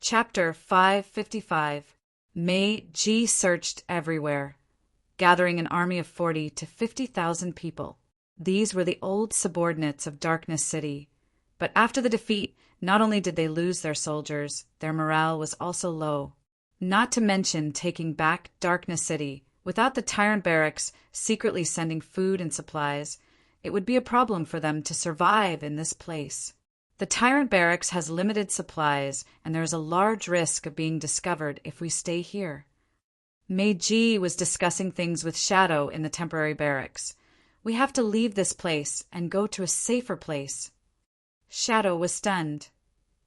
Chapter 555. Mei Ji searched everywhere, gathering an army of 40 to 50,000 people. These were the old subordinates of Darkness City. But after the defeat, not only did they lose their soldiers, their morale was also low. Not to mention taking back Darkness City, without the tyrant barracks secretly sending food and supplies, it would be a problem for them to survive in this place. The tyrant barracks has limited supplies, and there is a large risk of being discovered if we stay here. Mei Ji was discussing things with Shadow in the temporary barracks. We have to leave this place and go to a safer place. Shadow was stunned.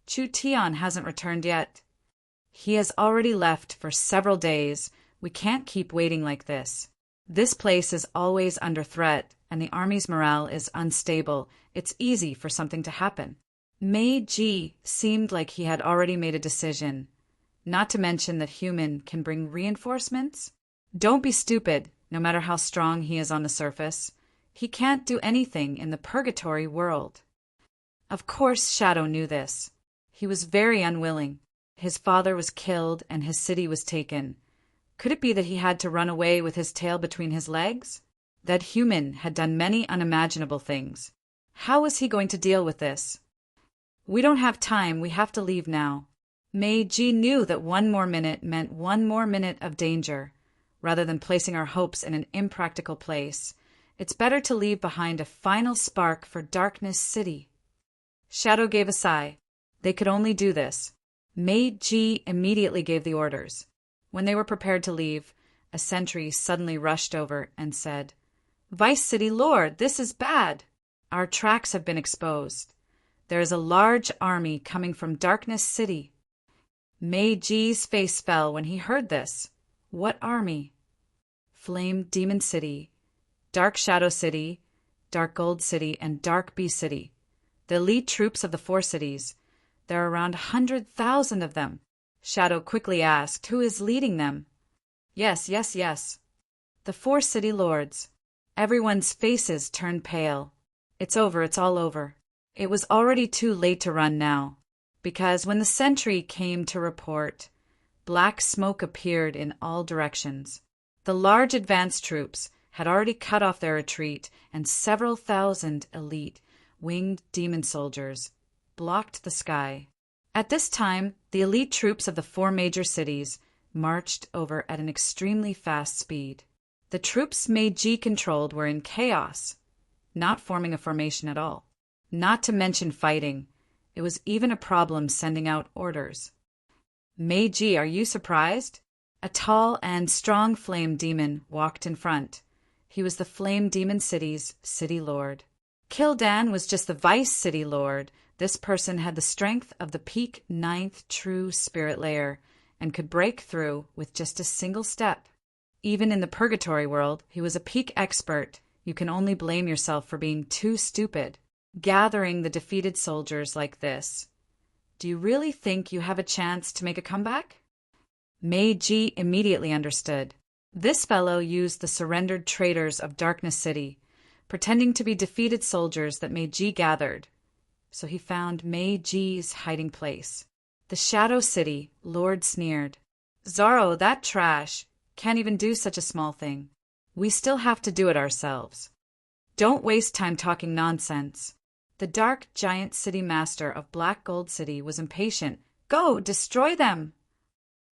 Chu Tian hasn't returned yet. He has already left for several days. We can't keep waiting like this. This place is always under threat, and the army's morale is unstable. It's easy for something to happen. Mei Ji seemed like he had already made a decision, not to mention that human can bring reinforcements. Don't be stupid, no matter how strong he is on the surface. He can't do anything in the purgatory world. Of course Shadow knew this. He was very unwilling. His father was killed and his city was taken. Could it be that he had to run away with his tail between his legs? That human had done many unimaginable things. How was he going to deal with this? We don't have time, we have to leave now. Mei Ji knew that one more minute meant one more minute of danger. Rather than placing our hopes in an impractical place, it's better to leave behind a final spark for Darkness City. Shadow gave a sigh. They could only do this. Mei Ji immediately gave the orders. When they were prepared to leave, a sentry suddenly rushed over and said, "Vice City Lord, this is bad. Our tracks have been exposed. There is a large army coming from Darkness City." Mei Ji's face fell when he heard this. What army? Flame Demon City, Dark Shadow City, Dark Gold City, and Dark Beast City. The elite troops of the four cities. There are around 100,000 of them. Shadow quickly asked, who is leading them? Yes. The four city lords. Everyone's faces turned pale. It's over, it's all over. It was already too late to run now, because when the sentry came to report, black smoke appeared in all directions. The large advance troops had already cut off their retreat, and several thousand elite, winged demon soldiers blocked the sky. At this time, the elite troops of the four major cities marched over at an extremely fast speed. The troops Mei Ji controlled were in chaos, not forming a formation at all. Not to mention fighting. It was even a problem sending out orders. Mei Ji, are you surprised? A tall and strong flame demon walked in front. He was the Flame Demon City's city lord. Kildan was just the vice city lord. This person had the strength of the peak 9th true spirit layer and could break through with just a single step. Even in the purgatory world, he was a peak expert. You can only blame yourself for being too stupid. Gathering the defeated soldiers like this. Do you really think you have a chance to make a comeback? Mei Ji immediately understood. This fellow used the surrendered traitors of Darkness City, pretending to be defeated soldiers that Mei Ji gathered. So he found Mei Ji's hiding place. The Shadow City Lord sneered. Zaro, that trash, can't even do such a small thing. We still have to do it ourselves. Don't waste time talking nonsense. The dark giant city master of Black Gold City was impatient. Go, destroy them!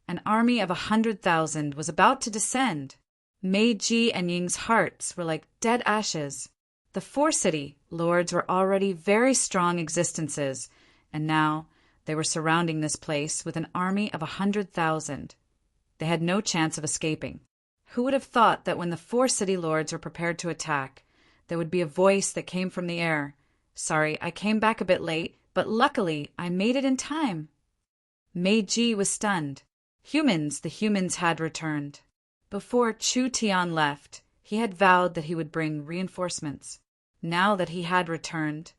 An army of 100,000 was about to descend. Mei Ji and Ying's hearts were like dead ashes. The four city lords were already very strong existences, and now they were surrounding this place with an army of 100,000. They had no chance of escaping. Who would have thought that when the four city lords were prepared to attack, there would be a voice that came from the air. Sorry, I came back a bit late, but luckily I made it in time. Mei Ji was stunned. The humans had returned. Before Chu Tian left, he had vowed that he would bring reinforcements. Now that he had returned,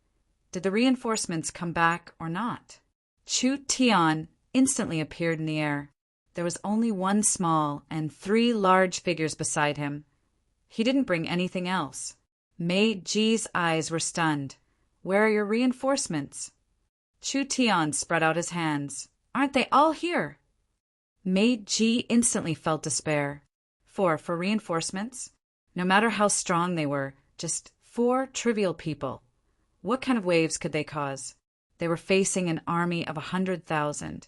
did the reinforcements come back or not? Chu Tian instantly appeared in the air. There was only one small and 3 large figures beside him. He didn't bring anything else. Mei Ji's eyes were stunned. Where are your reinforcements? Chu Tian spread out his hands. Aren't they all here? Mate G instantly felt despair. For reinforcements? No matter how strong they were, just 4 trivial people. What kind of waves could they cause? They were facing an army of 100,000.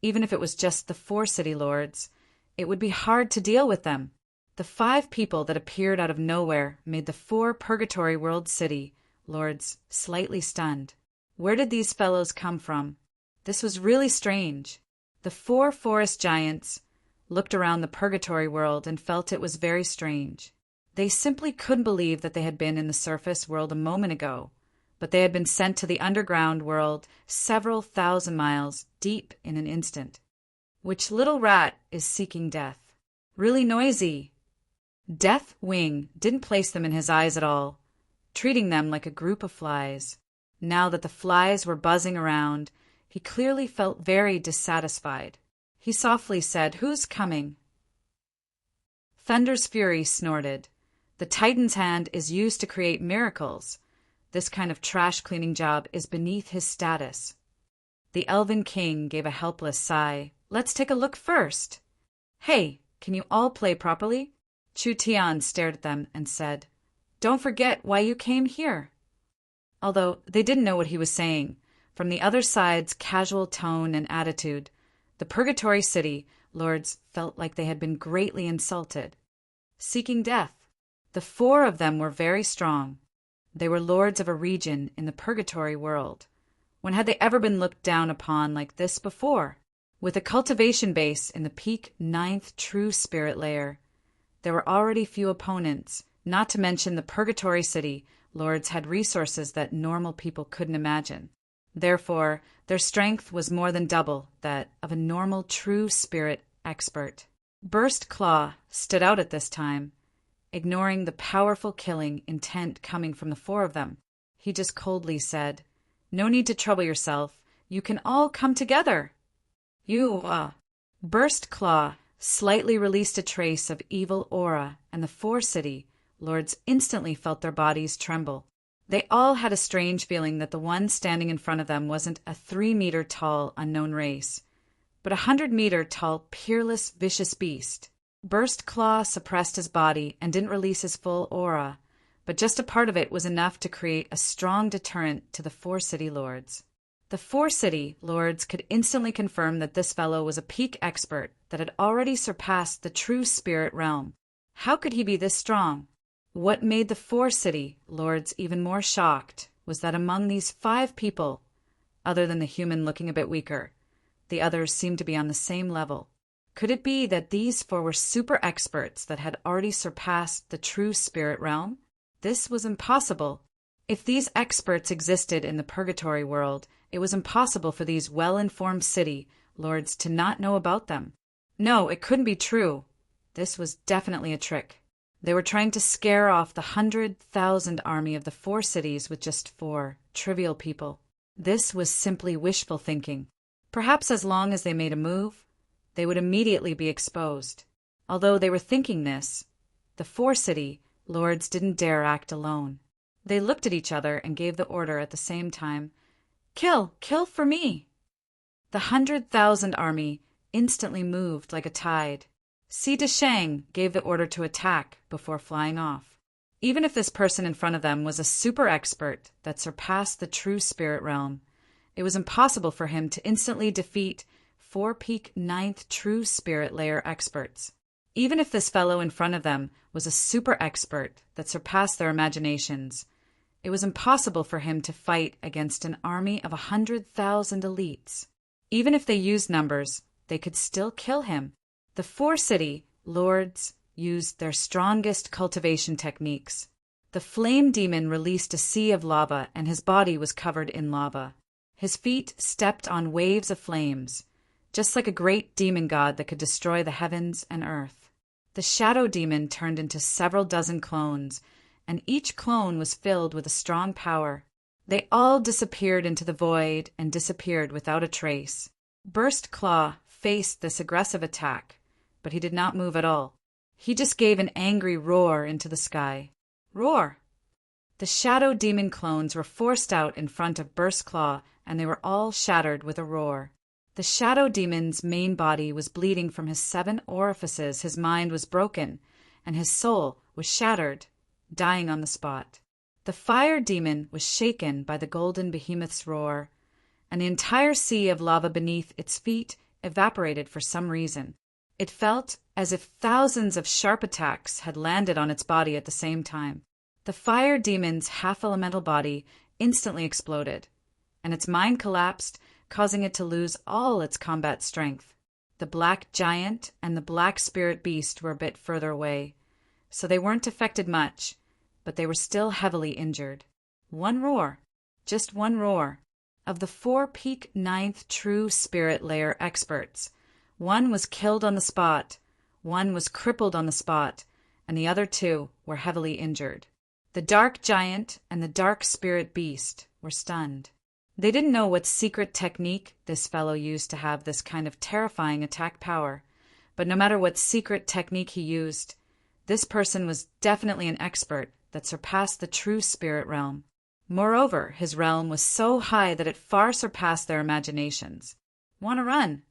Even if it was just the 4 city lords, it would be hard to deal with them. The 5 people that appeared out of nowhere made the 4 Purgatory World City lords slightly stunned. Where did these fellows come from? This was really strange. The 4 forest giants looked around the Purgatory world and felt it was very strange. They simply couldn't believe that they had been in the surface world a moment ago, but they had been sent to the underground world several thousand miles deep in an instant. Which little rat is seeking death? Really noisy. Death Wing didn't place them in his eyes at all, treating them like a group of flies. Now that the flies were buzzing around, he clearly felt very dissatisfied. He softly said, "Who's coming?" Thunder's Fury snorted. The Titan's hand is used to create miracles. This kind of trash-cleaning job is beneath his status. The Elven King gave a helpless sigh. "Let's take a look first." "Hey, can you all play properly?" Chu Tian stared at them and said, "Don't forget why you came here." Although they didn't know what he was saying, from the other side's casual tone and attitude, the Purgatory City lords felt like they had been greatly insulted. Seeking death. The 4 of them were very strong. They were lords of a region in the Purgatory world. When had they ever been looked down upon like this before? With a cultivation base in the peak 9th True Spirit layer, there were already few opponents, not to mention the Purgatory City lords had resources that normal people couldn't imagine. Therefore, their strength was more than double that of a normal True Spirit expert. Burst Claw stood out at this time, ignoring the powerful killing intent coming from the 4 of them. He just coldly said, "No need to trouble yourself. You can all come together." Burst Claw slightly released a trace of evil aura, and the 4 city lords instantly felt their bodies tremble. They all had a strange feeling that the one standing in front of them wasn't a 3-meter-tall unknown race, but a 100-meter-tall, peerless, vicious beast. Burst Claw suppressed his body and didn't release his full aura, but just a part of it was enough to create a strong deterrent to the 4 city lords. The 4 city lords could instantly confirm that this fellow was a peak expert that had already surpassed the True Spirit realm. How could he be this strong? What made the 4 city lords even more shocked was that among these 5 people, other than the human looking a bit weaker, the others seemed to be on the same level. Could it be that these 4 were super experts that had already surpassed the True Spirit realm? This was impossible. If these experts existed in the Purgatory world, it was impossible for these well-informed city lords to not know about them. No, it couldn't be true. This was definitely a trick. They were trying to scare off the 100,000 army of the 4 cities with just 4 trivial people. This was simply wishful thinking. Perhaps as long as they made a move, they would immediately be exposed. Although they were thinking this, the 4 city lords didn't dare act alone. They looked at each other and gave the order at the same time, "Kill! Kill for me!" The 100,000 army instantly moved like a tide. Si Deshang gave the order to attack before flying off. Even if this person in front of them was a super expert that surpassed the True Spirit realm, it was impossible for him to instantly defeat 4 peak 9th True Spirit layer experts. Even if this fellow in front of them was a super expert that surpassed their imaginations, it was impossible for him to fight against an army of 100,000 elites. Even if they used numbers, they could still kill him. The 4 city lords used their strongest cultivation techniques. The flame demon released a sea of lava, and his body was covered in lava. His feet stepped on waves of flames, just like a great demon god that could destroy the heavens and earth. The shadow demon turned into several dozen clones, and each clone was filled with a strong power. They all disappeared into the void and disappeared without a trace. Burst Claw faced this aggressive attack, but he did not move at all. He just gave an angry roar into the sky. Roar! The shadow demon clones were forced out in front of Burst Claw, and they were all shattered with a roar. The shadow demon's main body was bleeding from his 7 orifices, his mind was broken, and his soul was shattered, dying on the spot. The fire demon was shaken by the golden behemoth's roar, and the entire sea of lava beneath its feet evaporated for some reason. It felt as if thousands of sharp attacks had landed on its body at the same time. The fire demon's half-elemental body instantly exploded, and its mind collapsed, causing it to lose all its combat strength. The black giant and the black spirit beast were a bit further away, so they weren't affected much, but they were still heavily injured. One roar, just one roar, of the 4 peak 9th true spirit layer experts. One was killed on the spot, one was crippled on the spot, and the other 2 were heavily injured. The dark giant and the dark spirit beast were stunned. They didn't know what secret technique this fellow used to have this kind of terrifying attack power, but no matter what secret technique he used, this person was definitely an expert that surpassed the true spirit realm. Moreover, his realm was so high that it far surpassed their imaginations. "Want to run?"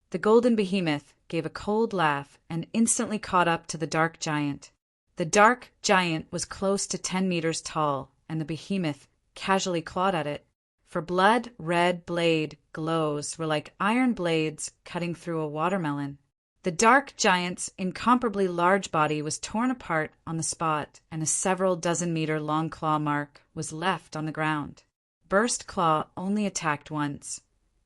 The golden behemoth gave a cold laugh and instantly caught up to the dark giant. The dark giant was close to 10 meters tall, and the behemoth casually clawed at it. For blood-red blade glows were like iron blades cutting through a watermelon. The dark giant's incomparably large body was torn apart on the spot, and a several dozen-meter long claw mark was left on the ground. Burst Claw only attacked once,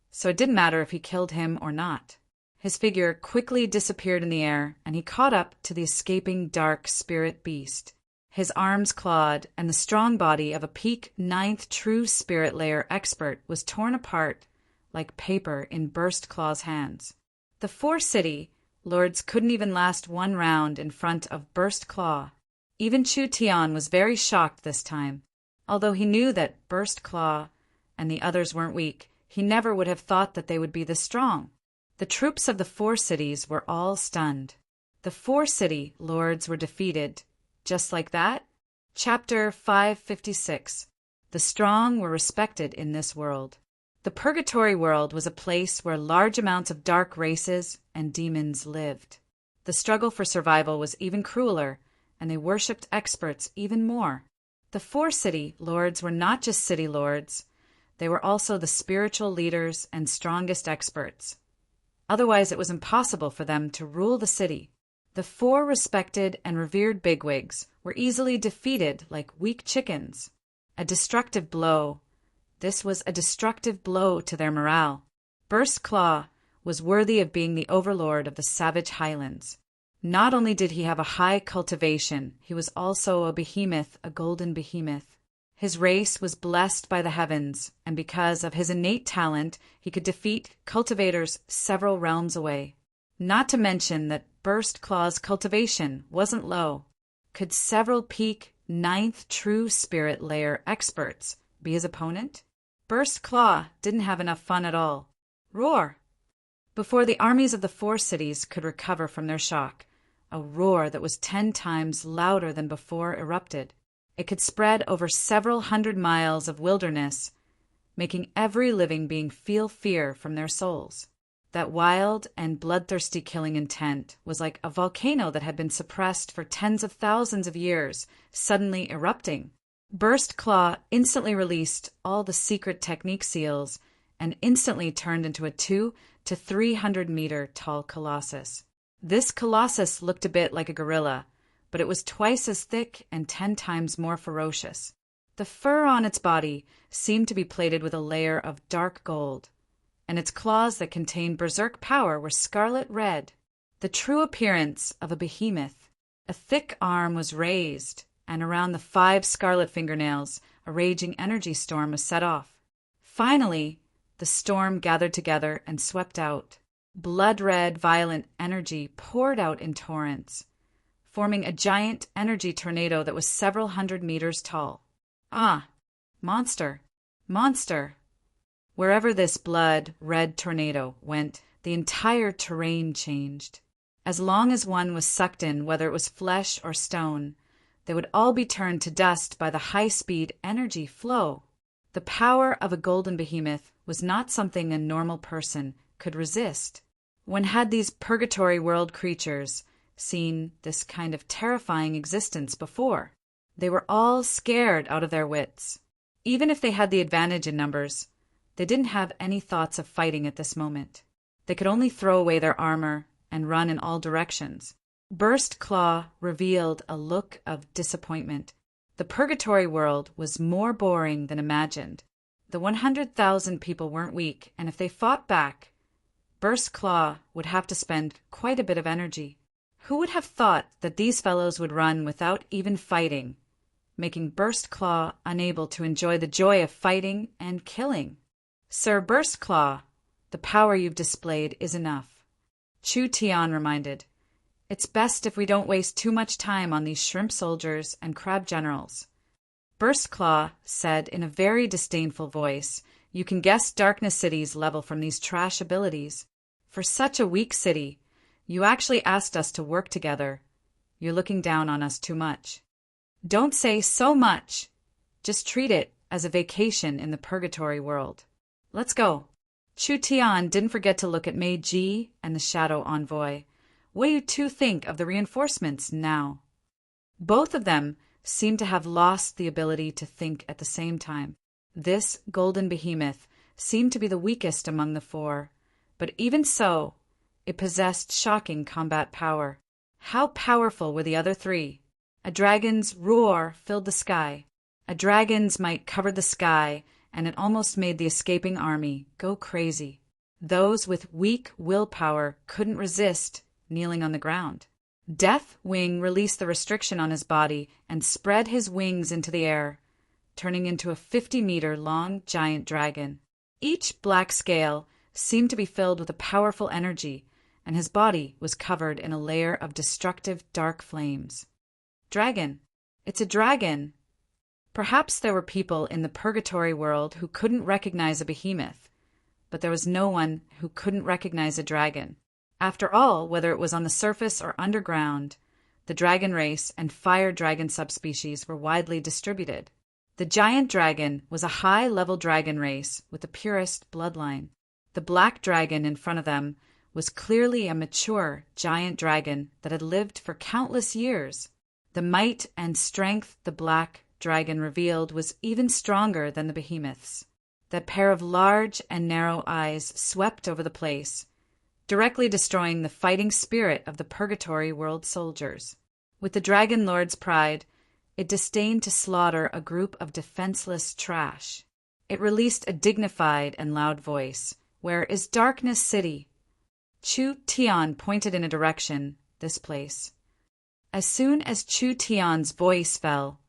so it didn't matter if he killed him or not. His figure quickly disappeared in the air, and he caught up to the escaping dark spirit beast. His arms clawed, and the strong body of a peak 9th true spirit layer expert was torn apart like paper in Burst Claw's hands. The 4 city lords couldn't even last one round in front of Burst Claw. Even Chu Tian was very shocked this time. Although he knew that Burst Claw and the others weren't weak, he never would have thought that they would be this strong. The troops of the 4 cities were all stunned. The 4 city lords were defeated. Just like that? Chapter 556. The strong were respected in this world. The Purgatory world was a place where large amounts of dark races and demons lived. The struggle for survival was even crueler, and they worshipped experts even more. The 4 city lords were not just city lords, they were also the spiritual leaders and strongest experts. Otherwise, it was impossible for them to rule the city. The 4 respected and revered bigwigs were easily defeated like weak chickens. A destructive blow. This was a destructive blow to their morale. Burst Claw was worthy of being the overlord of the savage highlands. Not only did he have a high cultivation, he was also a behemoth, a golden behemoth. His race was blessed by the heavens, and because of his innate talent, he could defeat cultivators several realms away. Not to mention that Burst Claw's cultivation wasn't low. Could several peak 9th true spirit layer experts be his opponent? Burst Claw didn't have enough fun at all. Roar! Before the armies of the 4 cities could recover from their shock, a roar that was 10 times louder than before erupted. It could spread over several hundred miles of wilderness, making every living being feel fear from their souls. That wild and bloodthirsty killing intent was like a volcano that had been suppressed for tens of thousands of years, suddenly erupting. Burst Claw instantly released all the secret technique seals and instantly turned into a 200 to 300 meter tall colossus. This colossus looked a bit like a gorilla, but it was twice as thick and 10 times more ferocious. The fur on its body seemed to be plated with a layer of dark gold, and its claws that contained berserk power were scarlet red, the true appearance of a behemoth. A thick arm was raised, and around the 5 scarlet fingernails a raging energy storm was set off. Finally, the storm gathered together and swept out. Blood-red, violent energy poured out in torrents, forming a giant energy tornado that was several hundred meters tall. Ah, monster, monster! Wherever this blood-red tornado went, the entire terrain changed. As long as one was sucked in, whether it was flesh or stone, they would all be turned to dust by the high-speed energy flow. The power of a golden behemoth was not something a normal person could resist. When had these purgatory world creatures seen this kind of terrifying existence before? They were all scared out of their wits. Even if they had the advantage in numbers, they didn't have any thoughts of fighting at this moment. They could only throw away their armor and run in all directions. Burst Claw revealed a look of disappointment. The purgatory world was more boring than imagined. The 100,000 people weren't weak, and if they fought back, Burst Claw would have to spend quite a bit of energy. Who would have thought that these fellows would run without even fighting, making Burst Claw unable to enjoy the joy of fighting and killing? Sir Burst Claw, the power you've displayed is enough. Chu Tian reminded. It's best if we don't waste too much time on these shrimp soldiers and crab generals. Burst Claw said in a very disdainful voice, You can guess Darkness City's level from these trash abilities. For such a weak city, you actually asked us to work together. You're looking down on us too much. Don't say so much. Just treat it as a vacation in the purgatory world. Let's go. Chu Tian didn't forget to look at Mei Ji and the Shadow Envoy. What do you two think of the reinforcements now? Both of them seemed to have lost the ability to think at the same time. This golden behemoth seemed to be the weakest among the four, but even so, it possessed shocking combat power. How powerful were the other three? A dragon's roar filled the sky. A dragon's might covered the sky, and it almost made the escaping army go crazy. Those with weak willpower couldn't resist kneeling on the ground. Death Wing released the restriction on his body and spread his wings into the air, turning into a 50-meter-long giant dragon. Each black scale seemed to be filled with a powerful energy, and his body was covered in a layer of destructive dark flames. Dragon. It's a dragon. Perhaps there were people in the purgatory world who couldn't recognize a behemoth, but there was no one who couldn't recognize a dragon. After all, whether it was on the surface or underground, the dragon race and fire dragon subspecies were widely distributed. The giant dragon was a high-level dragon race with the purest bloodline. The black dragon in front of them was clearly a mature giant dragon that had lived for countless years. The might and strength the black dragon revealed was even stronger than the behemoths. That pair of large and narrow eyes swept over the place, directly destroying the fighting spirit of the purgatory world soldiers. With the Dragon Lord's pride, it disdained to slaughter a group of defenseless trash. It released a dignified and loud voice. Where is Darkness City? Chu Tian pointed in a direction, this place. As soon as Chu Tian's voice fell,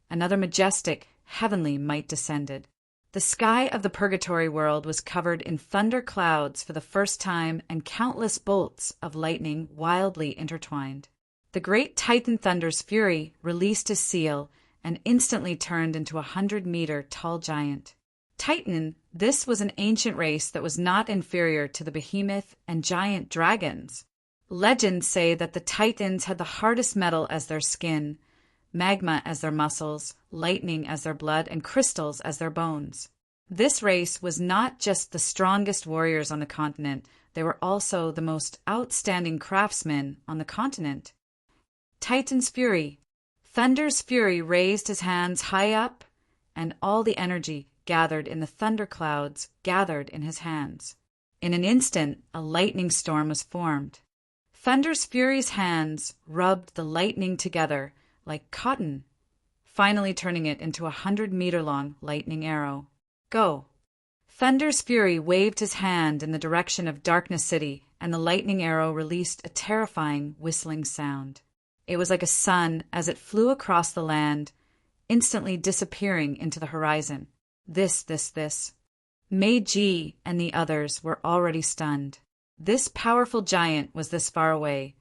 another majestic, heavenly might descended. The sky of the purgatory world was covered in thunder clouds for the first time, and countless bolts of lightning wildly intertwined. The great Titan Thunder's fury released his seal and instantly turned into a 100-meter tall giant. Titan, this was an ancient race that was not inferior to the behemoth and giant dragons. Legends say that the Titans had the hardest metal as their skin, magma as their muscles, lightning as their blood, and crystals as their bones. This race was not just the strongest warriors on the continent, they were also the most outstanding craftsmen on the continent. Titan's fury. Thunder's fury raised his hands high up, and all the energy gathered in the thunder clouds gathered in his hands. In an instant, a lightning storm was formed. Thunder's fury's hands rubbed the lightning together like cotton, finally turning it into a 100-meter-long lightning arrow. Go! Thunder's fury waved his hand in the direction of Darkness City, and the lightning arrow released a terrifying whistling sound. It was like a sun as it flew across the land, instantly disappearing into the horizon. This. Mei Ji and the others were already stunned. This powerful giant was this far away,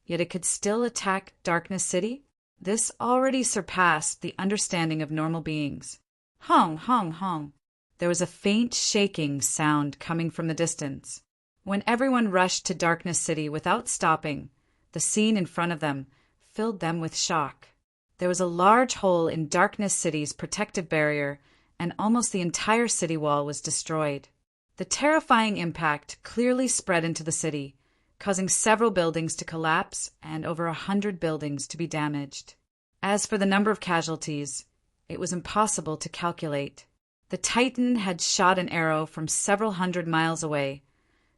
yet it could still attack Darkness City? This already surpassed the understanding of normal beings. Hong, hong, hong. There was a faint shaking sound coming from the distance. When everyone rushed to Darkness City without stopping, the scene in front of them filled them with shock. There was a large hole in Darkness City's protective barrier, and almost the entire city wall was destroyed. The terrifying impact clearly spread into the city, causing several buildings to collapse and over 100 buildings to be damaged. As for the number of casualties, it was impossible to calculate. The Titan had shot an arrow from several hundred miles away,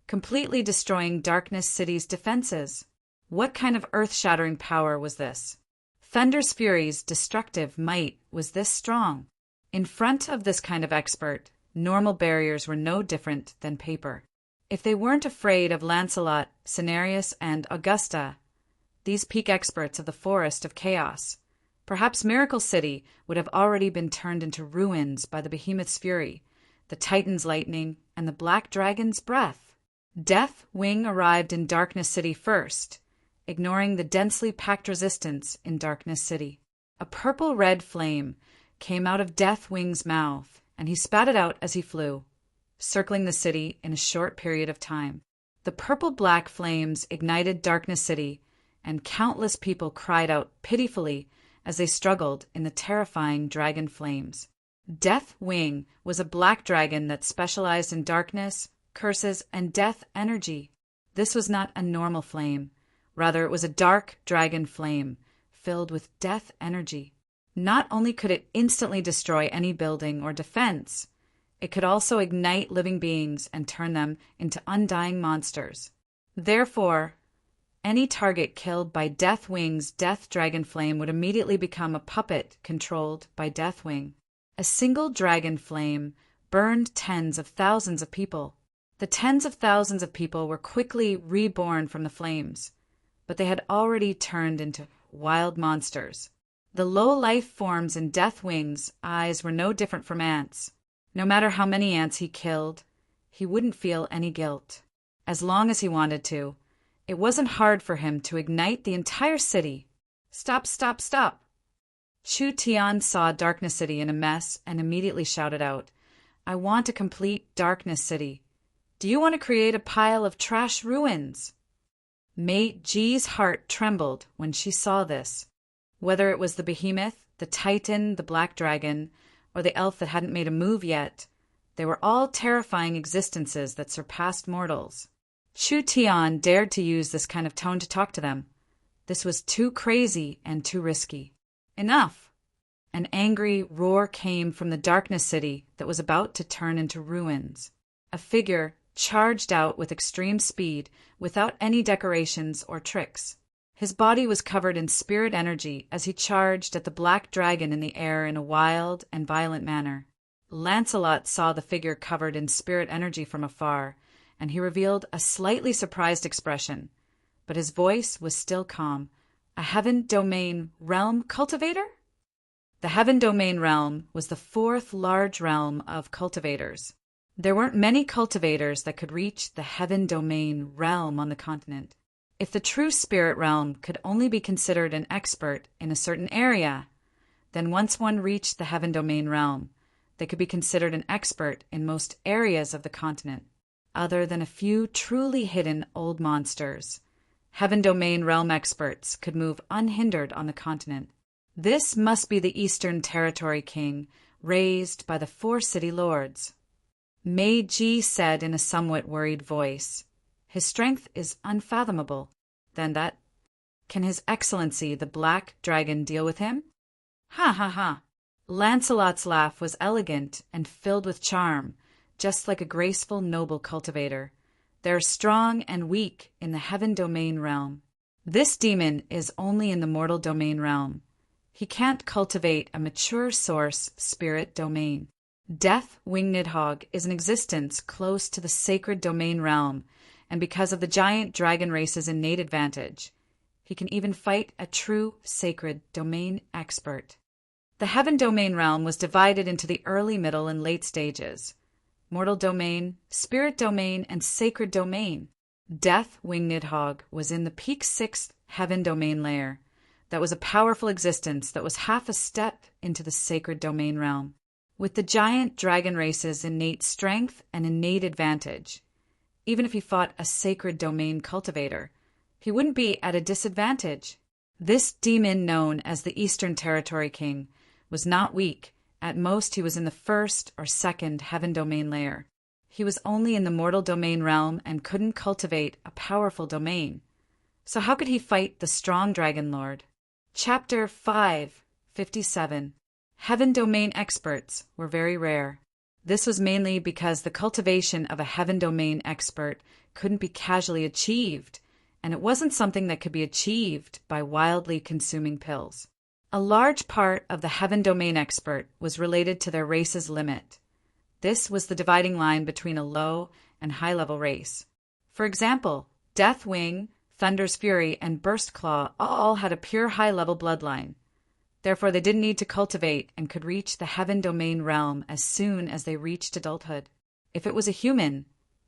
completely destroying Darkness City's defenses. What kind of earth-shattering power was this? Thunder's Fury's destructive might was this strong. In front of this kind of expert, normal barriers were no different than paper. If they weren't afraid of Lancelot, Cenarius, and Augusta, these peak experts of the Forest of Chaos, perhaps Miracle City would have already been turned into ruins by the Behemoth's fury, the Titan's lightning, and the Black Dragon's breath. Death Wing arrived in Darkness City first, ignoring the densely packed resistance in Darkness City. A purple-red flame came out of Death Wing's mouth, and he spat it out as he flew, circling the city in a short period of time. The purple-black flames ignited Darkness City, and countless people cried out pitifully as they struggled in the terrifying dragon flames. Death Wing was a black dragon that specialized in darkness, curses, and death energy. This was not a normal flame. Rather, it was a dark dragon flame filled with death energy. Not only could it instantly destroy any building or defense, it could also ignite living beings and turn them into undying monsters. Therefore, any target killed by Death Wing's death dragon flame would immediately become a puppet controlled by Death Wing. A single dragon flame burned tens of thousands of people. The tens of thousands of people were quickly reborn from the flames, but they had already turned into wild monsters. The low-life forms in Death Wing's eyes were no different from ants. No matter how many ants he killed, he wouldn't feel any guilt. As long as he wanted to, it wasn't hard for him to ignite the entire city. Stop, stop, stop! Shu Tian saw Darkness City in a mess and immediately shouted out, I want a complete Darkness City. Do you want to create a pile of trash ruins? Mei Ji's heart trembled when she saw this. Whether it was the behemoth, the titan, the black dragon, or the elf that hadn't made a move yet, they were all terrifying existences that surpassed mortals. Shu Tian dared to use this kind of tone to talk to them. This was too crazy and too risky. Enough! An angry roar came from the Darkness City that was about to turn into ruins. A figure charged out with extreme speed without any decorations or tricks. His body was covered in spirit energy as he charged at the black dragon in the air in a wild and violent manner. Lancelot saw the figure covered in spirit energy from afar, and he revealed a slightly surprised expression, but his voice was still calm. A Heaven Domain Realm cultivator? The Heaven Domain Realm was the fourth large realm of cultivators. There weren't many cultivators that could reach the Heaven Domain Realm on the continent. If the true spirit realm could only be considered an expert in a certain area, then once one reached the Heaven Domain Realm, they could be considered an expert in most areas of the continent, other than a few truly hidden old monsters. Heaven Domain Realm experts could move unhindered on the continent. This must be the Eastern Territory King, raised by the four city lords. Mei Ji said in a somewhat worried voice, His strength is unfathomable. Then that. Can His Excellency the Black Dragon deal with him? Ha ha ha! Lancelot's laugh was elegant and filled with charm, just like a graceful, noble cultivator. They're strong and weak in the Heaven Domain Realm. This demon is only in the mortal domain realm. He can't cultivate a mature source spirit domain. Death Wing Nidhogg is an existence close to the sacred domain realm, and because of the giant dragon race's innate advantage, he can even fight a true sacred domain expert. The Heaven Domain Realm was divided into the early, middle, and late stages. Mortal Domain, Spirit Domain, and Sacred Domain. Death Wing Nidhogg was in the peak 6th Heaven Domain layer. That was a powerful existence that was half a step into the Sacred Domain Realm. With the giant dragon race's innate strength and innate advantage, even if he fought a Sacred Domain cultivator, he wouldn't be at a disadvantage. This demon known as the Eastern Territory King was not weak At most, he was in the first or second heaven domain layer. He was only in the mortal domain realm and couldn't cultivate a powerful domain. So how could he fight the strong dragon lord? Chapter 5:57. Heaven domain experts were very rare. This was mainly because the cultivation of a heaven domain expert couldn't be casually achieved, and it wasn't something that could be achieved by wildly consuming pills. A large part of the heaven domain expert was related to their race's limit. This was the dividing line between a low and high-level race. For example, Deathwing, Thunder's Fury, and Burst Claw all had a pure high-level bloodline. Therefore, they didn't need to cultivate and could reach the heaven domain realm as soon as they reached adulthood. If it was a human,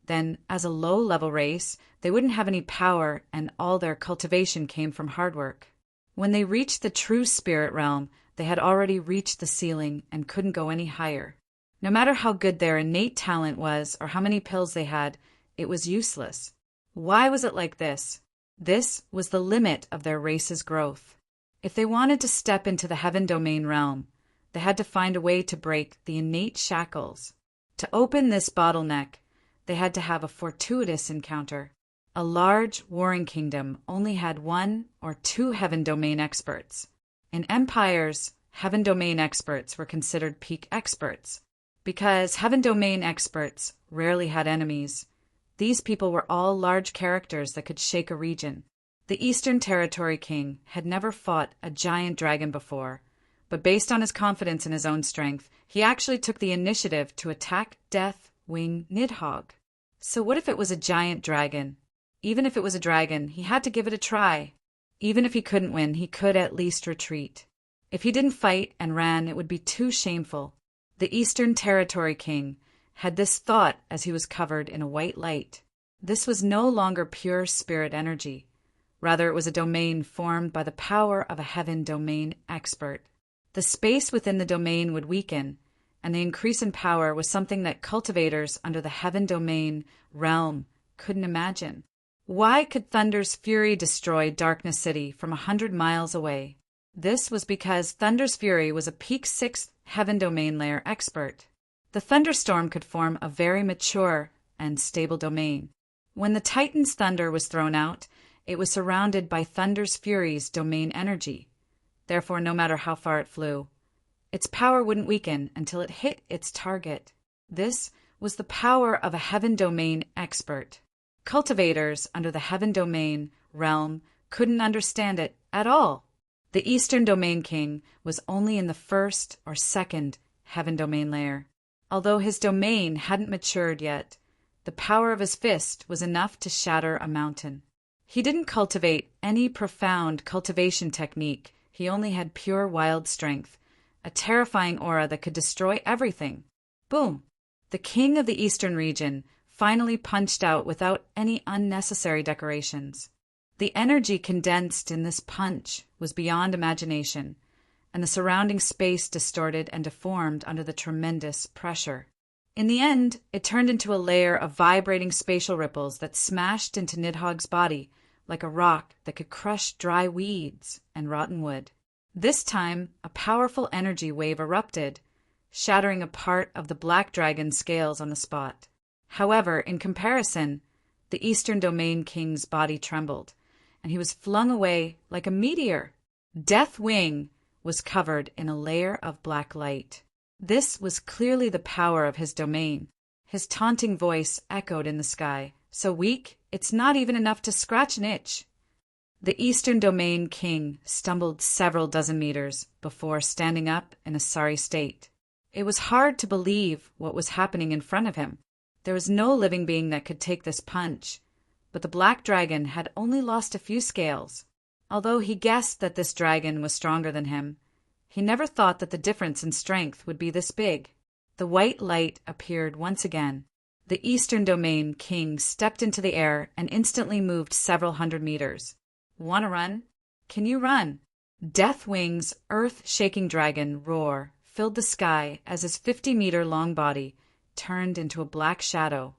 then as a low-level race, they wouldn't have any power and all their cultivation came from hard work. When they reached the true spirit realm, they had already reached the ceiling and couldn't go any higher. No matter how good their innate talent was or how many pills they had, it was useless. Why was it like this? This was the limit of their race's growth. If they wanted to step into the heaven domain realm, they had to find a way to break the innate shackles. To open this bottleneck, they had to have a fortuitous encounter. A large warring kingdom only had 1 or 2 heaven domain experts. In empires, heaven domain experts were considered peak experts. Because heaven domain experts rarely had enemies, these people were all large characters that could shake a region. The Eastern Territory King had never fought a giant dragon before, but based on his confidence in his own strength, he actually took the initiative to attack Deathwing Nidhogg. So what if it was a giant dragon? Even if it was a dragon, he had to give it a try. Even if he couldn't win, he could at least retreat. If he didn't fight and ran, it would be too shameful. The Eastern Territory King had this thought as he was covered in a white light. This was no longer pure spirit energy. Rather, it was a domain formed by the power of a heaven domain expert. The space within the domain would weaken, and the increase in power was something that cultivators under the heaven domain realm couldn't imagine. Why could Thunder's Fury destroy Darkness City from 100 miles away? This was because Thunder's Fury was a peak 6th heaven domain layer expert. The thunderstorm could form a very mature and stable domain. When the Titan's thunder was thrown out, it was surrounded by Thunder's Fury's domain energy. Therefore, no matter how far it flew, its power wouldn't weaken until it hit its target. This was the power of a heaven domain expert. Cultivators under the heaven domain realm couldn't understand it at all. The Eastern Domain King was only in the first or second heaven domain layer. Although his domain hadn't matured yet, the power of his fist was enough to shatter a mountain. He didn't cultivate any profound cultivation technique. He only had pure wild strength, a terrifying aura that could destroy everything. Boom! The king of the Eastern region finally punched out without any unnecessary decorations. The energy condensed in this punch was beyond imagination, and the surrounding space distorted and deformed under the tremendous pressure. In the end, it turned into a layer of vibrating spatial ripples that smashed into Nidhogg's body like a rock that could crush dry weeds and rotten wood. This time, a powerful energy wave erupted, shattering a part of the black dragon's scales on the spot. However, in comparison, the Eastern Domain King's body trembled, and he was flung away like a meteor. Deathwing was covered in a layer of black light. This was clearly the power of his domain. His taunting voice echoed in the sky. So weak, it's not even enough to scratch an itch. The Eastern Domain King stumbled several dozen meters before standing up in a sorry state. It was hard to believe what was happening in front of him. There was no living being that could take this punch, but the black dragon had only lost a few scales. Although he guessed that this dragon was stronger than him, he never thought that the difference in strength would be this big. The white light appeared once again. The Eastern Domain King stepped into the air and instantly moved several hundred meters. "Wanna run? Can you run?" Deathwing's earth-shaking dragon roar filled the sky as his 50-meter-long body turned into a black shadow.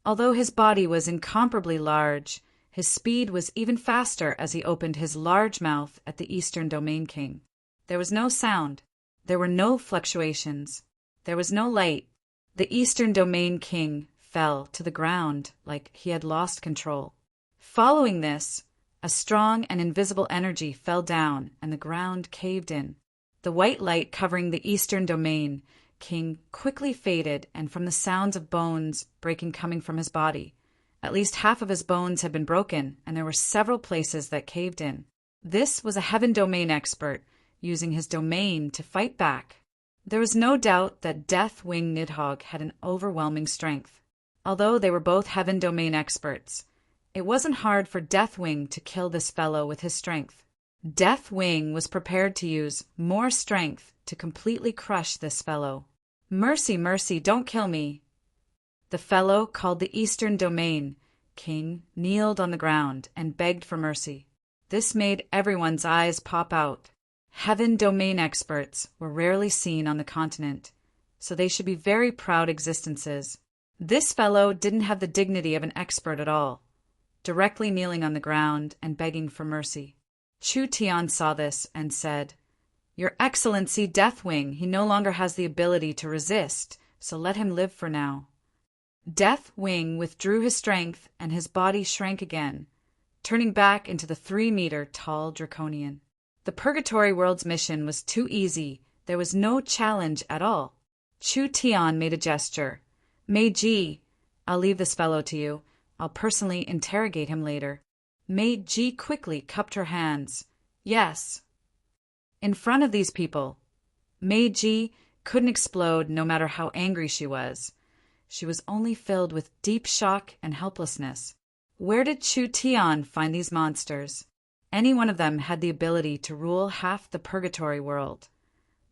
Although his body was incomparably large, his speed was even faster as he opened his large mouth at the Eastern Domain King. There was no sound. There were no fluctuations. There was no light. The Eastern Domain King fell to the ground like he had lost control. Following this, a strong and invisible energy fell down and the ground caved in. The white light covering the Eastern Domain King quickly faded, and from the sounds of bones breaking coming from his body, at least half of his bones had been broken, and there were several places that caved in. This was a Heaven Domain expert, using his domain to fight back. There was no doubt that Deathwing Nidhogg had an overwhelming strength. Although they were both Heaven Domain experts, it wasn't hard for Deathwing to kill this fellow with his strength. Deathwing was prepared to use more strength to completely crush this fellow. "Mercy, mercy, don't kill me." The fellow called the Eastern Domain King kneeled on the ground and begged for mercy. This made everyone's eyes pop out. Heaven Domain experts were rarely seen on the continent, so they should be very proud existences. This fellow didn't have the dignity of an expert at all, directly kneeling on the ground and begging for mercy. Chu Tian saw this and said, "Your Excellency Deathwing, he no longer has the ability to resist, so let him live for now." Deathwing withdrew his strength and his body shrank again, turning back into the 3-meter tall draconian. The Purgatory World's mission was too easy. There was no challenge at all. Chu Tian made a gesture. "Meiji, I'll leave this fellow to you. I'll personally interrogate him later." Meiji quickly cupped her hands. "Yes." In front of these people, Meiji couldn't explode no matter how angry she was. She was only filled with deep shock and helplessness. Where did Chu Tian find these monsters? Any one of them had the ability to rule half the Purgatory World.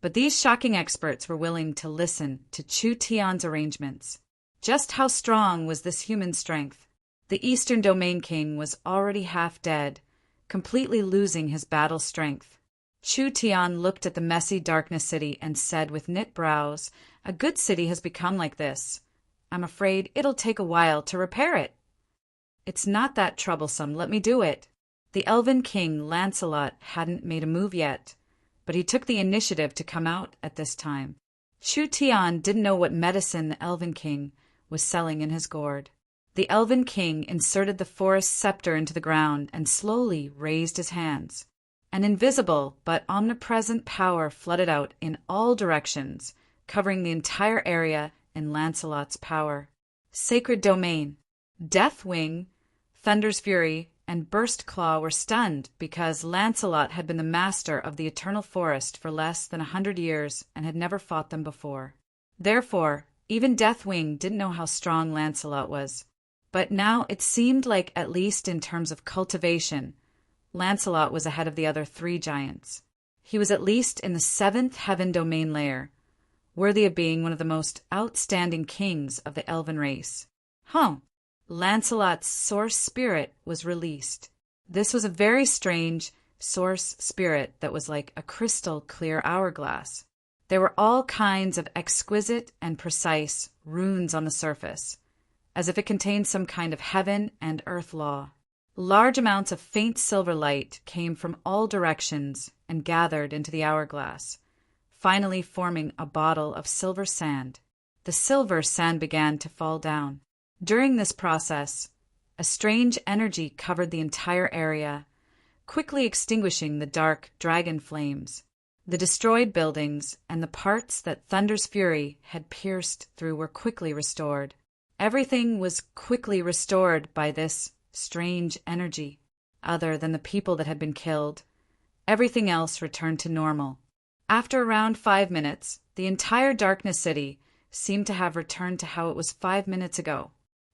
But these shocking experts were willing to listen to Chu Tian's arrangements. Just how strong was this human strength? The Eastern Domain King was already half dead, completely losing his battle strength. Chu Tian looked at the messy Darkness City and said with knit brows, "A good city has become like this. I'm afraid it'll take a while to repair it." "It's not that troublesome. Let me do it." The Elven King, Lancelot, hadn't made a move yet, but he took the initiative to come out at this time. Chu Tian didn't know what medicine the Elven King was selling in his gourd. The Elven King inserted the forest scepter into the ground and slowly raised his hands. An invisible but omnipresent power flooded out in all directions, covering the entire area in Lancelot's power. Sacred Domain. Deathwing, Thunder's Fury, and Burst Claw were stunned because Lancelot had been the master of the Eternal Forest for less than 100 years and had never fought them before. Therefore, even Deathwing didn't know how strong Lancelot was. But now it seemed like, at least in terms of cultivation, Lancelot was ahead of the other 3 giants. He was at least in the 7th Heaven Domain layer, worthy of being one of the most outstanding kings of the elven race. Lancelot's source spirit was released. This was a very strange source spirit that was like a crystal clear hourglass. There were all kinds of exquisite and precise runes on the surface, as if it contained some kind of heaven and earth law. Large amounts of faint silver light came from all directions and gathered into the hourglass, finally forming a bottle of silver sand. The silver sand began to fall down. During this process, a strange energy covered the entire area, quickly extinguishing the dark dragon flames. The destroyed buildings and the parts that Thunder's Fury had pierced through were quickly restored. Everything was quickly restored by this strange energy. Other than the people that had been killed, everything else returned to normal. After around 5 minutes, the entire Darkness City seemed to have returned to how it was 5 minutes ago.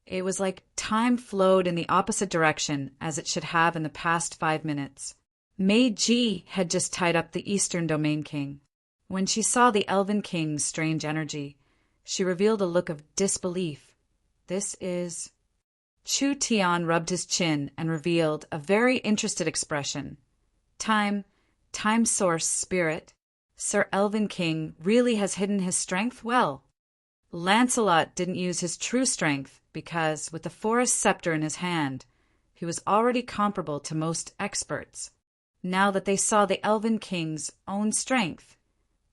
It was like time flowed in the opposite direction as it should have in the past 5 minutes. Meiji had just tied up the Eastern Domain King. When she saw the Elven King's strange energy, she revealed a look of disbelief. "This is..." Chu Tian rubbed his chin and revealed a very interested expression. Time source spirit. Sir Elven King really has hidden his strength well. Lancelot didn't use his true strength because, with the forest scepter in his hand, he was already comparable to most experts. Now that they saw the Elven King's own strength,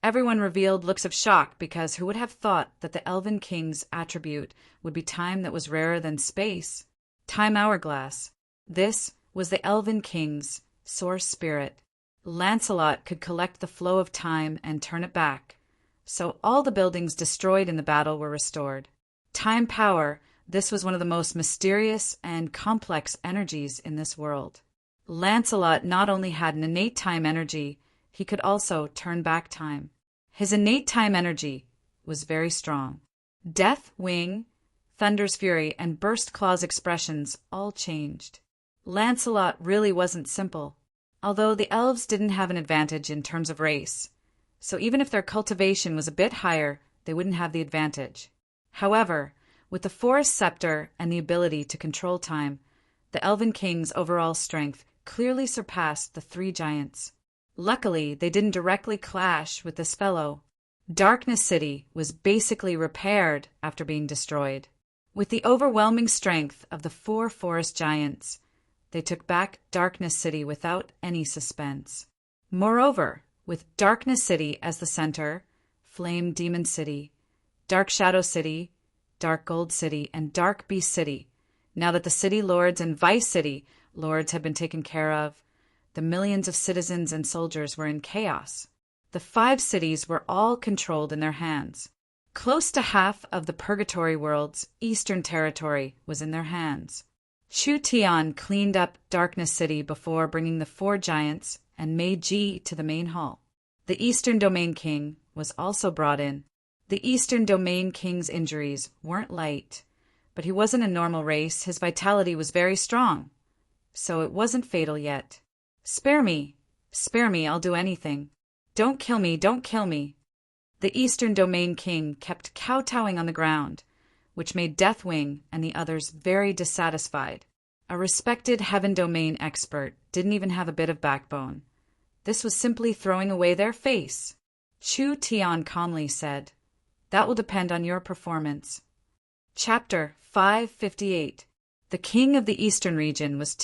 Everyone revealed looks of shock because who would have thought that the Elven King's attribute would be time that was rarer than space? Time hourglass. This was the Elven King's source spirit. Lancelot could collect the flow of time and turn it back, so all the buildings destroyed in the battle were restored. Time power, this was one of the most mysterious and complex energies in this world. Lancelot not only had an innate time energy, he could also turn back time. His innate time energy was very strong. Death Wing, Thunder's Fury, and Burst Claw's expressions all changed. Lancelot really wasn't simple, although the elves didn't have an advantage in terms of race, so even if their cultivation was a bit higher, they wouldn't have the advantage. However, with the Forest Scepter and the ability to control time, the Elven King's overall strength clearly surpassed the three giants. Luckily, they didn't directly clash with this fellow. Darkness City was basically repaired after being destroyed. With the overwhelming strength of the four forest giants, they took back Darkness City without any suspense. Moreover, with Darkness City as the center, Flame Demon City, Dark Shadow City, Dark Gold City, and Dark Beast City, now that the City Lords and Vice City Lords had been taken care of, the millions of citizens and soldiers were in chaos. The 5 cities were all controlled in their hands. Close to half of the Purgatory World's eastern territory was in their hands. Chu Tian cleaned up Darkness City before bringing the 4 giants and Mei Ji to the main hall. The Eastern Domain King was also brought in. The Eastern Domain King's injuries weren't light, but he wasn't a normal race. His vitality was very strong, so it wasn't fatal yet. Spare me, I'll do anything. Don't kill me, don't kill me. The Eastern Domain King kept kowtowing on the ground, which made Deathwing and the others very dissatisfied. A respected Heaven Domain expert didn't even have a bit of backbone. This was simply throwing away their face. Chu Tian calmly said, "That will depend on your performance." Chapter 558. The king of the Eastern region was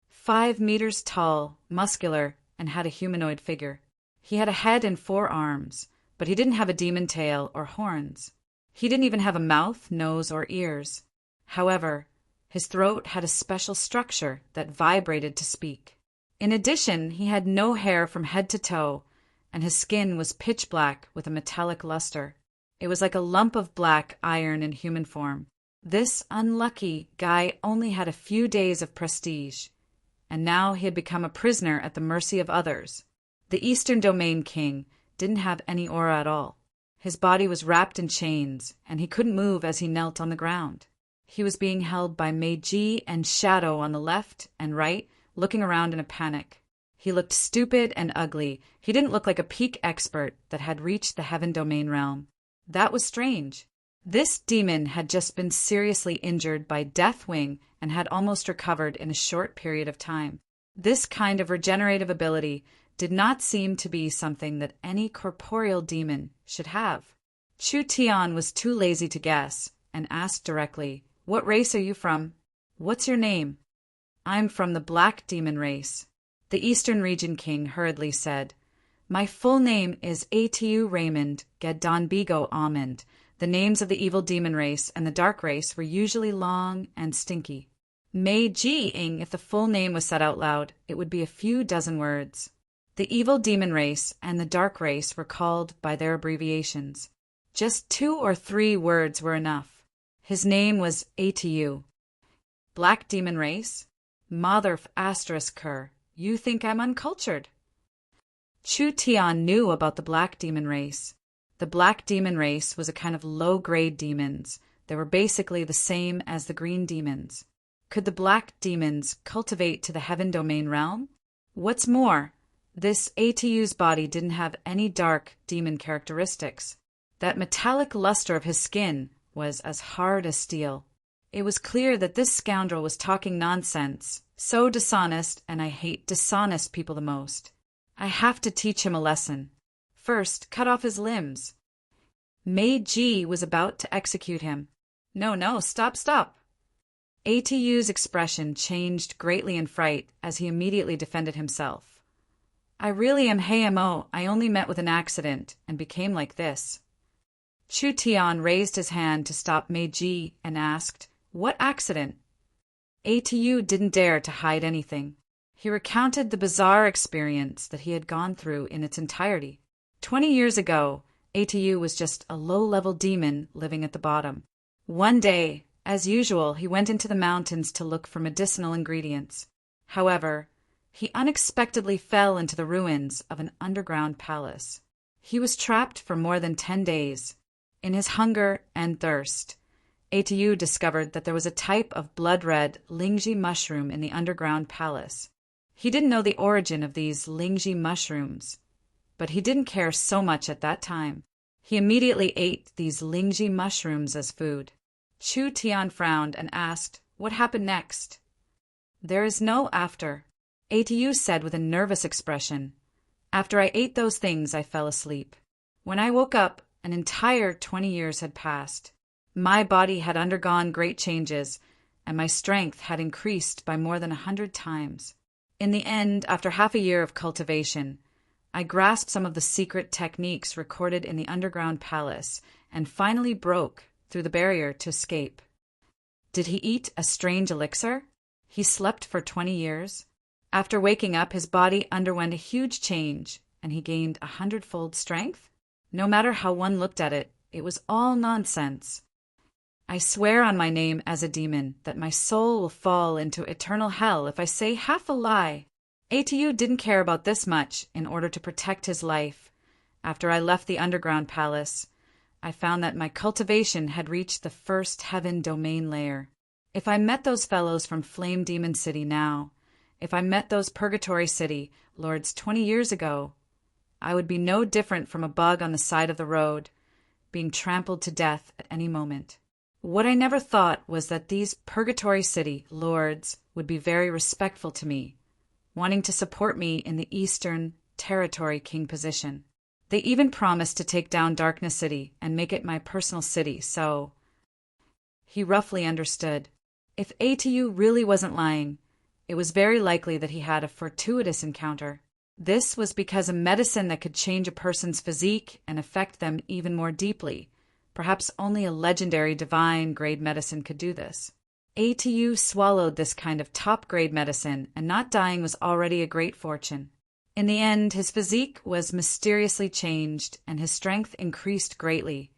5 meters tall, muscular, and had a humanoid figure. He had a head and 4 arms, but he didn't have a demon tail or horns. He didn't even have a mouth, nose, or ears. However, his throat had a special structure that vibrated to speak. In addition, he had no hair from head to toe, and his skin was pitch black with a metallic luster. It was like a lump of black iron in human form. This unlucky guy only had a few days of prestige, and now he had become a prisoner at the mercy of others. The Eastern Domain King didn't have any aura at all. His body was wrapped in chains, and he couldn't move as he knelt on the ground. He was being held by Meiji and Shadow on the left and right, looking around in a panic. He looked stupid and ugly. He didn't look like a peak expert that had reached the Heaven Domain realm. That was strange. This demon had just been seriously injured by Deathwing and had almost recovered in a short period of time. This kind of regenerative ability did not seem to be something that any corporeal demon should have. Chu Tian was too lazy to guess and asked directly, "What race are you from? What's your name?" "I'm from the Black Demon race," the Eastern Region King hurriedly said. "My full name is Atu Raymond Gadonbigo Almond." The names of the evil demon race and the dark race were usually long and stinky. Mei Ji-ing, if the full name was said out loud, it would be a few dozen words. The evil demon race and the dark race were called by their abbreviations. Just 2 or 3 words were enough. His name was Atu. Black demon race? Mother ***, you think I'm uncultured? Chu Tian knew about the black demon race. The black demon race was a kind of low-grade demons. They were basically the same as the green demons. Could the black demons cultivate to the Heaven Domain realm? What's more, this Atu's body didn't have any dark demon characteristics. That metallic luster of his skin was as hard as steel. It was clear that this scoundrel was talking nonsense, so dishonest, and I hate dishonest people the most. I have to teach him a lesson. First, cut off his limbs. Mei Ji was about to execute him. No, stop. Atu's expression changed greatly in fright as he immediately defended himself. I really am HMO. I only met with an accident and became like this. Chu Tian raised his hand to stop Meiji and asked, "What accident?" Atu didn't dare to hide anything. He recounted the bizarre experience that he had gone through in its entirety. 20 years ago, Atu was just a low-level demon living at the bottom. One day, as usual, he went into the mountains to look for medicinal ingredients. However, he unexpectedly fell into the ruins of an underground palace. He was trapped for more than 10 days. In his hunger and thirst, Atu discovered that there was a type of blood-red Lingji mushroom in the underground palace. He didn't know the origin of these Lingji mushrooms, but he didn't care so much at that time. He immediately ate these Lingji mushrooms as food. Chu Tian frowned and asked, "What happened next?" "There is no after," Atu said with a nervous expression. "After I ate those things, I fell asleep. When I woke up, an entire 20 years had passed. My body had undergone great changes, and my strength had increased by more than 100 times. In the end, after half a year of cultivation, I grasped some of the secret techniques recorded in the underground palace and finally broke through the barrier to escape." Did he eat a strange elixir? He slept for 20 years. After waking up, his body underwent a huge change, and he gained 100-fold strength? No matter how one looked at it, it was all nonsense. "I swear on my name as a demon that my soul will fall into eternal hell if I say half a lie." Atu didn't care about this much in order to protect his life. After I left the underground palace, I found that my cultivation had reached the first heaven domain layer. If I met those fellows from Flame Demon City now, if I met those Purgatory City lords 20 years ago, I would be no different from a bug on the side of the road, being trampled to death at any moment. What I never thought was that these Purgatory City lords would be very respectful to me, wanting to support me in the Eastern Territory King position. They even promised to take down Darkness City and make it my personal city, so... He roughly understood. If Atu really wasn't lying, it was very likely that he had a fortuitous encounter. This was because a medicine that could change a person's physique and affect them even more deeply. Perhaps only a legendary divine-grade medicine could do this. Atu swallowed this kind of top-grade medicine, and not dying was already a great fortune. In the end, his physique was mysteriously changed, and his strength increased greatly.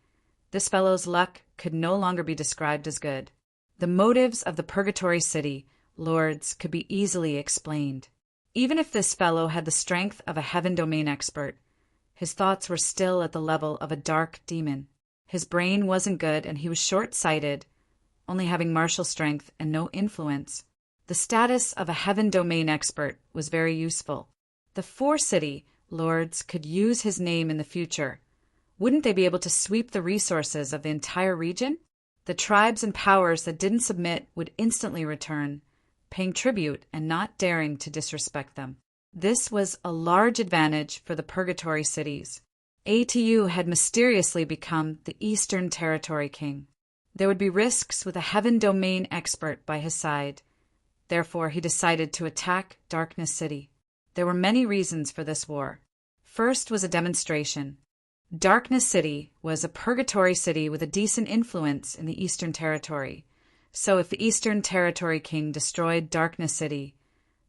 This fellow's luck could no longer be described as good. The motives of the Purgatory City lords could be easily explained. Even if this fellow had the strength of a heaven domain expert, his thoughts were still at the level of a dark demon. His brain wasn't good, and he was short-sighted, only having martial strength and no influence. The status of a heaven domain expert was very useful. The four city lords could use his name in the future. Wouldn't they be able to sweep the resources of the entire region? The tribes and powers that didn't submit would instantly return, paying tribute and not daring to disrespect them. This was a large advantage for the Purgatory cities. Atu had mysteriously become the Eastern Territory King. There would be risks with a heaven domain expert by his side. Therefore, he decided to attack Darkness City. There were many reasons for this war. First was a demonstration. Darkness City was a purgatory city with a decent influence in the Eastern Territory. So if the Eastern Territory King destroyed Darkness City,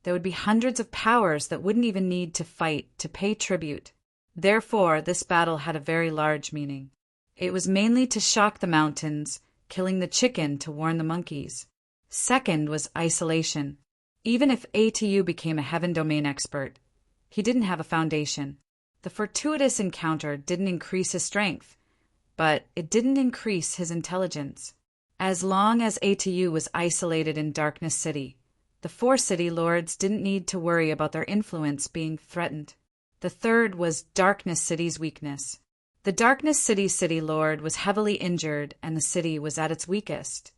there would be hundreds of powers that wouldn't even need to fight to pay tribute. Therefore, this battle had a very large meaning. It was mainly to shock the mountains, killing the chicken to warn the monkeys. Second was isolation. Even if Atu became a heaven domain expert, he didn't have a foundation. The fortuitous encounter didn't increase his strength, but it didn't increase his intelligence. As long as Atu was isolated in Darkness City, the four city lords didn't need to worry about their influence being threatened. The third was Darkness City's weakness. The Darkness City lord was heavily injured and the city was at its weakest.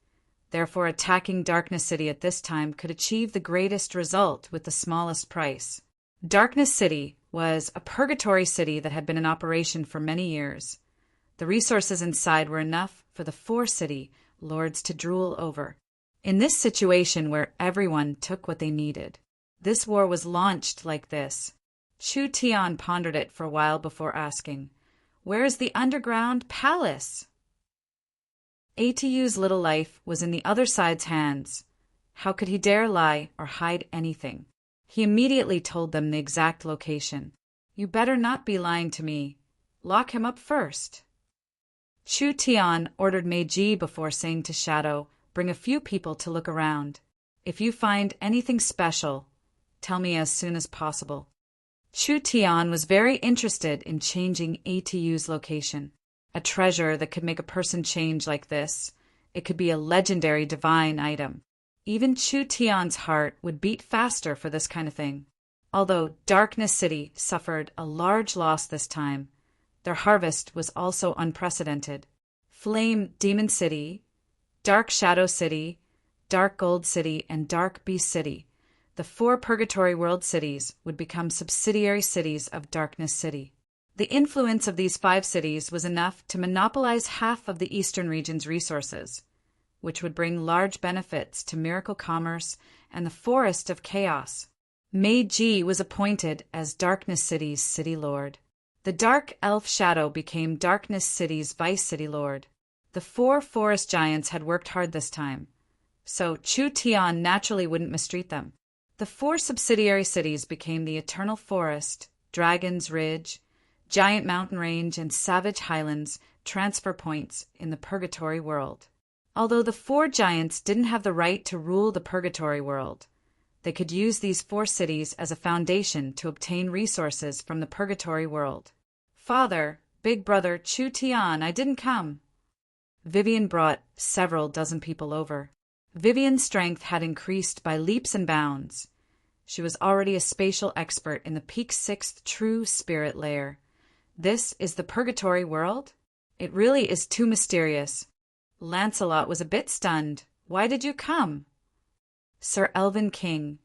Therefore, attacking Darkness City at this time could achieve the greatest result with the smallest price. Darkness City was a purgatory city that had been in operation for many years. The resources inside were enough for the four city lords to drool over. In this situation where everyone took what they needed, this war was launched like this. Chu Tian pondered it for a while before asking, "Where is the underground palace?" Atu's little life was in the other side's hands. How could he dare lie or hide anything? He immediately told them the exact location. "You better not be lying to me. Lock him up first." Chu Tian ordered Meiji before saying to Shadow, "Bring a few people to look around. If you find anything special, tell me as soon as possible." Chu Tian was very interested in changing Atu's location. A treasure that could make a person change like this. It could be a legendary divine item. Even Chu Tian's heart would beat faster for this kind of thing. Although Darkness City suffered a large loss this time, their harvest was also unprecedented. Flame Demon City, Dark Shadow City, Dark Gold City, and Dark Beast City, the 4 Purgatory World cities, would become subsidiary cities of Darkness City. The influence of these 5 cities was enough to monopolize half of the eastern region's resources, which would bring large benefits to Miracle Commerce and the Forest of Chaos. Meiji was appointed as Darkness City's city lord. The Dark Elf Shadow became Darkness City's vice city lord. The 4 forest giants had worked hard this time, so Chu Tian naturally wouldn't mistreat them. The 4 subsidiary cities became the Eternal Forest, Dragon's Ridge, Giant Mountain Range, and Savage Highlands transfer points in the Purgatory World. Although the 4 giants didn't have the right to rule the Purgatory World, they could use these 4 cities as a foundation to obtain resources from the Purgatory World. "Father, big brother Chu Tian, I didn't come." Vivian brought several dozen people over. Vivian's strength had increased by leaps and bounds. She was already a spatial expert in the Peak 6th True Spirit Layer. This is the Purgatory World? It really is too mysterious. Lancelot was a bit stunned. "Why did you come?" "Sir Elvin King.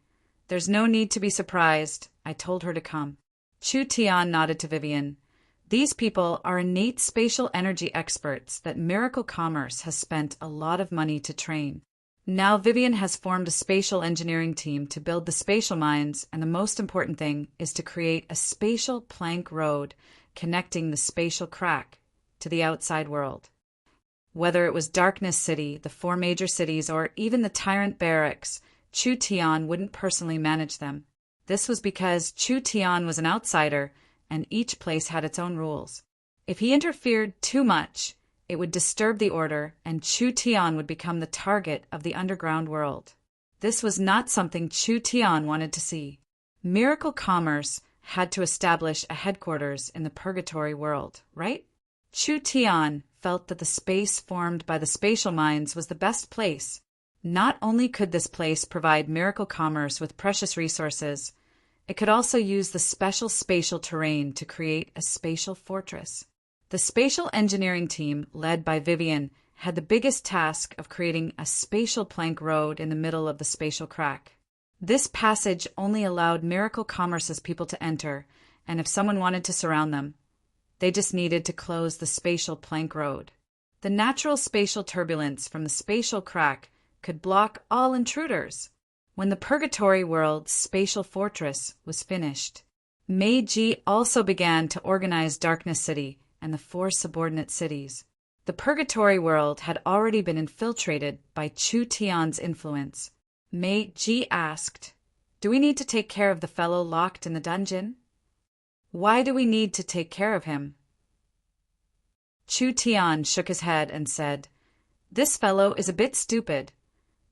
There's no need to be surprised. I told her to come." Chu Tian nodded to Vivian. "These people are innate spatial energy experts that Miracle Commerce has spent a lot of money to train. Now Vivian has formed a spatial engineering team to build the spatial mines, and the most important thing is to create a spatial plank road connecting the spatial crack to the outside world." Whether it was Darkness City, the 4 major cities, or even the Tyrant Barracks, Chu Tian wouldn't personally manage them. This was because Chu Tian was an outsider, and each place had its own rules. If he interfered too much, it would disturb the order, and Chu Tian would become the target of the underground world. This was not something Chu Tian wanted to see. Miracle Commerce had to establish a headquarters in the Purgatory World, right? Chu Tian felt that the space formed by the spatial mines was the best place. Not only could this place provide Miracle Commerce with precious resources, it could also use the special spatial terrain to create a spatial fortress. The spatial engineering team, led by Vivian, had the biggest task of creating a spatial plank road in the middle of the spatial crack. This passage only allowed Miracle Commerce's people to enter, and if someone wanted to surround them, they just needed to close the spatial plank road. The natural spatial turbulence from the spatial crack could block all intruders. When the Purgatory World's spatial fortress was finished, Meiji also began to organize Darkness City and the 4 subordinate cities. The Purgatory World had already been infiltrated by Chu Tian's influence. Meiji asked, "Do we need to take care of the fellow locked in the dungeon?" "Why do we need to take care of him?" Chu Tian shook his head and said, "This fellow is a bit stupid,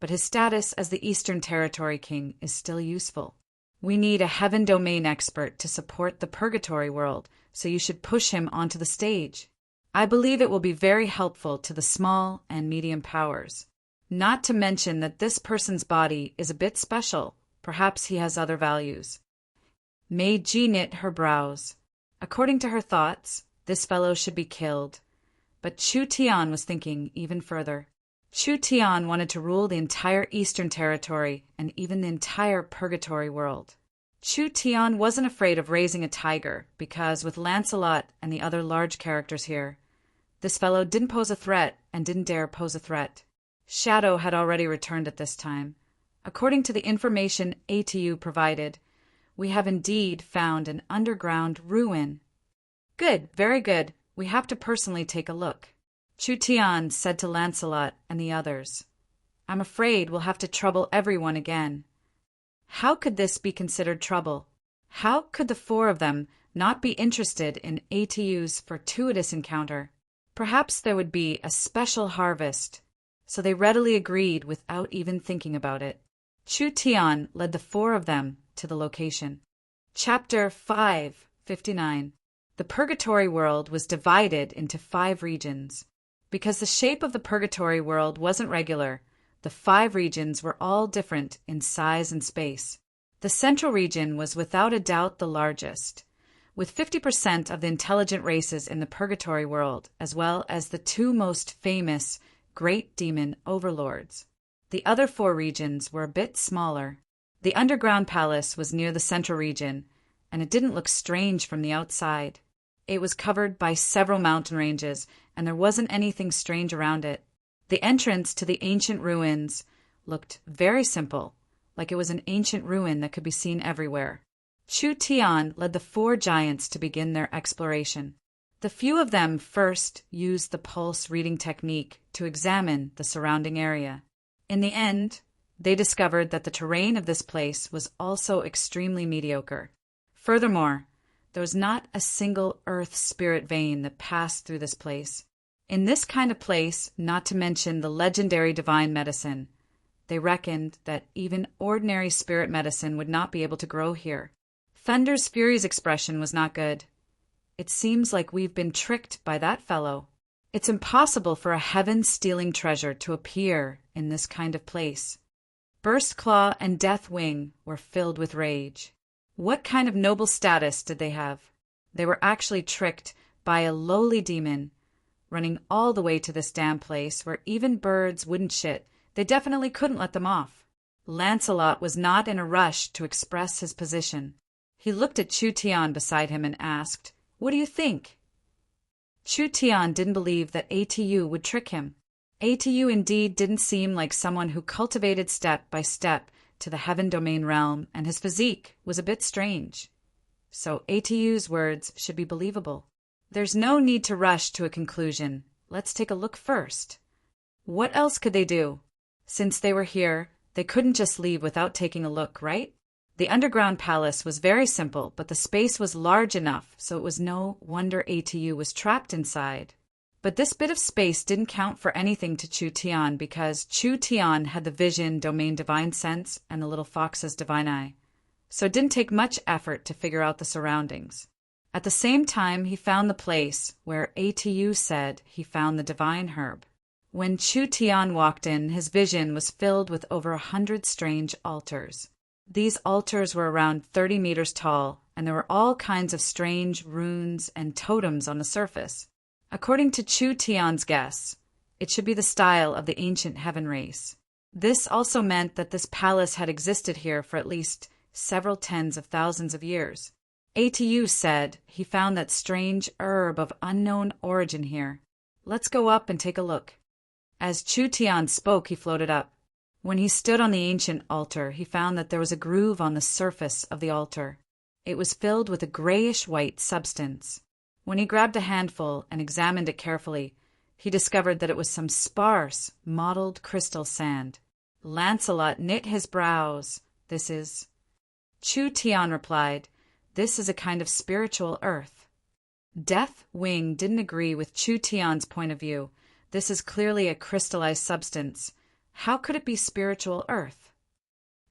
but his status as the Eastern Territory King is still useful. We need a Heaven Domain expert to support the Purgatory World, so you should push him onto the stage. I believe it will be very helpful to the small and medium powers. Not to mention that this person's body is a bit special. Perhaps he has other values." Meiji knit her brows. According to her thoughts, this fellow should be killed. But Chu Tian was thinking even further. Chu Tian wanted to rule the entire Eastern Territory and even the entire Purgatory World. Chu Tian wasn't afraid of raising a tiger because, with Lancelot and the other large characters here, this fellow didn't pose a threat and didn't dare pose a threat. Shadow had already returned at this time. According to the information ATU provided, We have indeed found an underground ruin. Good, very good. We have to personally take a look. Chu Tian said to Lancelot and the others. I'm afraid we'll have to trouble everyone again. How could this be considered trouble? How could the four of them not be interested in Atu's fortuitous encounter? Perhaps there would be a special harvest. So they readily agreed without even thinking about it. Chu Tian led the four of them to the location. Chapter 5:59. The Purgatory World was divided into 5 regions. Because the shape of the Purgatory World wasn't regular, the 5 regions were all different in size and space. The central region was without a doubt the largest, with 50% of the intelligent races in the Purgatory World, as well as the 2 most famous great demon overlords. The other 4 regions were a bit smaller. The underground palace was near the central region, and it didn't look strange from the outside. It was covered by several mountain ranges, and there wasn't anything strange around it. The entrance to the ancient ruins looked very simple, like it was an ancient ruin that could be seen everywhere. Chu Tian led the 4 giants to begin their exploration. The few of them first used the pulse reading technique to examine the surrounding area. In the end, they discovered that the terrain of this place was also extremely mediocre. Furthermore, there was not a single earth spirit vein that passed through this place. In this kind of place, not to mention the legendary divine medicine, they reckoned that even ordinary spirit medicine would not be able to grow here. Thunder's Fury's expression was not good. It seems like we've been tricked by that fellow. It's impossible for a heaven-stealing treasure to appear in this kind of place. Burst Claw and Death Wing were filled with rage. What kind of noble status did they have? They were actually tricked by a lowly demon, running all the way to this damn place where even birds wouldn't shit. They definitely couldn't let them off. Lancelot was not in a rush to express his position. He looked at Chu Tian beside him and asked, "What do you think?" Chu Tian didn't believe that Atu would trick him. Atu indeed didn't seem like someone who cultivated step by step to the heaven domain realm, and his physique was a bit strange. So Atu's words should be believable. There's no need to rush to a conclusion. Let's take a look first. What else could they do? Since they were here, they couldn't just leave without taking a look, right? The underground palace was very simple, but the space was large enough, so it was no wonder Atu was trapped inside. But this bit of space didn't count for anything to Chu Tian because Chu Tian had the vision, domain, divine sense, and the little fox's divine eye. So it didn't take much effort to figure out the surroundings. At the same time, he found the place where Atu said he found the divine herb. When Chu Tian walked in, his vision was filled with over 100 strange altars. These altars were around 30 meters tall, and there were all kinds of strange runes and totems on the surface. According to Chu Tian's guess, it should be the style of the ancient heaven race. This also meant that this palace had existed here for at least several tens of thousands of years. Atu said he found that strange herb of unknown origin here. Let's go up and take a look. As Chu Tian spoke, he floated up. When he stood on the ancient altar, he found that there was a groove on the surface of the altar. It was filled with a grayish-white substance. When he grabbed a handful and examined it carefully, he discovered that it was some sparse, mottled crystal sand. Lancelot knit his brows. This is... Chu Tian replied, "This is a kind of spiritual earth." Death Wing didn't agree with Chu Tian's point of view. This is clearly a crystallized substance. How could it be spiritual earth?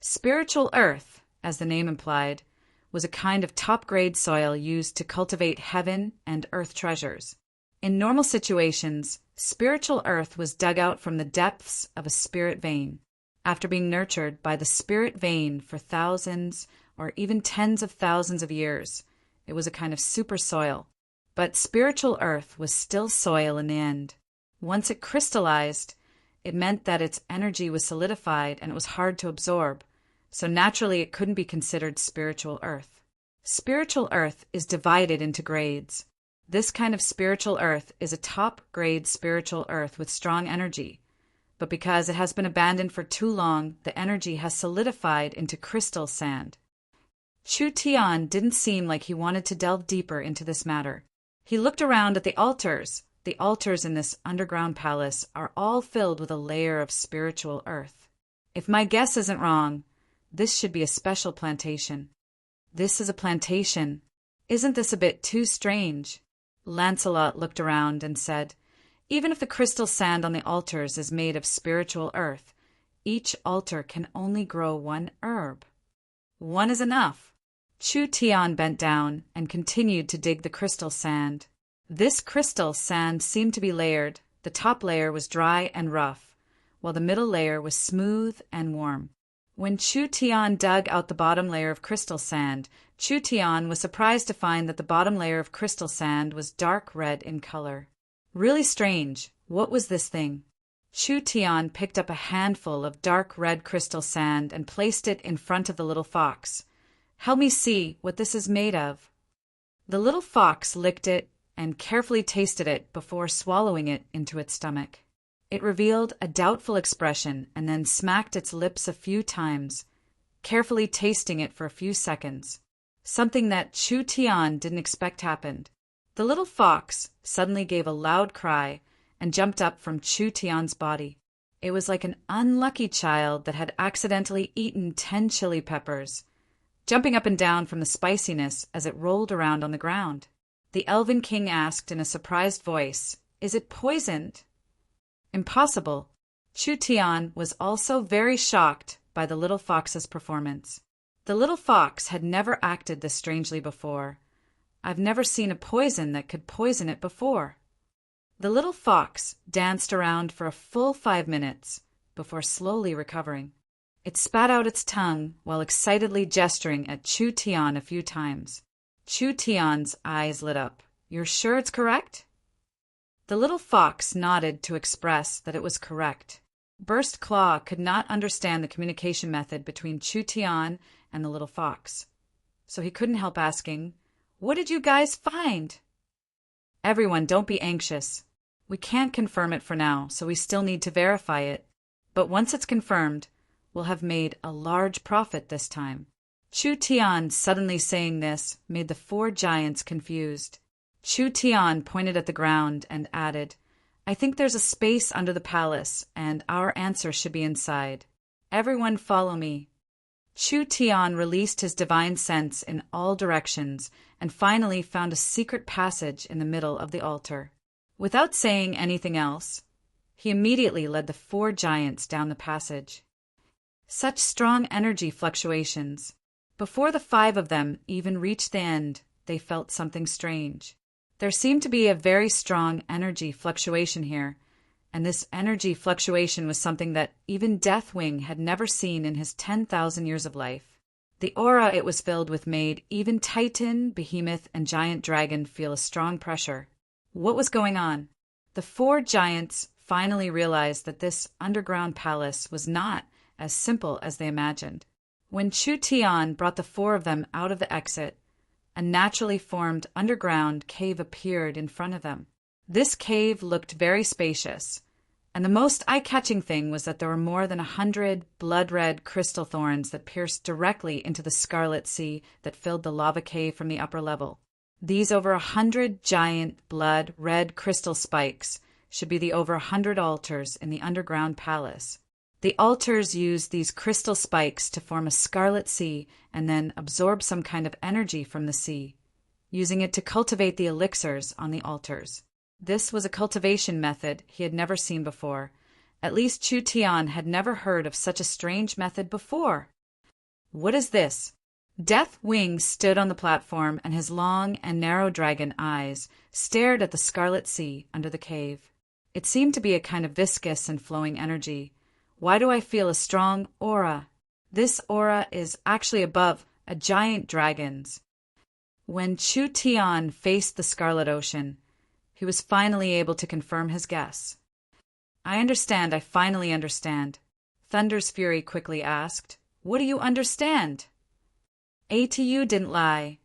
Spiritual earth, as the name implied, was a kind of top-grade soil used to cultivate heaven and earth treasures. In normal situations, spiritual earth was dug out from the depths of a spirit vein. After being nurtured by the spirit vein for thousands or even tens of thousands of years, it was a kind of super soil. But spiritual earth was still soil in the end. Once it crystallized, it meant that its energy was solidified and it was hard to absorb, so naturally it couldn't be considered spiritual earth. Spiritual earth is divided into grades. This kind of spiritual earth is a top-grade spiritual earth with strong energy, but because it has been abandoned for too long, the energy has solidified into crystal sand. Chu Tian didn't seem like he wanted to delve deeper into this matter. He looked around at the altars. The altars in this underground palace are all filled with a layer of spiritual earth. If my guess isn't wrong, this should be a special plantation. This is a plantation. Isn't this a bit too strange? Lancelot looked around and said, even if the crystal sand on the altars is made of spiritual earth, each altar can only grow one herb. One is enough. Chu Tian bent down and continued to dig the crystal sand. This crystal sand seemed to be layered. The top layer was dry and rough, while the middle layer was smooth and warm. When Chu Tian dug out the bottom layer of crystal sand, Chu Tian was surprised to find that the bottom layer of crystal sand was dark red in color. Really strange. What was this thing? Chu Tian picked up a handful of dark red crystal sand and placed it in front of the little fox. Help me see what this is made of. The little fox licked it and carefully tasted it before swallowing it into its stomach. It revealed a doubtful expression and then smacked its lips a few times, carefully tasting it for a few seconds. Something that Chu Tian didn't expect happened. The little fox suddenly gave a loud cry and jumped up from Chu Tian's body. It was like an unlucky child that had accidentally eaten 10 chili peppers, jumping up and down from the spiciness as it rolled around on the ground. The Elven King asked in a surprised voice, "Is it poisoned?" Impossible. Chu Tian was also very shocked by the little fox's performance. The little fox had never acted this strangely before. I've never seen a poison that could poison it before. The little fox danced around for a full 5 minutes before slowly recovering. It spat out its tongue while excitedly gesturing at Chu Tian a few times. Chu Tian's eyes lit up. You're sure it's correct? The little fox nodded to express that it was correct. Burst Claw could not understand the communication method between Chu Tian and the little fox, so he couldn't help asking, "What did you guys find?" Everyone, don't be anxious. We can't confirm it for now, so we still need to verify it. But once it's confirmed, we'll have made a large profit this time. Chu Tian suddenly saying this made the 4 giants confused. Chu Tian pointed at the ground and added, I think there's a space under the palace, and our answer should be inside. Everyone follow me. Chu Tian released his divine sense in all directions and finally found a secret passage in the middle of the altar. Without saying anything else, he immediately led the 4 giants down the passage. Such strong energy fluctuations. Before the 5 of them even reached the end, they felt something strange. There seemed to be a very strong energy fluctuation here, and this energy fluctuation was something that even Deathwing had never seen in his 10,000 years of life. The aura it was filled with made even Titan, Behemoth, and Giant Dragon feel a strong pressure. What was going on? The 4 giants finally realized that this underground palace was not as simple as they imagined. When Chu Tian brought the 4 of them out of the exit, a naturally formed underground cave appeared in front of them. This cave looked very spacious, and the most eye-catching thing was that there were more than 100 blood-red crystal thorns that pierced directly into the scarlet sea that filled the lava cave from the upper level. These over 100 giant blood-red crystal spikes should be the over 100 altars in the underground palace. The altars used these crystal spikes to form a scarlet sea and then absorb some kind of energy from the sea, using it to cultivate the elixirs on the altars. This was a cultivation method he had never seen before. At least Chu Tian had never heard of such a strange method before. What is this? Deathwing stood on the platform, and his long and narrow dragon eyes stared at the scarlet sea under the cave. It seemed to be a kind of viscous and flowing energy. Why do I feel a strong aura? This aura is actually above a giant dragon's. When Chu Tian faced the Scarlet Ocean, he was finally able to confirm his guess. I finally understand. Thunder's Fury quickly asked, What do you understand? ATU didn't lie.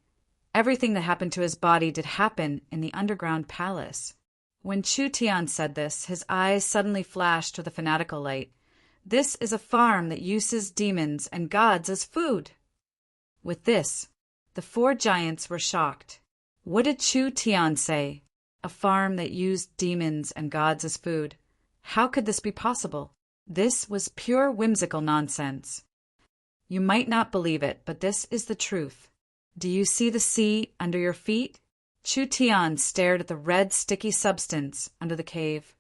Everything that happened to his body did happen in the underground palace. When Chu Tian said this, his eyes suddenly flashed with a fanatical light. This is a farm that uses demons and gods as food. With this, The four giants were shocked. What did Chu Tian say? A farm that used demons and gods as food. How could this be possible? This was pure whimsical nonsense. You might not believe it, but this is the truth. Do you see the sea under your feet? Chu Tian stared at the red, sticky substance under the cave.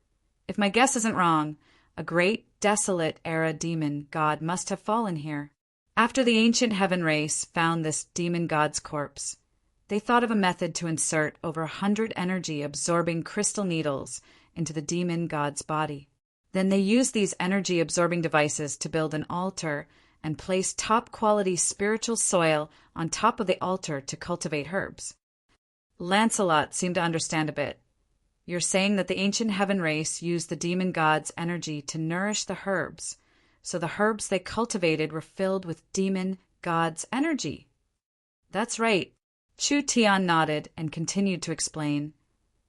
If my guess isn't wrong, a great, desolate-era demon god must have fallen here. After the ancient heaven race found this demon god's corpse, they thought of a method to insert over 100 energy-absorbing crystal needles into the demon god's body. Then they used these energy-absorbing devices to build an altar and place top-quality spiritual soil on top of the altar to cultivate herbs. Lancelot seemed to understand a bit. You're saying that the ancient heaven race used the demon god's energy to nourish the herbs, so the herbs they cultivated were filled with demon god's energy. That's right. Chu Tian nodded and continued to explain.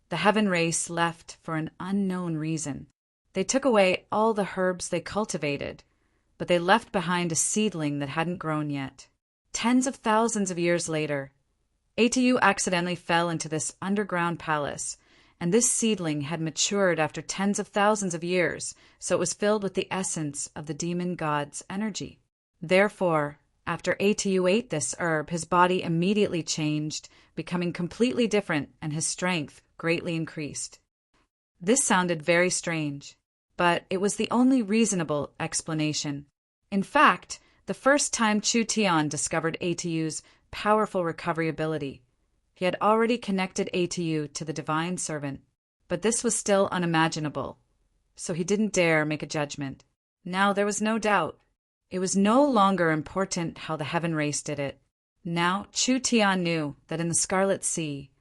The heaven race left for an unknown reason. They took away all the herbs they cultivated, but they left behind a seedling that hadn't grown yet. Tens of thousands of years later, Atu accidentally fell into this underground palace, and this seedling had matured after tens of thousands of years, so it was filled with the essence of the demon god's energy. Therefore, after Atu ate this herb, his body immediately changed, becoming completely different, and his strength greatly increased. This sounded very strange, but it was the only reasonable explanation. In fact, the first time Chu Tian discovered Atu's powerful recovery ability, he had already connected Atu to the divine servant, but this was still unimaginable, so he didn't dare make a judgment. Now there was no doubt. It was no longer important how the heaven race did it. Now Chu Tian knew that in the Scarlet Sea,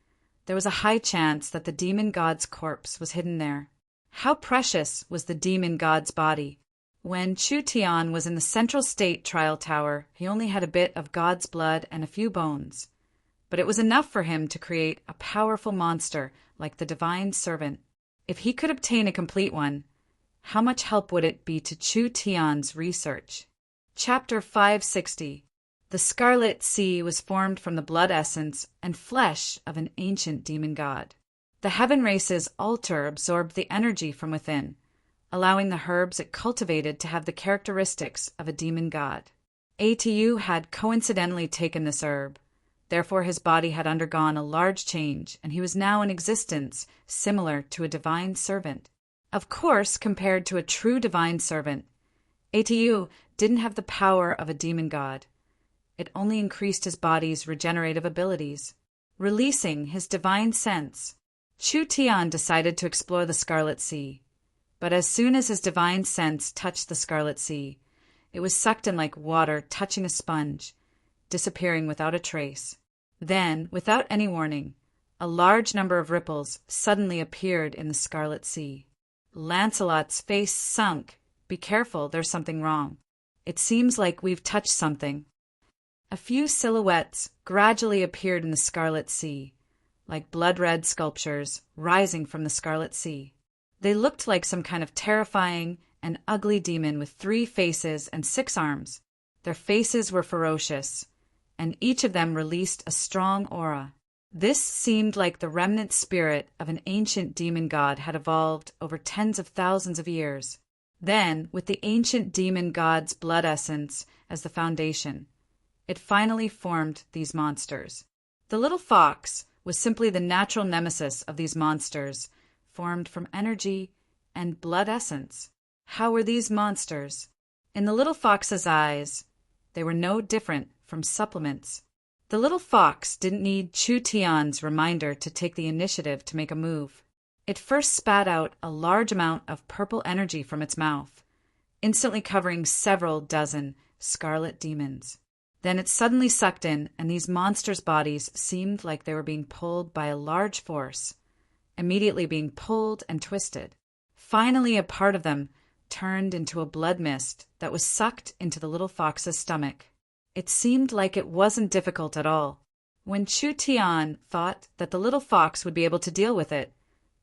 there was a high chance that the demon god's corpse was hidden there. How precious was the demon god's body! When Chu Tian was in the Central State Trial Tower, he only had a bit of God's blood and a few bones. But it was enough for him to create a powerful monster like the Divine Servant. If he could obtain a complete one, how much help would it be to Chu Tian's research? Chapter 560. The Scarlet Sea was formed from the blood essence and flesh of an ancient demon god. The heaven race's altar absorbed the energy from within, allowing the herbs it cultivated to have the characteristics of a demon god. Atu had coincidentally taken this herb. Therefore his body had undergone a large change, and he was now in existence similar to a divine servant. Of course, compared to a true divine servant, Atu didn't have the power of a demon god. It only increased his body's regenerative abilities. Releasing his divine sense, Chu Tian decided to explore the Scarlet Sea. But as soon as his divine sense touched the Scarlet Sea, it was sucked in like water touching a sponge, disappearing without a trace. Then, without any warning, a large number of ripples suddenly appeared in the Scarlet Sea. Lancelot's face sunk. Be careful, there's something wrong. It seems like we've touched something. A few silhouettes gradually appeared in the Scarlet Sea, like blood-red sculptures rising from the Scarlet Sea. They looked like some kind of terrifying and ugly demon with 3 faces and 6 arms. Their faces were ferocious, and each of them released a strong aura. This seemed like the remnant spirit of an ancient demon god had evolved over tens of thousands of years. Then, with the ancient demon god's blood essence as the foundation, it finally formed these monsters. The little fox was simply the natural nemesis of these monsters, formed from energy and blood essence. How were these monsters? In the little fox's eyes, they were no different from supplements. The little fox didn't need Chu Tian's reminder to take the initiative to make a move. It first spat out a large amount of purple energy from its mouth, instantly covering several dozen scarlet demons. Then it suddenly sucked in, and these monsters' bodies seemed like they were being pulled by a large force, immediately being pulled and twisted. Finally, a part of them turned into a blood mist that was sucked into the little fox's stomach. It seemed like it wasn't difficult at all. When Chu Tian thought that the little fox would be able to deal with it,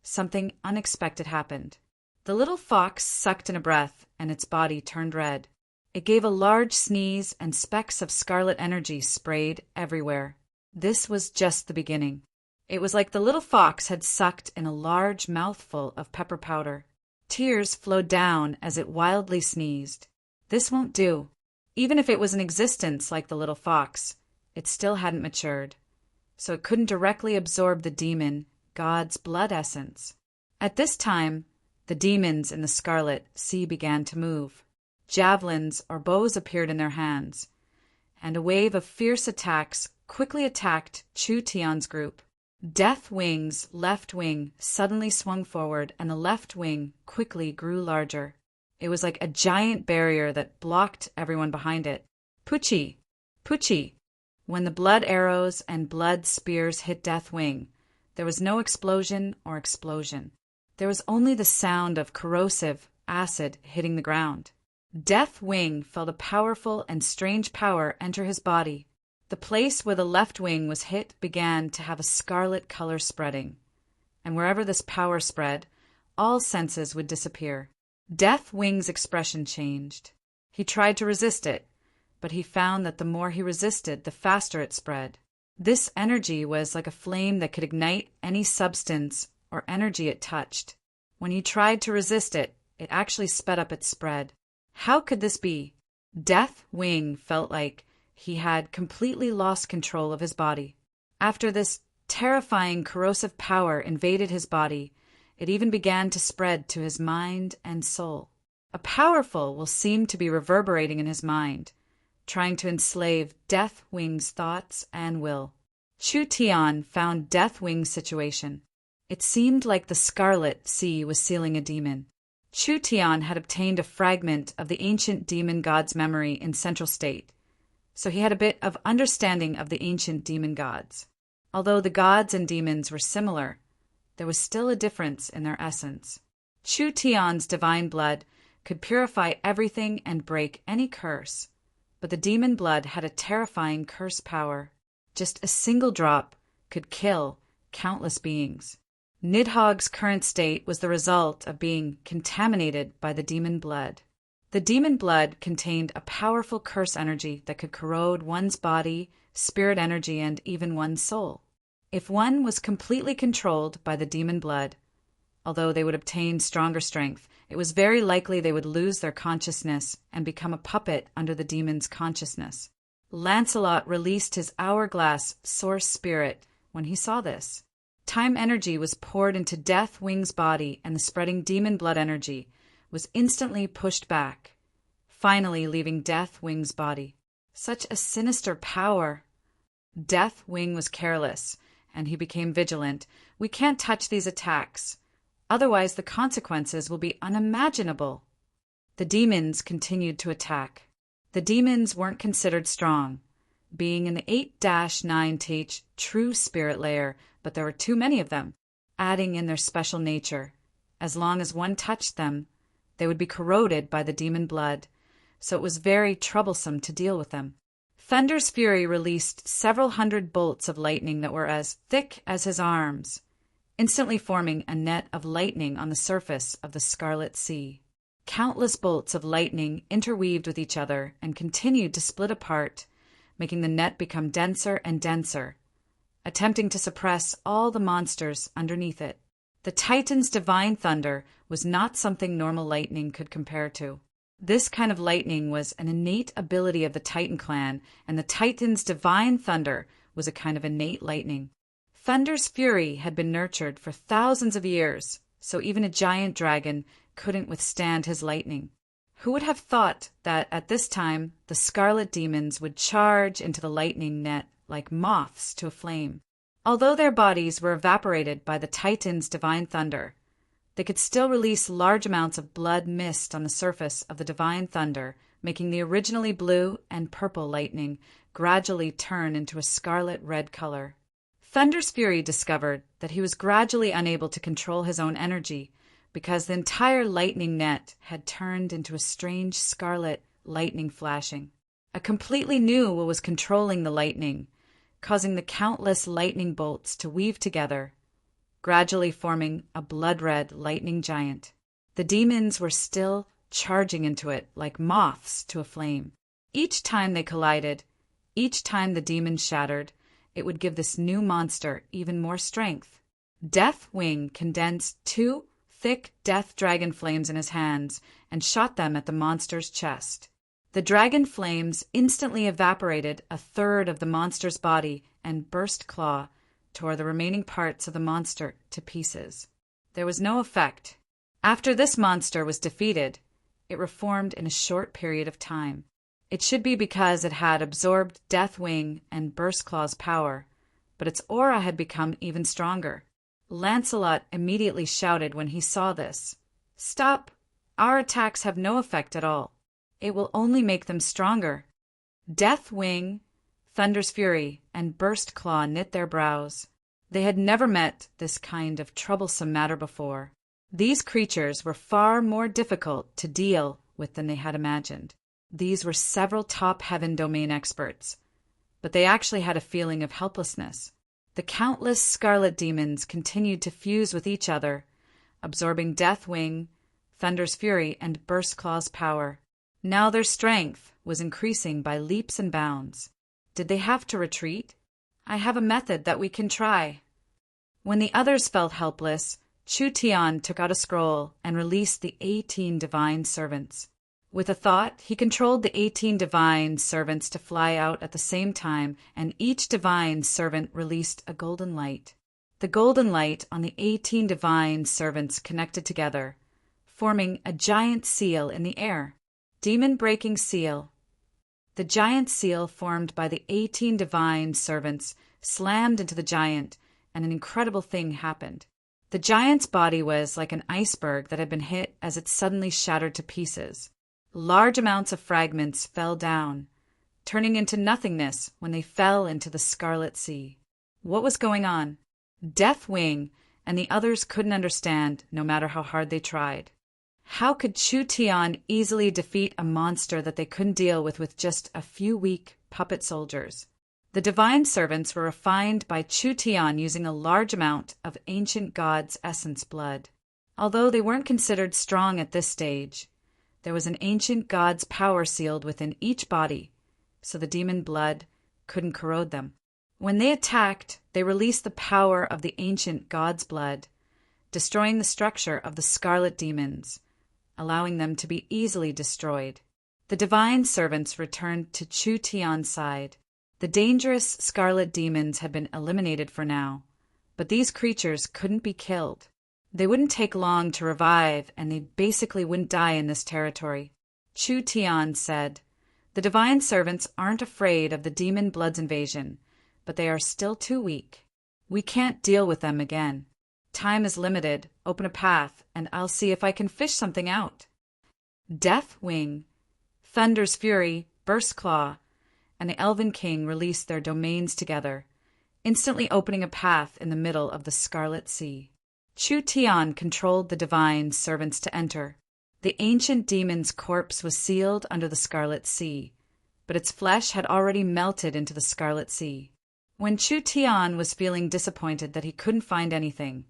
something unexpected happened. The little fox sucked in a breath, and its body turned red. It gave a large sneeze, and specks of scarlet energy sprayed everywhere. This was just the beginning. It was like the little fox had sucked in a large mouthful of pepper powder. Tears flowed down as it wildly sneezed. This won't do. Even if it was in existence like the little fox, it still hadn't matured, so it couldn't directly absorb the demon, God's blood essence. At this time, the demons in the scarlet sea began to move. Javelins or bows appeared in their hands, and a wave of fierce attacks quickly attacked Chu Tian's group. Death Wing's left wing suddenly swung forward, and the left wing quickly grew larger. It was like a giant barrier that blocked everyone behind it. Puchi! Puchi! When the blood arrows and blood spears hit Death Wing, there was no explosion or explosion. There was only the sound of corrosive acid hitting the ground. Death Wing felt a powerful and strange power enter his body. The place where the left wing was hit began to have a scarlet color spreading, and wherever this power spread, all senses would disappear. Death Wing's expression changed. He tried to resist it, but he found that the more he resisted, the faster it spread. This energy was like a flame that could ignite any substance or energy it touched. When he tried to resist it, it actually sped up its spread. How could this be? Death Wing felt like he had completely lost control of his body. After this terrifying corrosive power invaded his body, it even began to spread to his mind and soul. A powerful will seem to be reverberating in his mind, trying to enslave Death Wing's thoughts and will. Chu Tian found Death Wing's situation. It seemed like the Scarlet Sea was sealing a demon. Chu Tian had obtained a fragment of the ancient demon god's memory in Central State, so he had a bit of understanding of the ancient demon gods. Although the gods and demons were similar, there was still a difference in their essence. Chu Tian's divine blood could purify everything and break any curse, but the demon blood had a terrifying curse power. Just a single drop could kill countless beings. Nidhogg's current state was the result of being contaminated by the demon blood. The demon blood contained a powerful curse energy that could corrode one's body, spirit energy, and even one's soul. If one was completely controlled by the demon blood, although they would obtain stronger strength, it was very likely they would lose their consciousness and become a puppet under the demon's consciousness. Lancelot released his hourglass source spirit when he saw this. Time energy was poured into Death Wing's body, and the spreading demon blood energy was instantly pushed back, finally leaving Death Wing's body. Such a sinister power! Death Wing was careless, and he became vigilant. We can't touch these attacks, otherwise the consequences will be unimaginable. The demons continued to attack. The demons weren't considered strong, being in the 8-9 true spirit layer, but there were too many of them, adding in their special nature. As long as one touched them, they would be corroded by the demon blood, so it was very troublesome to deal with them. Thunder's fury released several hundred bolts of lightning that were as thick as his arms, instantly forming a net of lightning on the surface of the Scarlet Sea. Countless bolts of lightning interweaved with each other and continued to split apart, making the net become denser and denser, attempting to suppress all the monsters underneath it. The Titan's divine thunder was not something normal lightning could compare to. This kind of lightning was an innate ability of the Titan clan, and the Titan's divine thunder was a kind of innate lightning. Thunder's fury had been nurtured for thousands of years, so even a giant dragon couldn't withstand his lightning. Who would have thought that at this time the scarlet demons would charge into the lightning net like moths to a flame? Although their bodies were evaporated by the Titan's divine thunder, they could still release large amounts of blood mist on the surface of the divine thunder, making the originally blue and purple lightning gradually turn into a scarlet-red color. Thunder's fury discovered that he was gradually unable to control his own energy because the entire lightning net had turned into a strange scarlet lightning flashing. A completely new what was controlling the lightning, causing the countless lightning bolts to weave together, gradually forming a blood-red lightning giant. The demons were still charging into it like moths to a flame. Each time they collided, each time the demons shattered, it would give this new monster even more strength. Deathwing condensed 2 thick death dragon flames in his hands and shot them at the monster's chest. The dragon flames instantly evaporated a third of the monster's body, and Burst Claw tore the remaining parts of the monster to pieces. There was no effect. After this monster was defeated, it reformed in a short period of time. It should be because it had absorbed Deathwing and Burst Claw's power, but its aura had become even stronger. Lancelot immediately shouted when he saw this, "Stop! Our attacks have no effect at all. It will only make them stronger." Deathwing, Thunder's Fury, and Burst Claw knit their brows. They had never met this kind of troublesome matter before. These creatures were far more difficult to deal with than they had imagined. These were several top heaven domain experts, but they actually had a feeling of helplessness. The countless scarlet demons continued to fuse with each other, absorbing Deathwing, Thunder's Fury, and Burst Claw's power. Now their strength was increasing by leaps and bounds. Did they have to retreat? I have a method that we can try. When the others felt helpless, Chu Tian took out a scroll and released the 18 divine servants. With a thought, he controlled the 18 divine servants to fly out at the same time, and each divine servant released a golden light. The golden light on the 18 divine servants connected together, forming a giant seal in the air. Demon-breaking seal. The giant seal formed by the 18 divine servants slammed into the giant, and an incredible thing happened. The giant's body was like an iceberg that had been hit as it suddenly shattered to pieces. Large amounts of fragments fell down, turning into nothingness when they fell into the Scarlet Sea. What was going on? Deathwing and the others couldn't understand, no matter how hard they tried. How could Chu Tian easily defeat a monster that they couldn't deal with just a few weak puppet soldiers? The divine servants were refined by Chu Tian using a large amount of ancient god's essence blood. Although they weren't considered strong at this stage, there was an ancient god's power sealed within each body, so the demon blood couldn't corrode them. When they attacked, they released the power of the ancient god's blood, destroying the structure of the scarlet demons, allowing them to be easily destroyed. The divine servants returned to Chu Tian's side. The dangerous scarlet demons had been eliminated for now, but these creatures couldn't be killed. They wouldn't take long to revive, and they basically wouldn't die in this territory. Chu Tian said, "The divine servants aren't afraid of the demon blood's invasion, but they are still too weak. We can't deal with them again. Time is limited. Open a path, and I'll see if I can fish something out." Deathwing, Thunder's Fury, Burst Claw, and the Elven King released their domains together, instantly opening a path in the middle of the Scarlet Sea. Chu Tian controlled the divine servants to enter. The ancient demon's corpse was sealed under the Scarlet Sea, but its flesh had already melted into the Scarlet Sea. When Chu Tian was feeling disappointed that he couldn't find anything,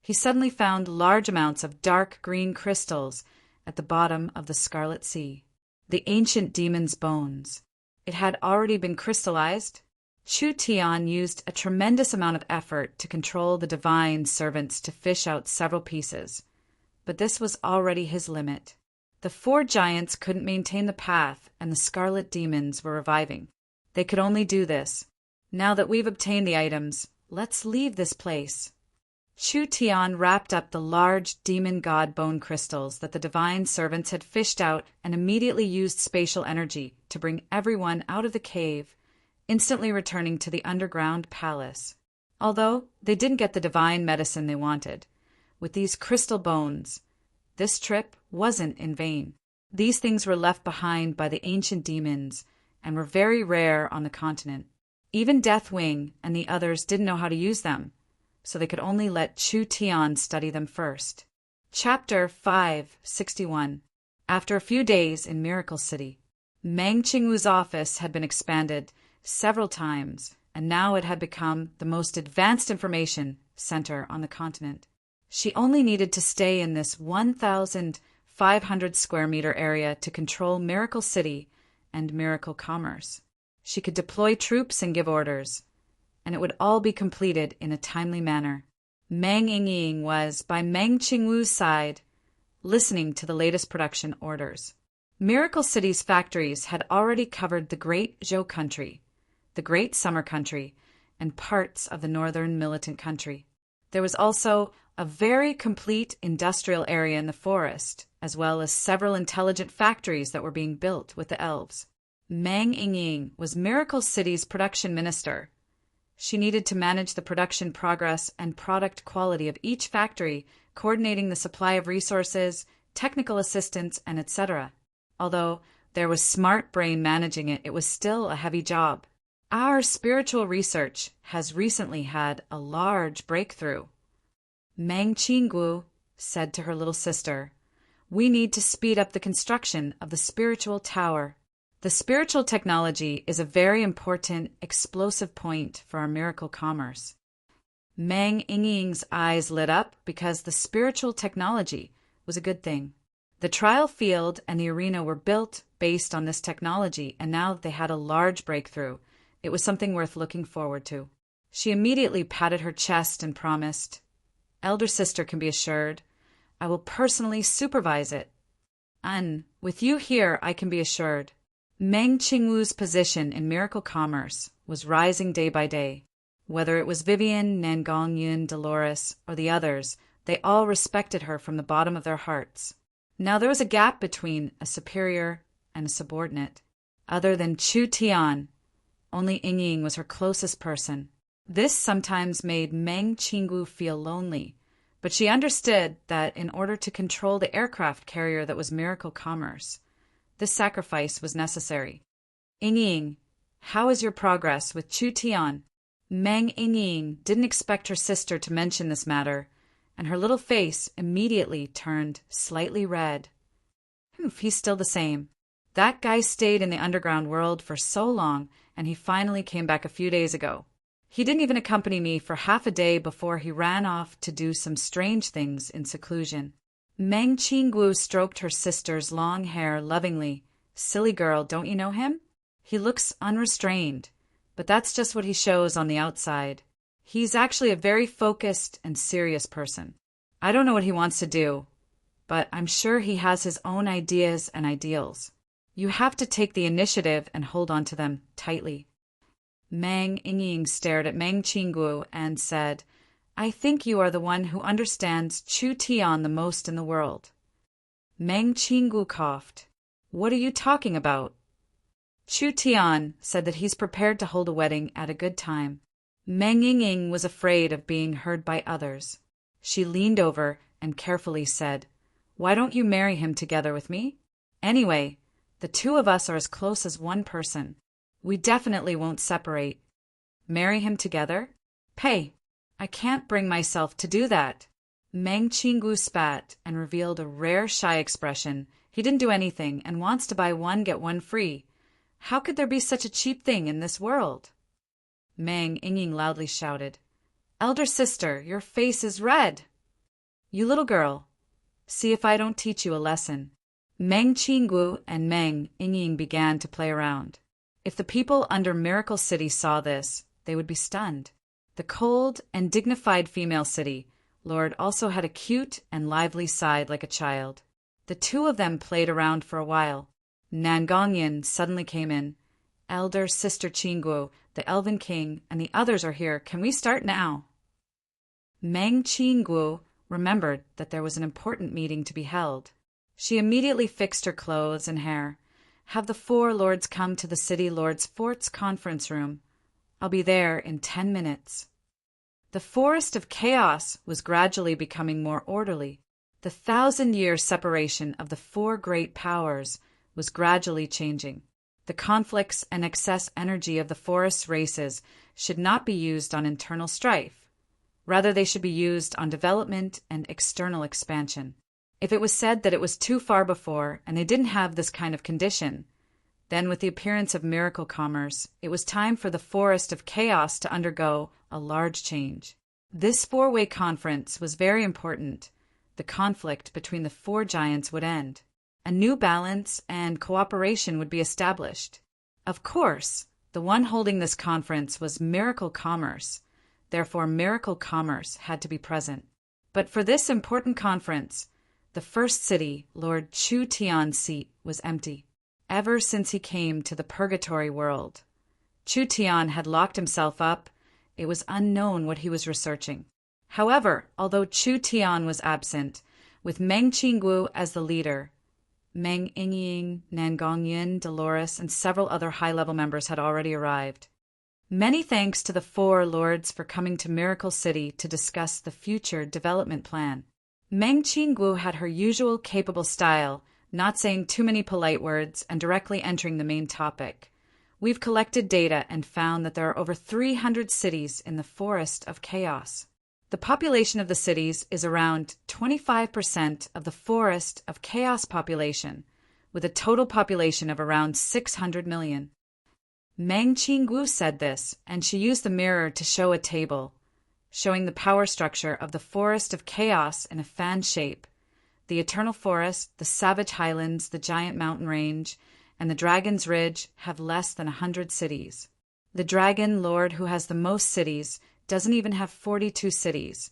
he suddenly found large amounts of dark green crystals at the bottom of the Scarlet Sea. The ancient demon's bones. It had already been crystallized. Chu Tian used a tremendous amount of effort to control the divine servants to fish out several pieces, but this was already his limit. The 4 giants couldn't maintain the path, and the scarlet demons were reviving. They could only do this. Now that we've obtained the items, let's leave this place. Chu Tian wrapped up the large demon god bone crystals that the divine servants had fished out and immediately used spatial energy to bring everyone out of the cave, instantly returning to the underground palace. Although they didn't get the divine medicine they wanted, with these crystal bones, this trip wasn't in vain. These things were left behind by the ancient demons and were very rare on the continent. Even Deathwing and the others didn't know how to use them, so they could only let Chu Tian study them first. Chapter 561. After a few days in Miracle City, Meng Qingwu's office had been expanded several times, and now it had become the most advanced information center on the continent. She only needed to stay in this 1,500 square meter area to control Miracle City and Miracle Commerce. She could deploy troops and give orders, and it would all be completed in a timely manner. Meng Yingying was, by Meng Qingwu's side, listening to the latest production orders. Miracle City's factories had already covered the Great Zhou Country, the Great Summer Country, and parts of the Northern Militant Country. There was also a very complete industrial area in the forest, as well as several intelligent factories that were being built with the elves. Meng Yingying was Miracle City's production minister. She needed to manage the production progress and product quality of each factory, coordinating the supply of resources, technical assistance, and etc. Although there was smart brain managing it, it was still a heavy job. Our spiritual research has recently had a large breakthrough. Meng Qinggu said to her little sister, "We need to speed up the construction of the spiritual tower. The spiritual technology is a very important explosive point for our miracle commerce." Meng Yingying's eyes lit up because the spiritual technology was a good thing. The trial field and the arena were built based on this technology, and now they had a large breakthrough. It was something worth looking forward to. She immediately patted her chest and promised, "Elder sister can be assured. I will personally supervise it. And with you here, I can be assured." Meng Qingwu's position in miracle commerce was rising day by day. Whether it was Vivian, Nangongyun, Dolores, or the others, they all respected her from the bottom of their hearts. Now there was a gap between a superior and a subordinate. Other than Chu Tian, only Yingying was her closest person. This sometimes made Meng Qingwu feel lonely, but she understood that in order to control the aircraft carrier that was miracle commerce, this sacrifice was necessary. "Yingying, how is your progress with Chu Tian?" Meng Yingying didn't expect her sister to mention this matter, and her little face immediately turned slightly red. He's still the same. That guy stayed in the underground world for so long, and he finally came back a few days ago. He didn't even accompany me for half a day before he ran off to do some strange things in seclusion. Meng Qingwu stroked her sister's long hair lovingly. "Silly girl, don't you know him? He looks unrestrained, but that's just what he shows on the outside. He's actually a very focused and serious person. I don't know what he wants to do, but I'm sure he has his own ideas and ideals. You have to take the initiative and hold on to them tightly." Meng Yingying stared at Meng Qingwu and said, "I think you are the one who understands Chu Tian the most in the world." Meng Qingwu coughed. "What are you talking about?" Chu Tian said that he's prepared to hold a wedding at a good time. Meng Yingying was afraid of being heard by others. She leaned over and carefully said, "Why don't you marry him together with me? Anyway, the two of us are as close as one person. We definitely won't separate. Marry him together? Pay. I can't bring myself to do that." Meng Qingwu spat and revealed a rare shy expression. He didn't do anything and wants to buy one get one free. How could there be such a cheap thing in this world? Meng Yingying loudly shouted, "Elder sister, your face is red. You little girl, see if I don't teach you a lesson." Meng Qingwu and Meng Yingying began to play around. If the people under Miracle City saw this, they would be stunned. The cold and dignified female city lord also had a cute and lively side like a child. The two of them played around for a while. Nangongyun suddenly came in. "Elder sister Qinggu, the Elven King, and the others are here. Can we start now?" Meng Qinggu remembered that there was an important meeting to be held. She immediately fixed her clothes and hair. "Have the 4 lords come to the city lords' fort's conference room. I'll be there in 10 minutes. The forest of chaos was gradually becoming more orderly. The 1,000-year separation of the 4 great powers was gradually changing. The conflicts and excess energy of the forest races should not be used on internal strife. Rather, they should be used on development and external expansion. If it was said that it was too far before and they didn't have this kind of condition, then with the appearance of miracle commerce, it was time for the forest of chaos to undergo a large change. This 4-way conference was very important. The conflict between the 4 giants would end. A new balance and cooperation would be established. Of course, The one holding this conference was Miracle Commerce. Therefore, Miracle Commerce had to be present. But for this important conference, the first city, Lord Chu Tian's seat, was empty. Ever since he came to the purgatory world, Chu Tian had locked himself up. It was unknown what he was researching. However, although Chu Tian was absent, with Meng Qingguo as the leader, Meng Yingying, Nan Gongyin, Dolores, and several other high-level members had already arrived. Many thanks to the four lords for coming to Miracle City to discuss the future development plan. Meng Qingguo had her usual capable style, not saying too many polite words and directly entering the main topic. We've collected data and found that there are over 300 cities in the Forest of Chaos. The population of the cities is around 25% of the Forest of Chaos population, with a total population of around 600 million. Meng Qingguo said this, and she used the mirror to show a table, showing the power structure of the Forest of Chaos in a fan shape. The Eternal Forest, the Savage Highlands, the Giant Mountain Range, and the Dragon's Ridge have less than 100 cities. The Dragon Lord, who has the most cities, doesn't even have 42 cities,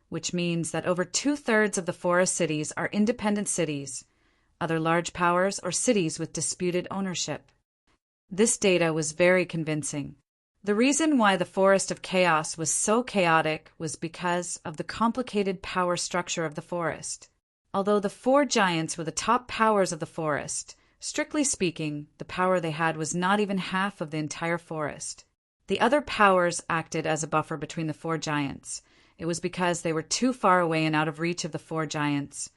which means that over 2/3 of the forest cities are independent cities, other large powers, or cities with disputed ownership. This data was very convincing. The reason why the Forest of Chaos was so chaotic was because of the complicated power structure of the forest. Although the four giants were the top powers of the forest, strictly speaking, the power they had was not even half of the entire forest. The other powers acted as a buffer between the four giants. It was because they were too far away and out of reach of the four giants.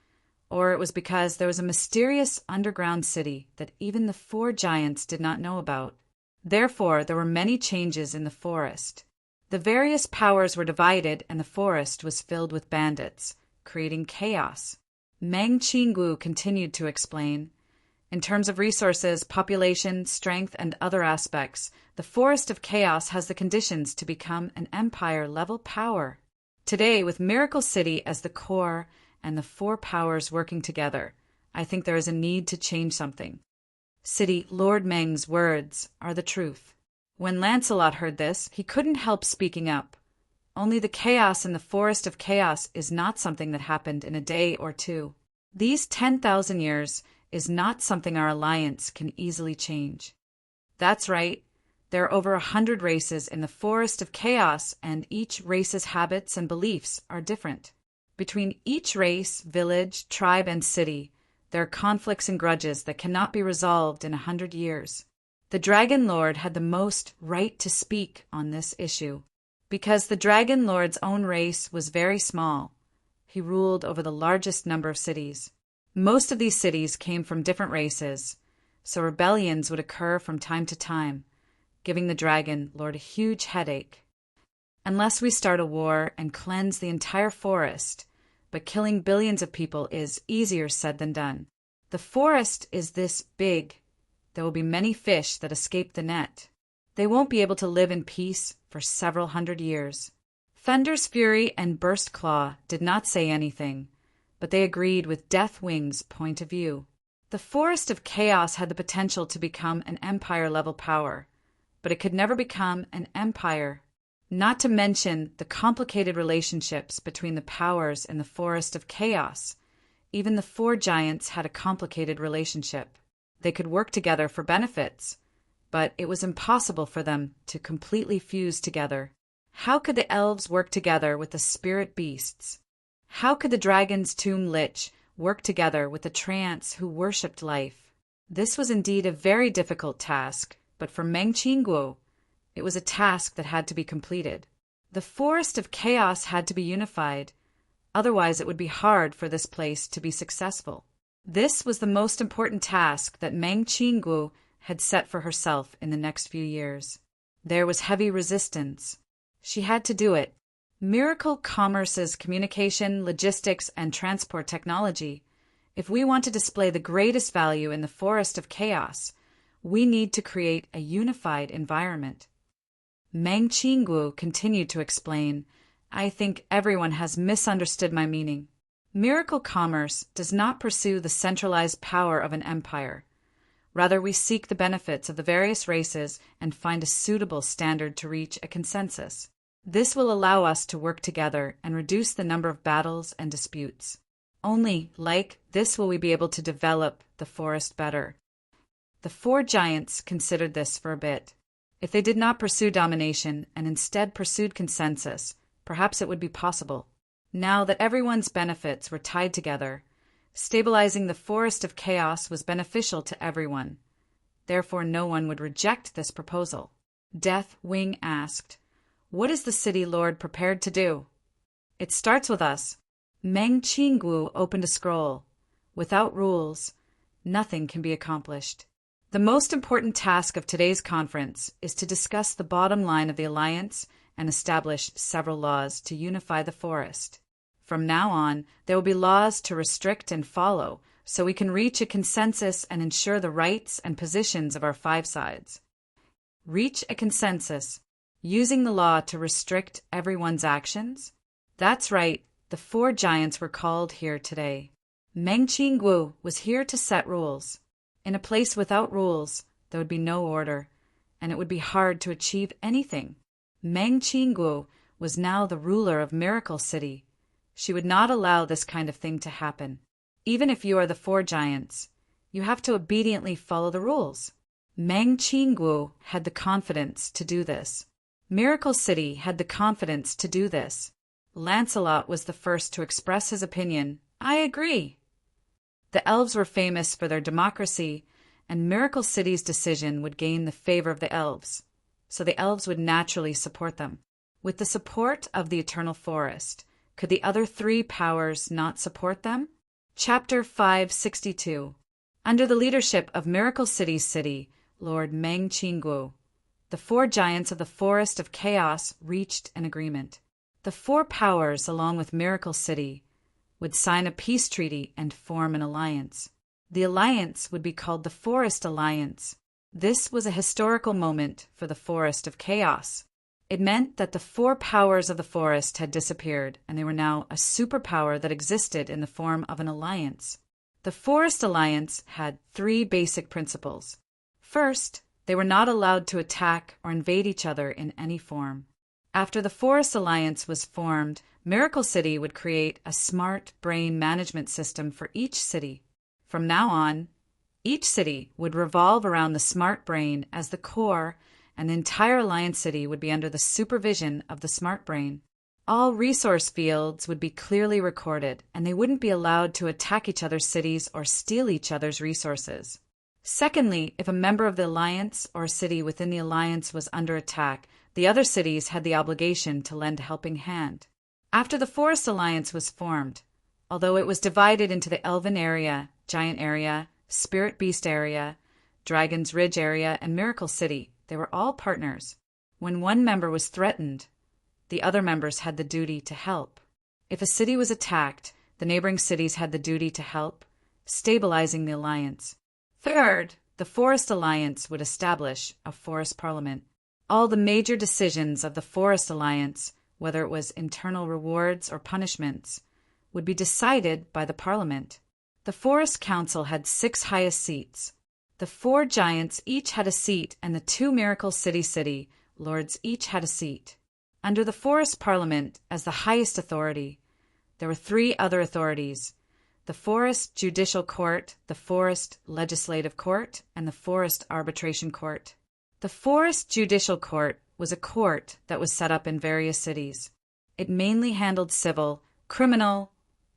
Or it was because there was a mysterious underground city that even the four giants did not know about. Therefore, there were many changes in the forest. The various powers were divided and the forest was filled with bandits, creating chaos. Meng Qingguo continued to explain. In terms of resources, population, strength, and other aspects, the Forest of Chaos has the conditions to become an empire-level power. Today, with Miracle City as the core and the four powers working together, I think there is a need to change something. City Lord Meng's words are the truth. When Lancelot heard this, he couldn't help speaking up. Only the chaos in the Forest of Chaos is not something that happened in a day or two. These 10,000 years is not something our alliance can easily change. That's right. There are over 100 races in the Forest of Chaos, and each race's habits and beliefs are different. Between each race, village, tribe, and city, there are conflicts and grudges that cannot be resolved in 100 years. The Dragon Lord had the most right to speak on this issue. Because the Dragon Lord's own race was very small, he ruled over the largest number of cities. Most of these cities came from different races, so rebellions would occur from time to time, giving the Dragon Lord a huge headache. Unless we start a war and cleanse the entire forest, but killing billions of people is easier said than done. The forest is this big. There will be many fish that escape the net. They won't be able to live in peace for several hundred years. Thunder's Fury and Burst Claw did not say anything, but they agreed with Deathwing's point of view. The Forest of Chaos had the potential to become an empire-level power, but it could never become an empire. Not to mention the complicated relationships between the powers in the Forest of Chaos. Even the four giants had a complicated relationship. They could work together for benefits, but it was impossible for them to completely fuse together. How could the elves work together with the spirit beasts? How could the dragon's tomb lich work together with the trance who worshipped life? This was indeed a very difficult task, but for Meng Qingguo, it was a task that had to be completed. The Forest of Chaos had to be unified, otherwise it would be hard for this place to be successful. This was the most important task that Meng Qingguo had set for herself in the next few years. There was heavy resistance. She had to do it. Miracle Commerce's communication, logistics, and transport technology. If we want to display the greatest value in the Forest of Chaos, we need to create a unified environment. Meng Qingguo continued to explain, I think everyone has misunderstood my meaning. Miracle Commerce does not pursue the centralized power of an empire. Rather, we seek the benefits of the various races and find a suitable standard to reach a consensus. This will allow us to work together and reduce the number of battles and disputes. Only like this will we be able to develop the forest better. The four giants considered this for a bit. If they did not pursue domination and instead pursued consensus, perhaps it would be possible. Now that everyone's benefits were tied together, stabilizing the forest of chaos was beneficial to everyone. Therefore, no one would reject this proposal. Death Wing asked, "What is the city lord prepared to do?" "It starts with us." Meng Qinggu opened a scroll. "Without rules, nothing can be accomplished. The most important task of today's conference is to discuss the bottom line of the alliance and establish several laws to unify the forest. From now on, there will be laws to restrict and follow, so we can reach a consensus and ensure the rights and positions of our five sides. Reach a consensus, using the law to restrict everyone's actions? That's right, the four giants were called here today. Meng Qinggu was here to set rules. In a place without rules, there would be no order, and it would be hard to achieve anything. Meng Qinggu was now the ruler of Miracle City. She would not allow this kind of thing to happen. Even if you are the four giants, you have to obediently follow the rules. Meng Qinggu had the confidence to do this. Miracle City had the confidence to do this. Lancelot was the first to express his opinion. "I agree." The elves were famous for their democracy, and Miracle City's decision would gain the favor of the elves, so the elves would naturally support them. With the support of the Eternal Forest, could the other three powers not support them? Chapter 562. Under the leadership of Miracle City's city, Lord Meng Qinggu, the four giants of the Forest of Chaos reached an agreement. The four powers, along with Miracle City, would sign a peace treaty and form an alliance. The alliance would be called the Forest Alliance. This was a historical moment for the Forest of Chaos. It meant that the four powers of the forest had disappeared, and they were now a superpower that existed in the form of an alliance. The Forest Alliance had three basic principles. First, they were not allowed to attack or invade each other in any form. After the Forest Alliance was formed, Miracle City would create a smart brain management system for each city. From now on, each city would revolve around the smart brain as the core, and the entire Alliance City would be under the supervision of the smart brain. All resource fields would be clearly recorded, and they wouldn't be allowed to attack each other's cities or steal each other's resources. Secondly, if a member of the Alliance or a city within the Alliance was under attack, the other cities had the obligation to lend a helping hand. After the Forest Alliance was formed, although it was divided into the Elven Area, Giant Area, Spirit Beast Area, Dragon's Ridge Area, and Miracle City, they were all partners. When one member was threatened, the other members had the duty to help. If a city was attacked, the neighboring cities had the duty to help, stabilizing the alliance. Third, the Forest Alliance would establish a Forest Parliament. All the major decisions of the Forest Alliance, whether it was internal rewards or punishments, would be decided by the Parliament. The Forest Council had 6 highest seats. The 4 giants each had a seat, and the 2 Miracle City lords each had a seat. Under the Forest Parliament, as the highest authority, there were 3 other authorities: the Forest Judicial Court, the Forest Legislative Court, and the Forest Arbitration Court. The Forest Judicial Court was a court that was set up in various cities. It mainly handled civil, criminal,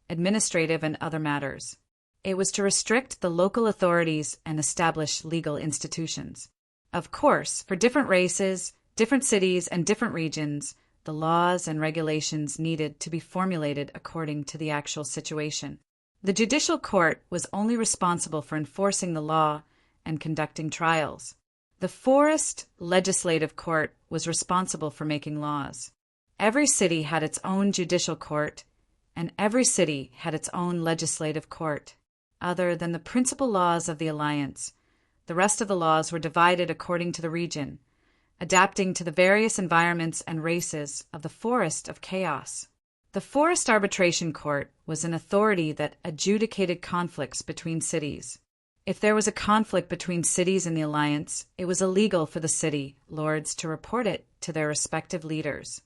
administrative, and other matters. It was to restrict the local authorities and establish legal institutions. Of course, for different races, different cities, and different regions, the laws and regulations needed to be formulated according to the actual situation. The Judicial Court was only responsible for enforcing the law and conducting trials. The Forest Legislative Court was responsible for making laws. Every city had its own judicial court, and every city had its own legislative court. Other than the principal laws of the Alliance, the rest of the laws were divided according to the region, adapting to the various environments and races of the Forest of Chaos. The Forest Arbitration Court was an authority that adjudicated conflicts between cities. If there was a conflict between cities in the alliance, it was illegal for the city lords to report it to their respective leaders.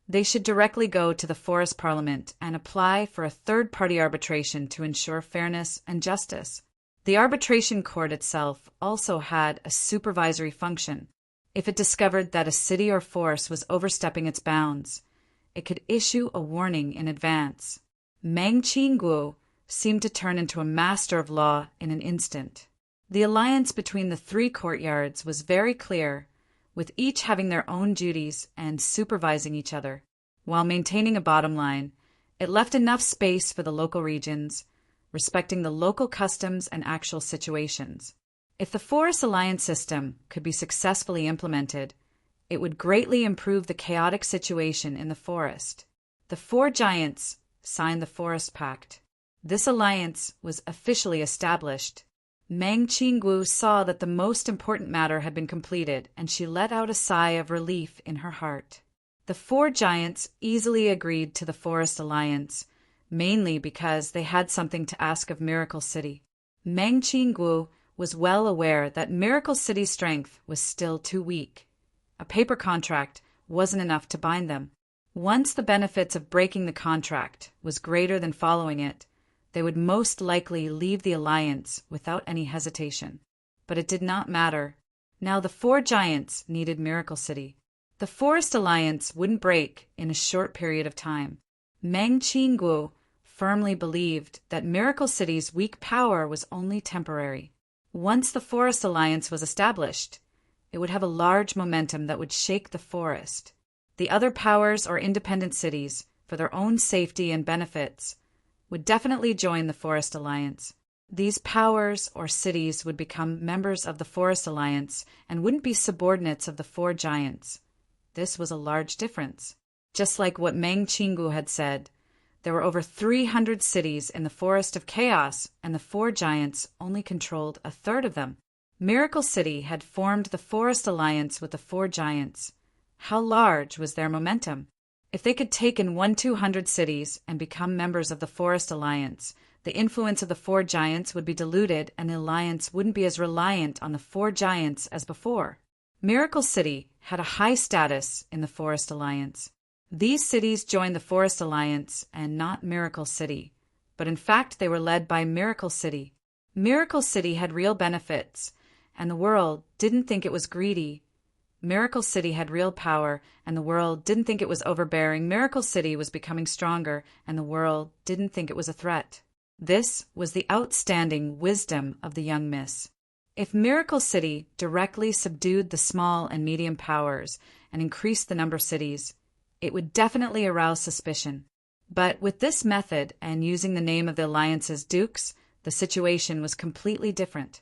They should directly go to the Forest Parliament and apply for a third-party arbitration to ensure fairness and justice. The arbitration court itself also had a supervisory function. If it discovered that a city or forest was overstepping its bounds, it could issue a warning in advance. Meng Qingguo seemed to turn into a master of law in an instant. The alliance between the three courtyards was very clear, with each having their own duties and supervising each other. While maintaining a bottom line, it left enough space for the local regions, respecting the local customs and actual situations. If the Forest Alliance system could be successfully implemented, it would greatly improve the chaotic situation in the forest. The four giants signed the Forest Pact. This alliance was officially established. Meng Qingguo saw that the most important matter had been completed, and she let out a sigh of relief in her heart. The four giants easily agreed to the Forest Alliance, mainly because they had something to ask of Miracle City. Meng Qingguo was well aware that Miracle City's strength was still too weak. A paper contract wasn't enough to bind them. Once the benefits of breaking the contract was greater than following it, they would most likely leave the alliance without any hesitation. But it did not matter. Now the four giants needed Miracle City. The Forest Alliance wouldn't break in a short period of time. Meng Qingguo firmly believed that Miracle City's weak power was only temporary. Once the Forest Alliance was established, it would have a large momentum that would shake the forest. The other powers or independent cities, for their own safety and benefits, would definitely join the Forest Alliance. These powers or cities would become members of the Forest Alliance and wouldn't be subordinates of the four giants. This was a large difference. Just like what Meng Qingguo had said, there were over 300 cities in the Forest of Chaos, and the four giants only controlled a third of them. Miracle City had formed the Forest Alliance with the four giants. How large was their momentum? If they could take in 200 cities and become members of the Forest Alliance, the influence of the four giants would be diluted and the alliance wouldn't be as reliant on the four giants as before. Miracle City had a high status in the Forest Alliance. These cities joined the Forest Alliance and not Miracle City, but in fact they were led by Miracle City. Miracle City had real benefits, and the world didn't think it was greedy. Miracle City had real power, and the world didn't think it was overbearing. Miracle City was becoming stronger, and the world didn't think it was a threat. This was the outstanding wisdom of the young miss. If Miracle City directly subdued the small and medium powers and increased the number of cities, it would definitely arouse suspicion. But with this method and using the name of the alliance's dukes, the situation was completely different.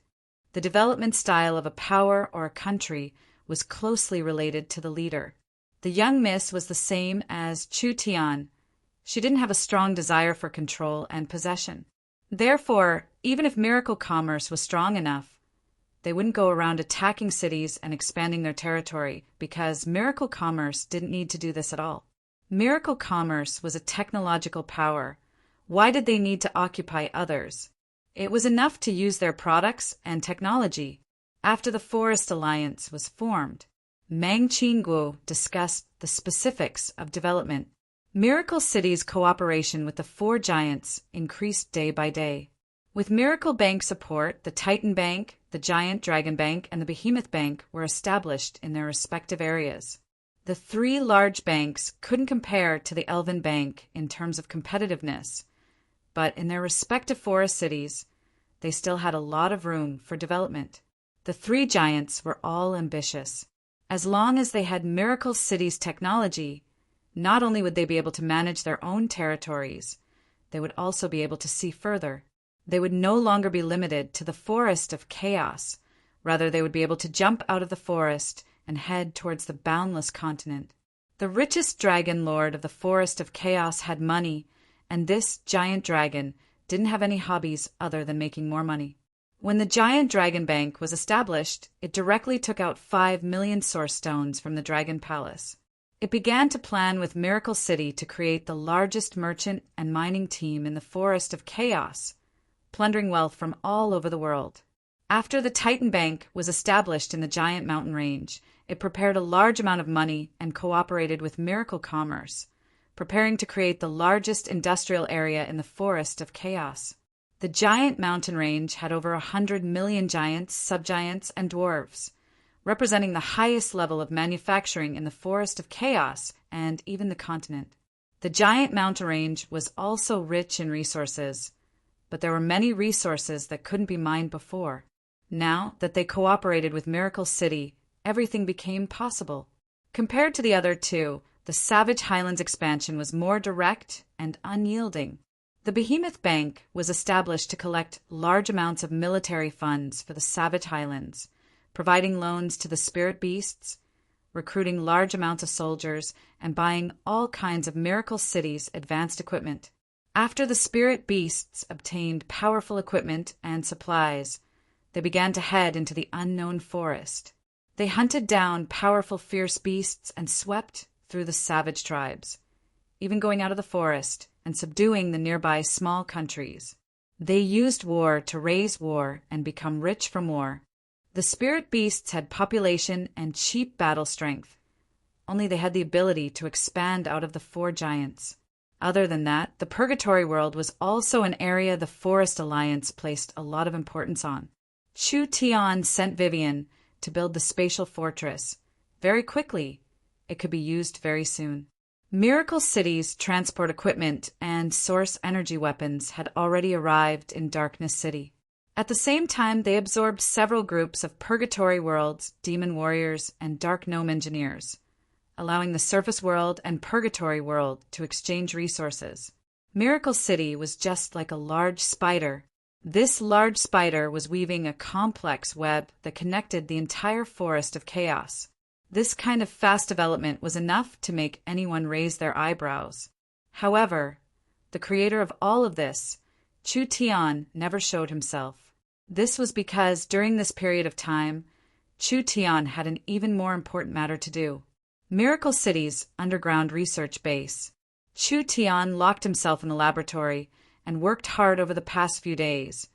The development style of a power or a country was closely related to the leader. The young miss was the same as Chu Tian. She didn't have a strong desire for control and possession. Therefore, even if miracle commerce was strong enough, they wouldn't go around attacking cities and expanding their territory because miracle commerce didn't need to do this at all. Miracle commerce was a technological power. Why did they need to occupy others? It was enough to use their products and technology. After the Forest Alliance was formed, Meng Qingguo discussed the specifics of development. Miracle City's cooperation with the four giants increased day by day. With Miracle Bank support, the Titan Bank, the Giant Dragon Bank, and the Behemoth Bank were established in their respective areas. The three large banks couldn't compare to the Elven Bank in terms of competitiveness, but in their respective forest cities, they still had a lot of room for development. The three giants were all ambitious. As long as they had Miracle City's technology, not only would they be able to manage their own territories, they would also be able to see further. They would no longer be limited to the Forest of Chaos. Rather, they would be able to jump out of the forest and head towards the boundless continent. The richest dragon lord of the Forest of Chaos had money, and this giant dragon didn't have any hobbies other than making more money. When the Giant Dragon Bank was established, it directly took out 5 million source stones from the Dragon Palace. It began to plan with Miracle City to create the largest merchant and mining team in the Forest of Chaos, plundering wealth from all over the world. After the Titan Bank was established in the giant mountain range, it prepared a large amount of money and cooperated with Miracle Commerce, preparing to create the largest industrial area in the Forest of Chaos. The giant mountain range had over 100 million giants, subgiants, and dwarves, representing the highest level of manufacturing in the Forest of Chaos and even the continent. The giant mountain range was also rich in resources, but there were many resources that couldn't be mined before. Now that they cooperated with Miracle City, everything became possible. Compared to the other two, the Savage Highlands expansion was more direct and unyielding. The Behemoth Bank was established to collect large amounts of military funds for the Savage Highlands, providing loans to the spirit beasts, recruiting large amounts of soldiers, and buying all kinds of Miracle City's advanced equipment. After the spirit beasts obtained powerful equipment and supplies, they began to head into the unknown forest. They hunted down powerful fierce beasts and swept through the savage tribes, even going out of the forest and subduing the nearby small countries. They used war to raise war and become rich from war. The spirit beasts had population and cheap battle strength, only they had the ability to expand out of the four giants. Other than that, the Purgatory World was also an area the Forest Alliance placed a lot of importance on. Chu Tian sent Vivian to build the spatial fortress. Very quickly, it could be used very soon. Miracle City's transport equipment and source energy weapons had already arrived in Darkness City. At the same time, they absorbed several groups of Purgatory Worlds, Demon Warriors, and Dark Gnome Engineers, allowing the Surface World and Purgatory World to exchange resources. Miracle City was just like a large spider. This large spider was weaving a complex web that connected the entire Forest of Chaos. This kind of fast development was enough to make anyone raise their eyebrows. However, the creator of all of this, Chu Tian, never showed himself. This was because during this period of time, Chu Tian had an even more important matter to do. Miracle City's underground research base. Chu Tian locked himself in the laboratory and worked hard over the past few days,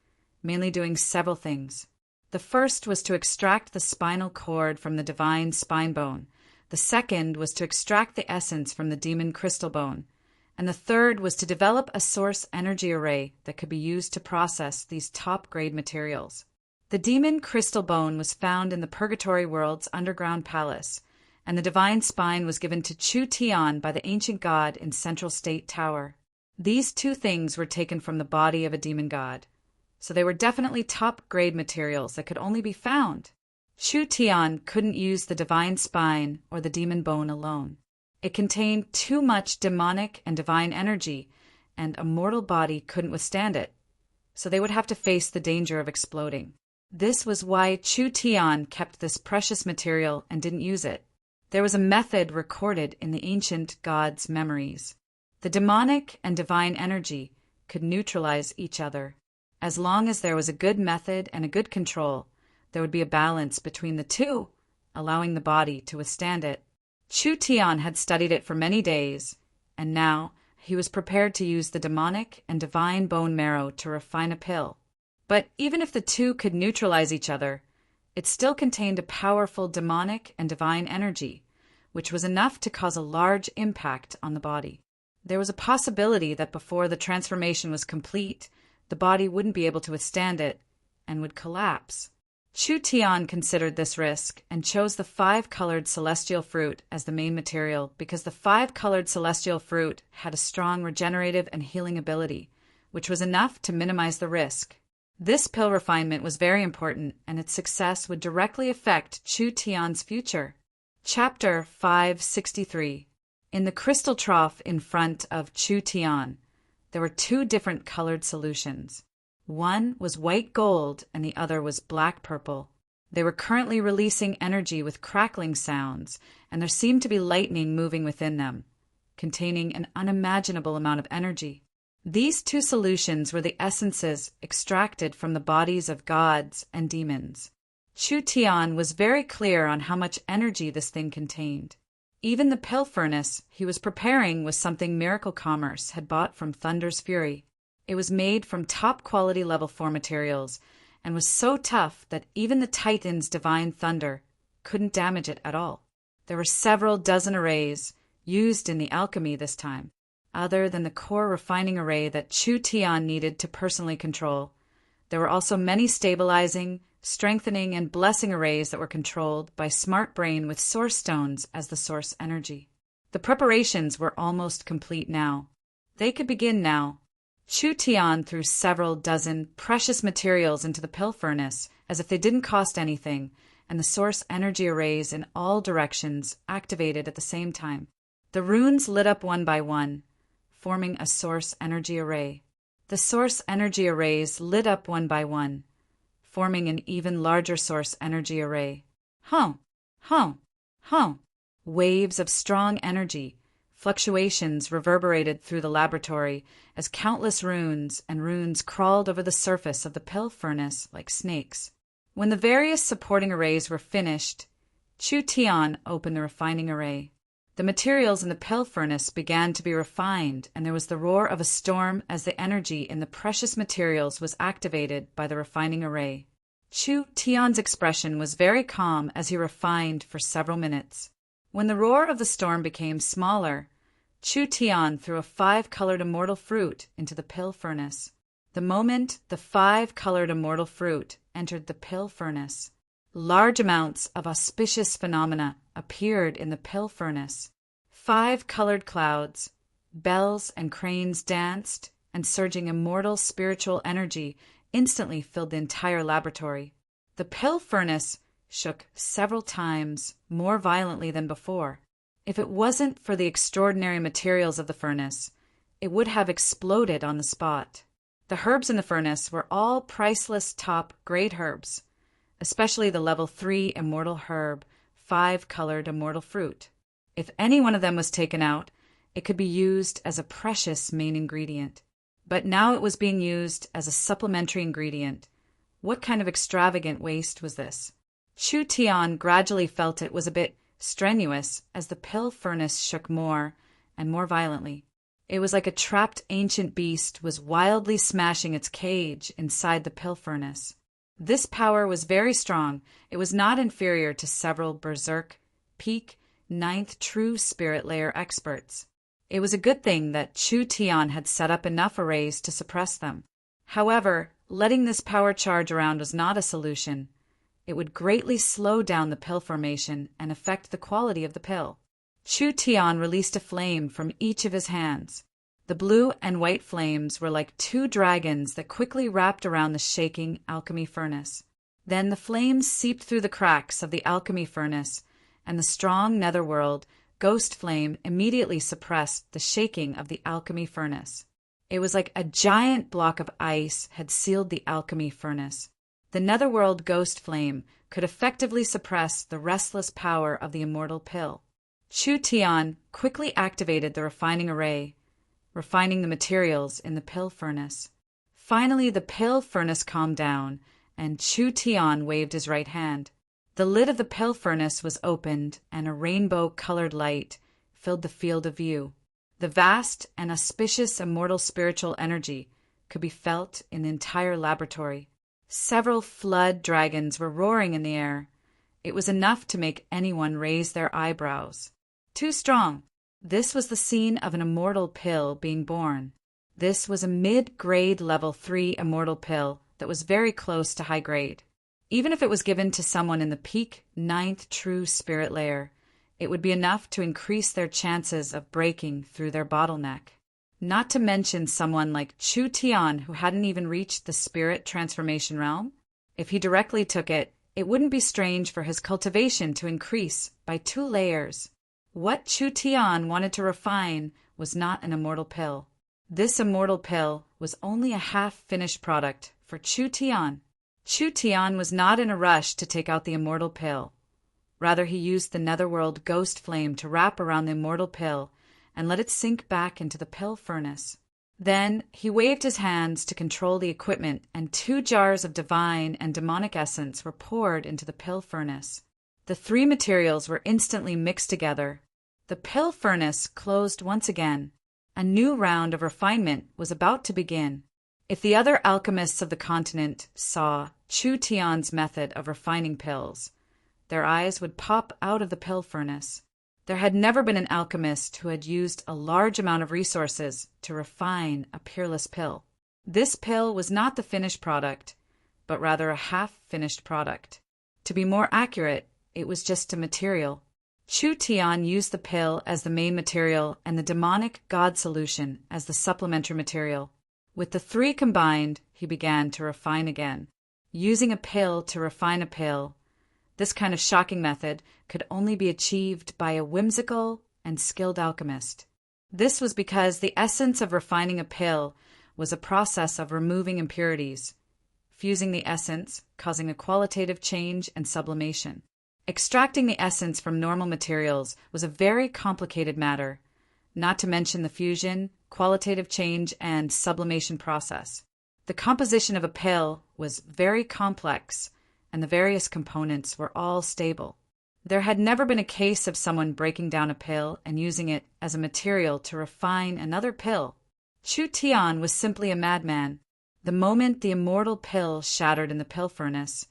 mainly doing several things. The first was to extract the spinal cord from the divine spine bone. The second was to extract the essence from the demon crystal bone. And the third was to develop a source energy array that could be used to process these top-grade materials. The demon crystal bone was found in the Purgatory World's underground palace, and the divine spine was given to Chu Tian by the ancient god in Central State Tower. These two things were taken from the body of a demon god, so they were definitely top-grade materials that could only be found. Chu Tian couldn't use the divine spine or the demon bone alone. It contained too much demonic and divine energy, and a mortal body couldn't withstand it, so they would have to face the danger of exploding. This was why Chu Tian kept this precious material and didn't use it. There was a method recorded in the ancient gods' memories. The demonic and divine energy could neutralize each other. As long as there was a good method and a good control, there would be a balance between the two, allowing the body to withstand it. Chu Tian had studied it for many days, and now he was prepared to use the demonic and divine bone marrow to refine a pill. But even if the two could neutralize each other, it still contained a powerful demonic and divine energy, which was enough to cause a large impact on the body. There was a possibility that before the transformation was complete, the body wouldn't be able to withstand it and would collapse. Chu Tian considered this risk and chose the 5-colored celestial fruit as the main material because the 5-colored celestial fruit had a strong regenerative and healing ability, which was enough to minimize the risk. This pill refinement was very important, and its success would directly affect Chu Tian's future. Chapter 563. In the crystal trough in front of Chu Tian, there were 2 different colored solutions. One was white gold and the other was black purple. They were currently releasing energy with crackling sounds, and there seemed to be lightning moving within them, containing an unimaginable amount of energy. These 2 solutions were the essences extracted from the bodies of gods and demons. Chu Tian was very clear on how much energy this thing contained. Even the pill furnace he was preparing was something Miracle Commerce had bought from Thunder's Fury. It was made from top-quality level 4 materials and was so tough that even the Titan's divine thunder couldn't damage it at all. There were several dozen arrays used in the alchemy this time, other than the core refining array that Chu Tian needed to personally control. There were also many stabilizing, strengthening, and blessing arrays that were controlled by Smart Brain with source stones as the source energy. The preparations were almost complete now. They could begin now. Chu Tian threw several dozen precious materials into the pill furnace as if they didn't cost anything, and the source energy arrays in all directions activated at the same time. The runes lit up one by one, forming a source energy array. The source energy arrays lit up one by one, forming an even larger source energy array. Hum, hum, hum. Waves of strong energy, fluctuations reverberated through the laboratory as countless runes and runes crawled over the surface of the pill furnace like snakes. When the various supporting arrays were finished, Chu Tian opened the refining array. The materials in the pill furnace began to be refined, and there was the roar of a storm as the energy in the precious materials was activated by the refining array. Chu Tian's expression was very calm as he refined for several minutes. When the roar of the storm became smaller, Chu Tian threw a 5-colored immortal fruit into the pill furnace. The moment the 5-colored immortal fruit entered the pill furnace, large amounts of auspicious phenomena appeared in the pill furnace. 5-colored clouds, bells and cranes danced, and surging immortal spiritual energy instantly filled the entire laboratory. The pill furnace shook several times more violently than before. If it wasn't for the extraordinary materials of the furnace, it would have exploded on the spot. The herbs in the furnace were all priceless top-grade herbs, especially the level 3 immortal herb, 5-colored immortal fruit. If any one of them was taken out, it could be used as a precious main ingredient. But now it was being used as a supplementary ingredient. What kind of extravagant waste was this? Chu Tian gradually felt it was a bit strenuous as the pill furnace shook more and more violently. It was like a trapped ancient beast was wildly smashing its cage inside the pill furnace. This power was very strong. It was not inferior to several berserk, peak, 9th true spirit layer experts. It was a good thing that Chu Tian had set up enough arrays to suppress them. However, letting this power charge around was not a solution. It would greatly slow down the pill formation and affect the quality of the pill. Chu Tian released a flame from each of his hands. The blue and white flames were like 2 dragons that quickly wrapped around the shaking alchemy furnace. Then the flames seeped through the cracks of the alchemy furnace, and the strong netherworld ghost flame immediately suppressed the shaking of the alchemy furnace. It was like a giant block of ice had sealed the alchemy furnace. The netherworld ghost flame could effectively suppress the restless power of the immortal pill. Chu Tian quickly activated the refining array, refining the materials in the pill furnace. Finally, the pill furnace calmed down, and Chu Tian waved his right hand. The lid of the pill furnace was opened, and a rainbow-colored light filled the field of view. The vast and auspicious immortal spiritual energy could be felt in the entire laboratory. Several flood dragons were roaring in the air. It was enough to make anyone raise their eyebrows. Too strong. This was the scene of an immortal pill being born. This was a mid-grade level 3 immortal pill that was very close to high grade. Even if it was given to someone in the peak 9th true spirit layer, it would be enough to increase their chances of breaking through their bottleneck. Not to mention someone like Chu Tian who hadn't even reached the spirit transformation realm. If he directly took it, it wouldn't be strange for his cultivation to increase by 2 layers. What Chu Tian wanted to refine was not an immortal pill. This immortal pill was only a half-finished product for Chu Tian. Chu Tian was not in a rush to take out the immortal pill. Rather, he used the netherworld ghost flame to wrap around the immortal pill and let it sink back into the pill furnace. Then he waved his hands to control the equipment, and 2 jars of divine and demonic essence were poured into the pill furnace. The 3 materials were instantly mixed together. The pill furnace closed once again. A new round of refinement was about to begin. If the other alchemists of the continent saw Chu Tian's method of refining pills. Their eyes would pop out of the pill furnace. There had never been an alchemist who had used a large amount of resources to refine a peerless pill. This pill was not the finished product, but rather a half-finished product. To be more accurate, it was just a material. Chu Tian used the pill as the main material and the demonic god solution as the supplementary material. With the three combined, he began to refine again. Using a pill to refine a pill, this kind of shocking method could only be achieved by a whimsical and skilled alchemist. This was because the essence of refining a pill was a process of removing impurities, fusing the essence, causing a qualitative change and sublimation. Extracting the essence from normal materials was a very complicated matter, not to mention the fusion, qualitative change, and sublimation process. The composition of a pill was very complex, and the various components were all stable. There had never been a case of someone breaking down a pill and using it as a material to refine another pill. Chu Tian was simply a madman. The moment the immortal pill shattered in the pill furnace,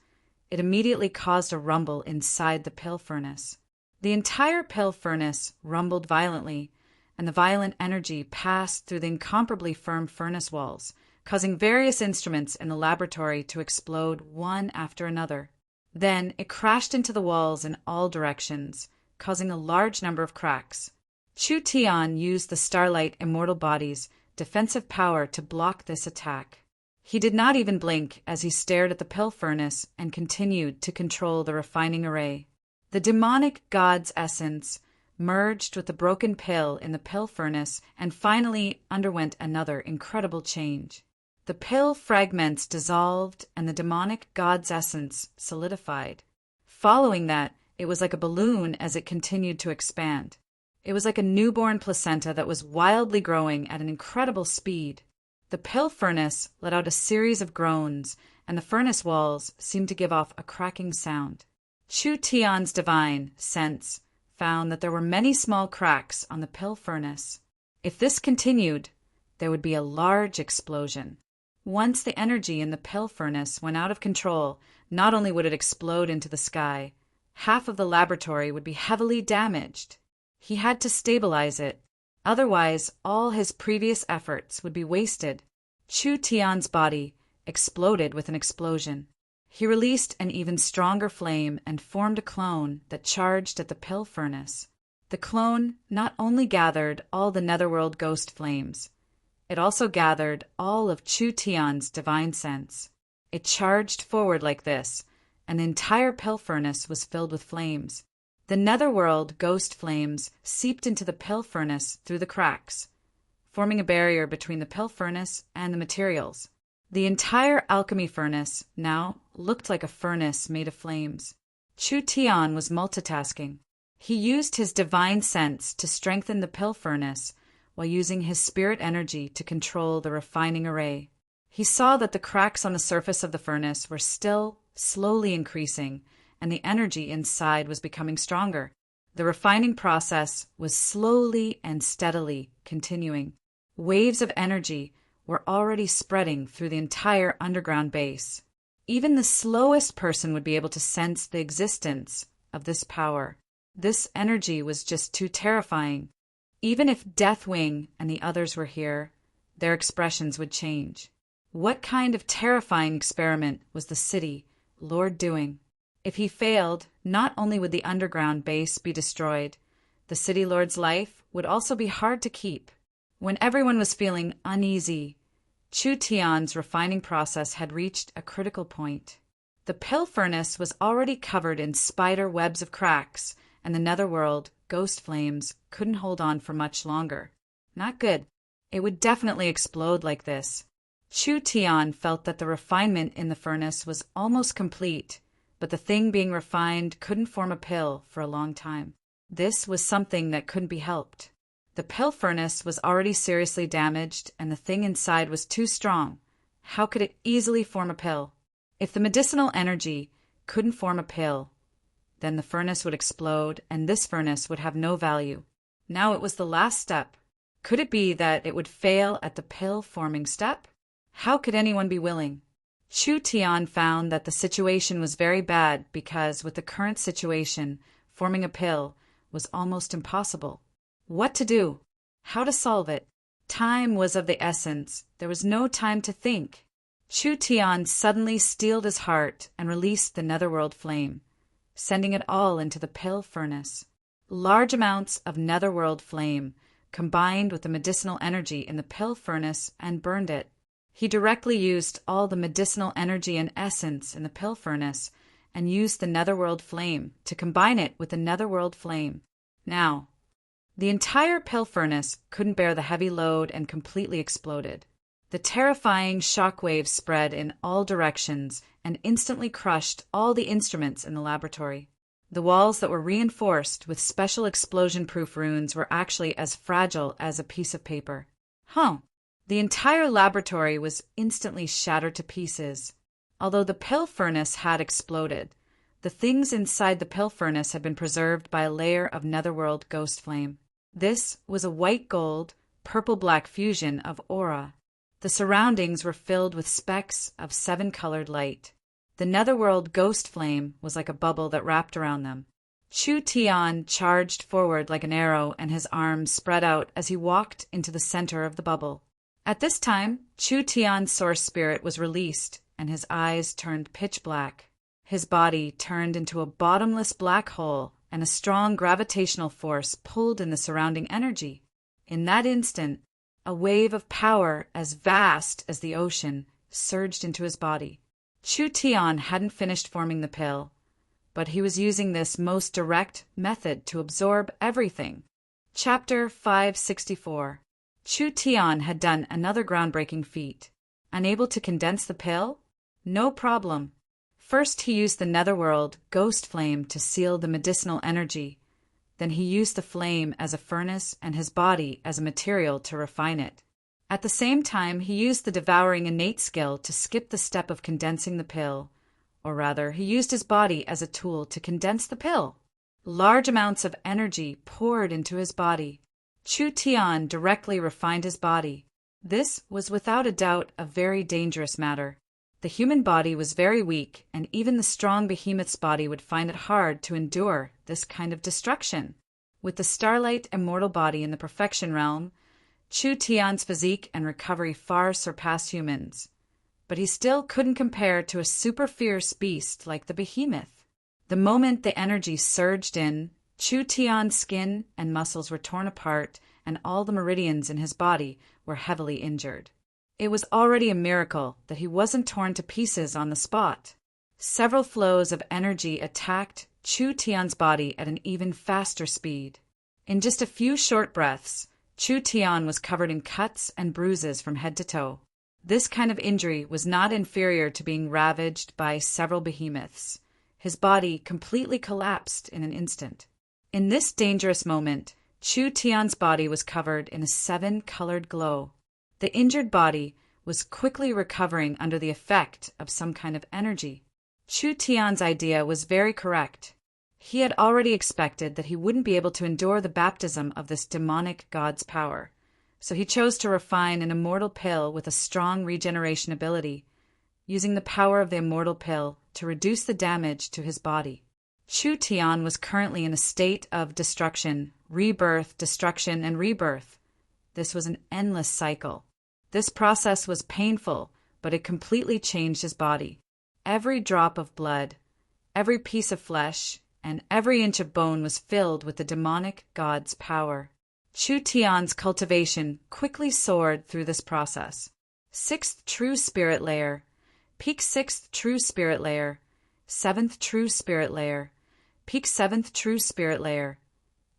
it immediately caused a rumble inside the pill furnace. The entire pill furnace rumbled violently, and the violent energy passed through the incomparably firm furnace walls, causing various instruments in the laboratory to explode one after another. Then it crashed into the walls in all directions, causing a large number of cracks. Chu Tian used the Starlight Immortal Body's defensive power to block this attack. He did not even blink as he stared at the pill furnace and continued to control the refining array. The demonic god's essence merged with the broken pill in the pill furnace and finally underwent another incredible change. The pill fragments dissolved and the demonic god's essence solidified. Following that, it was like a balloon as it continued to expand. It was like a newborn placenta that was wildly growing at an incredible speed. The pill furnace let out a series of groans, and the furnace walls seemed to give off a cracking sound. Chu Tian's divine sense found that there were many small cracks on the pill furnace. If this continued, there would be a large explosion. Once the energy in the pill furnace went out of control, not only would it explode into the sky, half of the laboratory would be heavily damaged. He had to stabilize it. Otherwise, all his previous efforts would be wasted. Chu Tian's body exploded with an explosion. He released an even stronger flame and formed a clone that charged at the pill furnace. The clone not only gathered all the netherworld ghost flames, it also gathered all of Chu Tian's divine sense. It charged forward like this, and the entire pill furnace was filled with flames. The netherworld ghost flames seeped into the pill furnace through the cracks, forming a barrier between the pill furnace and the materials. The entire alchemy furnace now looked like a furnace made of flames. Chu Tian was multitasking. He used his divine sense to strengthen the pill furnace while using his spirit energy to control the refining array. He saw that the cracks on the surface of the furnace were still slowly increasing, and the energy inside was becoming stronger. The refining process was slowly and steadily continuing. Waves of energy were already spreading through the entire underground base. Even the slowest person would be able to sense the existence of this power. This energy was just too terrifying. Even if Deathwing and the others were here, their expressions would change. What kind of terrifying experiment was the city lord doing? If he failed, not only would the underground base be destroyed, the city lord's life would also be hard to keep. When everyone was feeling uneasy, Chu Tian's refining process had reached a critical point. The pill furnace was already covered in spider webs of cracks, and the netherworld ghost flames couldn't hold on for much longer. Not good. It would definitely explode like this. Chu Tian felt that the refinement in the furnace was almost complete, but the thing being refined couldn't form a pill for a long time. This was something that couldn't be helped. The pill furnace was already seriously damaged, and the thing inside was too strong. How could it easily form a pill? If the medicinal energy couldn't form a pill, then the furnace would explode, and this furnace would have no value. Now it was the last step. Could it be that it would fail at the pill-forming step? How could anyone be willing? Chu Tian found that the situation was very bad because, with the current situation, forming a pill was almost impossible. What to do? How to solve it? Time was of the essence. There was no time to think. Chu Tian suddenly steeled his heart and released the netherworld flame, sending it all into the pill furnace. Large amounts of netherworld flame combined with the medicinal energy in the pill furnace and burned it. He directly used all the medicinal energy and essence in the pill furnace and used the netherworld flame to combine it with the netherworld flame. Now, the entire pill furnace couldn't bear the heavy load and completely exploded. The terrifying shock waves spread in all directions and instantly crushed all the instruments in the laboratory. The walls that were reinforced with special explosion-proof runes were actually as fragile as a piece of paper. The entire laboratory was instantly shattered to pieces. Although the pill furnace had exploded, the things inside the pill furnace had been preserved by a layer of netherworld ghost flame. This was a white gold, purple-black fusion of aura. The surroundings were filled with specks of 7-colored light. The netherworld ghost flame was like a bubble that wrapped around them. Chu Tian charged forward like an arrow, and his arms spread out as he walked into the center of the bubble. At this time, Chu Tian's source spirit was released, and his eyes turned pitch black. His body turned into a bottomless black hole, and a strong gravitational force pulled in the surrounding energy. In that instant, a wave of power as vast as the ocean surged into his body. Chu Tian hadn't finished forming the pill, but he was using this most direct method to absorb everything. Chapter 564. Chu Tian had done another groundbreaking feat. Unable to condense the pill? No problem. First, he used the netherworld ghost flame to seal the medicinal energy. Then he used the flame as a furnace and his body as a material to refine it. At the same time, he used the devouring innate skill to skip the step of condensing the pill. Or rather, he used his body as a tool to condense the pill. Large amounts of energy poured into his body. Chu Tian directly refined his body. This was without a doubt a very dangerous matter. The human body was very weak, and even the strong behemoth's body would find it hard to endure this kind of destruction. With the starlight immortal body in the perfection realm, Chu Tian's physique and recovery far surpassed humans. But he still couldn't compare to a super fierce beast like the behemoth. The moment the energy surged in, Chu Tian's skin and muscles were torn apart, and all the meridians in his body were heavily injured. It was already a miracle that he wasn't torn to pieces on the spot. Several flows of energy attacked Chu Tian's body at an even faster speed. In just a few short breaths, Chu Tian was covered in cuts and bruises from head to toe. This kind of injury was not inferior to being ravaged by several behemoths. His body completely collapsed in an instant. In this dangerous moment, Chu Tian's body was covered in a 7-colored glow. The injured body was quickly recovering under the effect of some kind of energy. Chu Tian's idea was very correct. He had already expected that he wouldn't be able to endure the baptism of this demonic god's power, so he chose to refine an immortal pill with a strong regeneration ability, using the power of the immortal pill to reduce the damage to his body. Chu Tian was currently in a state of destruction, rebirth, destruction, and rebirth. This was an endless cycle. This process was painful, but it completely changed his body. Every drop of blood, every piece of flesh, and every inch of bone was filled with the demonic god's power. Chu Tian's cultivation quickly soared through this process. 6th True Spirit Layer, Peak 6th True Spirit Layer, 7th True Spirit Layer, Peak 7th True Spirit Layer,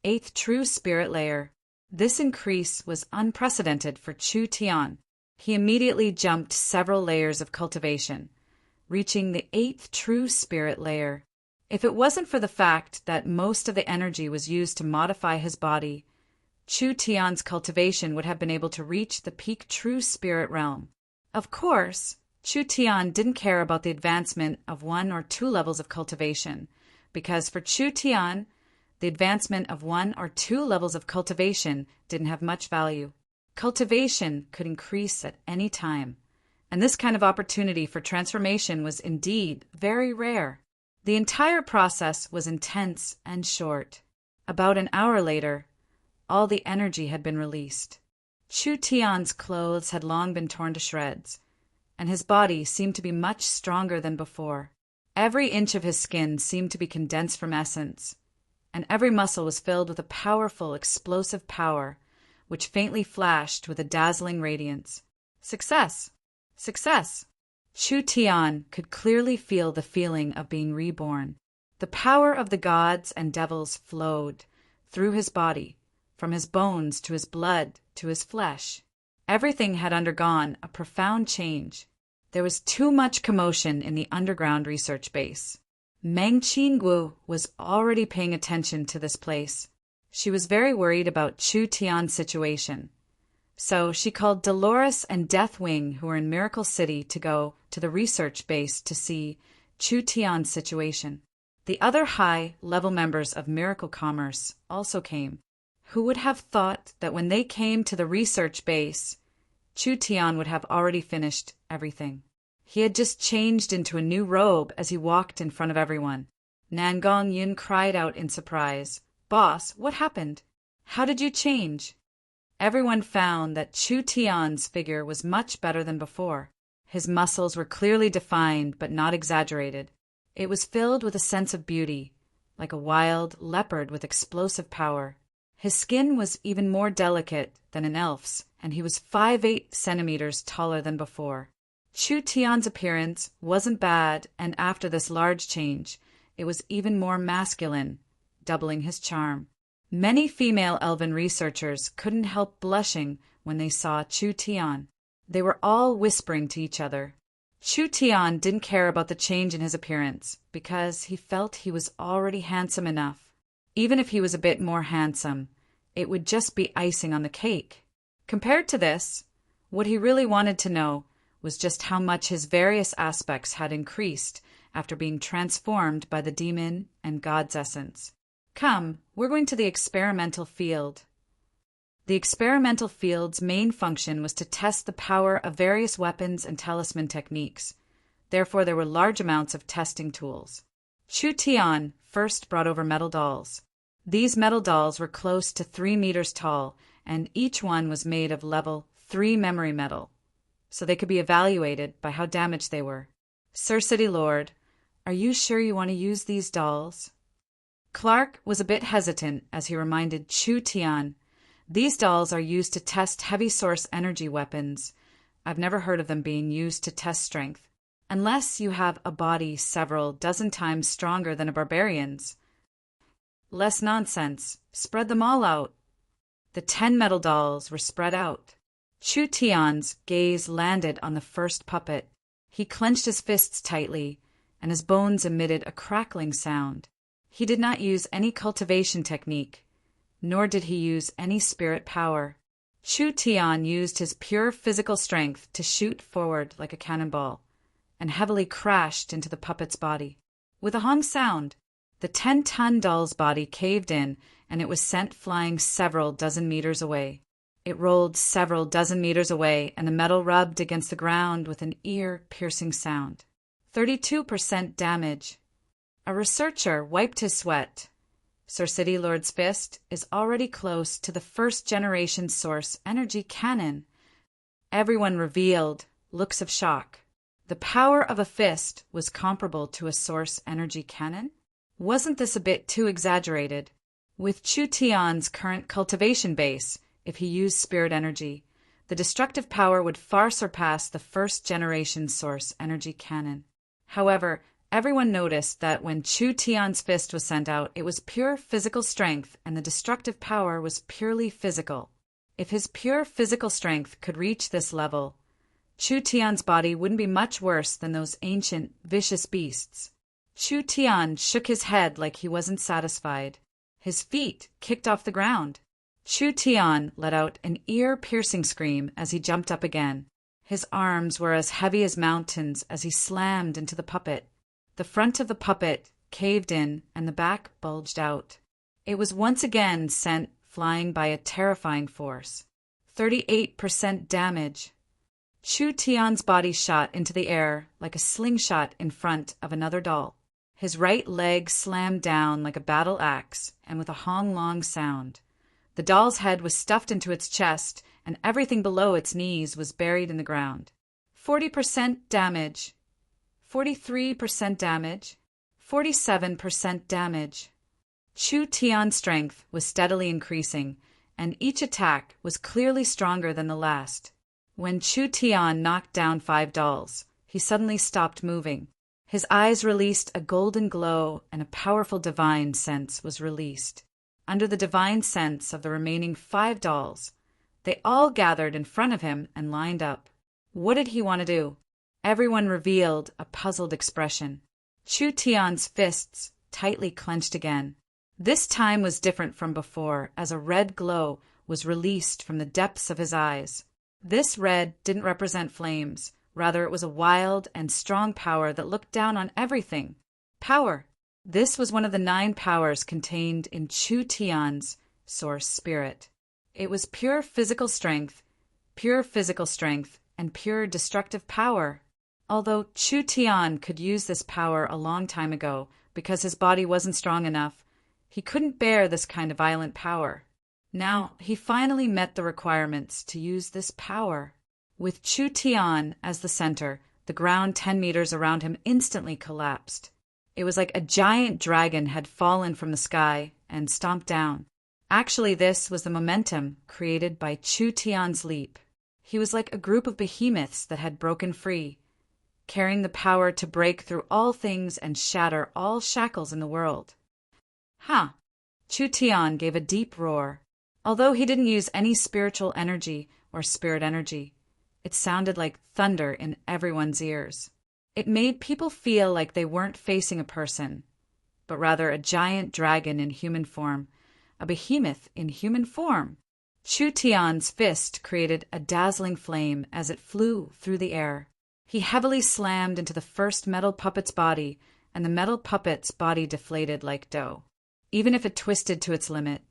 8th True Spirit Layer. This increase was unprecedented for Chu Tian. He immediately jumped several layers of cultivation, reaching the 8th True Spirit Layer. If it wasn't for the fact that most of the energy was used to modify his body, Chu Tian's cultivation would have been able to reach the peak True Spirit realm. Of course, Chu Tian didn't care about the advancement of 1 or 2 levels of cultivation, because for Chu Tian, the advancement of 1 or 2 levels of cultivation didn't have much value. Cultivation could increase at any time, and this kind of opportunity for transformation was indeed very rare. The entire process was intense and short. About an hour later, all the energy had been released. Chu Tian's clothes had long been torn to shreds, and his body seemed to be much stronger than before. Every inch of his skin seemed to be condensed from essence, and every muscle was filled with a powerful, explosive power, which faintly flashed with a dazzling radiance. Success! Success! Chu Tian could clearly feel the feeling of being reborn. The power of the gods and devils flowed through his body, from his bones to his blood to his flesh. Everything had undergone a profound change. There was too much commotion in the underground research base. Meng Qinggu was already paying attention to this place. She was very worried about Chu Tian's situation. So she called Dolores and Deathwing, who were in Miracle City, to go to the research base to see Chu Tian's situation. The other high-level members of Miracle Commerce also came. Who would have thought that when they came to the research base, Chu Tian would have already finished everything? He had just changed into a new robe as he walked in front of everyone. Nangong Yin cried out in surprise, "Boss, what happened? How did you change?" Everyone found that Chu Tian's figure was much better than before. His muscles were clearly defined but not exaggerated. It was filled with a sense of beauty, like a wild leopard with explosive power. His skin was even more delicate than an elf's, and he was 5'8" centimeters taller than before. Chu Tian's appearance wasn't bad, and after this large change, it was even more masculine, doubling his charm. Many female elven researchers couldn't help blushing when they saw Chu Tian. They were all whispering to each other. Chu Tian didn't care about the change in his appearance because he felt he was already handsome enough. Even if he was a bit more handsome, it would just be icing on the cake. Compared to this, what he really wanted to know was just how much his various aspects had increased after being transformed by the demon and God's essence. Come, we're going to the experimental field. The experimental field's main function was to test the power of various weapons and talisman techniques. Therefore, there were large amounts of testing tools. Chu Tian first brought over metal dolls. These metal dolls were close to 3 meters tall, and each one was made of level 3 memory metal, so they could be evaluated by how damaged they were. "Sir City Lord, are you sure you want to use these dolls?" Clark was a bit hesitant as he reminded Chu Tian, "These dolls are used to test heavy source energy weapons. I've never heard of them being used to test strength. Unless you have a body several dozen times stronger than a barbarian's." "Less nonsense. Spread them all out." The 10 metal dolls were spread out. Chu Tian's gaze landed on the first puppet. He clenched his fists tightly, and his bones emitted a crackling sound. He did not use any cultivation technique, nor did he use any spirit power. Chu Tian used his pure physical strength to shoot forward like a cannonball, and heavily crashed into the puppet's body. With a hong sound, the 10-ton doll's body caved in, and it was sent flying several dozen meters away. It rolled several dozen meters away, and the metal rubbed against the ground with an ear-piercing sound. 32% damage. A researcher wiped his sweat. Sir City Lord's fist is already close to the first-generation source energy cannon. Everyone revealed looks of shock. The power of a fist was comparable to a source energy cannon? Wasn't this a bit too exaggerated? With Chu Tian's current cultivation base, if he used spirit energy, the destructive power would far surpass the first-generation source energy cannon. However, everyone noticed that when Chu Tian's fist was sent out, it was pure physical strength, and the destructive power was purely physical. If his pure physical strength could reach this level, Chu Tian's body wouldn't be much worse than those ancient, vicious beasts. Chu Tian shook his head like he wasn't satisfied. His feet kicked off the ground. Chu Tian let out an ear-piercing scream as he jumped up again. His arms were as heavy as mountains as he slammed into the puppet. The front of the puppet caved in and the back bulged out. It was once again sent flying by a terrifying force. 38% damage. Chu Tian's body shot into the air like a slingshot in front of another doll. His right leg slammed down like a battle axe, and with a hong-long sound. The doll's head was stuffed into its chest, and everything below its knees was buried in the ground. 40% damage. 43% damage. 47% damage. Chu Tian's strength was steadily increasing, and each attack was clearly stronger than the last. When Chu Tian knocked down 5 dolls, he suddenly stopped moving. His eyes released a golden glow, and a powerful divine sense was released. Under the divine sense of the remaining 5 dolls, they all gathered in front of him and lined up. What did he want to do? Everyone revealed a puzzled expression. Chu Tian's fists tightly clenched again. This time was different from before, as a red glow was released from the depths of his eyes. This red didn't represent flames. Rather, it was a wild and strong power that looked down on everything. Power. This was one of the 9 powers contained in Chu Tian's source spirit. It was pure physical strength, and pure destructive power. Although Chu Tian could use this power a long time ago because his body wasn't strong enough, he couldn't bear this kind of violent power. Now, he finally met the requirements to use this power. With Chu Tian as the center, the ground 10 meters around him instantly collapsed. It was like a giant dragon had fallen from the sky and stomped down. Actually, this was the momentum created by Chu Tian's leap. He was like a group of behemoths that had broken free, carrying the power to break through all things and shatter all shackles in the world. Ha! Chu Tian gave a deep roar. Although he didn't use any spiritual energy or spirit energy, it sounded like thunder in everyone's ears. It made people feel like they weren't facing a person, but rather a giant dragon in human form, a behemoth in human form. Chu Tian's fist created a dazzling flame as it flew through the air. He heavily slammed into the first metal puppet's body, and the metal puppet's body deflated like dough. Even if it twisted to its limit,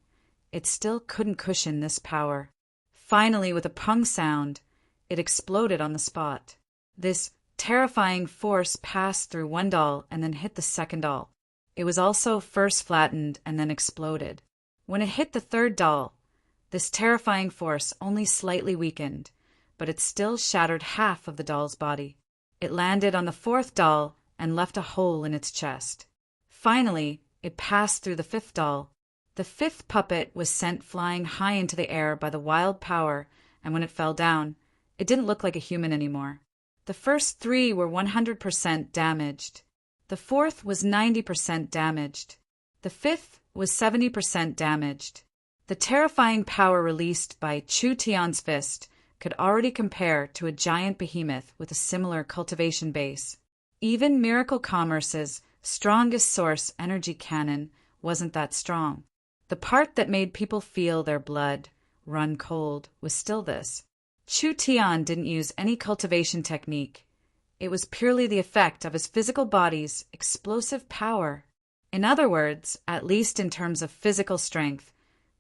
it still couldn't cushion this power. Finally, with a pung sound, it exploded on the spot. This terrifying force passed through one doll and then hit the second doll. It was also first flattened and then exploded. When it hit the third doll, this terrifying force only slightly weakened, but it still shattered half of the doll's body. It landed on the fourth doll and left a hole in its chest. Finally, it passed through the fifth doll. The fifth puppet was sent flying high into the air by the wild power, and when it fell down, it didn't look like a human anymore. The first 3 were 100% damaged. The fourth was 90% damaged. The fifth was 70% damaged. The terrifying power released by Chu Tian's fist could already compare to a giant behemoth with a similar cultivation base. Even Miracle Commerce's strongest source energy cannon wasn't that strong. The part that made people feel their blood run cold was still this. Chu Tian didn't use any cultivation technique. It was purely the effect of his physical body's explosive power. In other words, at least in terms of physical strength,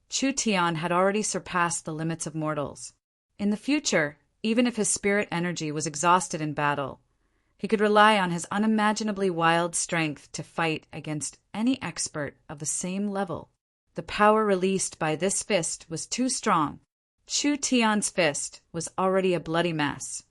Chu Tian had already surpassed the limits of mortals. In the future, even if his spirit energy was exhausted in battle, he could rely on his unimaginably wild strength to fight against any expert of the same level. The power released by this fist was too strong. Chu Tian's fist was already a bloody mess,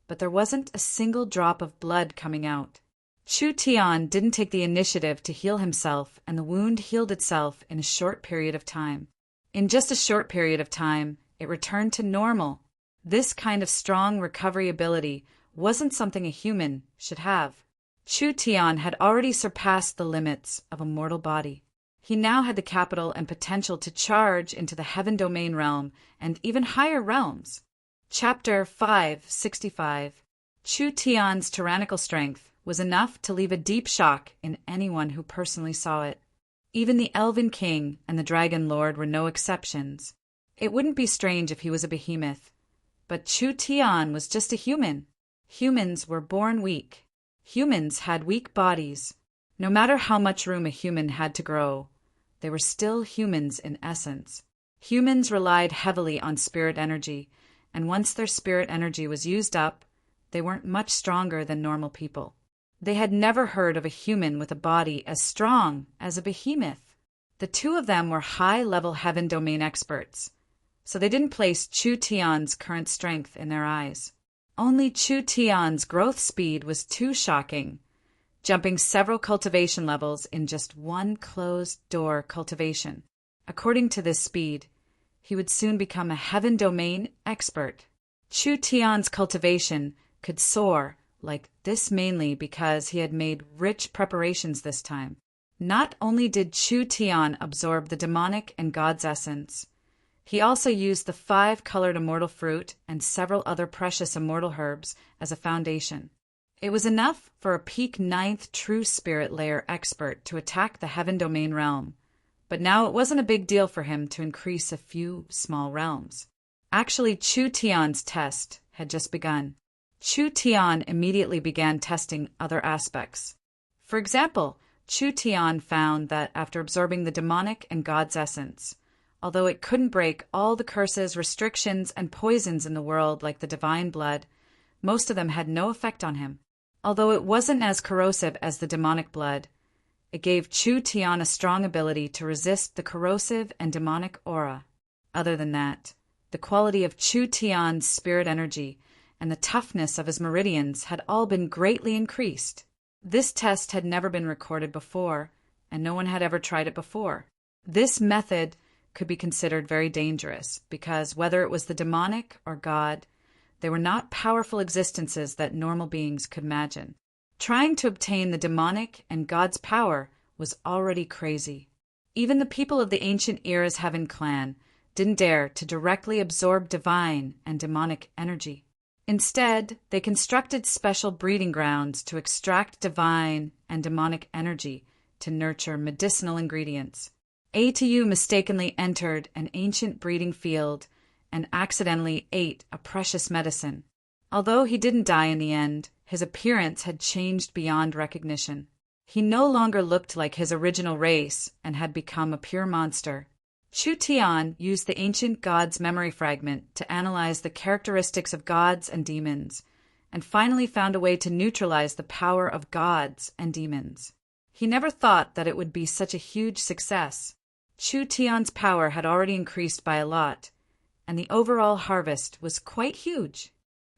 but there wasn't a single drop of blood coming out. Chu Tian didn't take the initiative to heal himself, and the wound healed itself in a short period of time. In just a short period of time, it returned to normal. This kind of strong recovery ability wasn't something a human should have. Chu Tian had already surpassed the limits of a mortal body. He now had the capital and potential to charge into the heaven domain realm and even higher realms. Chapter 565. Chu Tian's tyrannical strength was enough to leave a deep shock in anyone who personally saw it. Even the Elven King and the Dragon Lord were no exceptions. It wouldn't be strange if he was a behemoth, but Chu Tian was just a human. Humans were born weak. Humans had weak bodies. No matter how much room a human had to grow, they were still humans in essence. Humans relied heavily on spirit energy, and once their spirit energy was used up, they weren't much stronger than normal people. They had never heard of a human with a body as strong as a behemoth. The two of them were high-level heaven domain experts, so they didn't place Chu Tian's current strength in their eyes. Only Chu Tian's growth speed was too shocking, jumping several cultivation levels in just one closed-door cultivation. According to this speed, he would soon become a heaven domain expert. Chu Tian's cultivation could soar like this mainly because he had made rich preparations this time. Not only did Chu Tian absorb the demonic and God's essence, he also used the 5-colored immortal fruit and several other precious immortal herbs as a foundation. It was enough for a peak 9th true spirit layer expert to attack the heaven domain realm, but now it wasn't a big deal for him to increase a few small realms. Actually, Chu Tian's test had just begun. Chu Tian immediately began testing other aspects. For example, Chu Tian found that after absorbing the demonic and God's essence, although it couldn't break all the curses, restrictions, and poisons in the world like the divine blood, most of them had no effect on him. Although it wasn't as corrosive as the demonic blood, it gave Chu Tian a strong ability to resist the corrosive and demonic aura. Other than that, the quality of Chu Tian's spirit energy and the toughness of his meridians had all been greatly increased. This test had never been recorded before, and no one had ever tried it before. This method could be considered very dangerous because whether it was the demonic or God, they were not powerful existences that normal beings could imagine. Trying to obtain the demonic and God's power was already crazy. Even the people of the ancient Era's Heaven clan didn't dare to directly absorb divine and demonic energy. Instead, they constructed special breeding grounds to extract divine and demonic energy to nurture medicinal ingredients. ATU mistakenly entered an ancient breeding field and accidentally ate a precious medicine. Although he didn't die in the end, his appearance had changed beyond recognition. He no longer looked like his original race and had become a pure monster. Chu Tian used the ancient god's memory fragment to analyze the characteristics of gods and demons, and finally found a way to neutralize the power of gods and demons. He never thought that it would be such a huge success. Chu Tian's power had already increased by a lot, and the overall harvest was quite huge.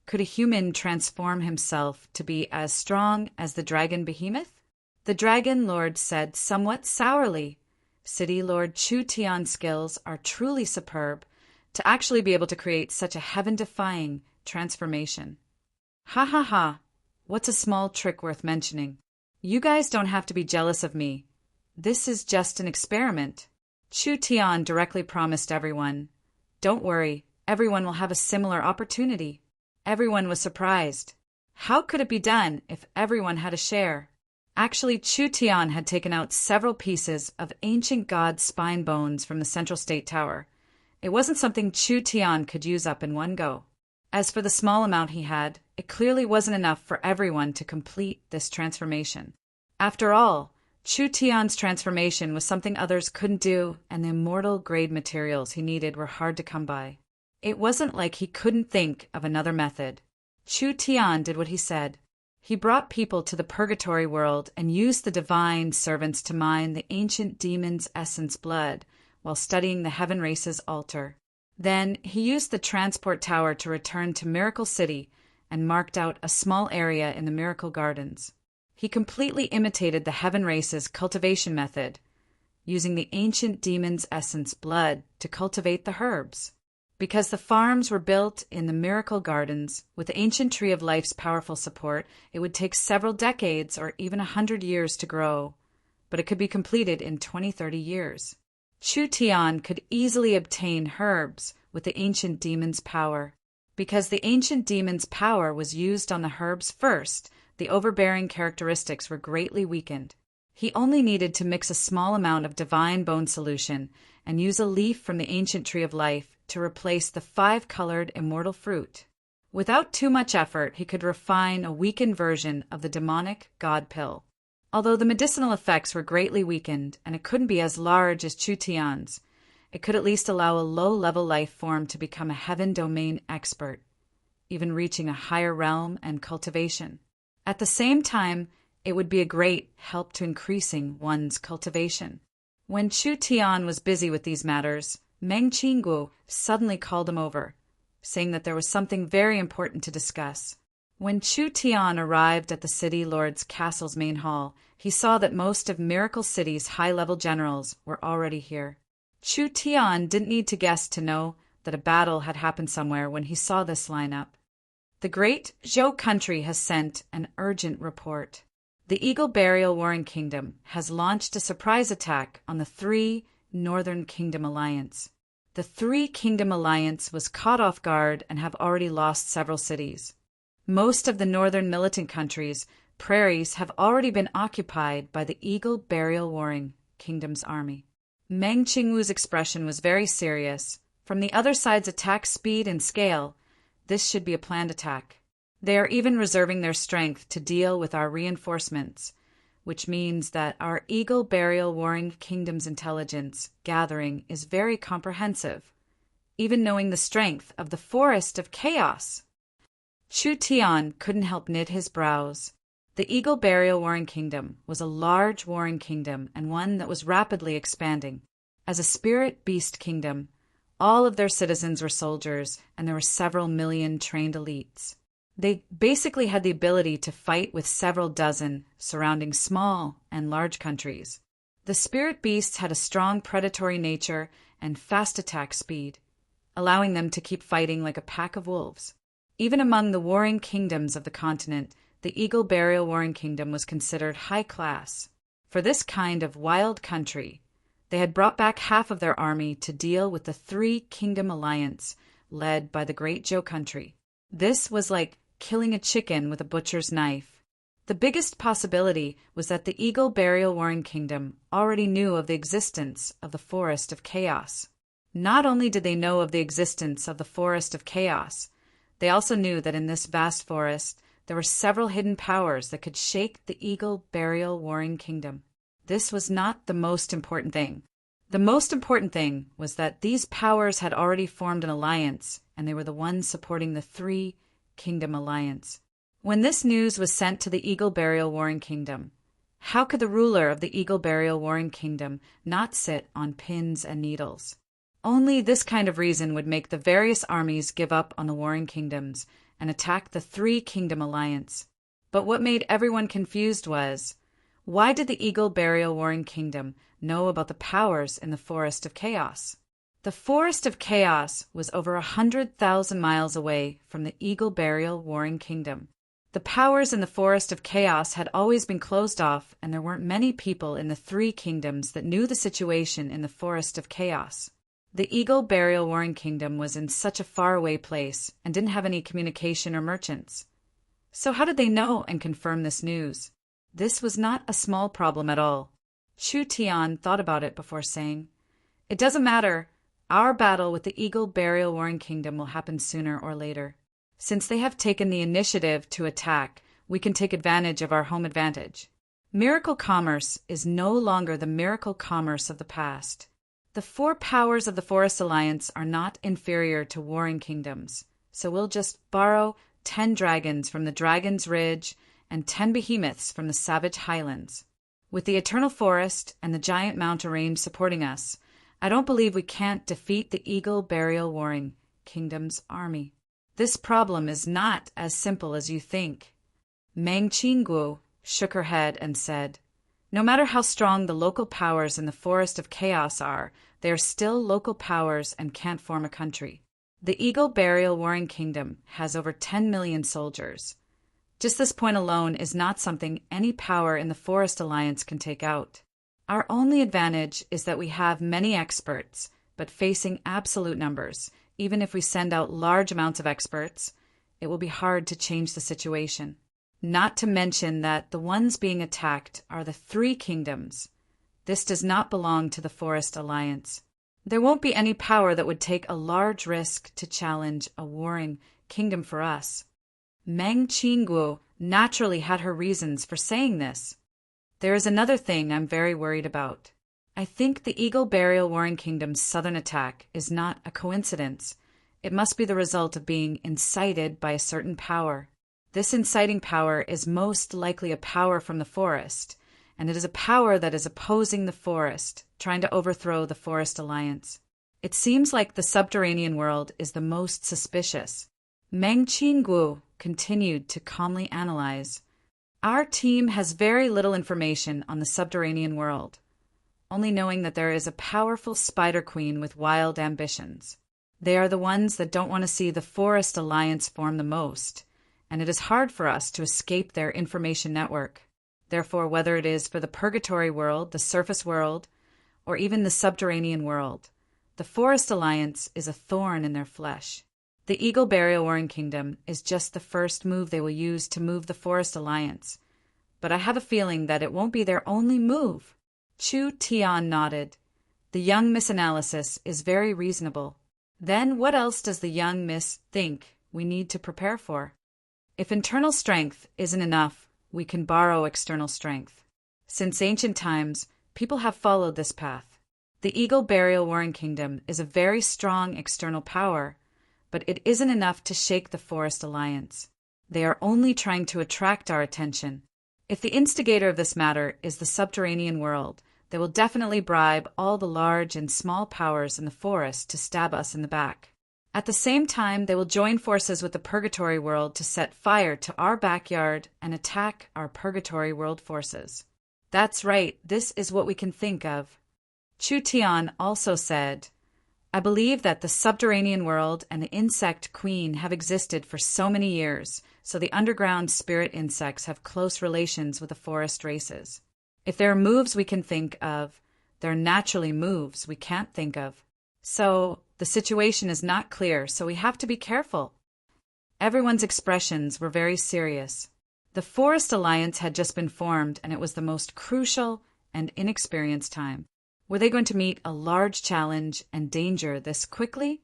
Could a human transform himself to be as strong as the dragon behemoth? The dragon lord said somewhat sourly, City Lord Chu Tian's skills are truly superb to actually be able to create such a heaven-defying transformation. Ha ha ha, what's a small trick worth mentioning? You guys don't have to be jealous of me. This is just an experiment. Chu Tian directly promised everyone, don't worry, everyone will have a similar opportunity. Everyone was surprised. How could it be done if everyone had a share? Actually, Chu Tian had taken out several pieces of ancient god's spine bones from the Central State Tower. It wasn't something Chu Tian could use up in one go. As for the small amount he had, it clearly wasn't enough for everyone to complete this transformation. After all, Chu Tian's transformation was something others couldn't do, and the immortal grade materials he needed were hard to come by. It wasn't like he couldn't think of another method. Chu Tian did what he said. He brought people to the purgatory world and used the divine servants to mine the ancient demon's essence blood while studying the heaven race's altar. Then he used the transport tower to return to Miracle City and marked out a small area in the Miracle Gardens. He completely imitated the heaven race's cultivation method, using the ancient demon's essence blood to cultivate the herbs. Because the farms were built in the Miracle Gardens, with the ancient tree of life's powerful support, it would take several decades or even 100 years to grow, but it could be completed in 20-30 years. Chu Tian could easily obtain herbs with the ancient demon's power. Because the ancient demon's power was used on the herbs first, the overbearing characteristics were greatly weakened. He only needed to mix a small amount of divine bone solution and use a leaf from the ancient tree of life to replace the 5-colored immortal fruit. Without too much effort, he could refine a weakened version of the demonic god pill. Although the medicinal effects were greatly weakened and it couldn't be as large as Chu Tian's, It could at least allow a low-level life form to become a heaven domain expert, even reaching a higher realm and cultivation. At the same time, it would be a great help to increasing one's cultivation. When Chu Tian was busy with these matters, Meng Qingguo suddenly called him over, saying that there was something very important to discuss. When Chu Tian arrived at the city lord's castle's main hall, he saw that most of Miracle City's high-level generals were already here. Chu Tian didn't need to guess to know that a battle had happened somewhere when he saw this lineup. The great Zhou country has sent an urgent report. The Eagle Burial Warring Kingdom has launched a surprise attack on the Three Northern Kingdom Alliance. The Three Kingdom Alliance was caught off guard and have already lost several cities. Most of the northern militant countries' prairies have already been occupied by the Eagle Burial Warring Kingdom's army. Meng Qingwu's expression was very serious. From the other side's attack speed and scale, this should be a planned attack. They are even reserving their strength to deal with our reinforcements, which means that our Eagle Burial Warring Kingdom's intelligence gathering is very comprehensive, even knowing the strength of the Forest of Chaos. Chu Tian couldn't help knit his brows. The Eagle Burial Warring Kingdom was a large warring kingdom and one that was rapidly expanding. As a spirit beast kingdom, all of their citizens were soldiers, and there were several million trained elites. They basically had the ability to fight with several dozen surrounding small and large countries. The spirit beasts had a strong predatory nature and fast attack speed, allowing them to keep fighting like a pack of wolves. Even among the warring kingdoms of the continent, the Eagle Burial Warring Kingdom was considered high class. For this kind of wild country, they had brought back half of their army to deal with the Three Kingdom Alliance led by the Great Zhou country. This was like killing a chicken with a butcher's knife. The biggest possibility was that the Eagle Burial Warring Kingdom already knew of the existence of the Forest of Chaos. Not only did they know of the existence of the Forest of Chaos, they also knew that in this vast forest there were several hidden powers that could shake the Eagle Burial Warring Kingdom. This was not the most important thing. The most important thing was that these powers had already formed an alliance, and they were the ones supporting the Three Kingdom Alliance. When this news was sent to the Eagle Burial Warring Kingdom, how could the ruler of the Eagle Burial Warring Kingdom not sit on pins and needles? Only this kind of reason would make the various armies give up on the warring kingdoms and attack the Three Kingdom Alliance. But what made everyone confused was, why did the Eagle Burial Warring Kingdom know about the powers in the Forest of Chaos? The Forest of Chaos was over 100,000 miles away from the Eagle Burial Warring Kingdom. The powers in the Forest of Chaos had always been closed off, and there weren't many people in the Three Kingdoms that knew the situation in the Forest of Chaos. The Eagle Burial Warring Kingdom was in such a faraway place and didn't have any communication or merchants. So how did they know and confirm this news? This was not a small problem at all. Chu Tian thought about it before saying, "It doesn't matter. Our battle with the Eagle Burial Warring Kingdom will happen sooner or later. Since they have taken the initiative to attack, we can take advantage of our home advantage. Miracle commerce is no longer the miracle commerce of the past. The four powers of the Forest Alliance are not inferior to warring kingdoms, so we'll just borrow 10 dragons from the Dragon's Ridge and 10 behemoths from the Savage Highlands. With the Eternal Forest and the giant mountain range supporting us, I don't believe we can't defeat the Eagle Burial Warring Kingdom's army. This problem is not as simple as you think." Meng Qingguo shook her head and said, "No matter how strong the local powers in the Forest of Chaos are, they are still local powers and can't form a country. The Eagle Burial Warring Kingdom has over 10 million soldiers. Just this point alone is not something any power in the Forest Alliance can take out. Our only advantage is that we have many experts, but facing absolute numbers, even if we send out large amounts of experts, it will be hard to change the situation. Not to mention that the ones being attacked are the Three Kingdoms. This does not belong to the Forest Alliance. There won't be any power that would take a large risk to challenge a warring kingdom for us." Meng Qingguo naturally had her reasons for saying this. "There is another thing I'm very worried about. I think the Eagle Burial Warring Kingdom's southern attack is not a coincidence. It must be the result of being incited by a certain power. This inciting power is most likely a power from the forest, and it is a power that is opposing the forest, trying to overthrow the Forest Alliance. It seems like the subterranean world is the most suspicious. Meng Qingguo continued to calmly analyze. Our team has very little information on the subterranean world, only knowing that there is a powerful spider queen with wild ambitions. They are the ones that don't want to see the Forest Alliance form the most, and it is hard for us to escape their information network. Therefore, whether it is for the Purgatory world, the surface world, or even the subterranean world, the Forest Alliance is a thorn in their flesh. The Eagle Burial Warring Kingdom is just the first move they will use to move the Forest Alliance, but I have a feeling that it won't be their only move. Chu Tian nodded. The young Miss analysis is very reasonable. Then what else does the young Miss think we need to prepare for? If internal strength isn't enough, we can borrow external strength. Since ancient times, people have followed this path. The Eagle Burial Warring Kingdom is a very strong external power, but it isn't enough to shake the Forest Alliance. They are only trying to attract our attention. If the instigator of this matter is the subterranean world, they will definitely bribe all the large and small powers in the forest to stab us in the back. At the same time, they will join forces with the Purgatory world to set fire to our backyard and attack our Purgatory world forces. That's right, this is what we can think of. Chu Tian also said, I believe that the subterranean world and the insect queen have existed for so many years, so the underground spirit insects have close relations with the forest races. If there are moves we can think of, there are naturally moves we can't think of. So, the situation is not clear, so we have to be careful. Everyone's expressions were very serious. The Forest Alliance had just been formed, and it was the most crucial and inexperienced time. Were they going to meet a large challenge and danger this quickly?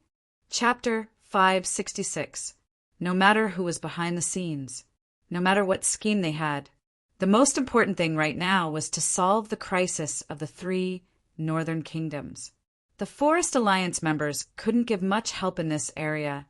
Chapter 566. No matter who was behind the scenes, no matter what scheme they had, the most important thing right now was to solve the crisis of the three northern kingdoms. The Forest Alliance members couldn't give much help in this area,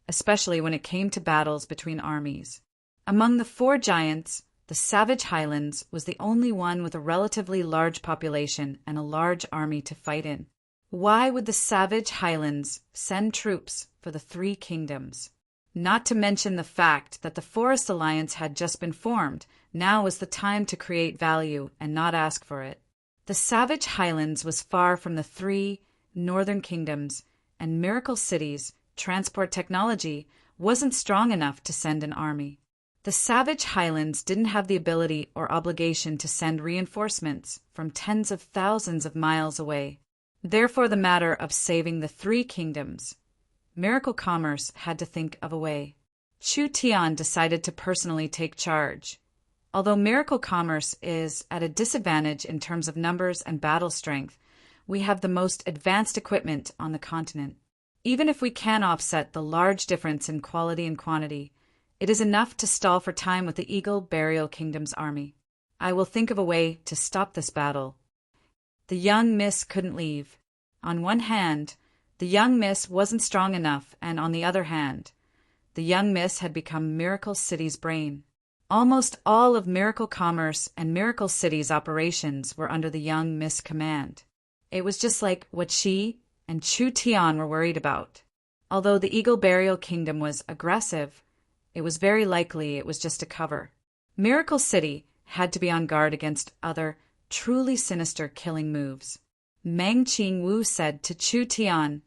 especially when it came to battles between armies. Among the four giants, the Savage Highlands was the only one with a relatively large population and a large army to fight in. Why would the Savage Highlands send troops for the three kingdoms? Not to mention the fact that the Forest Alliance had just been formed. Now was the time to create value and not ask for it. The Savage Highlands was far from the three northern kingdoms, and Miracle City's transport technology wasn't strong enough to send an army. The Savage Highlands didn't have the ability or obligation to send reinforcements from tens of thousands of miles away. Therefore, the matter of saving the three kingdoms, Miracle Commerce had to think of a way. Chu Tian decided to personally take charge. Although Miracle Commerce is at a disadvantage in terms of numbers and battle strength, we have the most advanced equipment on the continent. Even if we can offset the large difference in quality and quantity, it is enough to stall for time with the Eagle Burial Kingdom's army. I will think of a way to stop this battle. The young Miss couldn't leave. On one hand, the young Miss wasn't strong enough, and on the other hand, the young Miss had become Miracle City's brain. Almost all of Miracle Commerce and Miracle City's operations were under the young Miss command. It was just like what she and Chu Tian were worried about. Although the Eagle Burial Kingdom was aggressive, it was very likely it was just a cover. Miracle City had to be on guard against other, truly sinister killing moves. Meng Qingwu said to Chu Tian,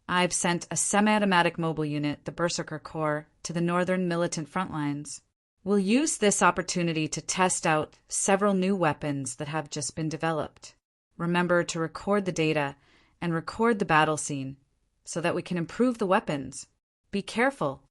I've sent a semi-automatic mobile unit, the Berserker Corps, to the northern militant front lines. We'll use this opportunity to test out several new weapons that have just been developed. Remember to record the data and record the battle scene so that we can improve the weapons. Be careful.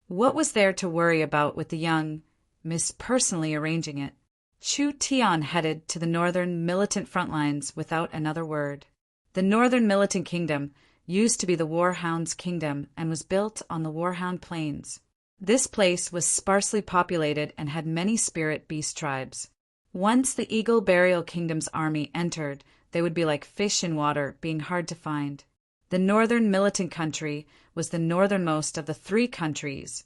What was there to worry about with the young Miss personally arranging it? Chu Tian headed to the northern militant front lines without another word. The northern militant kingdom used to be the Warhound's kingdom and was built on the Warhound Plains. This place was sparsely populated and had many spirit beast tribes. Once the Eagle Burial Kingdom's army entered, they would be like fish in water, being hard to find. The northern militant country was the northernmost of the three countries,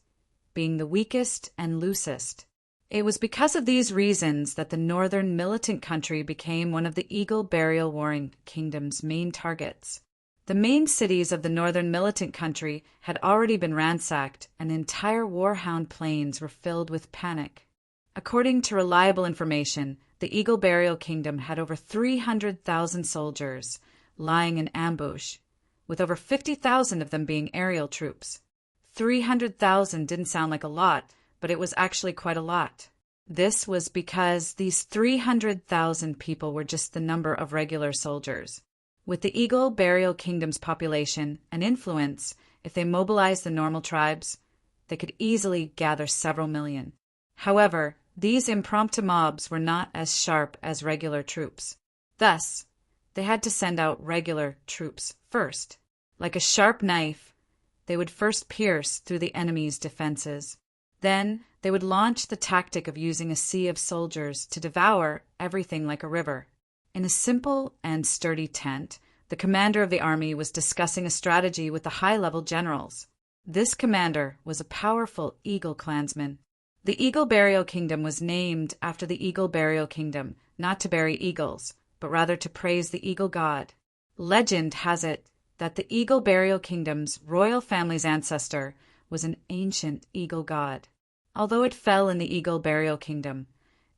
being the weakest and loosest. It was because of these reasons that the northern militant country became one of the Eagle Burial Warring Kingdom's main targets. The main cities of the northern militant country had already been ransacked, and the entire Warhound plains were filled with panic. According to reliable information, the Eagle Burial Kingdom had over 300,000 soldiers lying in ambush, with over 50,000 of them being aerial troops. 300,000 didn't sound like a lot, but it was actually quite a lot. This was because these 300,000 people were just the number of regular soldiers. With the Eagle Burial Kingdom's population and influence, if they mobilized the normal tribes, they could easily gather several million. However, these impromptu mobs were not as sharp as regular troops. Thus, they had to send out regular troops first. Like a sharp knife, they would first pierce through the enemy's defenses. Then, they would launch the tactic of using a sea of soldiers to devour everything like a river. In a simple and sturdy tent, the commander of the army was discussing a strategy with the high-level generals. This commander was a powerful Eagle clansman. The Eagle Burial Kingdom was named after the Eagle Burial Kingdom, not to bury eagles, but rather to praise the eagle god. Legend has it that the Eagle Burial Kingdom's royal family's ancestor was an ancient eagle god. Although it fell in the Eagle Burial Kingdom,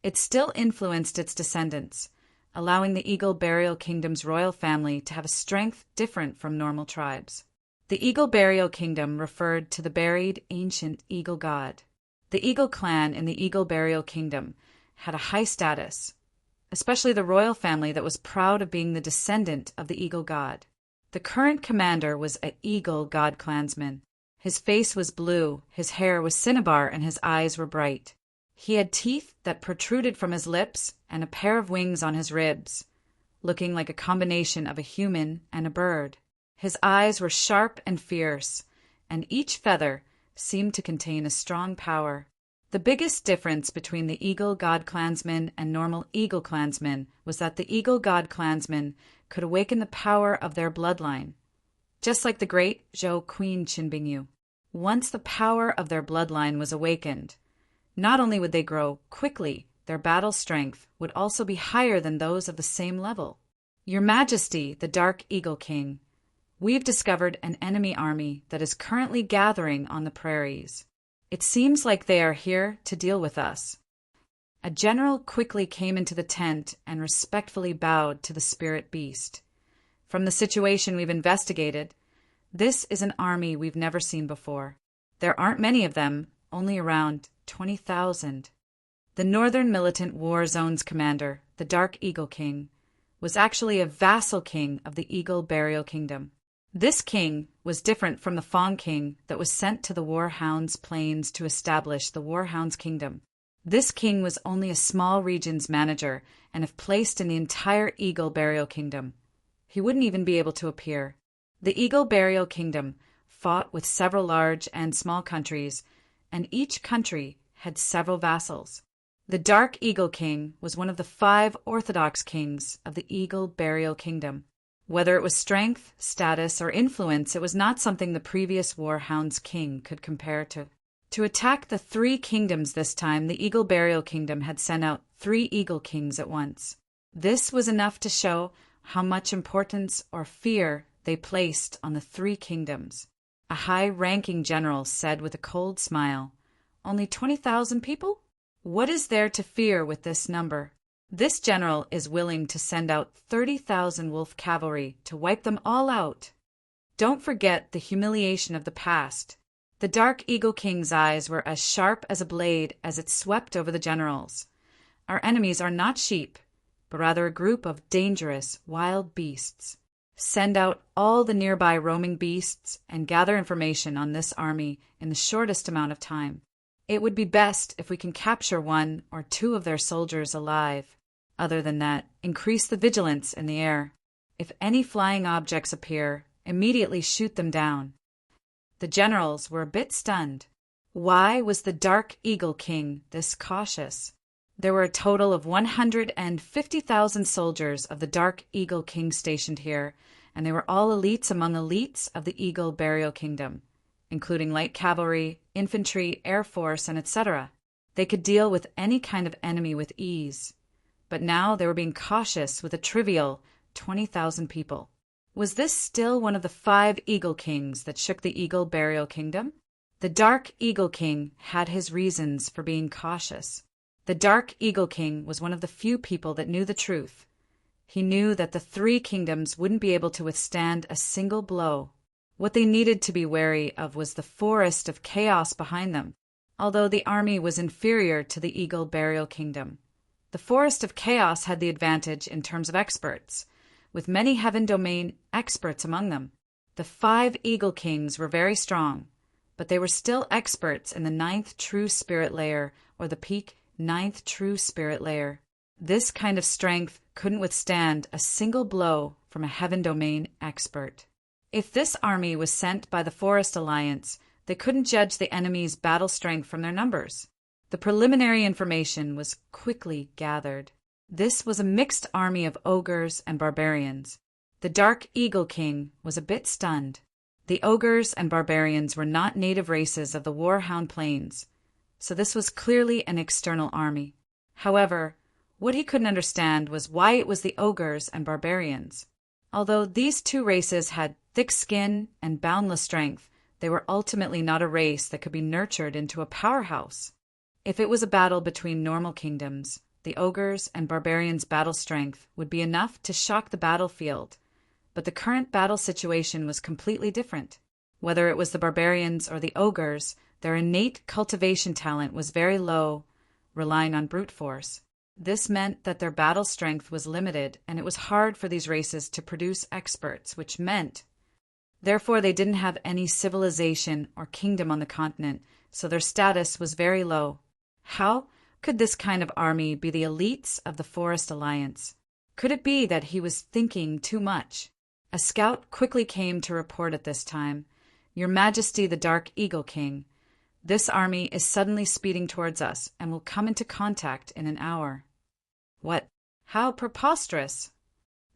it still influenced its descendants, allowing the Eagle Burial Kingdom's royal family to have a strength different from normal tribes. The Eagle Burial Kingdom referred to the buried ancient eagle god. The Eagle clan in the Eagle Burial Kingdom had a high status, especially the royal family that was proud of being the descendant of the eagle god. The current commander was an eagle god clansman. His face was blue, his hair was cinnabar, and his eyes were bright. He had teeth that protruded from his lips and a pair of wings on his ribs, looking like a combination of a human and a bird. His eyes were sharp and fierce, and each feather seemed to contain a strong power. The biggest difference between the Eagle God clansman and normal Eagle clansmen was that the Eagle God clansmen could awaken the power of their bloodline, just like the great Zhou Queen Qinbingyu. Once the power of their bloodline was awakened, not only would they grow quickly, their battle strength would also be higher than those of the same level. Your Majesty, the Dark Eagle King, we've discovered an enemy army that is currently gathering on the prairies. It seems like they are here to deal with us. A general quickly came into the tent and respectfully bowed to the spirit beast. From the situation we've investigated, this is an army we've never seen before. There aren't many of them, only around 20,000. The Northern Militant War Zone's commander, the Dark Eagle King, was actually a vassal king of the Eagle Burial Kingdom. This king was different from the Fong King that was sent to the Warhounds Plains to establish the Warhounds Kingdom. This king was only a small region's manager and if placed in the entire Eagle Burial Kingdom, he wouldn't even be able to appear. The Eagle Burial Kingdom fought with several large and small countries, and each country had several vassals. The Dark Eagle King was one of the 5 orthodox kings of the Eagle Burial Kingdom. Whether it was strength, status, or influence, it was not something the previous Warhounds king could compare to. To attack the 3 kingdoms this time, the Eagle Burial Kingdom had sent out 3 Eagle Kings at once. This was enough to show how much importance or fear they placed on the 3 kingdoms. A high-ranking general said with a cold smile, "Only 20,000 people? What is there to fear with this number?" This general is willing to send out 30,000 wolf cavalry to wipe them all out. Don't forget the humiliation of the past. The Dark Eagle King's eyes were as sharp as a blade as it swept over the generals. Our enemies are not sheep, but rather a group of dangerous wild beasts. Send out all the nearby roaming beasts and gather information on this army in the shortest amount of time. It would be best if we can capture 1 or 2 of their soldiers alive. Other than that, increase the vigilance in the air. If any flying objects appear, immediately shoot them down. The generals were a bit stunned. Why was the Dark Eagle King this cautious? There were a total of 150,000 soldiers of the Dark Eagle King stationed here, and they were all elites among elites of the Eagle Burial Kingdom, including light cavalry, infantry, air force, and etc. They could deal with any kind of enemy with ease. But now they were being cautious with a trivial 20,000 people. Was this still one of the 5 Eagle Kings that shook the Eagle Burial Kingdom? The Dark Eagle King had his reasons for being cautious. The Dark Eagle King was one of the few people that knew the truth. He knew that the 3 kingdoms wouldn't be able to withstand a single blow. What they needed to be wary of was the forest of chaos behind them, although the army was inferior to the Eagle Burial Kingdom. The forest of chaos had the advantage in terms of experts, with many Heaven Domain experts among them. The 5 Eagle Kings were very strong, but they were still experts in the 9th True Spirit Layer, or the peak 9th True Spirit Layer. This kind of strength couldn't withstand a single blow from a Heaven Domain expert. If this army was sent by the Forest Alliance, they couldn't judge the enemy's battle strength from their numbers. The preliminary information was quickly gathered. This was a mixed army of ogres and barbarians. The Dark Eagle King was a bit stunned. The ogres and barbarians were not native races of the Warhound Plains, so this was clearly an external army. However, what he couldn't understand was why it was the ogres and barbarians. Although these 2 races had thick skin and boundless strength, they were ultimately not a race that could be nurtured into a powerhouse. If it was a battle between normal kingdoms, the ogres and barbarians' battle strength would be enough to shock the battlefield. But the current battle situation was completely different. Whether it was the barbarians or the ogres, their innate cultivation talent was very low, relying on brute force. This meant that their battle strength was limited, and it was hard for these races to produce experts, which meant, therefore, they didn't have any civilization or kingdom on the continent, so their status was very low. How could this kind of army be the elites of the Forest Alliance? Could it be that he was thinking too much? A scout quickly came to report at this time, "Your Majesty the Dark Eagle King, this army is suddenly speeding towards us and will come into contact in an hour." What? How preposterous!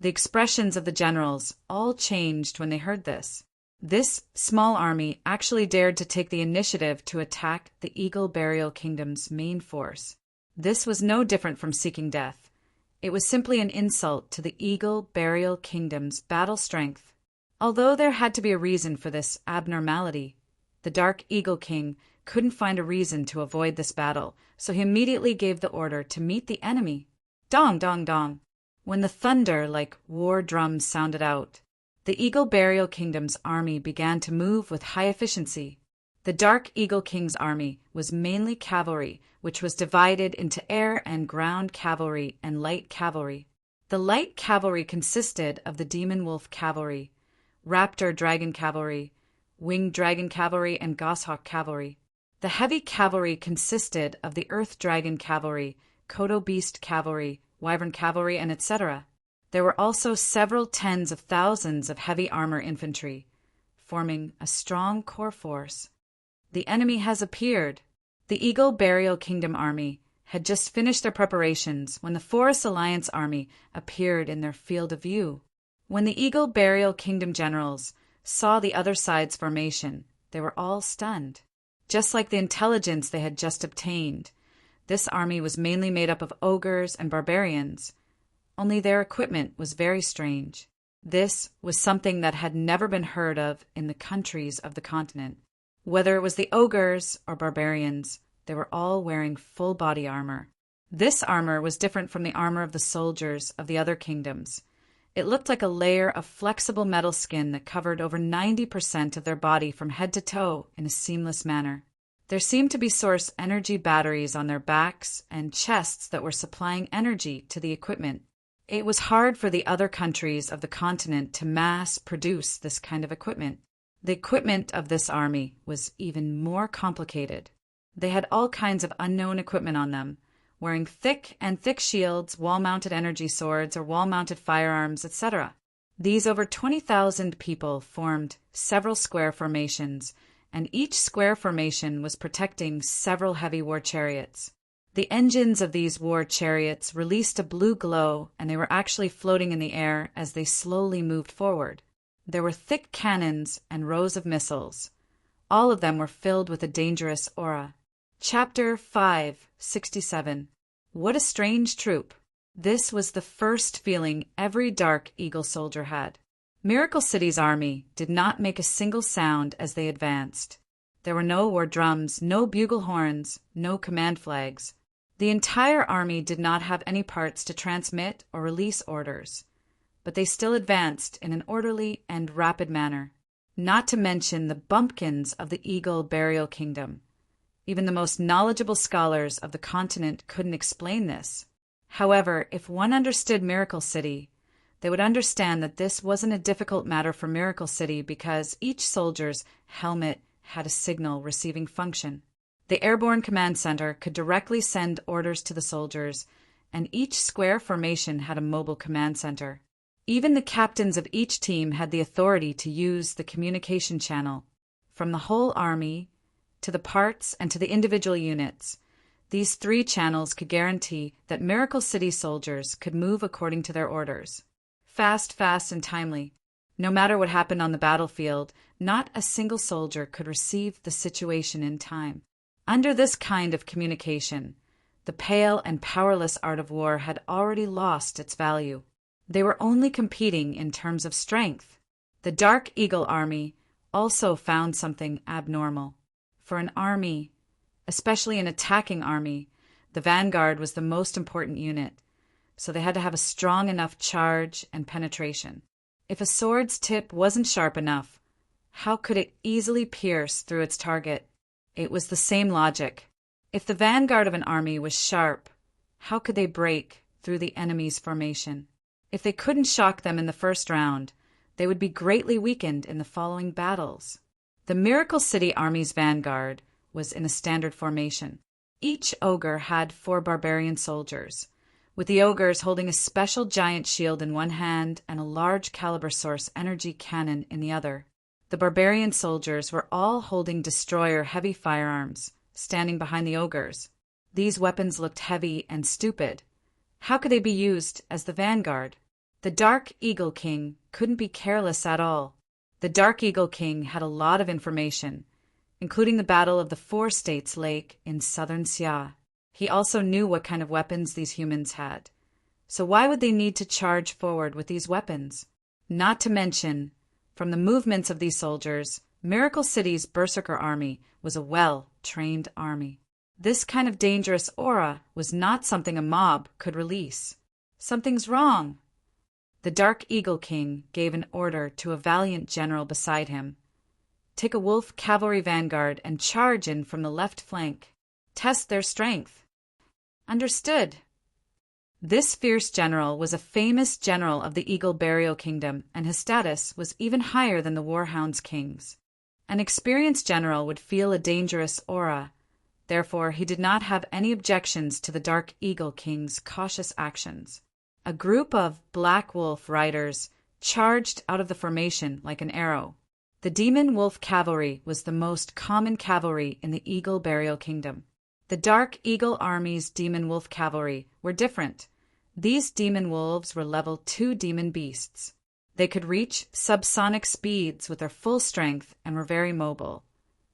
The expressions of the generals all changed when they heard this. This small army actually dared to take the initiative to attack the Eagle Burial Kingdom's main force. This was no different from seeking death. It was simply an insult to the Eagle Burial Kingdom's battle strength. Although there had to be a reason for this abnormality, the Dark Eagle King couldn't find a reason to avoid this battle, so he immediately gave the order to meet the enemy. Dong, dong, dong. When the thunder like war drums sounded out, the Eagle Burial Kingdom's army began to move with high efficiency. The Dark Eagle King's army was mainly cavalry, which was divided into air and ground cavalry and light cavalry. The light cavalry consisted of the Demon Wolf Cavalry, Raptor Dragon Cavalry, Winged Dragon Cavalry, and Goshawk Cavalry. The heavy cavalry consisted of the Earth Dragon Cavalry, Kodo Beast Cavalry, Wyvern Cavalry, and etc. There were also several tens of thousands of heavy armor infantry, forming a strong core force. The enemy has appeared. The Eagle Burial Kingdom army had just finished their preparations when the Forest Alliance army appeared in their field of view. When the Eagle Burial Kingdom generals saw the other side's formation, they were all stunned. Just like the intelligence they had just obtained, this army was mainly made up of ogres and barbarians, only their equipment was very strange. This was something that had never been heard of in the countries of the continent. Whether it was the ogres or barbarians, they were all wearing full body armor. This armor was different from the armor of the soldiers of the other kingdoms. It looked like a layer of flexible metal skin that covered over 90% of their body from head to toe in a seamless manner. There seemed to be source energy batteries on their backs and chests that were supplying energy to the equipment. It was hard for the other countries of the continent to mass produce this kind of equipment. The equipment of this army was even more complicated. They had all kinds of unknown equipment on them, wearing thick shields, wall-mounted energy swords, or wall-mounted firearms, etc. These over 20,000 people formed several square formations, and each square formation was protecting several heavy war chariots. The engines of these war chariots released a blue glow, and they were actually floating in the air as they slowly moved forward. There were thick cannons and rows of missiles. All of them were filled with a dangerous aura. Chapter 5:67. What a strange troop. This was the first feeling every Dark Eagle soldier had. Miracle City's army did not make a single sound as they advanced. There were no war drums, no bugle horns, no command flags. The entire army did not have any parts to transmit or release orders, but they still advanced in an orderly and rapid manner, not to mention the bumpkins of the Eagle Burial Kingdom. Even the most knowledgeable scholars of the continent couldn't explain this. However, if one understood Miracle City, they would understand that this wasn't a difficult matter for Miracle City because each soldier's helmet had a signal receiving function. The Airborne Command Center could directly send orders to the soldiers, and each square formation had a mobile command center. Even the captains of each team had the authority to use the communication channel. From the whole army, to the parts, and to the individual units, these 3 channels could guarantee that Miracle City soldiers could move according to their orders. Fast, and timely. No matter what happened on the battlefield, not a single soldier could receive the situation in time. Under this kind of communication, the pale and powerless art of war had already lost its value. They were only competing in terms of strength. The Dark Eagle army also found something abnormal. For an army, especially an attacking army, the vanguard was the most important unit, so they had to have a strong enough charge and penetration. If a sword's tip wasn't sharp enough, how could it easily pierce through its target? It was the same logic. If the vanguard of an army was sharp, how could they break through the enemy's formation? If they couldn't shock them in the first round, they would be greatly weakened in the following battles. The Miracle City Army's vanguard was in a standard formation. Each ogre had 4 barbarian soldiers, with the ogres holding a special giant shield in one hand and a large caliber source energy cannon in the other. The barbarian soldiers were all holding destroyer heavy firearms, standing behind the ogres. These weapons looked heavy and stupid. How could they be used as the vanguard? The Dark Eagle King couldn't be careless at all. The Dark Eagle King had a lot of information, including the Battle of the 4 States Lake in southern Xia. He also knew what kind of weapons these humans had. So why would they need to charge forward with these weapons? Not to mention, from the movements of these soldiers, Miracle City's Berserker army was a well-trained army. This kind of dangerous aura was not something a mob could release. Something's wrong. The Dark Eagle King gave an order to a valiant general beside him. Take a wolf cavalry vanguard and charge in from the left flank. Test their strength. Understood. This fierce general was a famous general of the Eagle Burial Kingdom, and his status was even higher than the Warhound's king's. An experienced general would feel a dangerous aura. Therefore, he did not have any objections to the Dark Eagle King's cautious actions. A group of Black Wolf riders charged out of the formation like an arrow. The Demon Wolf Cavalry was the most common cavalry in the Eagle Burial Kingdom. The Dark Eagle Army's Demon Wolf Cavalry were different. These demon wolves were level 2 demon beasts. They could reach subsonic speeds with their full strength and were very mobile,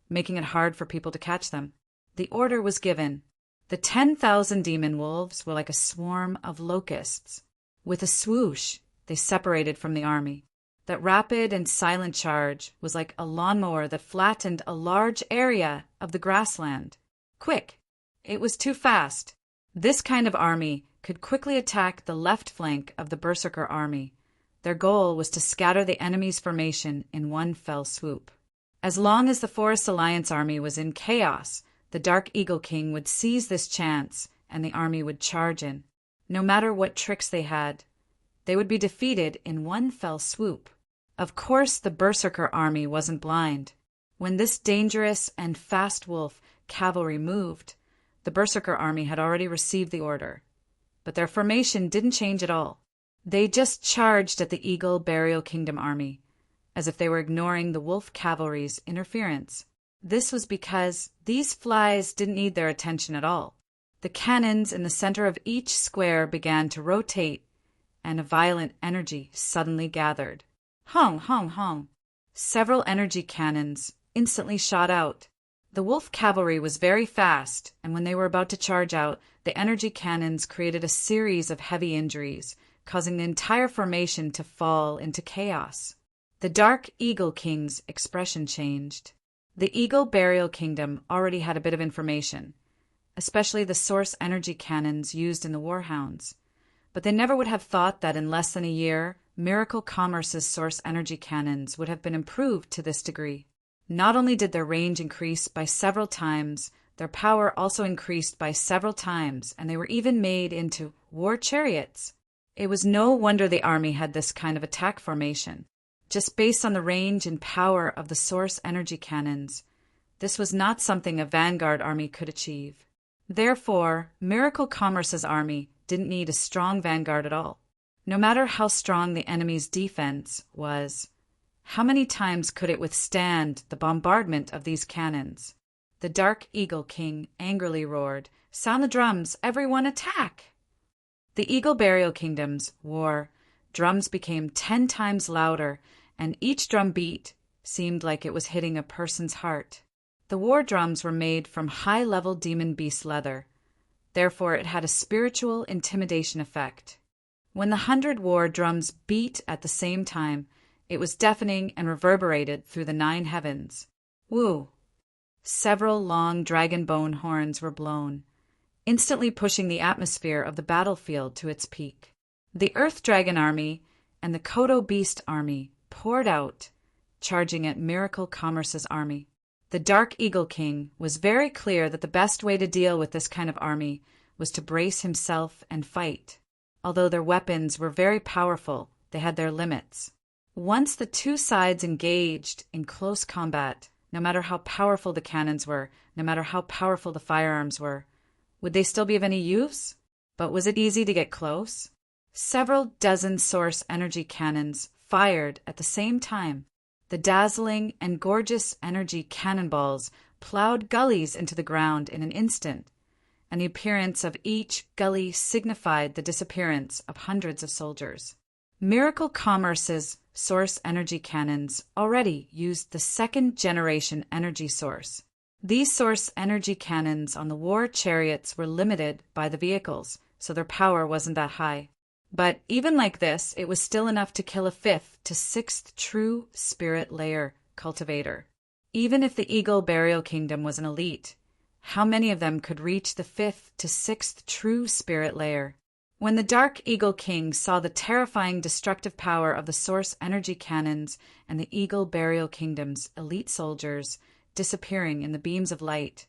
making it hard for people to catch them. The order was given. The 10,000 demon wolves were like a swarm of locusts. With a swoosh, they separated from the army. That rapid and silent charge was like a lawnmower that flattened a large area of the grassland. Quick! It was too fast. This kind of army could quickly attack the left flank of the Berserker army. Their goal was to scatter the enemy's formation in one fell swoop. As long as the Forest Alliance army was in chaos, the Dark Eagle King would seize this chance and the army would charge in. No matter what tricks they had, they would be defeated in one fell swoop. Of course, the Berserker army wasn't blind. When this dangerous and fast wolf cavalry moved, the Berserker army had already received the order. But their formation didn't change at all. They just charged at the Eagle Burial Kingdom army, as if they were ignoring the wolf cavalry's interference. This was because these flies didn't need their attention at all. The cannons in the center of each square began to rotate, and a violent energy suddenly gathered. Hong, hong, hong. Several energy cannons instantly shot out. The wolf cavalry was very fast, and when they were about to charge out, the energy cannons created a series of heavy injuries, causing the entire formation to fall into chaos. The Dark Eagle King's expression changed. The Eagle Burial Kingdom already had a bit of information, especially the source energy cannons used in the Warhounds. But they never would have thought that in less than a year, Miracle Commerce's source energy cannons would have been improved to this degree. Not only did their range increase by several times, their power also increased by several times, and they were even made into war chariots. It was no wonder the army had this kind of attack formation. Just based on the range and power of the source energy cannons, this was not something a vanguard army could achieve. Therefore, Miracle Commerce's army didn't need a strong vanguard at all. No matter how strong the enemy's defense was, how many times could it withstand the bombardment of these cannons? The Dark Eagle King angrily roared, "Sound the drums, everyone attack!" The Eagle Burial Kingdom's war drums became 10 times louder, and each drum beat seemed like it was hitting a person's heart. The war drums were made from high-level demon beast leather. Therefore, it had a spiritual intimidation effect. When the 100 war drums beat at the same time, it was deafening and reverberated through the 9 heavens. Woo! Several long dragon bone horns were blown, instantly pushing the atmosphere of the battlefield to its peak. The Earth Dragon Army and the Kodo Beast Army poured out, charging at Miracle Commerce's army. The Dark Eagle King was very clear that the best way to deal with this kind of army was to brace himself and fight. Although their weapons were very powerful, they had their limits. Once the two sides engaged in close combat, no matter how powerful the cannons were, no matter how powerful the firearms were, would they still be of any use? But was it easy to get close? Several dozen source energy cannons fired at the same time. The dazzling and gorgeous energy cannonballs plowed gullies into the ground in an instant, and the appearance of each gully signified the disappearance of hundreds of soldiers. Miracle Commerce's source energy cannons already used the second-generation energy source. These source energy cannons on the war chariots were limited by the vehicles, so their power wasn't that high. But even like this, it was still enough to kill a 5th to 6th true spirit layer cultivator. Even if the Eagle Burial Kingdom was an elite, how many of them could reach the 5th to 6th true spirit layer? When the Dark Eagle King saw the terrifying destructive power of the source energy cannons and the Eagle Burial Kingdom's elite soldiers disappearing in the beams of light,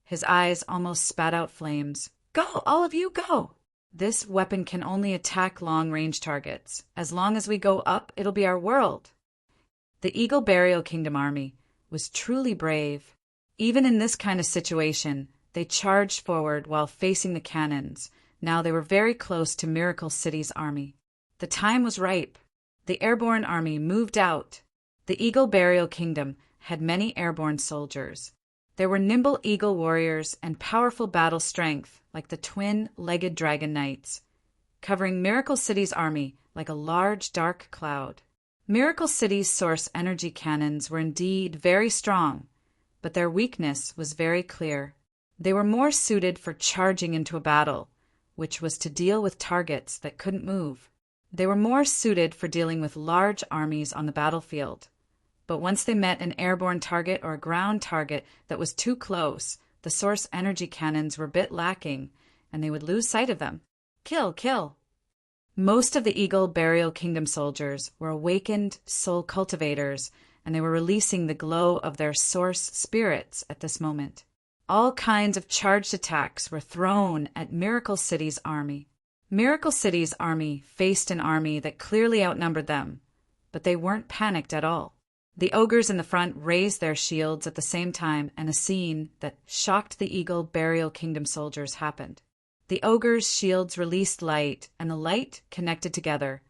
his eyes almost spat out flames. "Go, all of you, go! This weapon can only attack long-range targets. As long as we go up, it'll be our world." The Eagle Burial Kingdom army was truly brave. Even in this kind of situation, they charged forward while facing the cannons. Now they were very close to Miracle City's army. The time was ripe. The airborne army moved out. The Eagle Burial Kingdom had many airborne soldiers. There were nimble eagle warriors and powerful battle strength like the twin-legged dragon knights, covering Miracle City's army like a large dark cloud. Miracle City's source energy cannons were indeed very strong, but their weakness was very clear. They were more suited for charging into a battle, which was to deal with targets that couldn't move. They were more suited for dealing with large armies on the battlefield. But once they met an airborne target or a ground target that was too close, the source energy cannons were a bit lacking, and they would lose sight of them. Kill, kill! Most of the Eagle Burial Kingdom soldiers were awakened soul cultivators, and they were releasing the glow of their source spirits at this moment. All kinds of charged attacks were thrown at Miracle City's army. Miracle City's army faced an army that clearly outnumbered them, but they weren't panicked at all. The ogres in the front raised their shields at the same time, and a scene that shocked the Eagle Burial Kingdom soldiers happened. The ogres' shields released light, and the light connected together,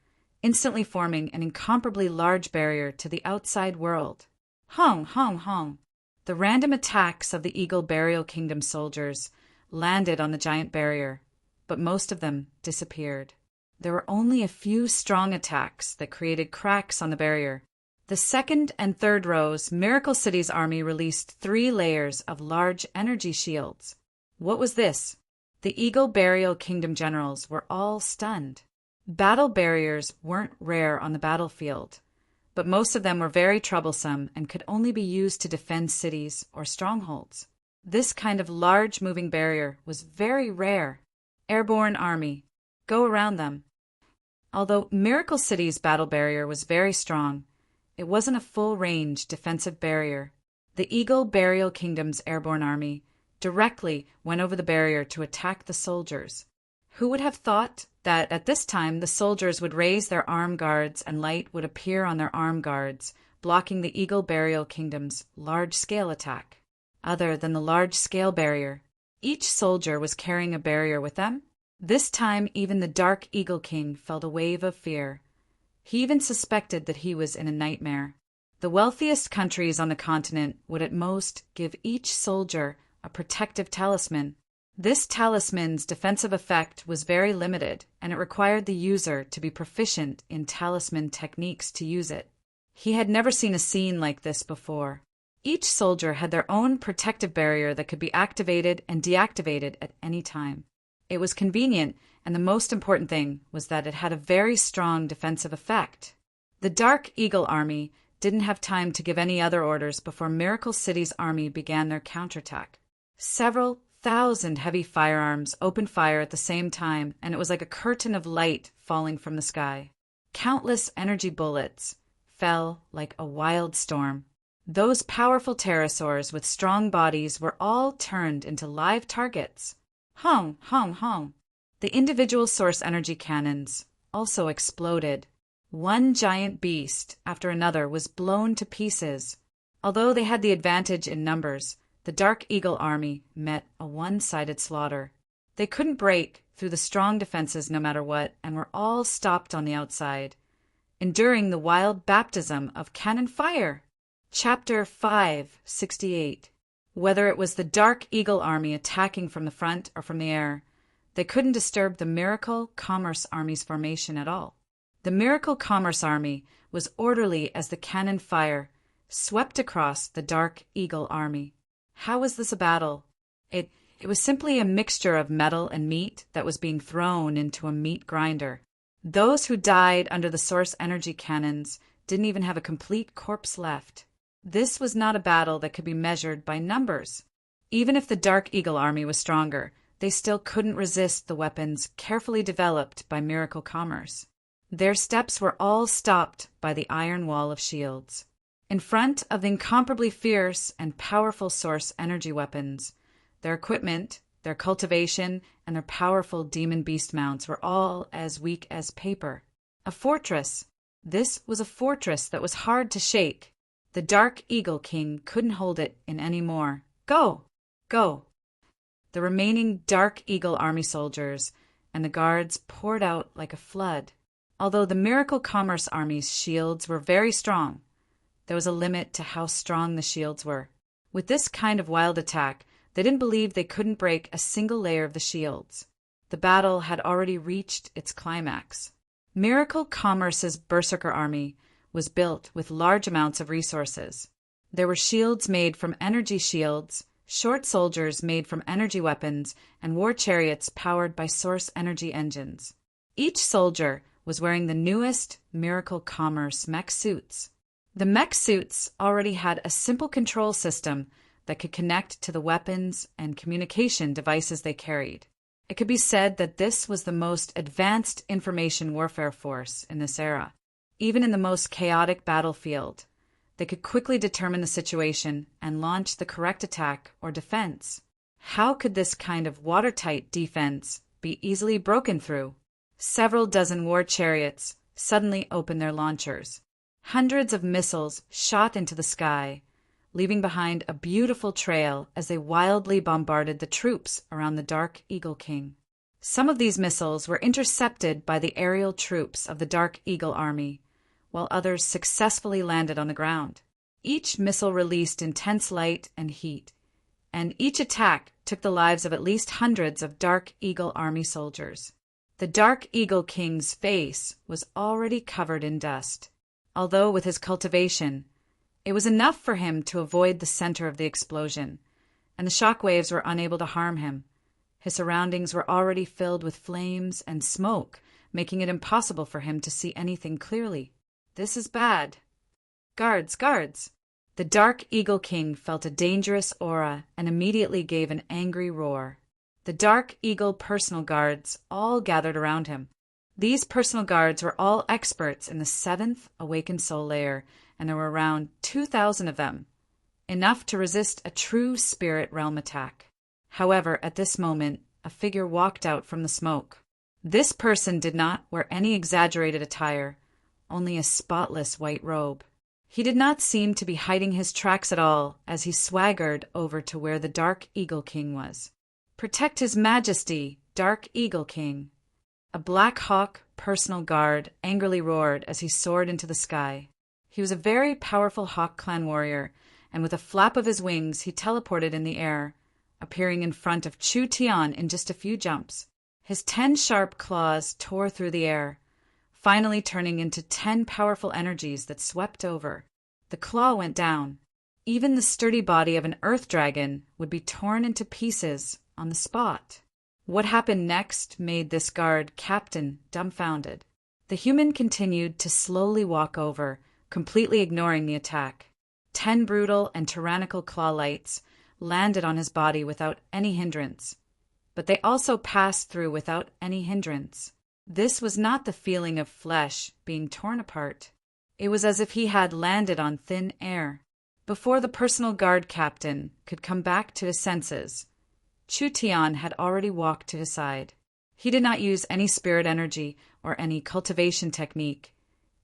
instantly forming an incomparably large barrier to the outside world. Hong, hong, hong! The random attacks of the Eagle Burial Kingdom soldiers landed on the giant barrier, but most of them disappeared. There were only a few strong attacks that created cracks on the barrier. The second and third rows, Miracle City's army released 3 layers of large energy shields. What was this? The Eagle Burial Kingdom generals were all stunned. Battle barriers weren't rare on the battlefield, but most of them were very troublesome and could only be used to defend cities or strongholds. This kind of large moving barrier was very rare. Airborne army, go around them. Although Miracle City's battle barrier was very strong, it wasn't a full-range defensive barrier. The Eagle Burial Kingdom's airborne army directly went over the barrier to attack the soldiers. Who would have thought that at this time the soldiers would raise their arm guards and light would appear on their arm guards, blocking the Eagle Burial Kingdom's large-scale attack? Other than the large-scale barrier, each soldier was carrying a barrier with them. This time even the Dark Eagle King felt a wave of fear. He even suspected that he was in a nightmare. The wealthiest countries on the continent would at most give each soldier a protective talisman. This talisman's defensive effect was very limited, and it required the user to be proficient in talisman techniques to use it. He had never seen a scene like this before. Each soldier had their own protective barrier that could be activated and deactivated at any time. It was convenient, and the most important thing was that it had a very strong defensive effect. The Dark Eagle army didn't have time to give any other orders before Miracle City's army began their counterattack. Several thousand heavy firearms opened fire at the same time, and it was like a curtain of light falling from the sky. Countless energy bullets fell like a wild storm. Those powerful pterosaurs with strong bodies were all turned into live targets. Hong, hong, hong. The individual source energy cannons also exploded. One giant beast after another was blown to pieces. Although they had the advantage in numbers, the Dark Eagle army met a one-sided slaughter. They couldn't break through the strong defenses no matter what, and were all stopped on the outside, enduring the wild baptism of cannon fire. Chapter 568. Whether it was the Dark Eagle army attacking from the front or from the air, they couldn't disturb the Miracle Commerce Army's formation at all. The Miracle Commerce Army was orderly as the cannon fire swept across the Dark Eagle army. How was this a battle? It was simply a mixture of metal and meat that was being thrown into a meat grinder. Those who died under the source energy cannons didn't even have a complete corpse left. This was not a battle that could be measured by numbers. Even if the Dark Eagle army was stronger, they still couldn't resist the weapons carefully developed by Miracle Commerce. Their steps were all stopped by the iron wall of shields. In front of the incomparably fierce and powerful source energy weapons, their equipment, their cultivation, and their powerful demon beast mounts were all as weak as paper. A fortress. This was a fortress that was hard to shake. The Dark Eagle King couldn't hold it in any more. Go! Go! The remaining Dark Eagle army soldiers and the guards poured out like a flood. Although the Miracle Commerce Army's shields were very strong, there was a limit to how strong the shields were. With this kind of wild attack, they didn't believe they couldn't break a single layer of the shields. The battle had already reached its climax. Miracle Commerce's Berserker Army was built with large amounts of resources. There were shields made from energy shields, short soldiers made from energy weapons, and war chariots powered by source energy engines. Each soldier was wearing the newest Miracle Commerce mech suits. The mech suits already had a simple control system that could connect to the weapons and communication devices they carried. It could be said that this was the most advanced information warfare force in this era. Even in the most chaotic battlefield, they could quickly determine the situation and launch the correct attack or defense. How could this kind of watertight defense be easily broken through? Several dozen war chariots suddenly opened their launchers. Hundreds of missiles shot into the sky, leaving behind a beautiful trail as they wildly bombarded the troops around the Dark Eagle King. Some of these missiles were intercepted by the aerial troops of the Dark Eagle Army, while others successfully landed on the ground. Each missile released intense light and heat, and each attack took the lives of at least hundreds of Dark Eagle Army soldiers. The Dark Eagle King's face was already covered in dust. Although with his cultivation, it was enough for him to avoid the center of the explosion, and the shock waves were unable to harm him. His surroundings were already filled with flames and smoke, making it impossible for him to see anything clearly. This is bad. Guards, guards! The Dark Eagle King felt a dangerous aura and immediately gave an angry roar. The Dark Eagle personal guards all gathered around him. These personal guards were all experts in the 7th Awakened Soul layer, and there were around 2,000 of them, enough to resist a true spirit realm attack. However, at this moment, a figure walked out from the smoke. This person did not wear any exaggerated attire, only a spotless white robe. He did not seem to be hiding his tracks at all as he swaggered over to where the Dark Eagle King was. "Protect His Majesty, Dark Eagle King." A Black Hawk personal guard angrily roared as he soared into the sky. He was a very powerful Hawk Clan warrior, and with a flap of his wings he teleported in the air, appearing in front of Chu Tian in just a few jumps. His 10 sharp claws tore through the air, finally turning into 10 powerful energies that swept over. The claw went down. Even the sturdy body of an earth dragon would be torn into pieces on the spot. What happened next made this guard captain dumbfounded. The human continued to slowly walk over, completely ignoring the attack. 10 brutal and tyrannical claw lights landed on his body without any hindrance, but they also passed through without any hindrance. This was not the feeling of flesh being torn apart. It was as if he had landed on thin air. Before the personal guard captain could come back to his senses, Chu Tian had already walked to his side. He did not use any spirit energy or any cultivation technique.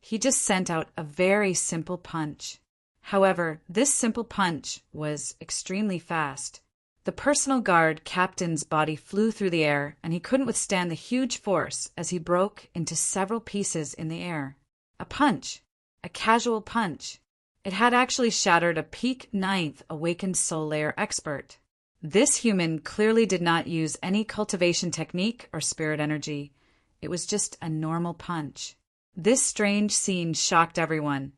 He just sent out a very simple punch. However, this simple punch was extremely fast. The personal guard captain's body flew through the air, and he couldn't withstand the huge force as he broke into several pieces in the air. A punch. A casual punch. It had actually shattered a peak 9th Awakened Soul Layer expert. This human clearly did not use any cultivation technique or spirit energy. It was just a normal punch. This strange scene shocked everyone,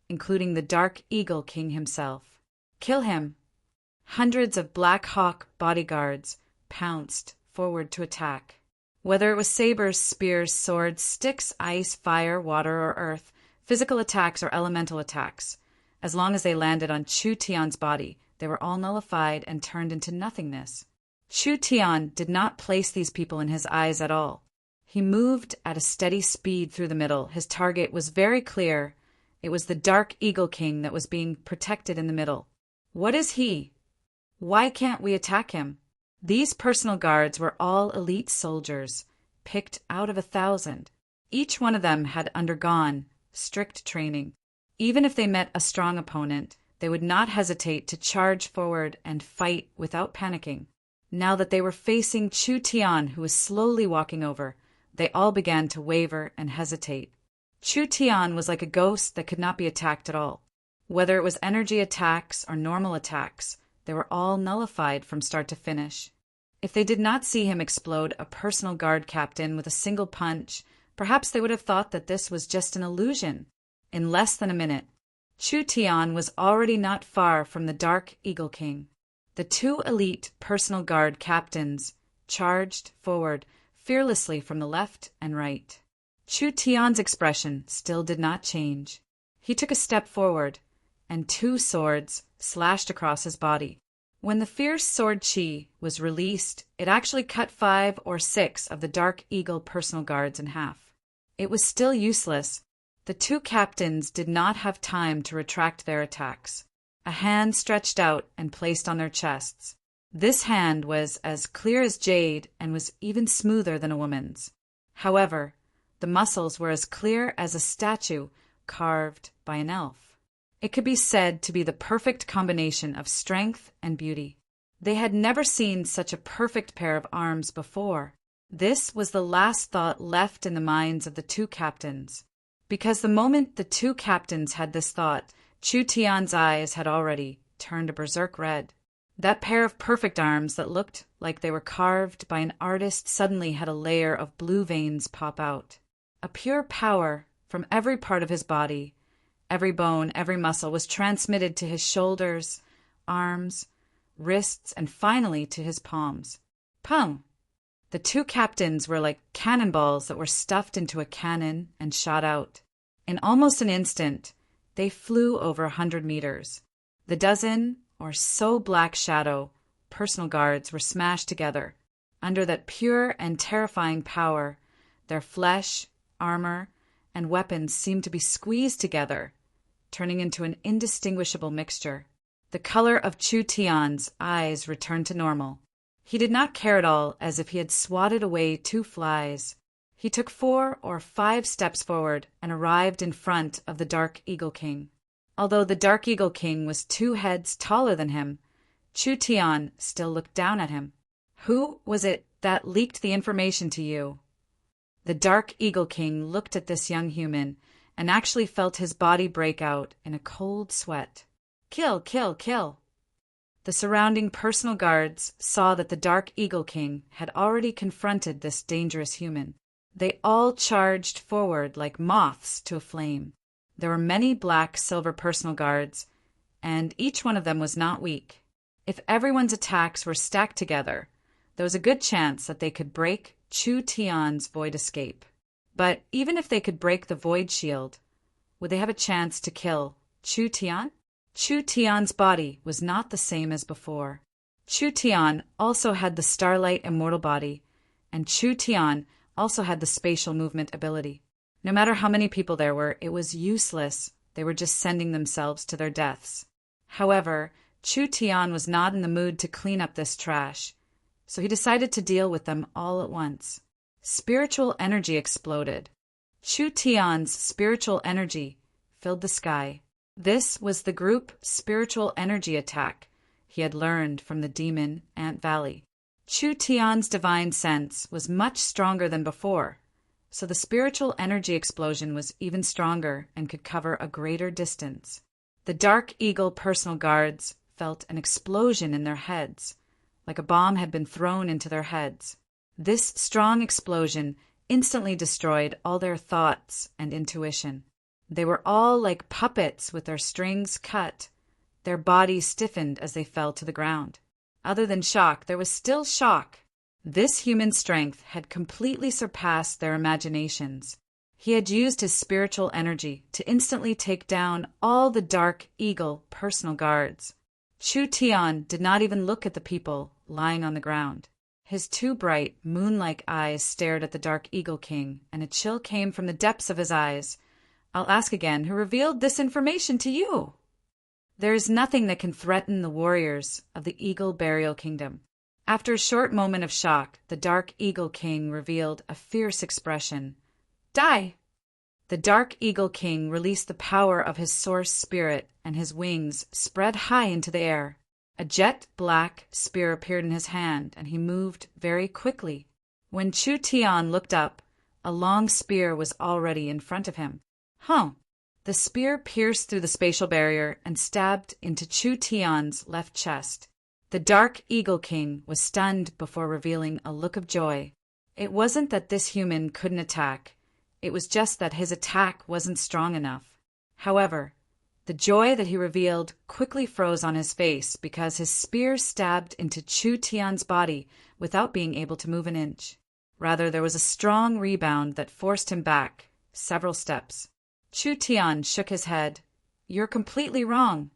including the Dark Eagle King himself. "Kill him!" Hundreds of Black Hawk bodyguards pounced forward to attack. Whether it was sabers, spears, swords, sticks, ice, fire, water, or earth, physical attacks or elemental attacks, as long as they landed on Chu Tian's body, they were all nullified and turned into nothingness. Chu Tian did not place these people in his eyes at all. He moved at a steady speed through the middle. His target was very clear. It was the Dark Eagle King that was being protected in the middle. What is he? Why can't we attack him? These personal guards were all elite soldiers, picked out of 1,000. Each one of them had undergone strict training. Even if they met a strong opponent, they would not hesitate to charge forward and fight without panicking. Now that they were facing Chu Tian, who was slowly walking over, they all began to waver and hesitate. Chu Tian was like a ghost that could not be attacked at all. Whether it was energy attacks or normal attacks, they were all nullified from start to finish. If they did not see him explode a personal guard captain with a single punch, perhaps they would have thought that this was just an illusion. In less than a minute, Chu Tian was already not far from the Dark Eagle King. The 2 elite personal guard captains charged forward fearlessly from the left and right. Chu Tian's expression still did not change. He took a step forward, and 2 swords slashed across his body. When the fierce sword chi was released, it actually cut 5 or 6 of the Dark Eagle personal guards in half. It was still useless. The 2 captains did not have time to retract their attacks. A hand stretched out and placed on their chests. This hand was as clear as jade and was even smoother than a woman's. However, the muscles were as clear as a statue carved by an elf. It could be said to be the perfect combination of strength and beauty. They had never seen such a perfect pair of arms before. This was the last thought left in the minds of the 2 captains. Because the moment the 2 captains had this thought, Chu Tian's eyes had already turned a berserk red. That pair of perfect arms that looked like they were carved by an artist suddenly had a layer of blue veins pop out. A pure power from every part of his body, every bone, every muscle was transmitted to his shoulders, arms, wrists, and finally to his palms. Pum! The two captains were like cannonballs that were stuffed into a cannon and shot out. In almost an instant, they flew over 100 meters. The dozen or so black shadow personal guards were smashed together. Under that pure and terrifying power, their flesh, armor, and weapons seemed to be squeezed together, turning into an indistinguishable mixture. The color of Chu Tian's eyes returned to normal. He did not care at all, as if he had swatted away 2 flies. He took 4 or 5 steps forward and arrived in front of the Dark Eagle King. Although the Dark Eagle King was 2 heads taller than him, Chu Tian still looked down at him. "Who was it that leaked the information to you?" The Dark Eagle King looked at this young human and actually felt his body break out in a cold sweat. "Kill, kill, kill!" The surrounding personal guards saw that the Dark Eagle King had already confronted this dangerous human. They all charged forward like moths to a flame. There were many black silver personal guards, and each one of them was not weak. If everyone's attacks were stacked together, there was a good chance that they could break Chu Tian's void escape. But even if they could break the void shield, would they have a chance to kill Chu Tian? Chu Tian's body was not the same as before. Chu Tian also had the Starlight Immortal body, and Chu Tian also had the spatial movement ability. No matter how many people there were, it was useless. They were just sending themselves to their deaths. However, Chu Tian was not in the mood to clean up this trash, so he decided to deal with them all at once. Spiritual energy exploded. Chu Tian's spiritual energy filled the sky. This was the group spiritual energy attack he had learned from the demon Ant Valley. Chu Tian's divine sense was much stronger than before, so the spiritual energy explosion was even stronger and could cover a greater distance. The Dark Eagle personal guards felt an explosion in their heads, like a bomb had been thrown into their heads. This strong explosion instantly destroyed all their thoughts and intuition. They were all like puppets with their strings cut. Their bodies stiffened as they fell to the ground. Other than shock, there was still shock. This human strength had completely surpassed their imaginations. He had used his spiritual energy to instantly take down all the Dark Eagle personal guards. Chu Tian did not even look at the people lying on the ground. His 2 bright, moon-like eyes stared at the Dark Eagle King, and a chill came from the depths of his eyes. "I'll ask again, who revealed this information to you?" "There is nothing that can threaten the warriors of the Eagle Burial Kingdom." After a short moment of shock, the Dark Eagle King revealed a fierce expression. "Die!" The Dark Eagle King released the power of his source spirit, and his wings spread high into the air. A jet-black spear appeared in his hand, and he moved very quickly. When Chu Tian looked up, a long spear was already in front of him. The spear pierced through the spatial barrier and stabbed into Chu Tian's left chest. The Dark Eagle King was stunned before revealing a look of joy. It wasn't that this human couldn't attack. It was just that his attack wasn't strong enough. However, the joy that he revealed quickly froze on his face because his spear stabbed into Chu Tian's body without being able to move an inch. Rather, there was a strong rebound that forced him back several steps. Chu Tian shook his head. "You're completely wrong."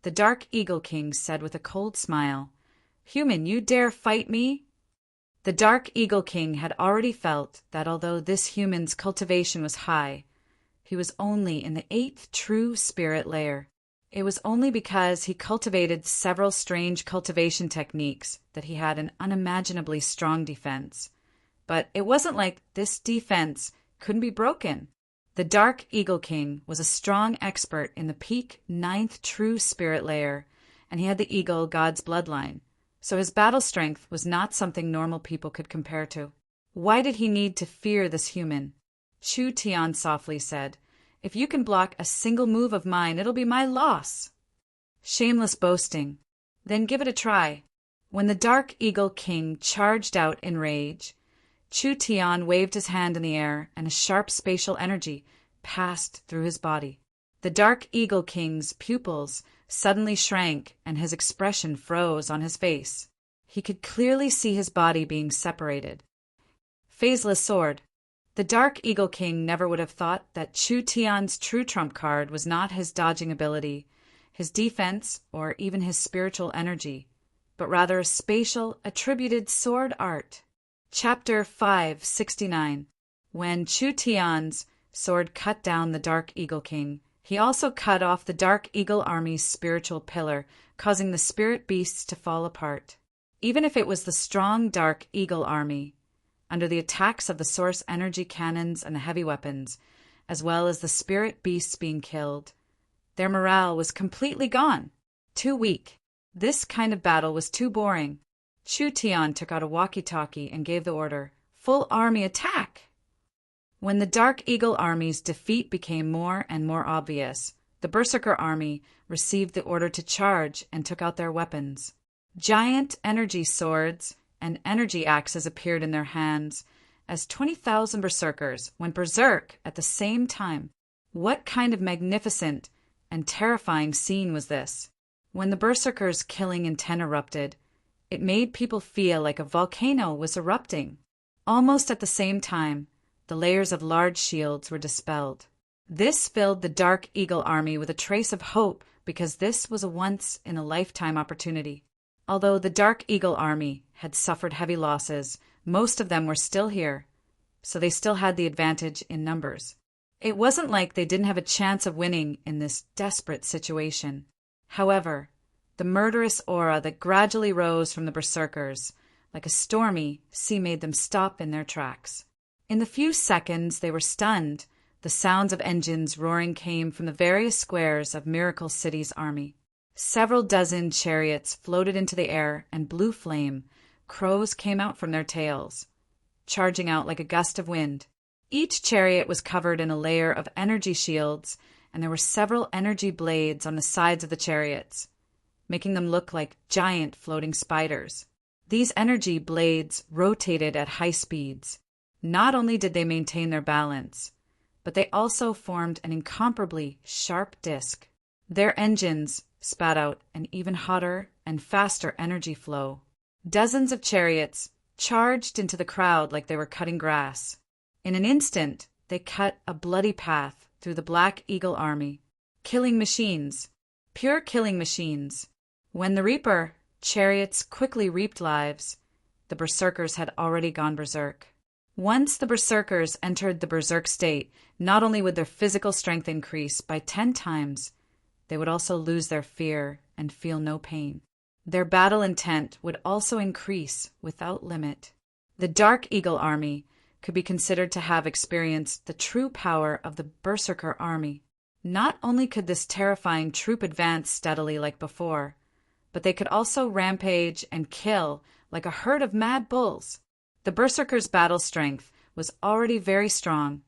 The Dark Eagle King said with a cold smile, "Human, you dare fight me?" The Dark Eagle King had already felt that although this human's cultivation was high, he was only in the 8th true spirit layer. It was only because he cultivated several strange cultivation techniques that he had an unimaginably strong defense. But it wasn't like this defense couldn't be broken. The Dark Eagle King was a strong expert in the peak 9th true spirit layer, and he had the Eagle God's bloodline, so his battle strength was not something normal people could compare to. Why did he need to fear this human? Chu Tian softly said, "If you can block a single move of mine, it'll be my loss." Shameless boasting. Then give it a try. When the Dark Eagle King charged out in rage, Chu Tian waved his hand in the air, and a sharp spatial energy passed through his body. The Dark Eagle King's pupils suddenly shrank, and his expression froze on his face. He could clearly see his body being separated. Phaseless Sword. The Dark Eagle King never would have thought that Chu Tian's true trump card was not his dodging ability, his defense, or even his spiritual energy, but rather a spatial, attributed sword art. Chapter 569. When Chu Tian's sword cut down the Dark Eagle King, he also cut off the Dark Eagle Army's spiritual pillar, causing the spirit beasts to fall apart. Even if it was the strong Dark Eagle Army, under the attacks of the source energy cannons and the heavy weapons, as well as the spirit beasts being killed, their morale was completely gone. Too weak. This kind of battle was too boring. Chu Tian took out a walkie-talkie and gave the order, "Full army attack!" When the Dark Eagle Army's defeat became more and more obvious, the Berserker Army received the order to charge and took out their weapons. Giant energy swords and energy axes appeared in their hands as 20,000 berserkers went berserk at the same time. What kind of magnificent and terrifying scene was this? When the berserkers' killing intent erupted, it made people feel like a volcano was erupting. Almost at the same time, the layers of large shields were dispelled. This filled the Dark Eagle Army with a trace of hope because this was a once-in-a-lifetime opportunity. Although the Dark Eagle Army had suffered heavy losses, most of them were still here, so they still had the advantage in numbers. It wasn't like they didn't have a chance of winning in this desperate situation. However, the murderous aura that gradually rose from the berserkers, like a stormy sea, made them stop in their tracks. In the few seconds they were stunned, the sounds of engines roaring came from the various squares of Miracle City's army. Several dozen chariots floated into the air and blew flame. Crows came out from their tails, charging out like a gust of wind. Each chariot was covered in a layer of energy shields, and there were several energy blades on the sides of the chariots, making them look like giant floating spiders. These energy blades rotated at high speeds. Not only did they maintain their balance, but they also formed an incomparably sharp disc. Their engines spat out an even hotter and faster energy flow. Dozens of chariots charged into the crowd like they were cutting grass. In an instant, they cut a bloody path through the Black Eagle Army. Killing machines. Pure killing machines. When the Reaper chariots quickly reaped lives, the berserkers had already gone berserk. Once the berserkers entered the berserk state, not only would their physical strength increase by 10 times, they would also lose their fear and feel no pain. Their battle intent would also increase without limit. The Dark Eagle Army could be considered to have experienced the true power of the Berserker Army. Not only could this terrifying troop advance steadily like before, but they could also rampage and kill like a herd of mad bulls. The Berserkers' battle strength was already very strong,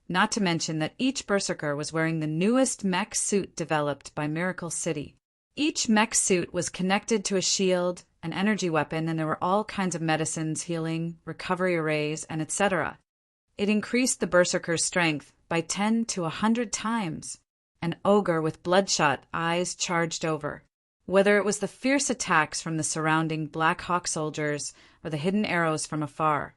not to mention that each Berserker was wearing the newest mech suit developed by Miracle City. Each mech suit was connected to a shield, an energy weapon, and there were all kinds of medicines, healing, recovery arrays, and etc. It increased the Berserker's strength by 10 to 100 times. An ogre with bloodshot eyes charged over. Whether it was the fierce attacks from the surrounding Black Hawk soldiers or the hidden arrows from afar,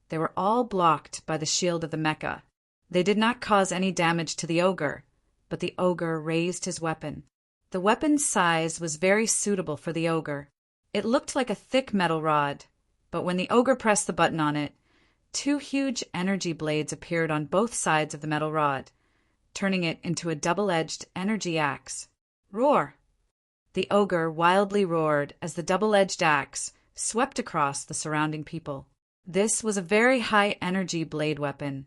they were all blocked by the shield of the mecha. They did not cause any damage to the ogre, but the ogre raised his weapon. The weapon's size was very suitable for the ogre. It looked like a thick metal rod, but when the ogre pressed the button on it, 2 huge energy blades appeared on both sides of the metal rod, turning it into a double-edged energy axe. Roar! The ogre wildly roared as the double-edged axe swept across the surrounding people. This was a very high-energy blade weapon,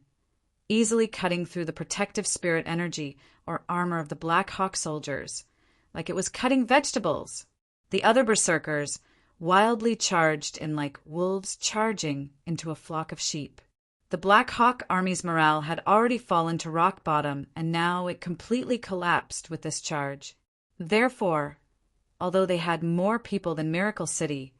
easily cutting through the protective spirit energy or armor of the Black Hawk soldiers, like it was cutting vegetables. The other berserkers wildly charged in like wolves charging into a flock of sheep. The Black Hawk Army's morale had already fallen to rock bottom, and now it completely collapsed with this charge. Therefore, although they had more people than Miracle City,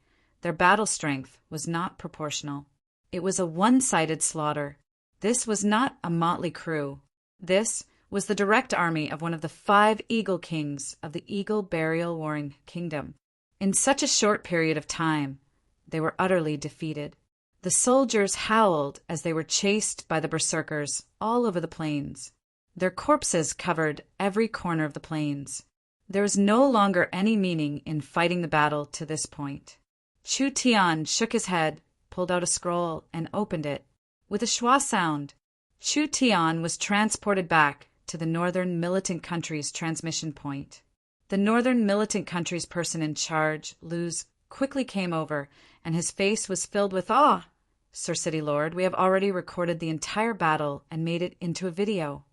their battle strength was not proportional. It was a one-sided slaughter. This was not a motley crew. This was the direct army of one of the 5 Eagle Kings of the Eagle Burial Warring Kingdom. In such a short period of time, they were utterly defeated. The soldiers howled as they were chased by the berserkers all over the plains. Their corpses covered every corner of the plains. There was no longer any meaning in fighting the battle to this point. Chu Tian shook his head, pulled out a scroll, and opened it. With a schwa sound, Chu Tian was transported back to the Northern Militant Countries transmission point. The Northern Militant Countries person in charge, Luz, quickly came over, and his face was filled with awe. "Sir City Lord, we have already recorded the entire battle and made it into a video."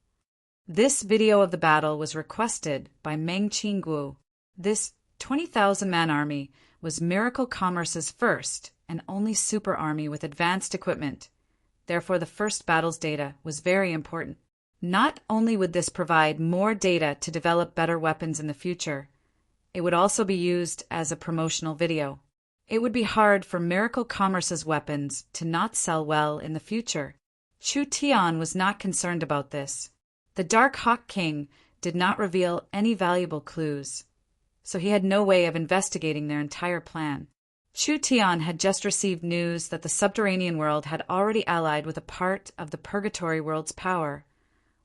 This video of the battle was requested by Meng Qingguo. This 20,000-man army was Miracle Commerce's first and only super army with advanced equipment. Therefore, the first battle's data was very important. Not only would this provide more data to develop better weapons in the future, it would also be used as a promotional video. It would be hard for Miracle Commerce's weapons to not sell well in the future. Chu Tian was not concerned about this. The Dark Hawk King did not reveal any valuable clues, so he had no way of investigating their entire plan. Chu Tian had just received news that the subterranean world had already allied with a part of the Purgatory world's power,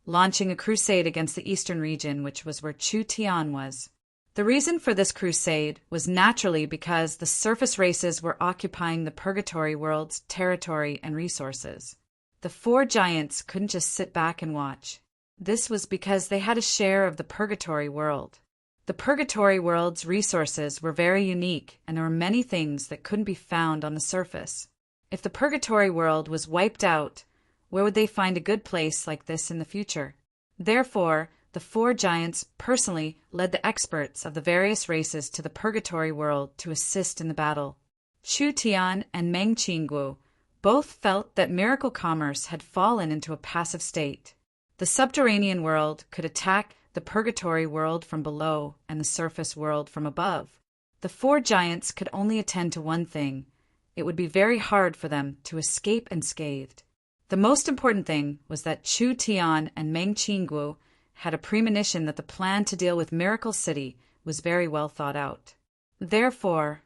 launching a crusade against the eastern region, which was where Chu Tian was. The reason for this crusade was naturally because the surface races were occupying the Purgatory world's territory and resources. The 4 giants couldn't just sit back and watch. This was because they had a share of the Purgatory world. The Purgatory world's resources were very unique, and there were many things that couldn't be found on the surface. If the Purgatory world was wiped out, where would they find a good place like this in the future? Therefore, the 4 giants personally led the experts of the various races to the Purgatory world to assist in the battle. Chu Tian and Meng Qingguo both felt that Miracle Commerce had fallen into a passive state. The subterranean world could attack the Purgatory world from below and the surface world from above. The 4 giants could only attend to one thing. It would be very hard for them to escape unscathed. The most important thing was that Chu Tian and Meng Qingguo had a premonition that the plan to deal with Miracle City was very well thought out. Therefore,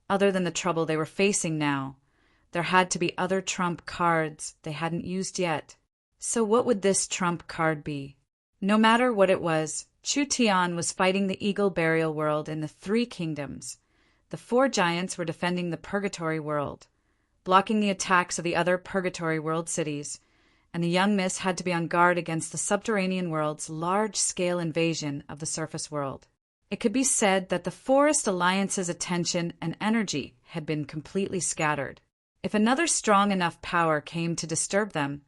other than the trouble they were facing now, there had to be other trump cards they hadn't used yet. So what would this trump card be? No matter what it was, Chu Tian was fighting the Eagle Burial world in the 3 kingdoms. The 4 giants were defending the Purgatory world, blocking the attacks of the other Purgatory world cities, and the young miss had to be on guard against the subterranean world's large-scale invasion of the surface world. It could be said that the Forest Alliance's attention and energy had been completely scattered. If another strong enough power came to disturb them,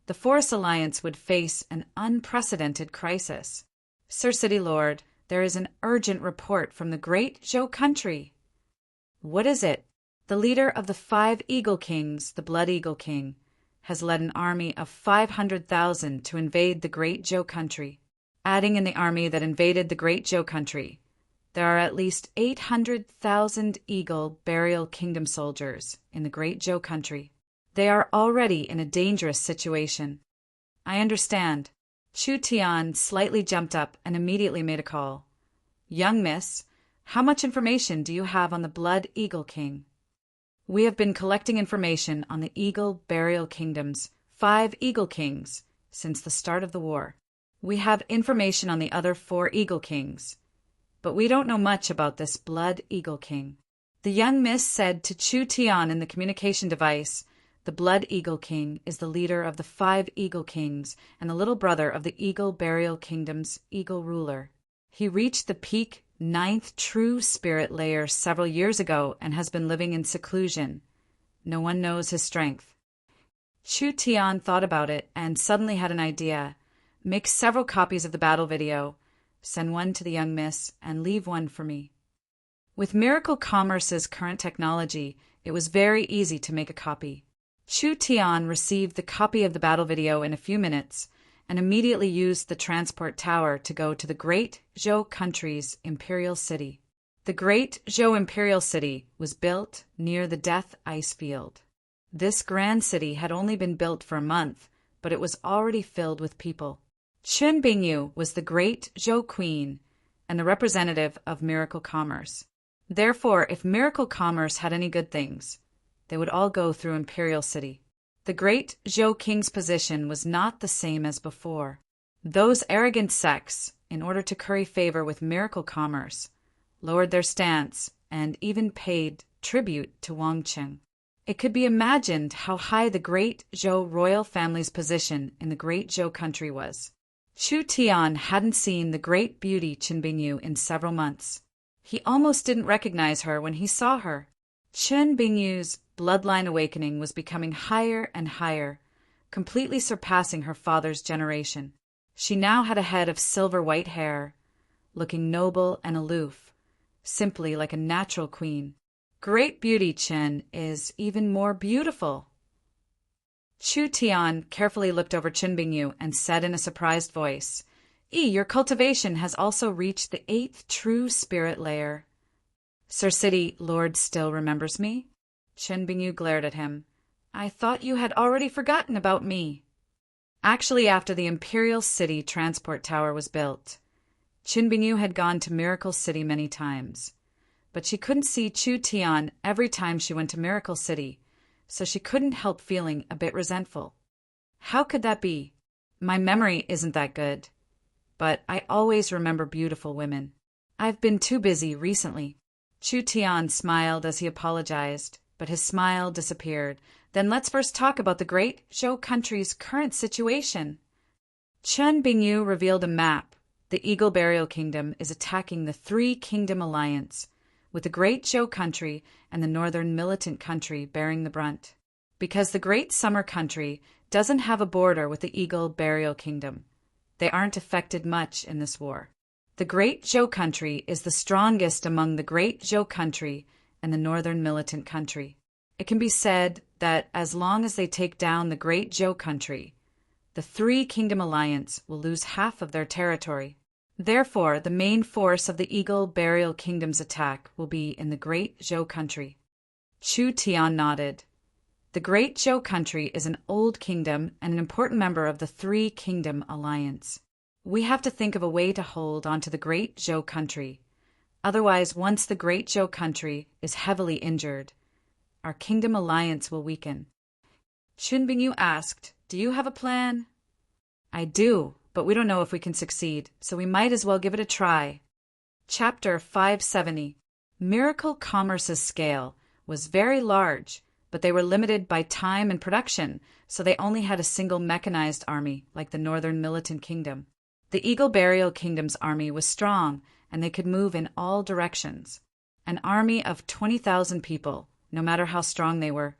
the Forest Alliance would face an unprecedented crisis. "Sir City Lord, there is an urgent report from the Great Zhou country." "What is it?" "The leader of the 5 Eagle Kings, the Blood Eagle King, has led an army of 500,000 to invade the Great Zhou country." Adding in the army that invaded the Great Zhou country, there are at least 800,000 Eagle Burial Kingdom soldiers in the Great Zhou country. They are already in a dangerous situation. "I understand." Chu Tian slightly jumped up and immediately made a call. "Young miss, how much information do you have on the Blood Eagle King?" "We have been collecting information on the Eagle Burial Kingdom's 5 Eagle Kings since the start of the war. We have information on the other 4 Eagle Kings, but we don't know much about this Blood Eagle King." The young miss said to Chu Tian in the communication device, "The Blood Eagle King is the leader of the 5 Eagle Kings and the little brother of the Eagle Burial Kingdom's Eagle ruler. He reached the peak 9th true spirit layer several years ago and has been living in seclusion. No one knows his strength." Chu Tian thought about it and suddenly had an idea. "Make several copies of the battle video, send one to the young miss, and leave one for me." With Miracle Commerce's current technology, it was very easy to make a copy. Chu Tian received the copy of the battle video in a few minutes and immediately used the transport tower to go to the Great Zhou country's imperial city. The great Zhou imperial city was built near the Death Ice Field. This grand city had only been built for a month, but it was already filled with people. Qin Bingyu was the great Zhou queen and the representative of miracle commerce. Therefore, if miracle commerce had any good things, they would all go through Imperial City. The great Zhou king's position was not the same as before. Those arrogant sects, in order to curry favor with miracle commerce, lowered their stance and even paid tribute to Wang Qing. It could be imagined how high the great Zhou royal family's position in the great Zhou country was. Chu Tian hadn't seen the great beauty Qin Bingyu in several months. He almost didn't recognize her when he saw her. Qin Bingyu's bloodline awakening was becoming higher and higher, completely surpassing her father's generation. She now had a head of silver-white hair, looking noble and aloof, simply like a natural queen. Great beauty Qin is even more beautiful. Chu Tian carefully looked over Qin Bingyu and said in a surprised voice, Your cultivation has also reached the 8th true spirit layer. Sir City Lord still remembers me? Qin Bingyu glared at him. I thought you had already forgotten about me. Actually, after the Imperial City Transport Tower was built, Qin Bingyu had gone to Miracle City many times. But she couldn't see Chu Tian every time she went to Miracle City, so she couldn't help feeling a bit resentful. How could that be? My memory isn't that good, but I always remember beautiful women. I've been too busy recently. Chu Tian smiled as he apologized, but his smile disappeared. Then let's first talk about the great Zhou country's current situation. Qin Bingyu revealed a map. The Eagle Burial Kingdom is attacking the Three Kingdom Alliance, with the Great Zhou country and the Northern Militant country bearing the brunt. Because the Great Summer country doesn't have a border with the Eagle Burial Kingdom, they aren't affected much in this war. The Great Zhou country is the strongest among the Great Zhou country and the Northern Militant country. It can be said that as long as they take down the Great Zhou country, the Three Kingdom Alliance will lose half of their territory. Therefore, the main force of the Eagle Burial Kingdom's attack will be in the Great Zhou country. Chu Tian nodded. The Great Zhou country is an old kingdom and an important member of the Three Kingdom Alliance. We have to think of a way to hold onto the Great Zhou country. Otherwise, once the Great Zhou country is heavily injured, our kingdom alliance will weaken. Qin Bingyu asked, Do you have a plan? I do, but we don't know if we can succeed, so we might as well give it a try. Chapter 570. Miracle Commerce's scale was very large, but they were limited by time and production, so they only had a single mechanized army, like the Northern Militant Kingdom. The Eagle Burial Kingdom's army was strong, and they could move in all directions. An army of 20,000 people, no matter how strong they were,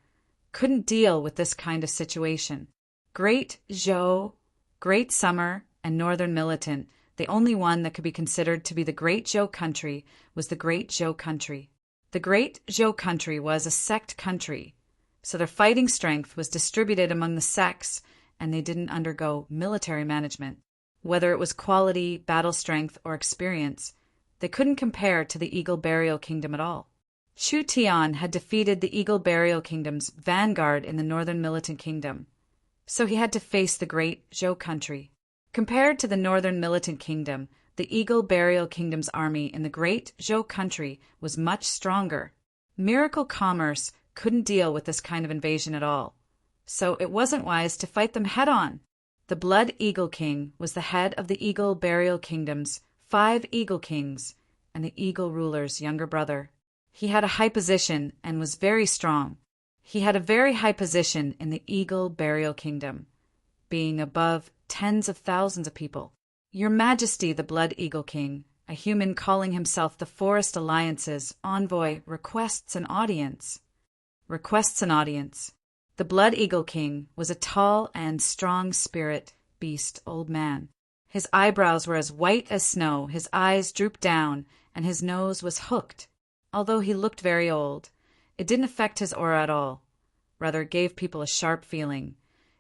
couldn't deal with this kind of situation. Great Zhou, Great Summer, and Northern Militant, the only one that could be considered to be the Great Zhou country, was the Great Zhou country. The Great Zhou country was a sect country, so their fighting strength was distributed among the sects, and they didn't undergo military management. Whether it was quality, battle strength, or experience, they couldn't compare to the Eagle Burial Kingdom at all. Chu Tian had defeated the Eagle Burial Kingdom's vanguard in the Northern Militant Kingdom, so he had to face the Great Zhou country. Compared to the Northern Militant Kingdom, the Eagle Burial Kingdom's army in the Great Zhou country was much stronger. Miracle Commerce couldn't deal with this kind of invasion at all, so it wasn't wise to fight them head-on. The Blood Eagle King was the head of the Eagle Burial Kingdom's 5 Eagle Kings and the Eagle ruler's younger brother. He had a high position and was very strong. He had a very high position in the Eagle Burial Kingdom, being above tens of thousands of people. Your Majesty, the Blood Eagle King, a human calling himself the Forest Alliance's envoy, requests an audience. Requests an audience. The Blood Eagle King was a tall and strong spirit beast old man. His eyebrows were as white as snow, his eyes drooped down, and his nose was hooked. Although he looked very old, it didn't affect his aura at all. Rather, it gave people a sharp feeling.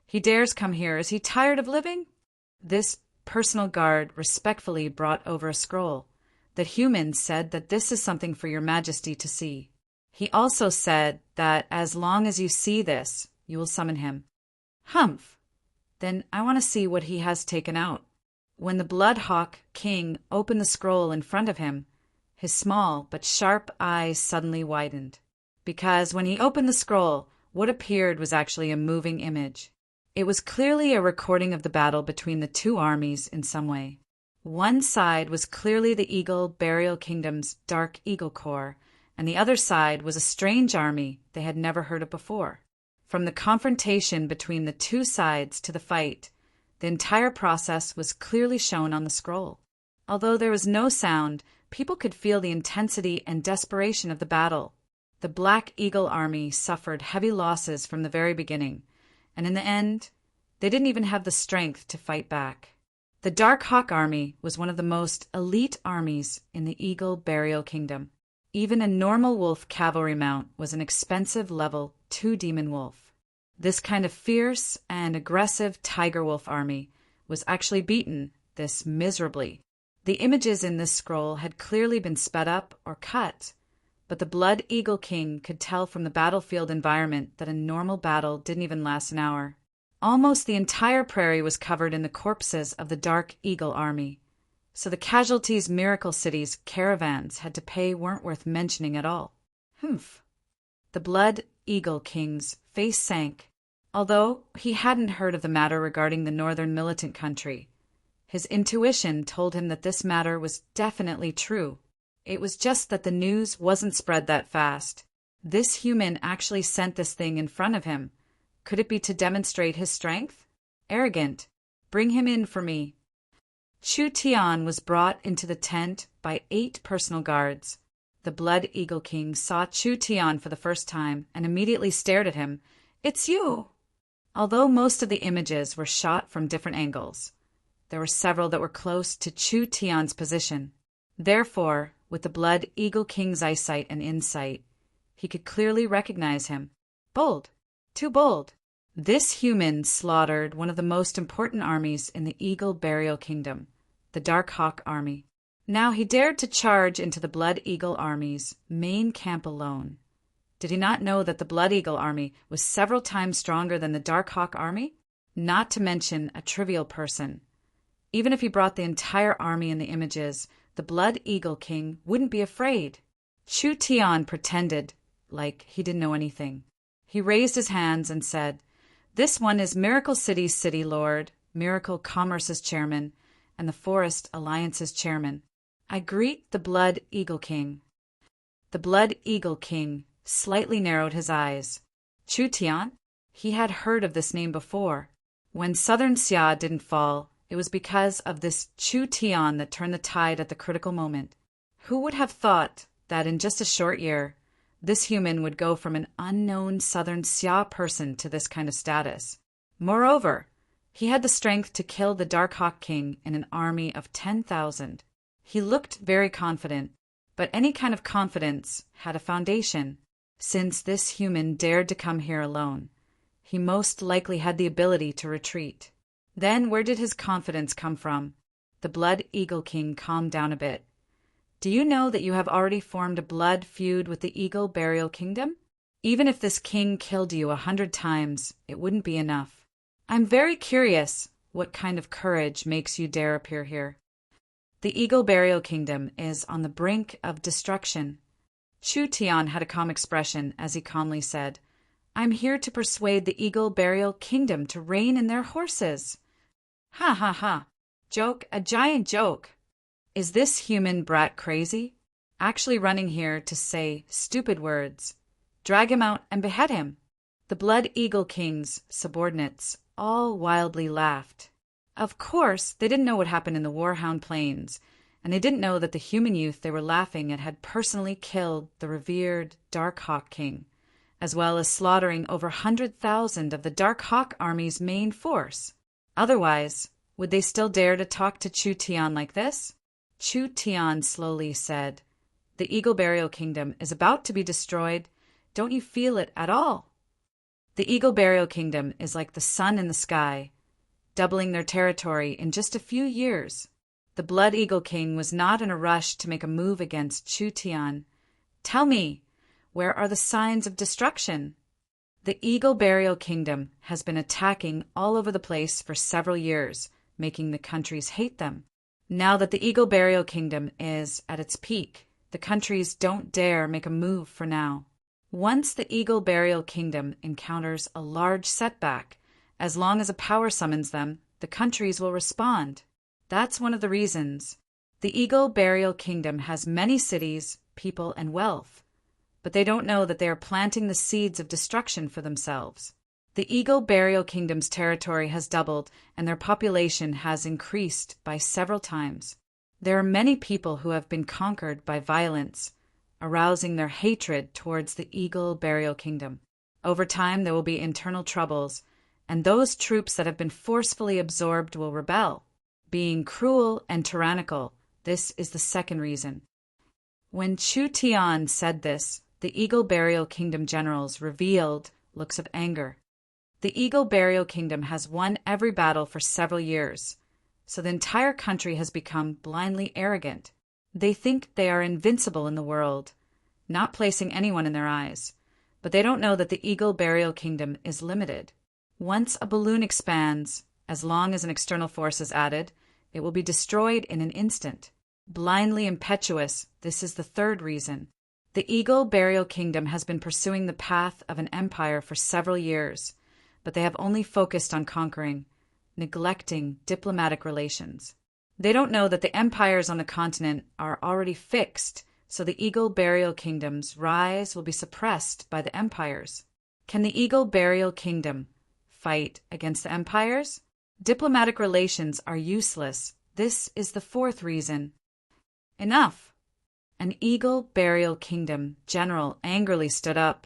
He dares come here. Is he tired of living? This personal guard respectfully brought over a scroll. that humans said that this is something for your majesty to see. He also said that as long as you see this, you will summon him. Humph! Then I want to see what he has taken out. When the Bloodhawk King opened the scroll in front of him, his small but sharp eyes suddenly widened. Because when he opened the scroll, what appeared was actually a moving image. It was clearly a recording of the battle between the two armies in some way. One side was clearly the Eagle Burial Kingdom's Dark Eagle Corps, and the other side was a strange army they had never heard of before. From the confrontation between the two sides to the fight, the entire process was clearly shown on the scroll. Although there was no sound, people could feel the intensity and desperation of the battle. The Black Eagle Army suffered heavy losses from the very beginning, and in the end, they didn't even have the strength to fight back. The Dark Hawk Army was one of the most elite armies in the Eagle Burial Kingdom. Even a normal wolf cavalry mount was an expensive level 2 demon wolf. This kind of fierce and aggressive tiger wolf army was actually beaten this miserably. The images in this scroll had clearly been sped up or cut, but the Blood Eagle King could tell from the battlefield environment that a normal battle didn't even last an hour. Almost the entire prairie was covered in the corpses of the Dark Eagle Army, so the casualties Miracle City's caravans had to pay weren't worth mentioning at all. Humph. The Blood Eagle King's face sank. Although he hadn't heard of the matter regarding the northern militant country, his intuition told him that this matter was definitely true. It was just that the news wasn't spread that fast. This human actually sent this thing in front of him. Could it be to demonstrate his strength? Arrogant. Bring him in for me. Chu Tian was brought into the tent by 8 personal guards. The Blood Eagle King saw Chu Tian for the first time and immediately stared at him. It's you! Although most of the images were shot from different angles, there were several that were close to Chu Tian's position. Therefore, with the Blood Eagle King's eyesight and insight, he could clearly recognize him. Bold. Too bold. This human slaughtered one of the most important armies in the Eagle Burial Kingdom, the Dark Hawk Army. Now he dared to charge into the Blood Eagle Army's main camp alone. Did he not know that the Blood Eagle Army was several times stronger than the Dark Hawk Army? Not to mention a trivial person. Even if he brought the entire army in the images, the Blood Eagle King wouldn't be afraid. Chu Tian pretended like he didn't know anything. He raised his hands and said, "This one is Miracle City's City Lord, Miracle Commerce's Chairman, and the Forest Alliance's Chairman. I greet the Blood Eagle King." The Blood Eagle King slightly narrowed his eyes. Chu Tian? He had heard of this name before. When Southern Xia didn't fall, it was because of this Chu Tian that turned the tide at the critical moment. Who would have thought that in just a short year, this human would go from an unknown Southern Xia person to this kind of status? Moreover, he had the strength to kill the Dark Hawk King in an army of 10,000. He looked very confident, but any kind of confidence had a foundation. Since this human dared to come here alone, he most likely had the ability to retreat. Then where did his confidence come from? The Blood Eagle King calmed down a bit. Do you know that you have already formed a blood feud with the Eagle Burial Kingdom? Even if this king killed you 100 times, it wouldn't be enough. I'm very curious what kind of courage makes you dare appear here. The Eagle Burial Kingdom is on the brink of destruction. Chu Tian had a calm expression as he calmly said, I'm here to persuade the Eagle Burial Kingdom to rein in their horses. Ha ha ha. Joke, a giant joke. Is this human brat crazy? Actually running here to say stupid words. Drag him out and behead him. The Blood Eagle King's subordinates all wildly laughed. Of course, they didn't know what happened in the Warhound Plains, and they didn't know that the human youth they were laughing at had personally killed the revered Dark Hawk King, as well as slaughtering over 100,000 of the Dark Hawk Army's main force. Otherwise, would they still dare to talk to Chu Tian like this? Chu Tian slowly said, The Eagle Burial Kingdom is about to be destroyed. Don't you feel it at all? The Eagle Burial Kingdom is like the sun in the sky, doubling their territory in just a few years. The Blood Eagle King was not in a rush to make a move against Chu Tian. Tell me, where are the signs of destruction? The Eagle Burial Kingdom has been attacking all over the place for several years, making the countries hate them. Now that the Eagle Burial Kingdom is at its peak, the countries don't dare make a move for now. Once the Eagle Burial Kingdom encounters a large setback, as long as a power summons them, the countries will respond. That's one of the reasons. The Eagle Burial Kingdom has many cities, people, and wealth, but they don't know that they are planting the seeds of destruction for themselves. The Eagle Burial Kingdom's territory has doubled, and their population has increased by several times. There are many people who have been conquered by violence, arousing their hatred towards the Eagle Burial Kingdom. Over time, there will be internal troubles, and those troops that have been forcefully absorbed will rebel. Being cruel and tyrannical, this is the second reason. When Chu Tian said this, the Eagle Burial Kingdom generals revealed looks of anger. The Eagle Burial Kingdom has won every battle for several years, so the entire country has become blindly arrogant. They think they are invincible in the world, not placing anyone in their eyes, but they don't know that the Eagle Burial Kingdom is limited. Once a balloon expands, as long as an external force is added, it will be destroyed in an instant. Blindly impetuous, this is the third reason. The Eagle Burial Kingdom has been pursuing the path of an empire for several years, but they have only focused on conquering, neglecting diplomatic relations. They don't know that the empires on the continent are already fixed, so the Eagle Burial Kingdom's rise will be suppressed by the empires. Can the Eagle Burial Kingdom fight against the empires? Diplomatic relations are useless. This is the fourth reason. Enough! An Eagle Burial Kingdom general angrily stood up,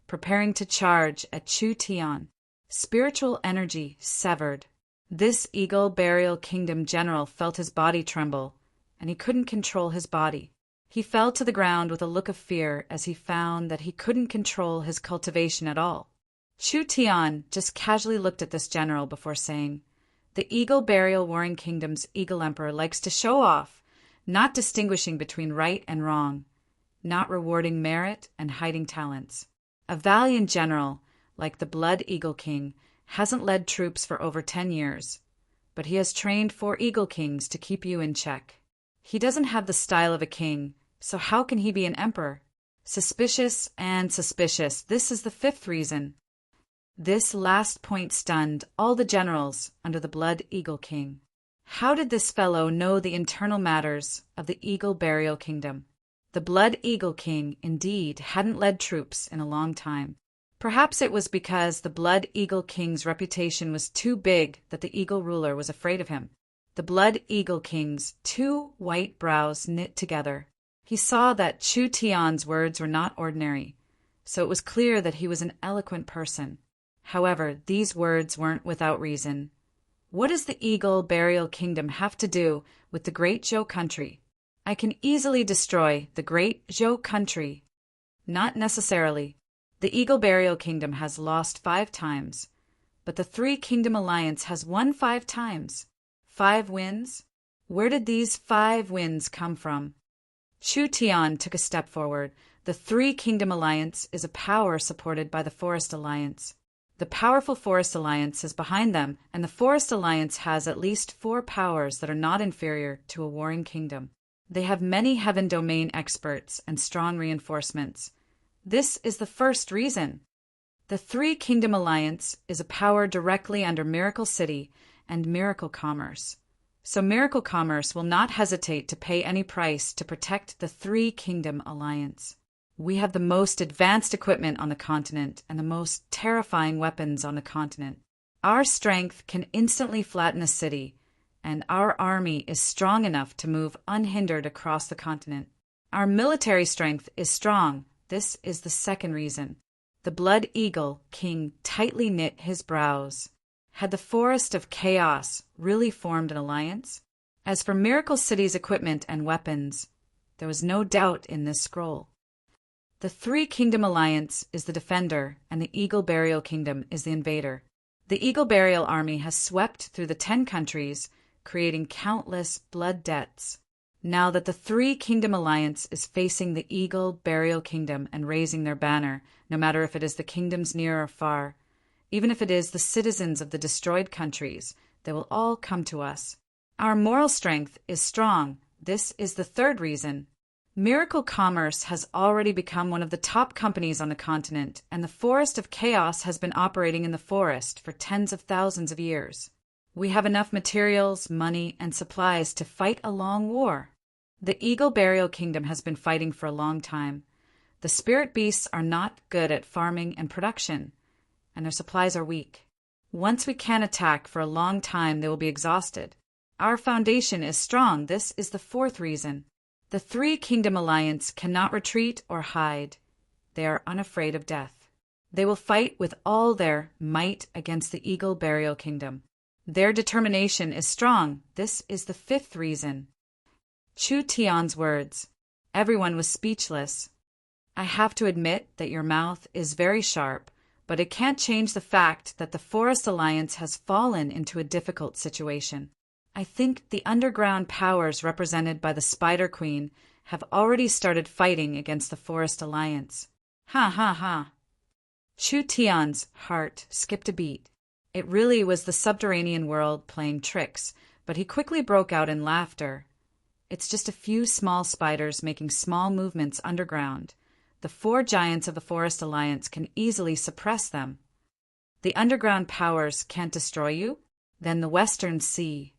preparing to charge at Chu Tian. Spiritual energy severed. This Eagle Burial Kingdom general felt his body tremble, and he couldn't control his body. He fell to the ground with a look of fear as he found that he couldn't control his cultivation at all. Chu Tian just casually looked at this general before saying, "The Eagle Burial Warring Kingdom's Eagle Emperor likes to show off, not distinguishing between right and wrong, not rewarding merit and hiding talents. A valiant general, like the Blood Eagle King, hasn't led troops for over 10 years, but he has trained 4 Eagle Kings to keep you in check. He doesn't have the style of a king, so how can he be an emperor? Suspicious and suspicious, this is the 5th reason." This last point stunned all the generals under the Blood Eagle King. How did this fellow know the internal matters of the Eagle Burial Kingdom? The Blood Eagle King, indeed, hadn't led troops in a long time. Perhaps it was because the Blood Eagle King's reputation was too big that the Eagle ruler was afraid of him. The Blood Eagle King's 2 white brows knit together. He saw that Chu Tian's words were not ordinary, so it was clear that he was an eloquent person. However, these words weren't without reason. What does the Eagle Burial Kingdom have to do with the Great Zhou country? I can easily destroy the Great Zhou country. Not necessarily. The Eagle Burial Kingdom has lost 5 times, but the 3 Kingdom Alliance has won 5 times. 5 wins? Where did these 5 wins come from? Chu Tian took a step forward. The 3 Kingdom Alliance is a power supported by the Forest Alliance. The powerful Forest Alliance is behind them, and the Forest Alliance has at least 4 powers that are not inferior to a warring kingdom. They have many Heaven Domain experts and strong reinforcements. This is the first reason. The 3 Kingdom Alliance is a power directly under Miracle City and Miracle Commerce. So Miracle Commerce will not hesitate to pay any price to protect the 3 Kingdom Alliance. We have the most advanced equipment on the continent and the most terrifying weapons on the continent. Our strength can instantly flatten a city, and our army is strong enough to move unhindered across the continent. Our military strength is strong. This is the second reason. The Blood Eagle King tightly knit his brows. Had the Forest of Chaos really formed an alliance? As for Miracle City's equipment and weapons, there was no doubt in this scroll. The 3 Kingdom Alliance is the defender, and the Eagle Burial Kingdom is the invader. The Eagle Burial Army has swept through the 10 countries, creating countless blood debts. Now that the Three Kingdom Alliance is facing the Eagle Burial Kingdom and raising their banner, no matter if it is the kingdoms near or far, even if it is the citizens of the destroyed countries, they will all come to us. Our moral strength is strong. This is the third reason. Miracle Commerce has already become one of the top companies on the continent, and the Forest of Chaos has been operating in the forest for tens of thousands of years. We have enough materials, money, and supplies to fight a long war. The Eagle Burial Kingdom has been fighting for a long time. The spirit beasts are not good at farming and production, and their supplies are weak. Once we can attack for a long time, they will be exhausted. Our foundation is strong. This is the fourth reason. The Three Kingdom Alliance cannot retreat or hide. They are unafraid of death. They will fight with all their might against the Eagle Burial Kingdom. Their determination is strong. This is the fifth reason. Chu Tian's words. Everyone was speechless. I have to admit that your mouth is very sharp, but it can't change the fact that the Forest Alliance has fallen into a difficult situation. I think the underground powers represented by the Spider Queen have already started fighting against the Forest Alliance. Ha ha ha. Chu Tian's heart skipped a beat. It really was the subterranean world playing tricks, but he quickly broke out in laughter. It's just a few small spiders making small movements underground. The four giants of the Forest Alliance can easily suppress them. The underground powers can't destroy you? Then the Western Sea.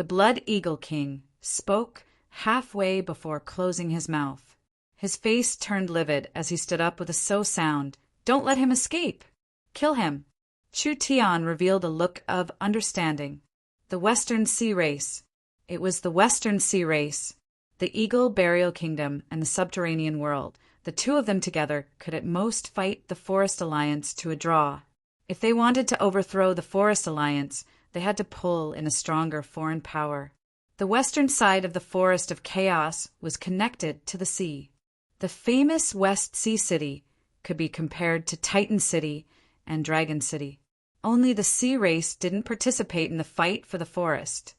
The Blood Eagle King spoke halfway before closing his mouth. His face turned livid as he stood up with a so sound. Don't let him escape. Kill him. Chu Tian revealed a look of understanding. The Western Sea Race. It was the Western Sea Race, the Eagle Burial Kingdom, and the subterranean world. The two of them together could at most fight the Forest Alliance to a draw. If they wanted to overthrow the Forest Alliance, they had to pull in a stronger foreign power. The western side of the Forest of Chaos was connected to the sea. The famous West Sea City could be compared to Titan City and Dragon City. Only the Sea Race didn't participate in the fight for the forest,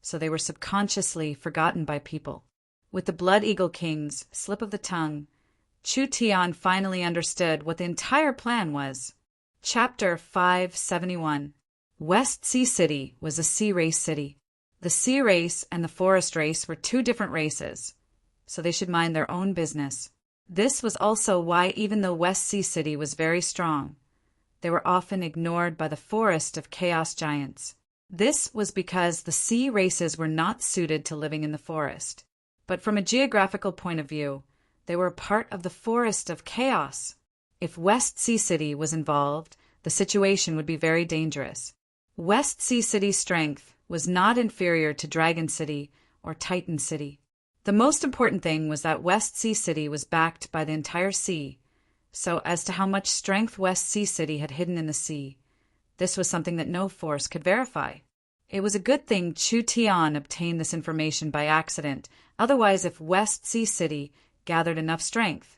so they were subconsciously forgotten by people. With the Blood Eagle King's slip of the tongue, Chu Tian finally understood what the entire plan was. Chapter 571. West Sea City was a Sea Race city. The Sea Race and the Forest Race were two different races, so they should mind their own business. This was also why, even though West Sea City was very strong, they were often ignored by the Forest of Chaos giants. This was because the sea races were not suited to living in the forest. But from a geographical point of view, they were a part of the Forest of Chaos. If West Sea City was involved, the situation would be very dangerous. West Sea City's strength was not inferior to Dragon City or Titan City. The most important thing was that West Sea City was backed by the entire sea, so as to how much strength West Sea City had hidden in the sea. This was something that no force could verify. It was a good thing Chu Tian obtained this information by accident. Otherwise, if West Sea City gathered enough strength,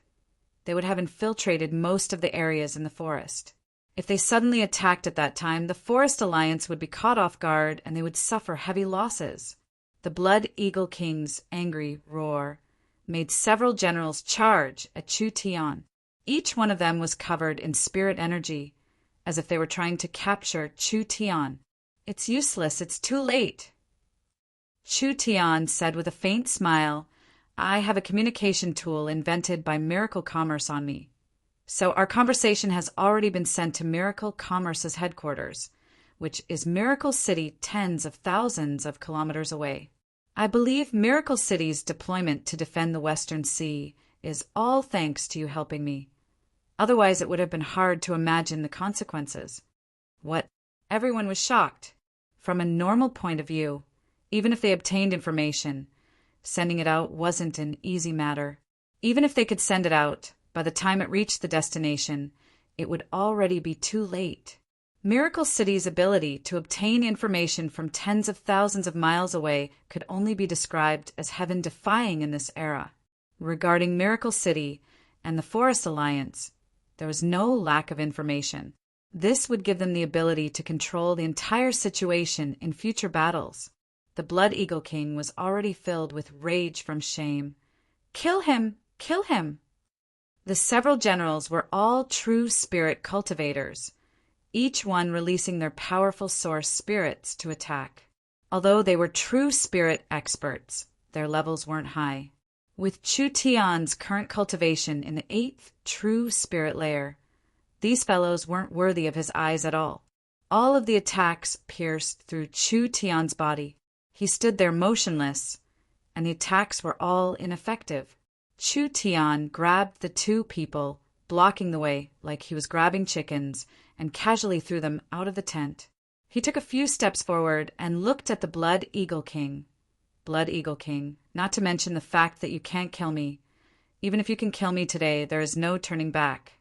they would have infiltrated most of the areas in the forest. If they suddenly attacked at that time, the Forest Alliance would be caught off guard and they would suffer heavy losses. The Blood Eagle King's angry roar made several generals charge at Chu Tian. Each one of them was covered in spirit energy, as if they were trying to capture Chu Tian. It's useless, it's too late. Chu Tian said with a faint smile, I have a communication tool invented by Miracle Commerce on me. So our conversation has already been sent to Miracle Commerce's headquarters, which is Miracle City tens of thousands of kilometers away. I believe Miracle City's deployment to defend the Western Sea is all thanks to you helping me. Otherwise, it would have been hard to imagine the consequences. What? Everyone was shocked. From a normal point of view, even if they obtained information, sending it out wasn't an easy matter. Even if they could send it out, by the time it reached the destination, it would already be too late. Miracle City's ability to obtain information from tens of thousands of miles away could only be described as heaven-defying in this era. Regarding Miracle City and the Forest Alliance, there was no lack of information. This would give them the ability to control the entire situation in future battles. The Blood Eagle King was already filled with rage from shame. "Kill him! Kill him!" The several generals were all true spirit cultivators, each one releasing their powerful source spirits to attack. Although they were true spirit experts, their levels weren't high. With Chu Tian's current cultivation in the 8th true spirit layer, these fellows weren't worthy of his eyes at all. All of the attacks pierced through Chu Tian's body. He stood there motionless, and the attacks were all ineffective. Chu Tian grabbed the two people, blocking the way like he was grabbing chickens, and casually threw them out of the tent. He took a few steps forward and looked at the Blood Eagle King. "Blood Eagle King, not to mention the fact that you can't kill me. Even if you can kill me today, there is no turning back.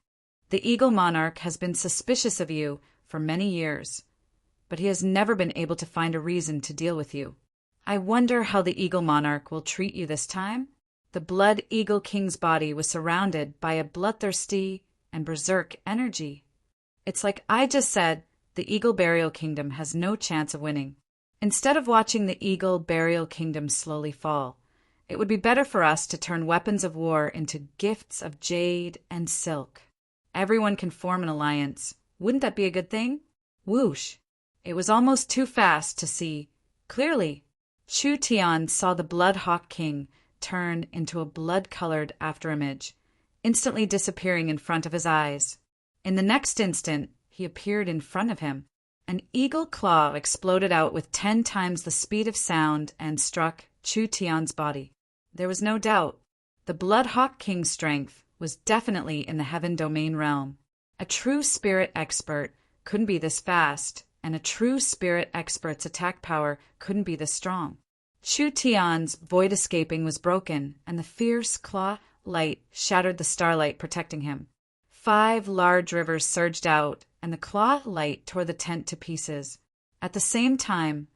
The Eagle Monarch has been suspicious of you for many years, but he has never been able to find a reason to deal with you. I wonder how the Eagle Monarch will treat you this time?" The Blood Eagle King's body was surrounded by a bloodthirsty and berserk energy. "It's like I just said, the Eagle Burial Kingdom has no chance of winning. Instead of watching the Eagle Burial Kingdom slowly fall, it would be better for us to turn weapons of war into gifts of jade and silk. Everyone can form an alliance. Wouldn't that be a good thing?" Whoosh! It was almost too fast to see clearly. Chu Tian saw the Blood Hawk King turn into a blood-colored afterimage, instantly disappearing in front of his eyes. In the next instant, he appeared in front of him. An eagle claw exploded out with 10 times the speed of sound and struck Chu Tian's body. There was no doubt. The Blood Hawk King's strength was definitely in the Heaven Domain realm. A true spirit expert couldn't be this fast, and a true spirit expert's attack power couldn't be this strong. Chu Tian's void escaping was broken, and the fierce claw light shattered the starlight protecting him. 5 large rivers surged out, and the claw light tore the tent to pieces. At the same time,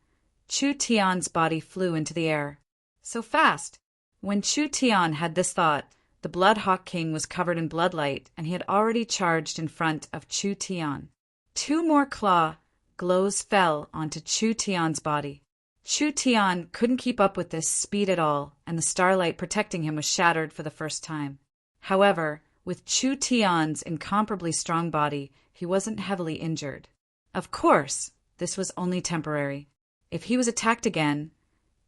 Chu Tian's body flew into the air. So fast! When Chu Tian had this thought, the Blood Hawk King was covered in bloodlight, and he had already charged in front of Chu Tian. 2 more claw glows fell onto Chu Tian's body. Chu Tian couldn't keep up with this speed at all, and the starlight protecting him was shattered for the first time. However, with Chu Tian's incomparably strong body, he wasn't heavily injured. Of course, this was only temporary. If he was attacked again,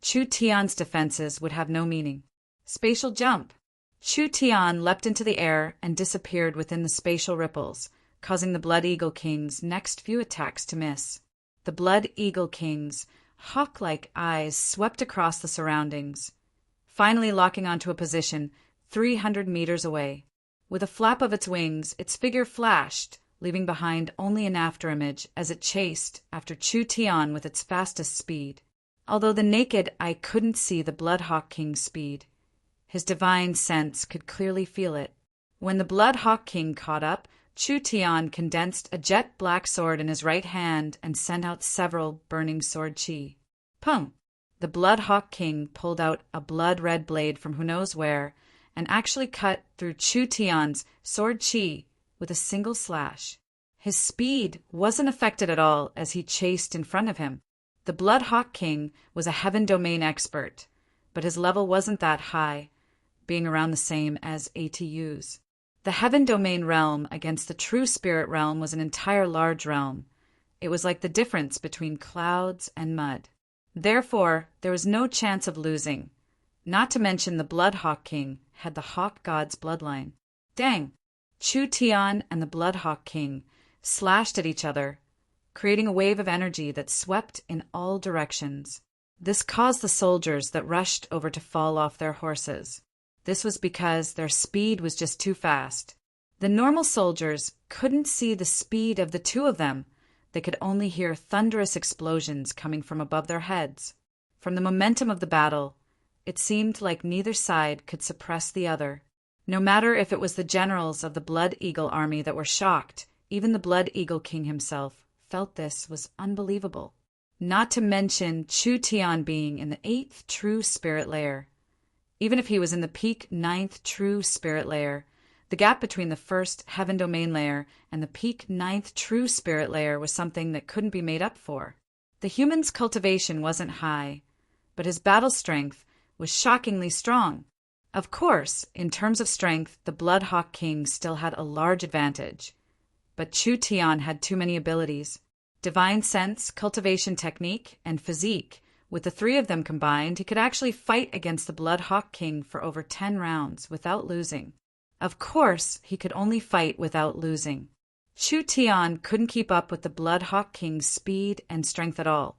Chu Tian's defenses would have no meaning. Spatial jump! Chu Tian leapt into the air and disappeared within the spatial ripples, causing the Blood Eagle King's next few attacks to miss. The Blood Eagle King's hawk-like eyes swept across the surroundings, finally locking onto a position 300 meters away. With a flap of its wings, its figure flashed, leaving behind only an afterimage as it chased after Chu Tian with its fastest speed. Although the naked eye couldn't see the Blood Hawk King's speed, his divine sense could clearly feel it. When the Blood Hawk King caught up, Chu Tian condensed a jet-black sword in his right hand and sent out several burning sword chi. Pum! The Blood Hawk King pulled out a blood-red blade from who knows where and actually cut through Chu Tian's sword chi with a single slash. His speed wasn't affected at all as he chased in front of him. The Blood Hawk King was a Heaven Domain expert, but his level wasn't that high, being around the same as ATU's. The Heaven Domain realm against the True Spirit realm was an entire large realm. It was like the difference between clouds and mud. Therefore, there was no chance of losing. Not to mention the Blood Hawk King had the Hawk God's bloodline. Dang! Chu Tian and the Blood Hawk King slashed at each other, creating a wave of energy that swept in all directions. This caused the soldiers that rushed over to fall off their horses. This was because their speed was just too fast. The normal soldiers couldn't see the speed of the two of them. They could only hear thunderous explosions coming from above their heads. From the momentum of the battle, it seemed like neither side could suppress the other. No matter if it was the generals of the Blood Eagle army that were shocked, even the Blood Eagle King himself felt this was unbelievable. Not to mention Chu Tian being in the 8th True Spirit layer. Even if he was in the peak 9th True Spirit layer, the gap between the first Heaven Domain layer and the peak 9th True Spirit layer was something that couldn't be made up for. The human's cultivation wasn't high, but his battle strength was shockingly strong. Of course, in terms of strength, the Blood Hawk King still had a large advantage. But Chu Tian had too many abilities. Divine sense, cultivation technique, and physique. With the three of them combined, he could actually fight against the Blood Hawk King for over 10 rounds without losing. Of course, he could only fight without losing. Chu Tian couldn't keep up with the Blood Hawk King's speed and strength at all.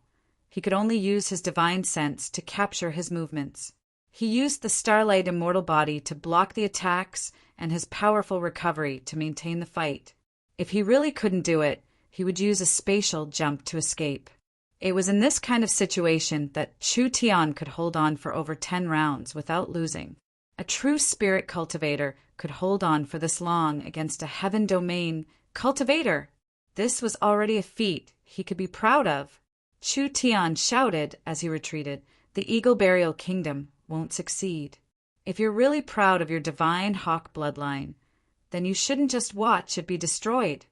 He could only use his divine sense to capture his movements. He used the Starlight immortal body to block the attacks and his powerful recovery to maintain the fight. If he really couldn't do it, he would use a spatial jump to escape. It was in this kind of situation that Chu Tian could hold on for over 10 rounds without losing. A true spirit cultivator could hold on for this long against a heaven domain cultivator. This was already a feat he could be proud of. Chu Tian shouted as he retreated, "The Eagle Burial Kingdom won't succeed. If you're really proud of your divine hawk bloodline, then you shouldn't just watch it be destroyed."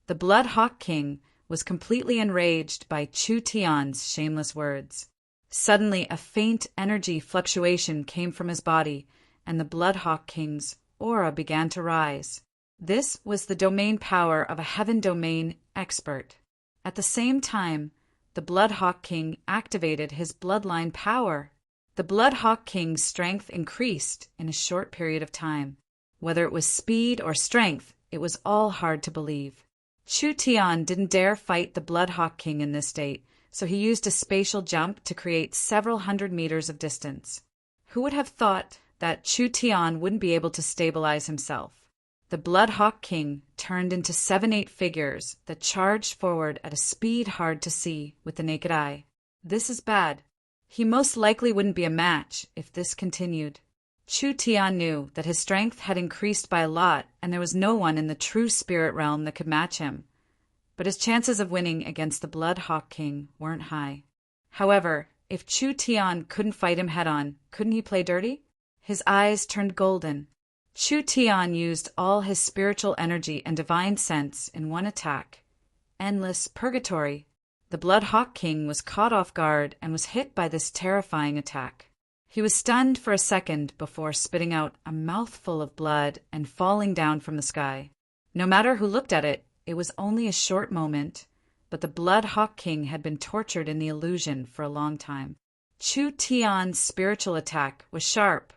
The Blood Hawk King was completely enraged by Chu Tian's shameless words. Suddenly, a faint energy fluctuation came from his body, and the Blood Hawk King's aura began to rise. This was the domain power of a heaven domain expert. At the same time, the Blood Hawk King activated his bloodline power. The Blood Hawk King's strength increased in a short period of time. Whether it was speed or strength, it was all hard to believe. Chu Tian didn't dare fight the Blood Hawk King in this state, so he used a spatial jump to create several hundred meters of distance. Who would have thought that Chu Tian wouldn't be able to stabilize himself? The Blood Hawk King turned into 7-8 figures that charged forward at a speed hard to see with the naked eye. This is bad. He most likely wouldn't be a match if this continued. Chu Tian knew that his strength had increased by a lot, and there was no one in the true spirit realm that could match him. But his chances of winning against the Blood Hawk King weren't high. However, if Chu Tian couldn't fight him head-on, couldn't he play dirty? His eyes turned golden. Chu Tian used all his spiritual energy and divine sense in one attack. Endless purgatory. The Blood Hawk King was caught off guard and was hit by this terrifying attack. He was stunned for a second before spitting out a mouthful of blood and falling down from the sky. No matter who looked at it, it was only a short moment, but the Blood Hawk King had been tortured in the illusion for a long time. Chu Tian's spiritual attack was sharp,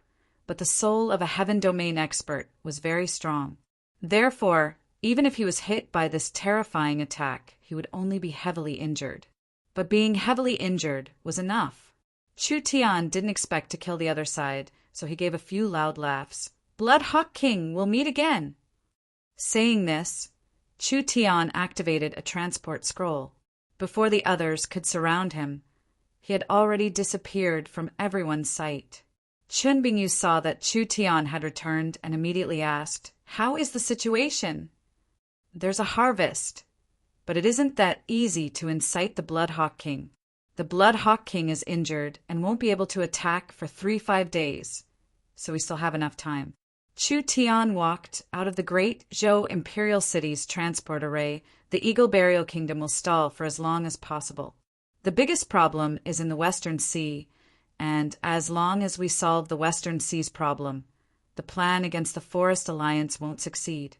but the soul of a heaven domain expert was very strong. Therefore, even if he was hit by this terrifying attack, he would only be heavily injured. But being heavily injured was enough. Chu Tian didn't expect to kill the other side, so he gave a few loud laughs. "Blood Hawk King, we'll meet again." Saying this, Chu Tian activated a transport scroll. Before the others could surround him, he had already disappeared from everyone's sight. Chun Bingyu saw that Chu Tian had returned and immediately asked, "How is the situation?" "There's a harvest, but it isn't that easy to incite the Blood Hawk King. The Blood Hawk King is injured and won't be able to attack for 3-5 days, so we still have enough time." Chu Tian walked out of the Great Zhou Imperial City's transport array. The Eagle Burial Kingdom will stall for as long as possible. The biggest problem is in the Western Sea, and as long as we solve the Western Sea's problem, the plan against the Forest Alliance won't succeed.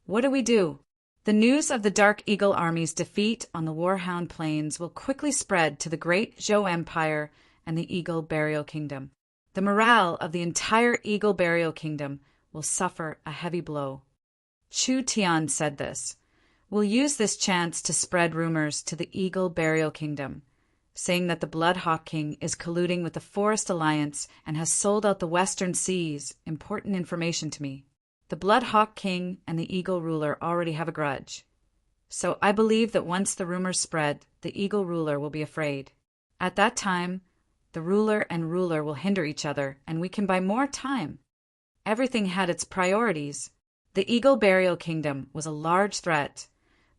What do? The news of the Dark Eagle Army's defeat on the Warhound Plains will quickly spread to the Great Zhou Empire and the Eagle Burial Kingdom. The morale of the entire Eagle Burial Kingdom will suffer a heavy blow. Chu Tian said this. "We'll use this chance to spread rumors to the Eagle Burial Kingdom, saying that the Blood Hawk King is colluding with the Forest Alliance and has sold out the Western Seas important information to me. The Blood Hawk King and the Eagle Ruler already have a grudge. So I believe that once the rumors spread, the Eagle Ruler will be afraid. At that time, the Ruler and Ruler will hinder each other, and we can buy more time." Everything had its priorities. The Eagle Burial Kingdom was a large threat,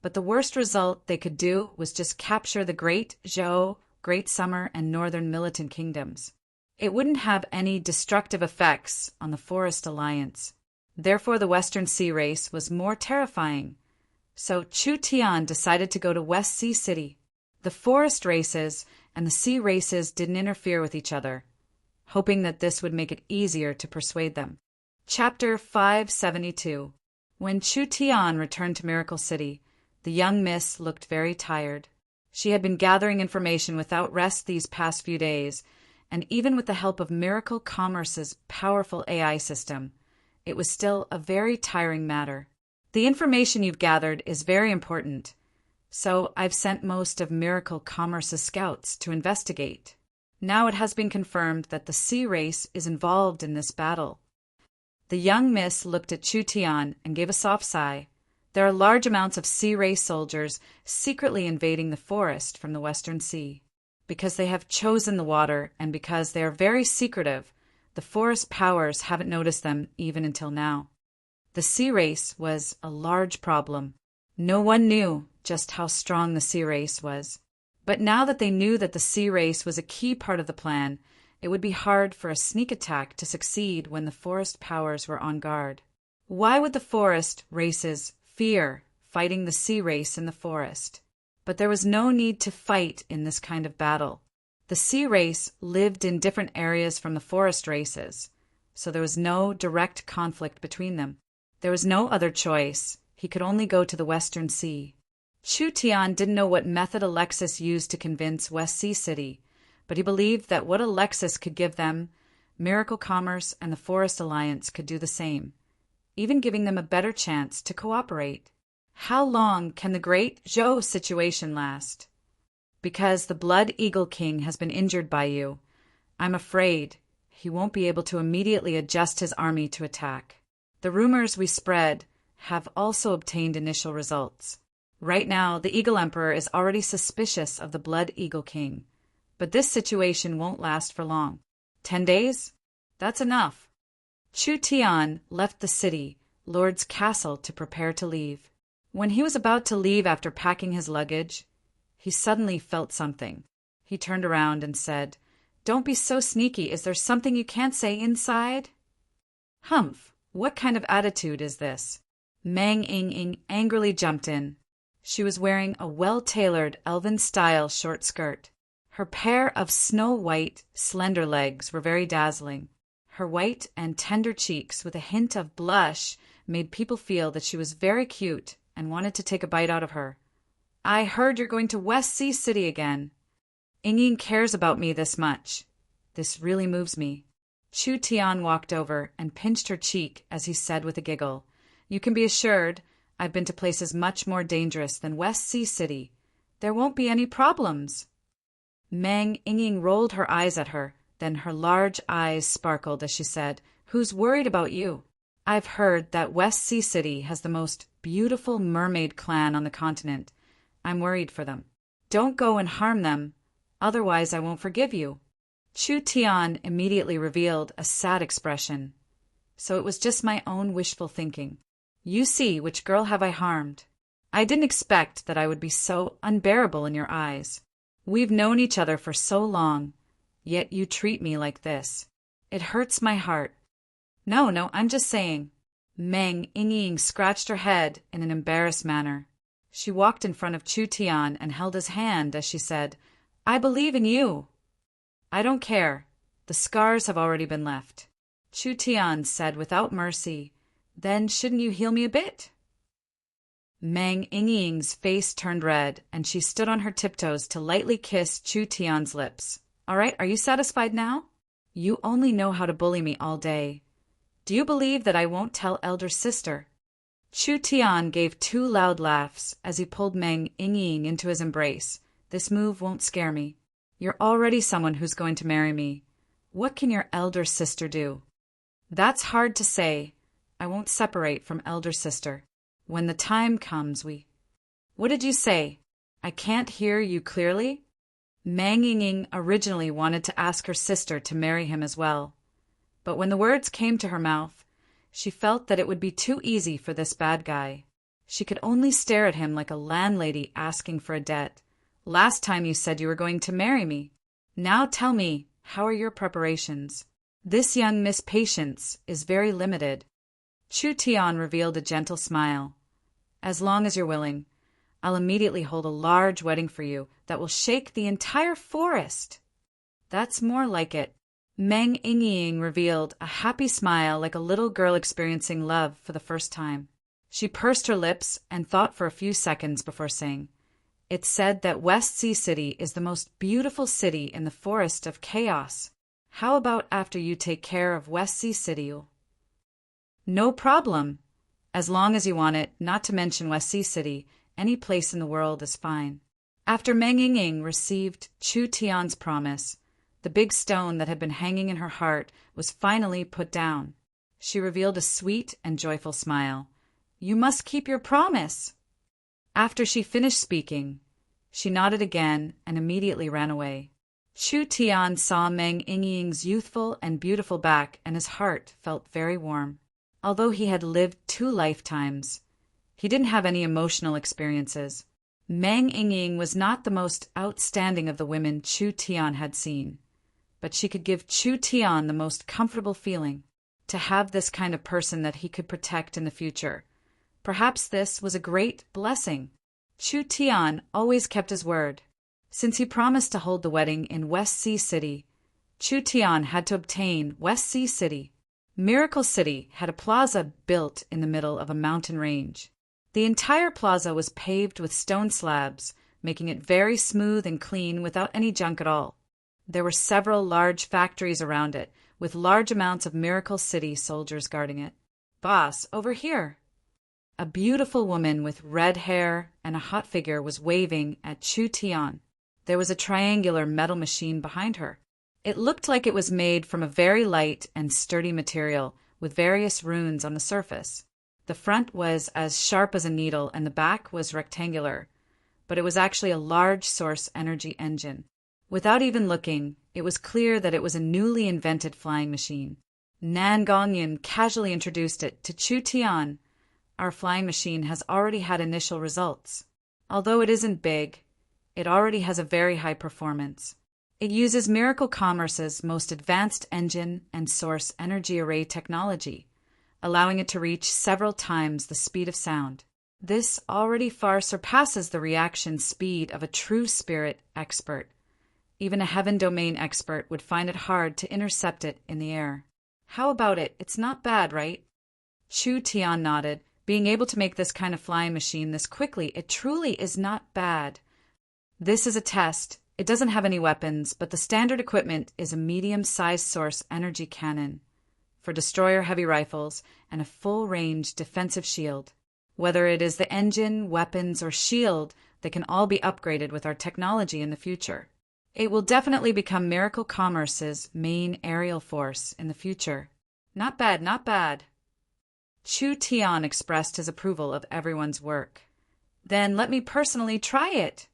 but the worst result they could do was just capture the Great Zhou, Great Summer, and Northern Militant Kingdoms. It wouldn't have any destructive effects on the Forest Alliance. Therefore, the Western Sea race was more terrifying. So Chu Tian decided to go to West Sea City. The forest races and the sea races didn't interfere with each other, hoping that this would make it easier to persuade them. Chapter 572. When Chu Tian returned to Miracle City, the young miss looked very tired. She had been gathering information without rest these past few days, and even with the help of Miracle Commerce's powerful AI system, it was still a very tiring matter. The information you've gathered is very important, so I've sent most of Miracle Commerce's scouts to investigate. Now it has been confirmed that the sea race is involved in this battle. The young miss looked at Chu Tian and gave a soft sigh. There are large amounts of sea race soldiers secretly invading the forest from the Western Sea. Because they have chosen the water and because they are very secretive, the forest powers haven't noticed them even until now. The sea race was a large problem. No one knew just how strong the sea race was. But now that they knew that the sea race was a key part of the plan, it would be hard for a sneak attack to succeed when the forest powers were on guard. Why would the forest races fear fighting the sea race in the forest? But there was no need to fight in this kind of battle. The sea race lived in different areas from the forest races, so there was no direct conflict between them. There was no other choice. He could only go to the Western Sea. Chu Tian didn't know what method Alexis used to convince West Sea City, but he believed that what Alexis could give them, Miracle Commerce and the Forest Alliance could do the same, even giving them a better chance to cooperate. How long can the Great Zhou situation last? Because the Blood Eagle King has been injured by you, I'm afraid he won't be able to immediately adjust his army to attack. The rumors we spread have also obtained initial results. Right now, the Eagle Emperor is already suspicious of the Blood Eagle King, but this situation won't last for long. 10 days? That's enough. Chu Tian left the city, Lord's castle, to prepare to leave. When he was about to leave after packing his luggage, he suddenly felt something. He turned around and said, "Don't be so sneaky. Is there something you can't say inside?" Humph, what kind of attitude is this? Mang Ying angrily jumped in. She was wearing a well-tailored elven-style short skirt. Her pair of snow-white, slender legs were very dazzling. Her white and tender cheeks with a hint of blush made people feel that she was very cute and wanted to take a bite out of her. "I heard you're going to West Sea City again. Ying cares about me this much. This really moves me." Chu Tian walked over and pinched her cheek as he said with a giggle, "You can be assured I've been to places much more dangerous than West Sea City. There won't be any problems." Mang Ying rolled her eyes at her, then her large eyes sparkled as she said, "Who's worried about you? I've heard that West Sea City has the most beautiful mermaid clan on the continent. I'm worried for them. Don't go and harm them, otherwise I won't forgive you." Chu Tian immediately revealed a sad expression. "So it was just my own wishful thinking. You see, which girl have I harmed? I didn't expect that I would be so unbearable in your eyes. We've known each other for so long, yet you treat me like this. It hurts my heart." No, I'm just saying." Mang Ying scratched her head in an embarrassed manner. She walked in front of Chu Tian and held his hand as she said, "I believe in you." "I don't care. The scars have already been left." Chu Tian said without mercy, "Then shouldn't you heal me a bit?" Mang Ying's face turned red, and she stood on her tiptoes to lightly kiss Chu Tian's lips. "All right, are you satisfied now? You only know how to bully me all day. Do you believe that I won't tell elder sister?" Chu Tian gave 2 loud laughs as he pulled Mang Ying into his embrace. "This move won't scare me. You're already someone who's going to marry me. What can your elder sister do?" "That's hard to say. I won't separate from elder sister. When the time comes, we—" "What did you say? I can't hear you clearly." Mang Ying originally wanted to ask her sister to marry him as well, but when the words came to her mouth, she felt that it would be too easy for this bad guy. She could only stare at him like a landlady asking for a debt. "Last time you said you were going to marry me. Now tell me, how are your preparations? This young Miss Patience is very limited." Chu Tian revealed a gentle smile. "As long as you're willing. I'll immediately hold a large wedding for you that will shake the entire forest." "That's more like it." Meng Yingying revealed a happy smile like a little girl experiencing love for the first time. She pursed her lips and thought for a few seconds before saying, "It's said that West Sea City is the most beautiful city in the Forest of Chaos. How about after you take care of West Sea City?" "No problem. As long as you want it, not to mention West Sea City, any place in the world is fine." After Meng Yingying received Chu Tian's promise, the big stone that had been hanging in her heart was finally put down. She revealed a sweet and joyful smile. "You must keep your promise." After she finished speaking, she nodded again and immediately ran away. Chu Tian saw Meng Yingying's youthful and beautiful back, and his heart felt very warm. Although he had lived 2 lifetimes, he didn't have any emotional experiences. Meng Yingying was not the most outstanding of the women Chu Tian had seen, but she could give Chu Tian the most comfortable feeling, to have this kind of person that he could protect in the future. Perhaps this was a great blessing. Chu Tian always kept his word. Since he promised to hold the wedding in West Sea City, Chu Tian had to obtain West Sea City. Miracle City had a plaza built in the middle of a mountain range. The entire plaza was paved with stone slabs, making it very smooth and clean without any junk at all. There were several large factories around it, with large amounts of Miracle City soldiers guarding it. "Boss, over here." A beautiful woman with red hair and a hot figure was waving at Chu Tian. There was a triangular metal machine behind her. It looked like it was made from a very light and sturdy material, with various runes on the surface. The front was as sharp as a needle and the back was rectangular, but it was actually a large source energy engine. Without even looking, it was clear that it was a newly invented flying machine. Nan Gongyan casually introduced it to Chu Tian. "Our flying machine has already had initial results. Although it isn't big, it already has a very high performance. It uses Miracle Commerce's most advanced engine and source energy array technology, allowing it to reach several times the speed of sound. This already far surpasses the reaction speed of a true spirit expert. Even a heaven domain expert would find it hard to intercept it in the air." "How about it? It's not bad, right?" Chu Tian nodded. "Being able to make this kind of flying machine this quickly, it truly is not bad. This is a test. It doesn't have any weapons, but the standard equipment is a medium-sized source energy cannon for destroyer heavy rifles and a full-range defensive shield. Whether it is the engine, weapons, or shield, they can all be upgraded with our technology in the future. It will definitely become Miracle Commerce's main aerial force in the future." "Not bad, not bad." Chu Tian expressed his approval of everyone's work. "Then let me personally try it."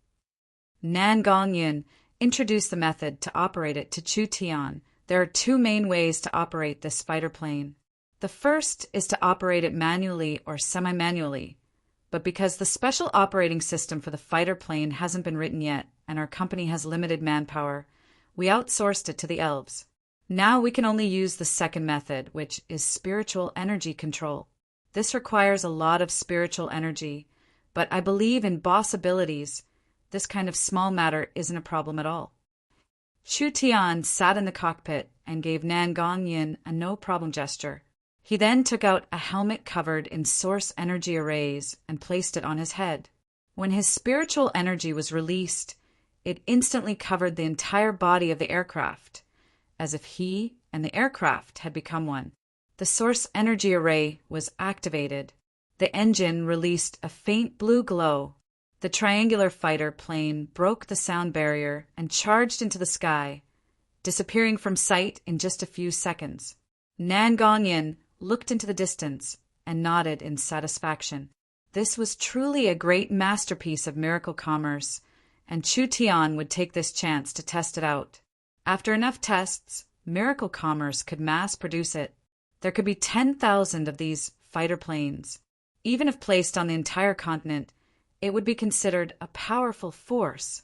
Nan Gongyan introduced the method to operate it to Chu Tian. There are 2 main ways to operate this fighter plane. The first is to operate it manually or semi-manually, but because the special operating system for the fighter plane hasn't been written yet and our company has limited manpower, we outsourced it to the elves. Now we can only use the second method, which is spiritual energy control. This requires a lot of spiritual energy, but I believe in boss abilities. This kind of small matter isn't a problem at all. Chu Tian sat in the cockpit and gave Nan Gongyan a no-problem gesture. He then took out a helmet covered in source energy arrays and placed it on his head. When his spiritual energy was released, it instantly covered the entire body of the aircraft, as if he and the aircraft had become one. The source energy array was activated. The engine released a faint blue glow. The triangular fighter plane broke the sound barrier and charged into the sky, disappearing from sight in just a few seconds. Nan Gongyan looked into the distance and nodded in satisfaction. This was truly a great masterpiece of Miracle Commerce, and Chu Tian would take this chance to test it out. After enough tests, Miracle Commerce could mass produce it. There could be 10,000 of these fighter planes. Even if placed on the entire continent, it would be considered a powerful force.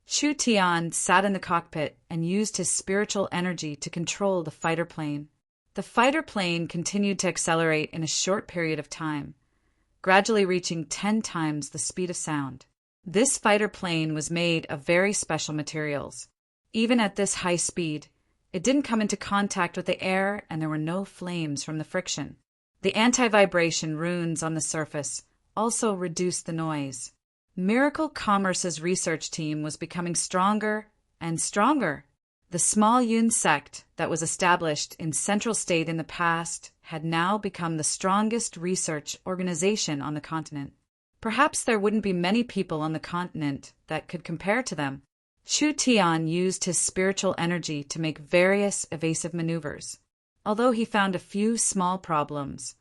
Chu Tian sat in the cockpit and used his spiritual energy to control the fighter plane. The fighter plane continued to accelerate in a short period of time, gradually reaching 10 times the speed of sound. This fighter plane was made of very special materials. Even at this high speed, it didn't come into contact with the air and there were no flames from the friction. The anti-vibration runes on the surface also reduced the noise. Miracle Commerce's research team was becoming stronger and stronger. The small Yun sect that was established in Central State in the past had now become the strongest research organization on the continent. Perhaps there wouldn't be many people on the continent that could compare to them. Chu Tian used his spiritual energy to make various evasive maneuvers. Although he found a few small problems,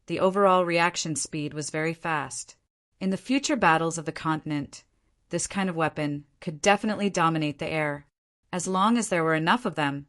the overall reaction speed was very fast. In the future battles of the continent, this kind of weapon could definitely dominate the air. As long as there were enough of them,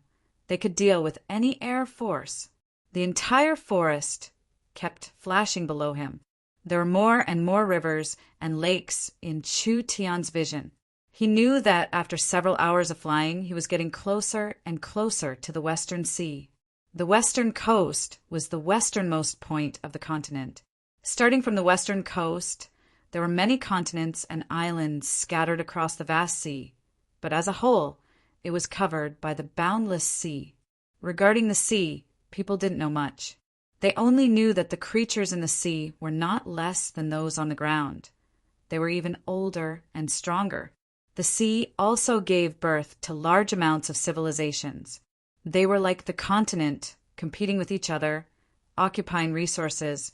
they could deal with any air force. The entire forest kept flashing below him. There were more and more rivers and lakes in Chu Tian's vision. He knew that after several hours of flying, he was getting closer and closer to the Western Sea. The western coast was the westernmost point of the continent. Starting from the western coast, there were many continents and islands scattered across the vast sea, but as a whole, it was covered by the boundless sea. Regarding the sea, people didn't know much. They only knew that the creatures in the sea were not less than those on the ground. They were even older and stronger. The sea also gave birth to large amounts of civilizations. They were like the continent, competing with each other, occupying resources,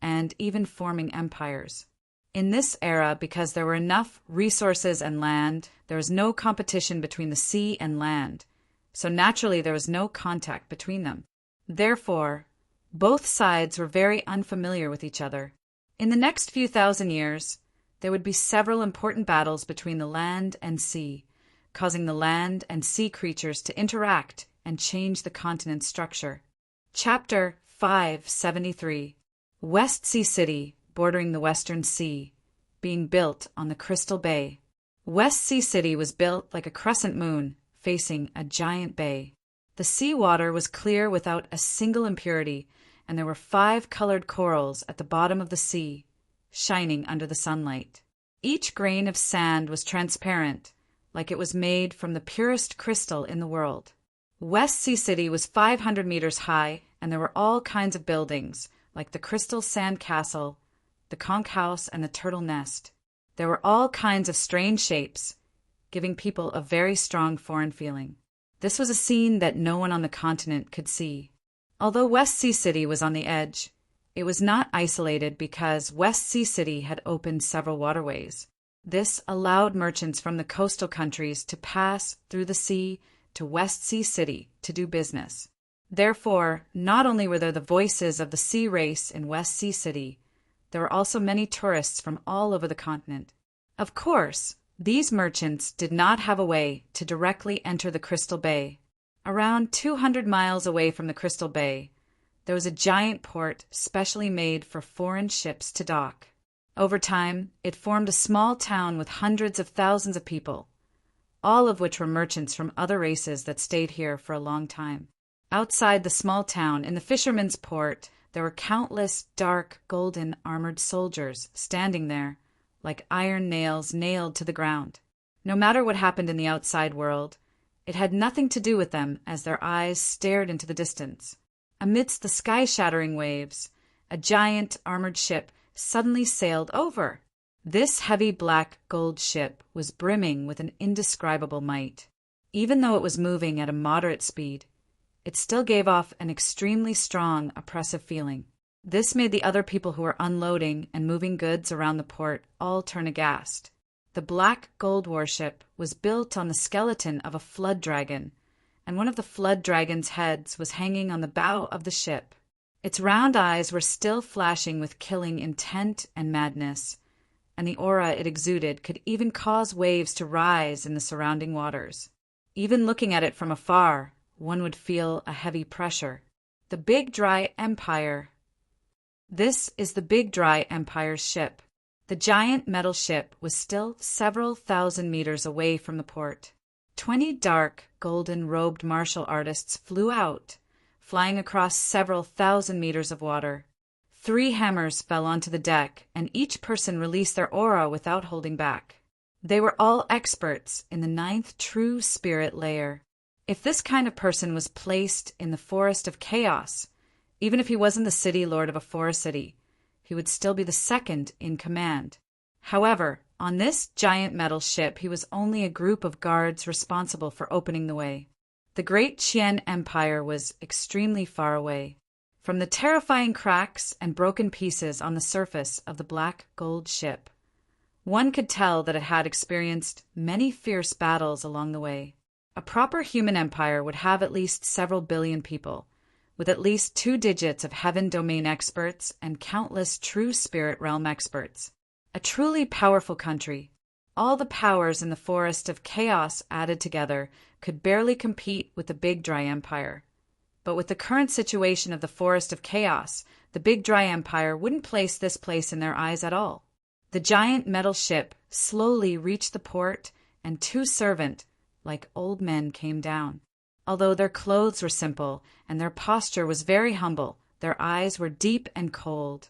and even forming empires. In this era, because there were enough resources and land, there was no competition between the sea and land, so naturally there was no contact between them. Therefore, both sides were very unfamiliar with each other. In the next few thousand years, there would be several important battles between the land and sea, causing the land and sea creatures to interact and change the continent's structure. Chapter 573. West Sea City, bordering the Western Sea, being built on the Crystal Bay. West Sea City was built like a crescent moon, facing a giant bay. The sea water was clear without a single impurity, and there were 5 colored corals at the bottom of the sea, shining under the sunlight. Each grain of sand was transparent, like it was made from the purest crystal in the world. West Sea City was 500 meters high, and there were all kinds of buildings, like the Crystal Sand Castle, the Conch House, and the Turtle Nest. There were all kinds of strange shapes, giving people a very strong foreign feeling. This was a scene that no one on the continent could see. Although West Sea City was on the edge, it was not isolated because West Sea City had opened several waterways. This allowed merchants from the coastal countries to pass through the sea to West Sea City to do business. Therefore, not only were there the voices of the sea race in West Sea City, there were also many tourists from all over the continent. Of course, these merchants did not have a way to directly enter the Crystal Bay. Around 200 miles away from the Crystal Bay, there was a giant port specially made for foreign ships to dock. Over time, it formed a small town with hundreds of thousands of people, all of which were merchants from other races that stayed here for a long time. Outside the small town, in the fisherman's port, there were countless dark, golden armored soldiers standing there, like iron nails nailed to the ground. No matter what happened in the outside world, it had nothing to do with them as their eyes stared into the distance. Amidst the sky-shattering waves, a giant armored ship suddenly sailed over. This heavy black gold ship was brimming with an indescribable might. Even though it was moving at a moderate speed, it still gave off an extremely strong, oppressive feeling. This made the other people who were unloading and moving goods around the port all turn aghast. The black gold warship was built on the skeleton of a flood dragon, and one of the flood dragon's heads was hanging on the bow of the ship. Its round eyes were still flashing with killing intent and madness, and the aura it exuded could even cause waves to rise in the surrounding waters. Even looking at it from afar, one would feel a heavy pressure. The Big Dry Empire. This is the Big Dry Empire's ship. The giant metal ship was still several thousand meters away from the port. 20 dark, golden-robed martial artists flew out, flying across several thousand meters of water. 3 hammers fell onto the deck, and each person released their aura without holding back. They were all experts in the ninth true spirit layer. If this kind of person was placed in the forest of chaos, even if he wasn't the city lord of a forest city, he would still be the second in command. However, on this giant metal ship, he was only a group of guards responsible for opening the way. The great Qian Empire was extremely far away. From the terrifying cracks and broken pieces on the surface of the black gold ship, one could tell that it had experienced many fierce battles along the way. A proper human empire would have at least several billion people, with at least 2 digits of heaven domain experts and countless true spirit realm experts. A truly powerful country. All the powers in the forest of chaos added together could barely compete with the Big Dry Empire. But with the current situation of the forest of chaos, the Big Dry Empire wouldn't place this place in their eyes at all. The giant metal ship slowly reached the port, and 2 servants, like old men, came down. Although their clothes were simple and their posture was very humble, their eyes were deep and cold,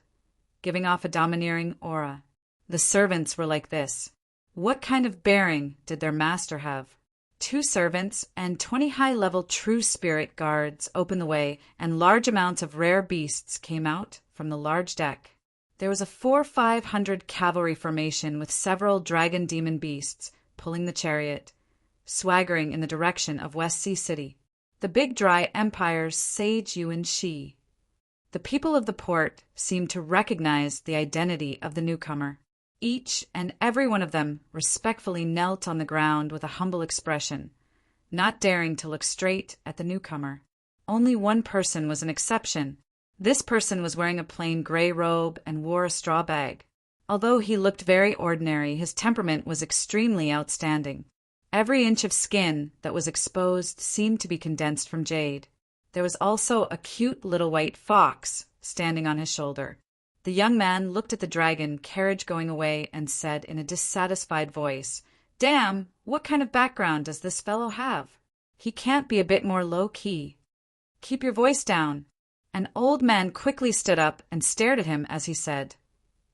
giving off a domineering aura. The servants were like this. What kind of bearing did their master have? 2 servants and 20 high-level true spirit guards opened the way, and large amounts of rare beasts came out from the large deck. There was a 400-500 cavalry formation with several dragon demon beasts pulling the chariot, swaggering in the direction of West Sea City. The Big Dry Empire's sage Yuan Shi. The people of the port seemed to recognize the identity of the newcomer. Each and every one of them respectfully knelt on the ground with a humble expression, not daring to look straight at the newcomer. Only one person was an exception. This person was wearing a plain gray robe and wore a straw bag. Although he looked very ordinary, his temperament was extremely outstanding. Every inch of skin that was exposed seemed to be condensed from jade. There was also a cute little white fox standing on his shoulder. The young man looked at the dragon carriage going away and said in a dissatisfied voice, "Damn, what kind of background does this fellow have? He can't be a bit more low-key. Keep your voice down." An old man quickly stood up and stared at him as he said,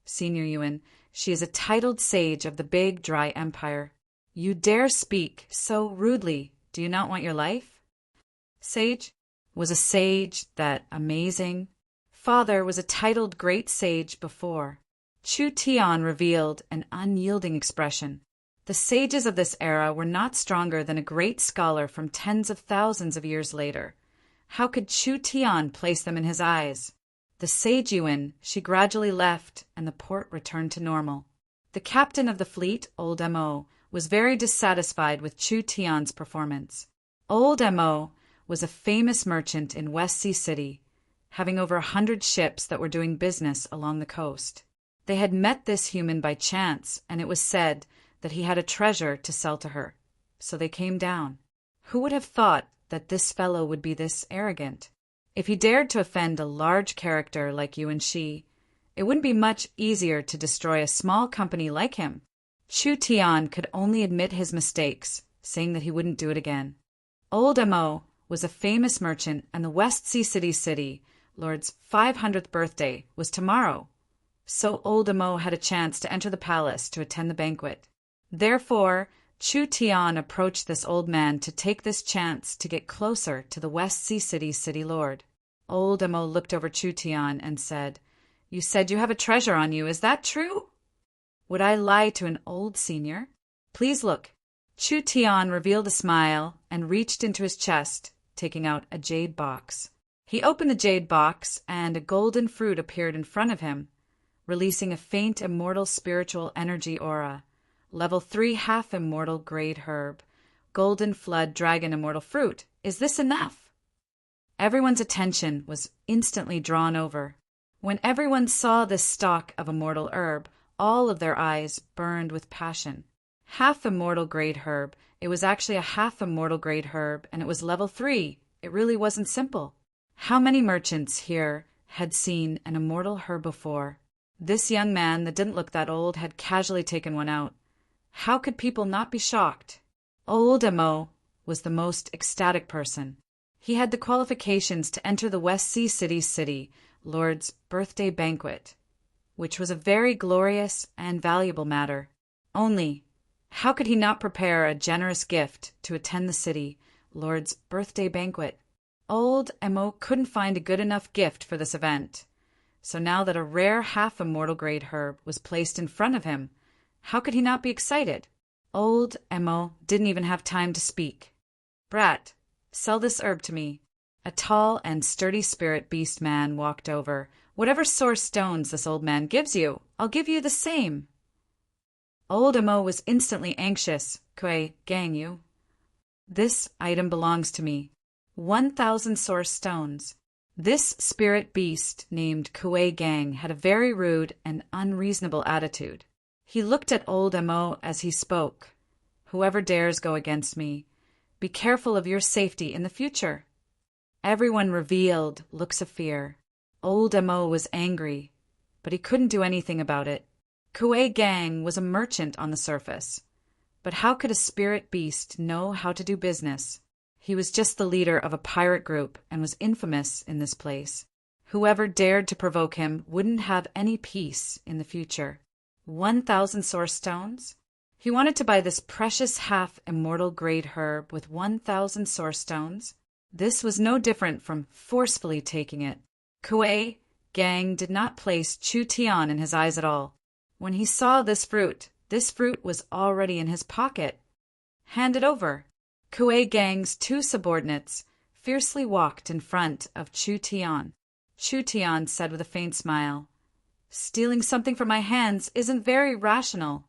"Senior Yuan, she is a titled sage of the Big Dry Empire. You dare speak so rudely. Do you not want your life?" Sage? Was a sage that amazing? Father was a titled great sage before. Chu Tian revealed an unyielding expression. The sages of this era were not stronger than a great scholar from tens of thousands of years later. How could Chu Tian place them in his eyes? The sage Yuan, she gradually left, and the port returned to normal. The captain of the fleet, Old Mo, was very dissatisfied with Chu Tian's performance. Old Mo was a famous merchant in West Sea City, having over 100 ships that were doing business along the coast. They had met this human by chance, and it was said that he had a treasure to sell to her. So they came down. Who would have thought that this fellow would be this arrogant? If he dared to offend a large character like Yuan Shi, it wouldn't be much easier to destroy a small company like him. Chu Tian could only admit his mistakes, saying that he wouldn't do it again. Old Mo was a famous merchant, and the West Sea City Lord's 500th birthday was tomorrow. So Old Mo had a chance to enter the palace to attend the banquet. Therefore, Chu Tian approached this old man to take this chance to get closer to the West Sea City Lord. Old Mo looked over Chu Tian and said, "You said you have a treasure on you. Is that true?" Would I lie to an old senior? Please look. Chu Tian revealed a smile and reached into his chest, taking out a jade box. He opened the jade box, and a golden fruit appeared in front of him, releasing a faint immortal spiritual energy aura. Level 3 half-immortal grade herb. Golden flood dragon immortal fruit. Is this enough? Everyone's attention was instantly drawn over. When everyone saw this stalk of immortal herb, all of their eyes burned with passion. Half-immortal grade herb. It was actually a half-immortal grade herb, and it was level 3. It really wasn't simple. How many merchants here had seen an immortal herb before? This young man that didn't look that old had casually taken one out. How could people not be shocked? Old Mo was the most ecstatic person. He had the qualifications to enter the West Sea City Lord's birthday banquet, which was a very glorious and valuable matter. Only, How could he not prepare a generous gift to attend the city lord's birthday banquet? Old Emo couldn't find a good enough gift for this event. So now that a rare half-immortal grade herb was placed in front of him, how could he not be excited? Old Emo didn't even have time to speak. "Brat, sell this herb to me." A tall and sturdy spirit beast man walked over. "Whatever source stones this old man gives you, I'll give you the same." Old Emo was instantly anxious. "Kwe, gang you. This item belongs to me. 1,000 source stones." This spirit beast named Kwe Gang had a very rude and unreasonable attitude. He looked at old Emo as he spoke. "Whoever dares go against me, be careful of your safety in the future." Everyone revealed looks of fear. Old Emo was angry, but he couldn't do anything about it. Kwe Gang was a merchant on the surface, but how could a spirit beast know how to do business? He was just the leader of a pirate group and was infamous in this place. Whoever dared to provoke him wouldn't have any peace in the future. 1,000 source stones? He wanted to buy this precious half-immortal grade herb with 1,000 source stones. This was no different from forcefully taking it. Kwe Gang did not place Chu Tian in his eyes at all. When he saw this fruit was already in his pocket. "Hand it over." Kwe Gang's two subordinates fiercely walked in front of Chu Tian. Chu Tian said with a faint smile, "Stealing something from my hands isn't very rational."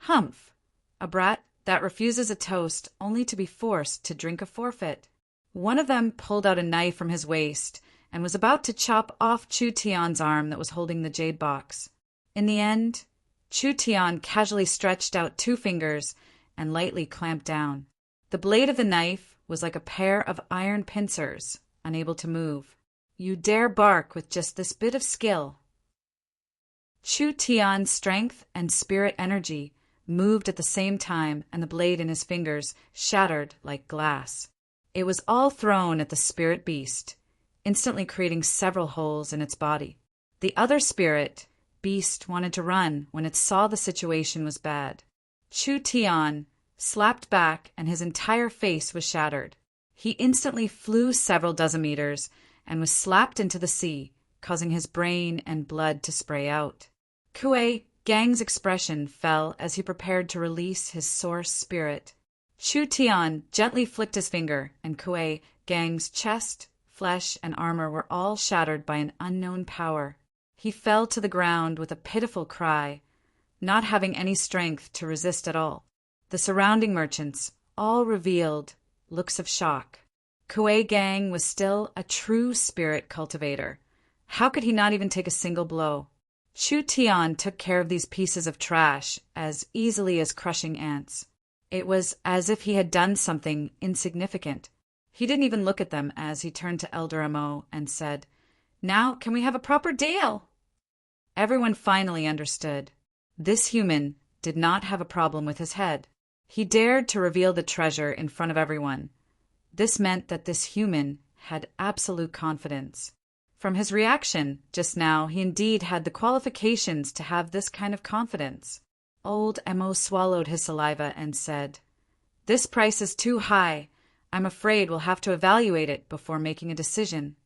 "Humph! A brat that refuses a toast only to be forced to drink a forfeit." One of them pulled out a knife from his waist and was about to chop off Chu Tian's arm that was holding the jade box. In the end, Chu Tian casually stretched out 2 fingers and lightly clamped down. The blade of the knife was like a pair of iron pincers, unable to move. "You dare bark with just this bit of skill." Chu Tian's strength and spirit energy moved at the same time, and the blade in his fingers shattered like glass. It was all thrown at the spirit beast, instantly creating several holes in its body. The other spirit beast wanted to run when it saw the situation was bad. Chu Tian slapped back and his entire face was shattered. He instantly flew several dozen meters and was slapped into the sea, causing his brain and blood to spray out. Kwe Gang's expression fell as he prepared to release his source spirit. Chu Tian gently flicked his finger, and Kwe Gang's chest, flesh, and armor were all shattered by an unknown power. He fell to the ground with a pitiful cry, not having any strength to resist at all. The surrounding merchants all revealed looks of shock. Kwe Gang was still a true spirit cultivator. How could he not even take a single blow? Chu Tian took care of these pieces of trash as easily as crushing ants. It was as if he had done something insignificant. He didn't even look at them as he turned to Elder Emo and said, "Now can we have a proper deal?" Everyone finally understood. This human did not have a problem with his head. He dared to reveal the treasure in front of everyone. This meant that this human had absolute confidence. From his reaction just now, he indeed had the qualifications to have this kind of confidence. Old Emo swallowed his saliva and said, "This price is too high. I'm afraid we'll have to evaluate it before making a decision."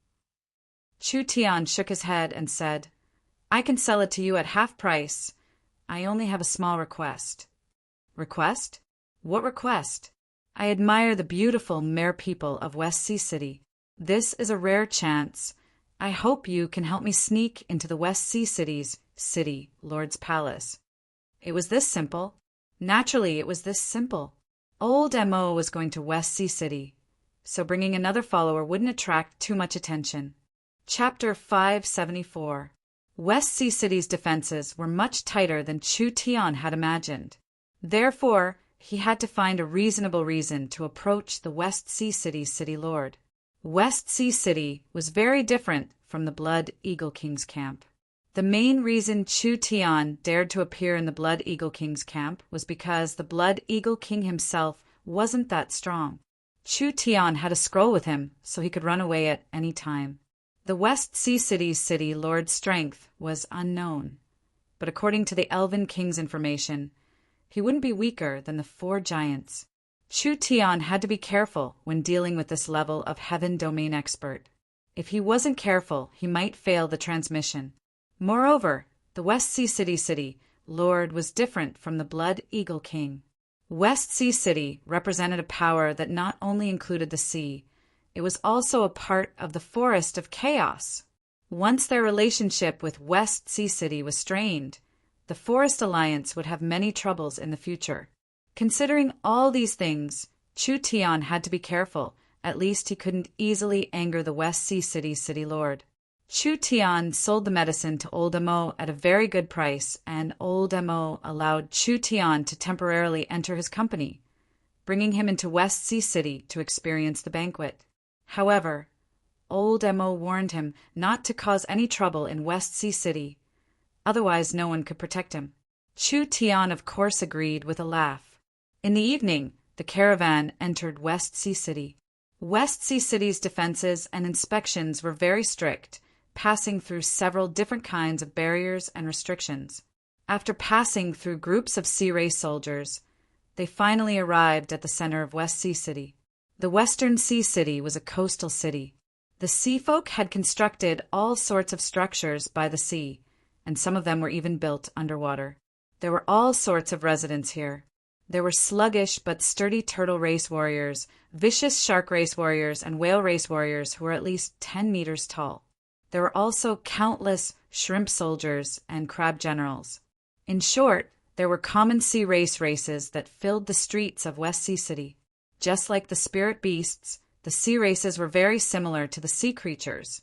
Chu Tian shook his head and said, "I can sell it to you at half price. I only have a small request." "Request? What request?" "I admire the beautiful mere people of West Sea City. This is a rare chance. I hope you can help me sneak into the West Sea City's Lord's Palace." It was this simple. Naturally, it was this simple. Old Emo was going to West Sea City, so bringing another follower wouldn't attract too much attention. Chapter 574. West Sea City's defenses were much tighter than Chu Tian had imagined. Therefore, he had to find a reasonable reason to approach the West Sea City's city lord. West Sea City was very different from the Blood Eagle King's camp. The main reason Chu Tian dared to appear in the Blood Eagle King's camp was because the Blood Eagle King himself wasn't that strong. Chu Tian had a scroll with him, so he could run away at any time. The West Sea City's city lord's strength was unknown, but according to the Elven King's information, he wouldn't be weaker than the 4 giants. Chu Tian had to be careful when dealing with this level of heaven domain expert. If he wasn't careful, he might fail the transmission. Moreover, the West Sea City Lord was different from the Blood Eagle King. West Sea City represented a power that not only included the sea, it was also a part of the forest of chaos. Once their relationship with West Sea City was strained, the Forest Alliance would have many troubles in the future. Considering all these things, Chu Tian had to be careful. At least he couldn't easily anger the West Sea City Lord. Chu Tian sold the medicine to Old Mo at a very good price, and Old Mo allowed Chu Tian to temporarily enter his company, bringing him into West Sea City to experience the banquet. However, Old Mo warned him not to cause any trouble in West Sea City, otherwise no one could protect him. Chu Tian of course agreed with a laugh. In the evening, the caravan entered West Sea City. West Sea City's defenses and inspections were very strict, passing through several different kinds of barriers and restrictions. After passing through groups of Sea Race soldiers, they finally arrived at the center of West Sea City. The Western Sea City was a coastal city. The sea folk had constructed all sorts of structures by the sea, and some of them were even built underwater. There were all sorts of residents here. There were sluggish but sturdy turtle race warriors, vicious shark race warriors, and whale race warriors who were at least 10 meters tall. There were also countless shrimp soldiers and crab generals. In short, there were common sea races that filled the streets of West Sea City. Just like the spirit beasts, the sea races were very similar to the sea creatures,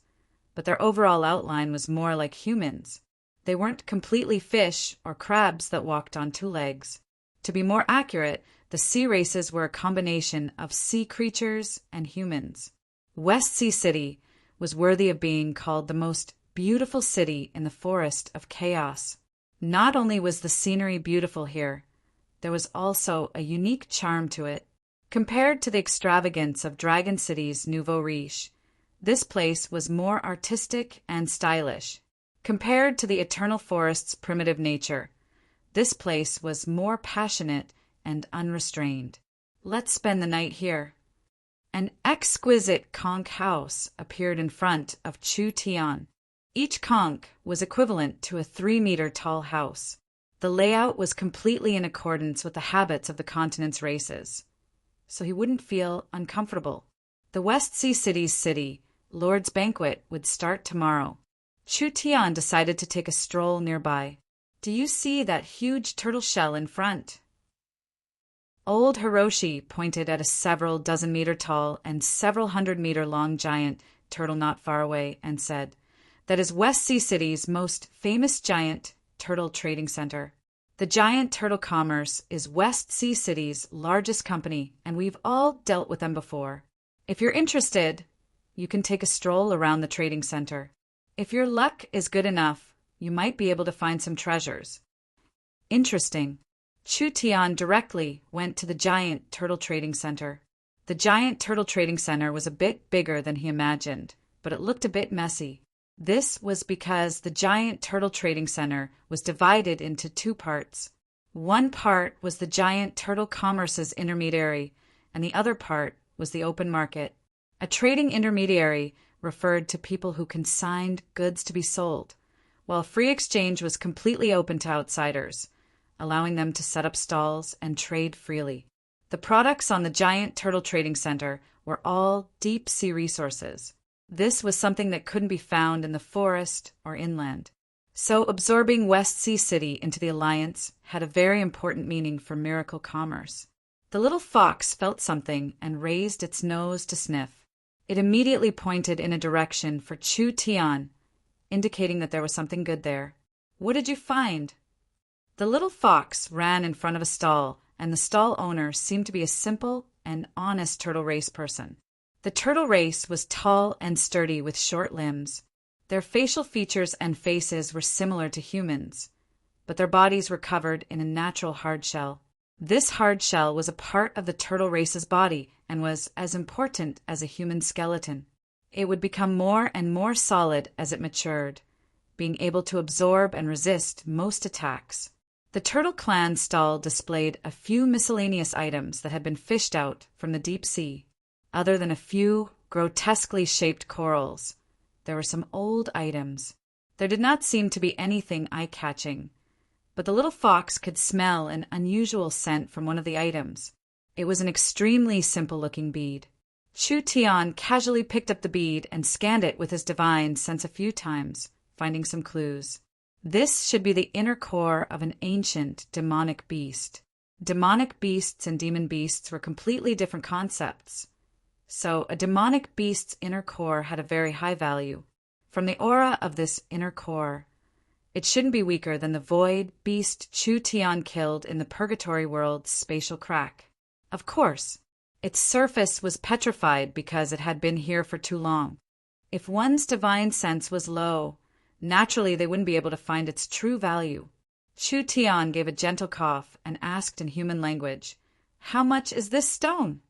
but their overall outline was more like humans. They weren't completely fish or crabs that walked on 2 legs. To be more accurate, the sea races were a combination of sea creatures and humans. West Sea City was worthy of being called the most beautiful city in the forest of chaos. Not only was the scenery beautiful here, there was also a unique charm to it. Compared to the extravagance of Dragon City's nouveau riche, this place was more artistic and stylish. Compared to the eternal forest's primitive nature, this place was more passionate and unrestrained. Let's spend the night here. An exquisite conch house appeared in front of Chu Tian. Each conch was equivalent to a 3-meter tall house. The layout was completely in accordance with the habits of the continent's races, so he wouldn't feel uncomfortable. The West Sea City's Lord's banquet would start tomorrow. Chu Tian decided to take a stroll nearby. Do you see that huge turtle shell in front? Old Hiroshi pointed at a several dozen-meter tall and several hundred-meter long giant turtle not far away and said, "That is West Sea City's most famous giant turtle trading center. The Giant Turtle Commerce is West Sea City's largest company, and we've all dealt with them before. If you're interested, you can take a stroll around the trading center. If your luck is good enough, you might be able to find some treasures." Interesting. Chu Tian directly went to the Giant Turtle Trading Center. The Giant Turtle Trading Center was a bit bigger than he imagined, but it looked a bit messy. This was because the Giant Turtle Trading Center was divided into 2 parts. One part was the Giant Turtle Commerce's intermediary, and the other part was the open market. A trading intermediary referred to people who consigned goods to be sold, while free exchange was completely open to outsiders, allowing them to set up stalls and trade freely. The products on the Giant Turtle Trading Center were all deep-sea resources. This was something that couldn't be found in the forest or inland. So absorbing West Sea City into the alliance had a very important meaning for miracle commerce. The little fox felt something and raised its nose to sniff. It immediately pointed in a direction for Chu Tian, indicating that there was something good there. "What did you find?" The little fox ran in front of a stall, and the stall owner seemed to be a simple and honest turtle race person. The turtle race was tall and sturdy with short limbs. Their facial features and faces were similar to humans, but their bodies were covered in a natural hard shell. This hard shell was a part of the turtle race's body and was as important as a human skeleton. It would become more and more solid as it matured, being able to absorb and resist most attacks. The Turtle Clan stall displayed a few miscellaneous items that had been fished out from the deep sea. Other than a few grotesquely shaped corals, there were some old items. There did not seem to be anything eye-catching, but the little fox could smell an unusual scent from one of the items. It was an extremely simple-looking bead. Chu Tian casually picked up the bead and scanned it with his divine sense a few times, finding some clues. This should be the inner core of an ancient demonic beast. Demonic beasts and demon beasts were completely different concepts. So a demonic beast's inner core had a very high value. From the aura of this inner core, it shouldn't be weaker than the void beast Chu Tian killed in the Purgatory World's spatial crack. Of course, its surface was petrified because it had been here for too long. If one's divine sense was low, naturally they wouldn't be able to find its true value. Chu Tian gave a gentle cough and asked in human language, "How much is this stone?"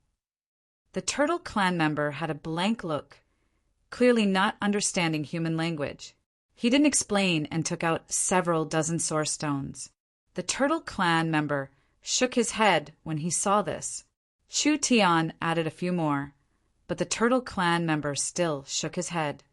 The Turtle Clan member had a blank look, clearly not understanding human language. He didn't explain and took out several dozen source stones. The Turtle Clan member shook his head when he saw this. Chu Tian added a few more, but the Turtle Clan member still shook his head.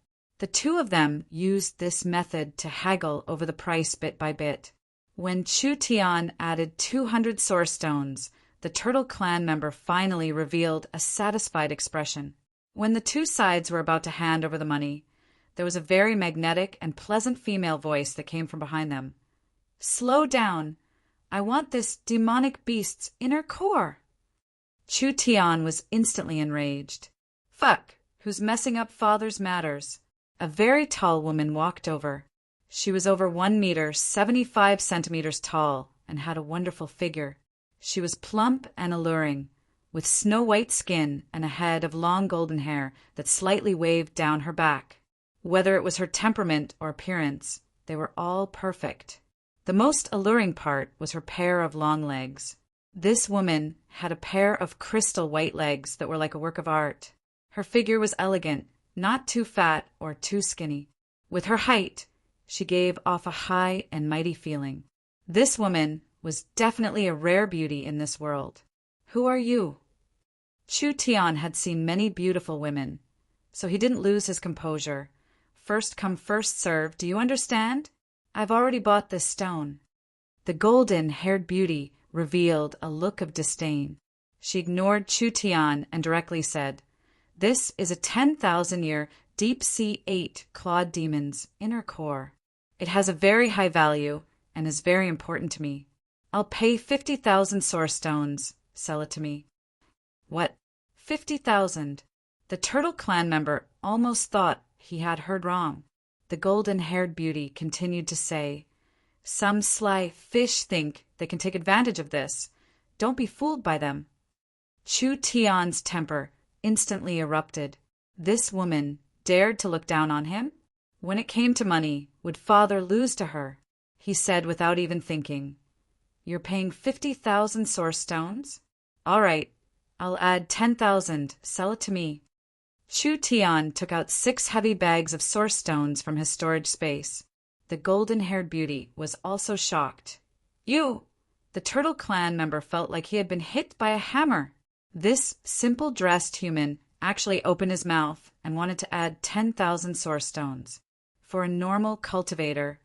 The two of them used this method to haggle over the price bit by bit. When Chu Tian added 200 source stones, the Turtle Clan member finally revealed a satisfied expression. When the two sides were about to hand over the money, there was a very magnetic and pleasant female voice that came from behind them. "Slow down. I want this demonic beast's inner core." Chu Tian was instantly enraged. "Fuck, who's messing up father's matters?" A very tall woman walked over. She was over 1 meter, 75 centimeters tall, and had a wonderful figure. She was plump and alluring, with snow-white skin and a head of long golden hair that slightly waved down her back. Whether it was her temperament or appearance, they were all perfect. The most alluring part was her pair of long legs. This woman had a pair of crystal white legs that were like a work of art. Her figure was elegant, not too fat or too skinny. With her height, she gave off a high and mighty feeling. This woman was definitely a rare beauty in this world. "Who are you?" Chu Tian had seen many beautiful women, so he didn't lose his composure. "First come, first serve, do you understand? I've already bought this stone." The golden-haired beauty revealed a look of disdain. She ignored Chu Tian and directly said, "This is a 10,000-year deep-sea 8 clawed demon's inner core. It has a very high value and is very important to me. I'll pay 50,000 source stones. Sell it to me." "What? 50,000?" The Turtle Clan member almost thought he had heard wrong. The golden-haired beauty continued to say, "Some sly fish think they can take advantage of this. Don't be fooled by them." Chu Tian's temper instantly erupted. This woman dared to look down on him? When it came to money, would father lose to her? He said without even thinking, "You're paying 50,000 source stones? All right, I'll add 10,000. Sell it to me." Chu Tian took out 6 heavy bags of source stones from his storage space. The golden-haired beauty was also shocked. "You!" The Turtle Clan member felt like he had been hit by a hammer. This simple-dressed human actually opened his mouth and wanted to add 10,000 source stones. For a normal cultivator,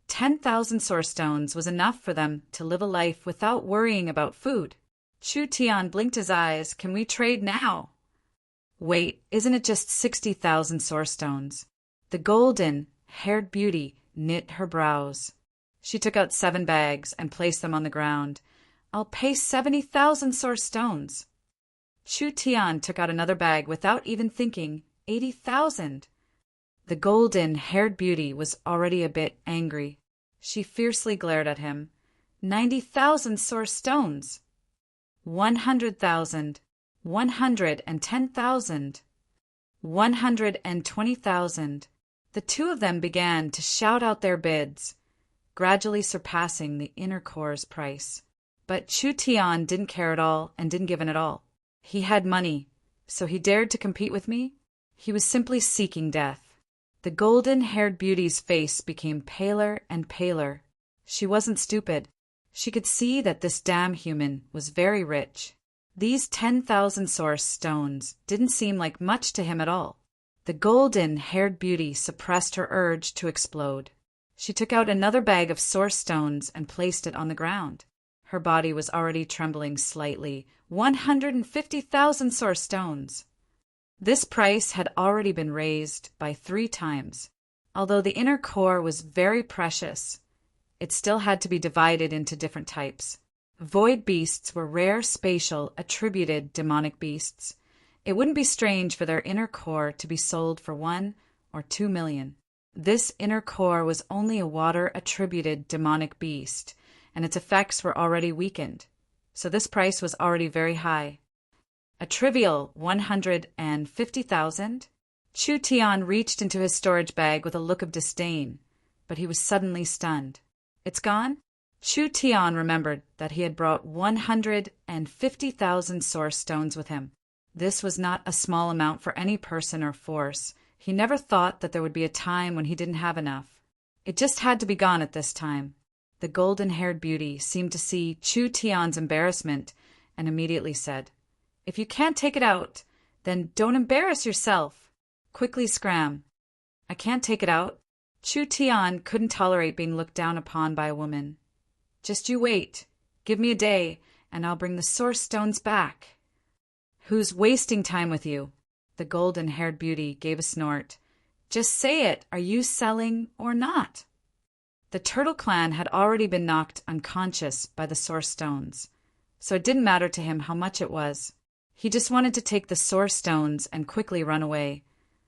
10,000 source stones was enough for them to live a life without worrying about food. Chu Tian blinked his eyes. "Can we trade now?" "Wait, isn't it just 60,000 source stones?" The golden-haired beauty knit her brows. She took out 7 bags and placed them on the ground. "I'll pay 70,000 source stones." Chu Tian took out another bag without even thinking. 80,000. The golden-haired beauty was already a bit angry. She fiercely glared at him. 90,000 source stones. 100,000. 110,000. 120,000. The two of them began to shout out their bids, gradually surpassing the inner core's price. But Chu Tian didn't care at all and didn't give in at all. He had money, so he dared to compete with me? He was simply seeking death. The golden-haired beauty's face became paler and paler. She wasn't stupid. She could see that this damn human was very rich. These 10,000 source stones didn't seem like much to him at all. The golden-haired beauty suppressed her urge to explode. She took out another bag of source stones and placed it on the ground. Her body was already trembling slightly. 150,000 source stones. This price had already been raised by 3 times. Although the inner core was very precious, it still had to be divided into different types. Void beasts were rare, spatial, attributed demonic beasts. It wouldn't be strange for their inner core to be sold for 1 or 2 million. This inner core was only a water-attributed demonic beast, and its effects were already weakened, so this price was already very high. A trivial 150,000? Chu Tian reached into his storage bag with a look of disdain, but he was suddenly stunned. It's gone? Chu Tian remembered that he had brought 150,000 source stones with him. This was not a small amount for any person or force. He never thought that there would be a time when he didn't have enough. It just had to be gone at this time. The golden-haired beauty seemed to see Chu Tian's embarrassment and immediately said, "If you can't take it out, then don't embarrass yourself. Quickly scram." "I can't take it out." Chu Tian couldn't tolerate being looked down upon by a woman. "Just you wait. Give me a day, and I'll bring the source stones back." "Who's wasting time with you?" The golden-haired beauty gave a snort. "Just say it. Are you selling or not?" The Turtle Clan had already been knocked unconscious by the source stones, so it didn't matter to him how much it was. He just wanted to take the source stones and quickly run away,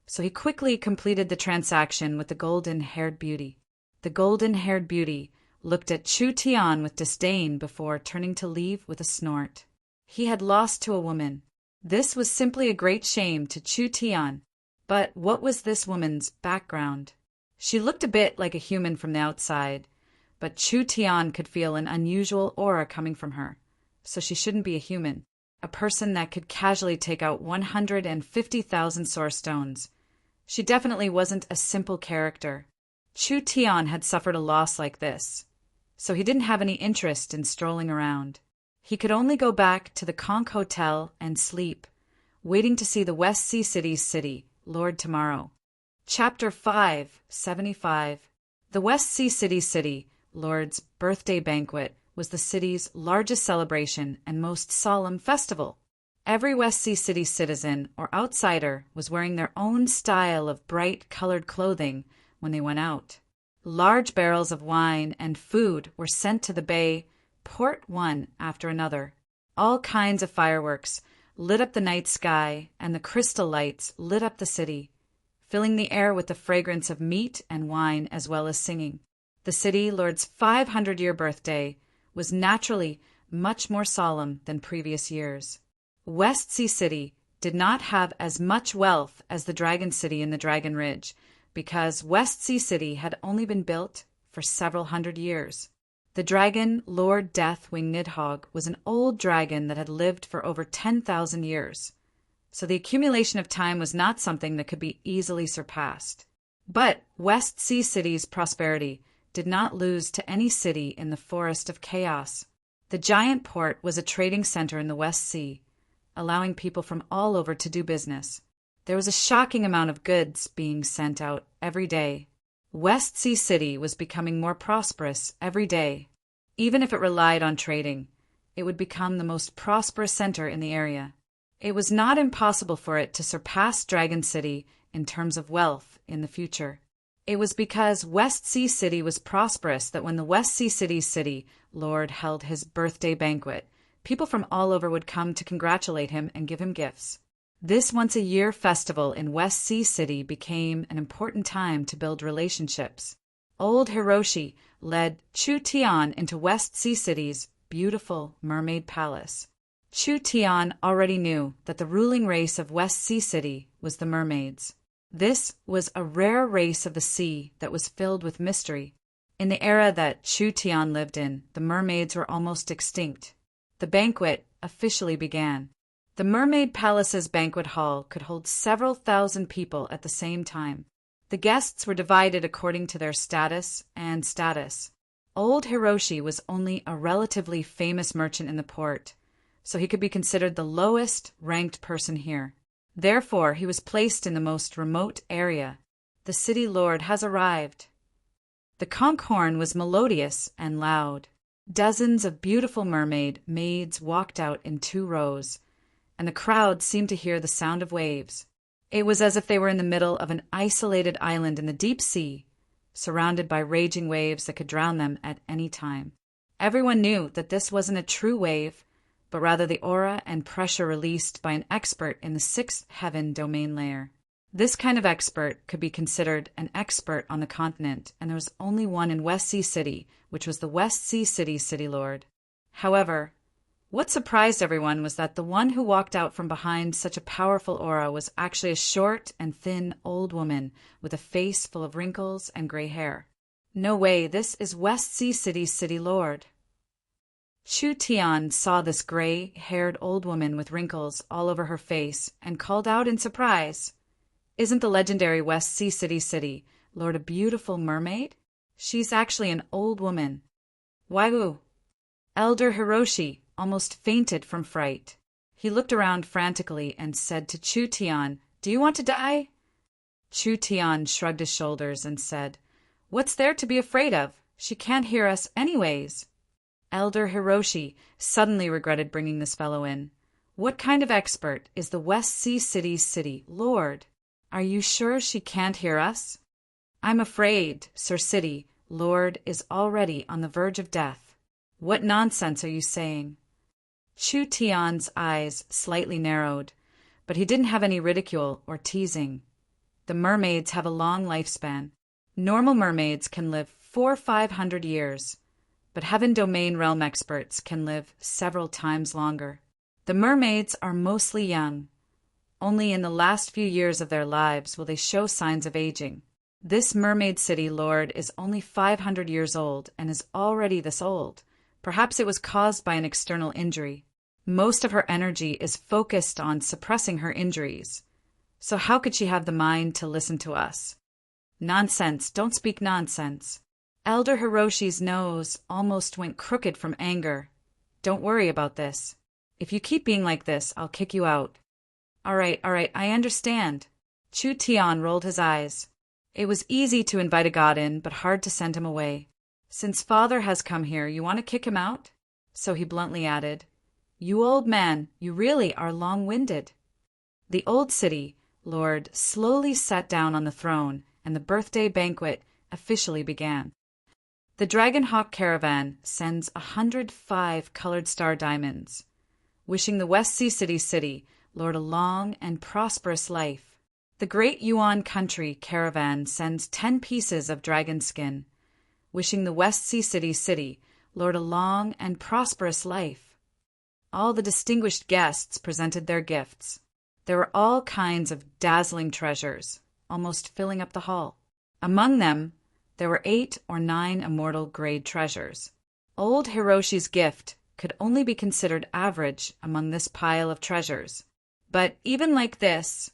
so he quickly completed the transaction with the golden-haired beauty. The golden-haired beauty looked at Chu Tian with disdain before turning to leave with a snort. He had lost to a woman. This was simply a great shame to Chu Tian. But what was this woman's background? She looked a bit like a human from the outside, but Chu Tian could feel an unusual aura coming from her, so she shouldn't be a human. A person that could casually take out 150,000 source stones. She definitely wasn't a simple character. Chu Tian had suffered a loss like this, so he didn't have any interest in strolling around. He could only go back to the Conch Hotel and sleep, waiting to see the West Sea City's city, Lord Tomorrow. Chapter 575. The West Sea City's city, Lord's birthday banquet, was the city's largest celebration and most solemn festival. Every West Sea City citizen or outsider was wearing their own style of bright-colored clothing when they went out. Large barrels of wine and food were sent to the bay, port one after another. All kinds of fireworks lit up the night sky, and the crystal lights lit up the city, filling the air with the fragrance of meat and wine as well as singing. The city lord's 500-year birthday was naturally much more solemn than previous years. West Sea City did not have as much wealth as the Dragon City in the Dragon Ridge, because West Sea City had only been built for several hundred years. The dragon Lord Deathwing Nidhogg was an old dragon that had lived for over 10,000 years, so the accumulation of time was not something that could be easily surpassed. But West Sea City's prosperity did not lose to any city in the Forest of Chaos. The giant port was a trading center in the West Sea, allowing people from all over to do business. There was a shocking amount of goods being sent out every day. West Sea City was becoming more prosperous every day. Even if it relied on trading, it would become the most prosperous center in the area. It was not impossible for it to surpass Dragon City in terms of wealth in the future. It was because West Sea City was prosperous that when the West Sea City's city lord held his birthday banquet, people from all over would come to congratulate him and give him gifts. This once-a-year festival in West Sea City became an important time to build relationships. Old Hiroshi led Chu Tian into West Sea City's beautiful mermaid palace. Chu Tian already knew that the ruling race of West Sea City was the mermaids. This was a rare race of the sea that was filled with mystery. In the era that Chu Tian lived in, the mermaids were almost extinct. The banquet officially began. The Mermaid Palace's banquet hall could hold several thousand people at the same time. The guests were divided according to their status and status. Old Hiroshi was only a relatively famous merchant in the port, so he could be considered the lowest ranked person here. Therefore, he was placed in the most remote area. The city lord has arrived. The conch horn was melodious and loud. Dozens of beautiful mermaid maids walked out in 2 rows, and the crowd seemed to hear the sound of waves. It was as if they were in the middle of an isolated island in the deep sea, surrounded by raging waves that could drown them at any time. Everyone knew that this wasn't a true wave, but rather the aura and pressure released by an expert in the 6th heaven domain layer. This kind of expert could be considered an expert on the continent, and there was only one in West Sea City, which was the West Sea City City Lord. However, what surprised everyone was that the one who walked out from behind such a powerful aura was actually a short and thin old woman with a face full of wrinkles and gray hair. No way, this is West Sea City's City Lord. Chu Tian saw this gray-haired old woman with wrinkles all over her face and called out in surprise, "Isn't the legendary West Sea City Lord a beautiful mermaid? She's actually an old woman." Waiwu! Elder Hiroshi almost fainted from fright. He looked around frantically and said to Chu Tian, "Do you want to die?" Chu Tian shrugged his shoulders and said, "What's there to be afraid of? She can't hear us anyways." Elder Hiroshi suddenly regretted bringing this fellow in. What kind of expert is the West Sea City's City Lord? Are you sure she can't hear us? I'm afraid, Sir City Lord is already on the verge of death. What nonsense are you saying? Chu Tian's eyes slightly narrowed, but he didn't have any ridicule or teasing. The mermaids have a long lifespan. Normal mermaids can live 400-500 years, but Heaven Domain Realm experts can live several times longer. The mermaids are mostly young. Only in the last few years of their lives will they show signs of aging. This Mermaid City Lord is only 500 years old and is already this old. Perhaps it was caused by an external injury. Most of her energy is focused on suppressing her injuries. So how could she have the mind to listen to us? Nonsense, don't speak nonsense. Elder Hiroshi's nose almost went crooked from anger. Don't worry about this. If you keep being like this, I'll kick you out. All right, I understand. Chu Tian rolled his eyes. It was easy to invite a god in, but hard to send him away. Since father has come here, you want to kick him out? So he bluntly added, "You old man, you really are long-winded." The old city lord slowly sat down on the throne, and the birthday banquet officially began. The Dragonhawk Caravan sends 105 colored star diamonds, wishing the West Sea City Lord a long and prosperous life. The Great Yuan Country Caravan sends 10 pieces of dragon skin, wishing the West Sea City Lord a long and prosperous life. All the distinguished guests presented their gifts. There were all kinds of dazzling treasures, almost filling up the hall. Among them, there were 8 or 9 immortal grade treasures. Old Hiroshi's gift could only be considered average among this pile of treasures. But even like this,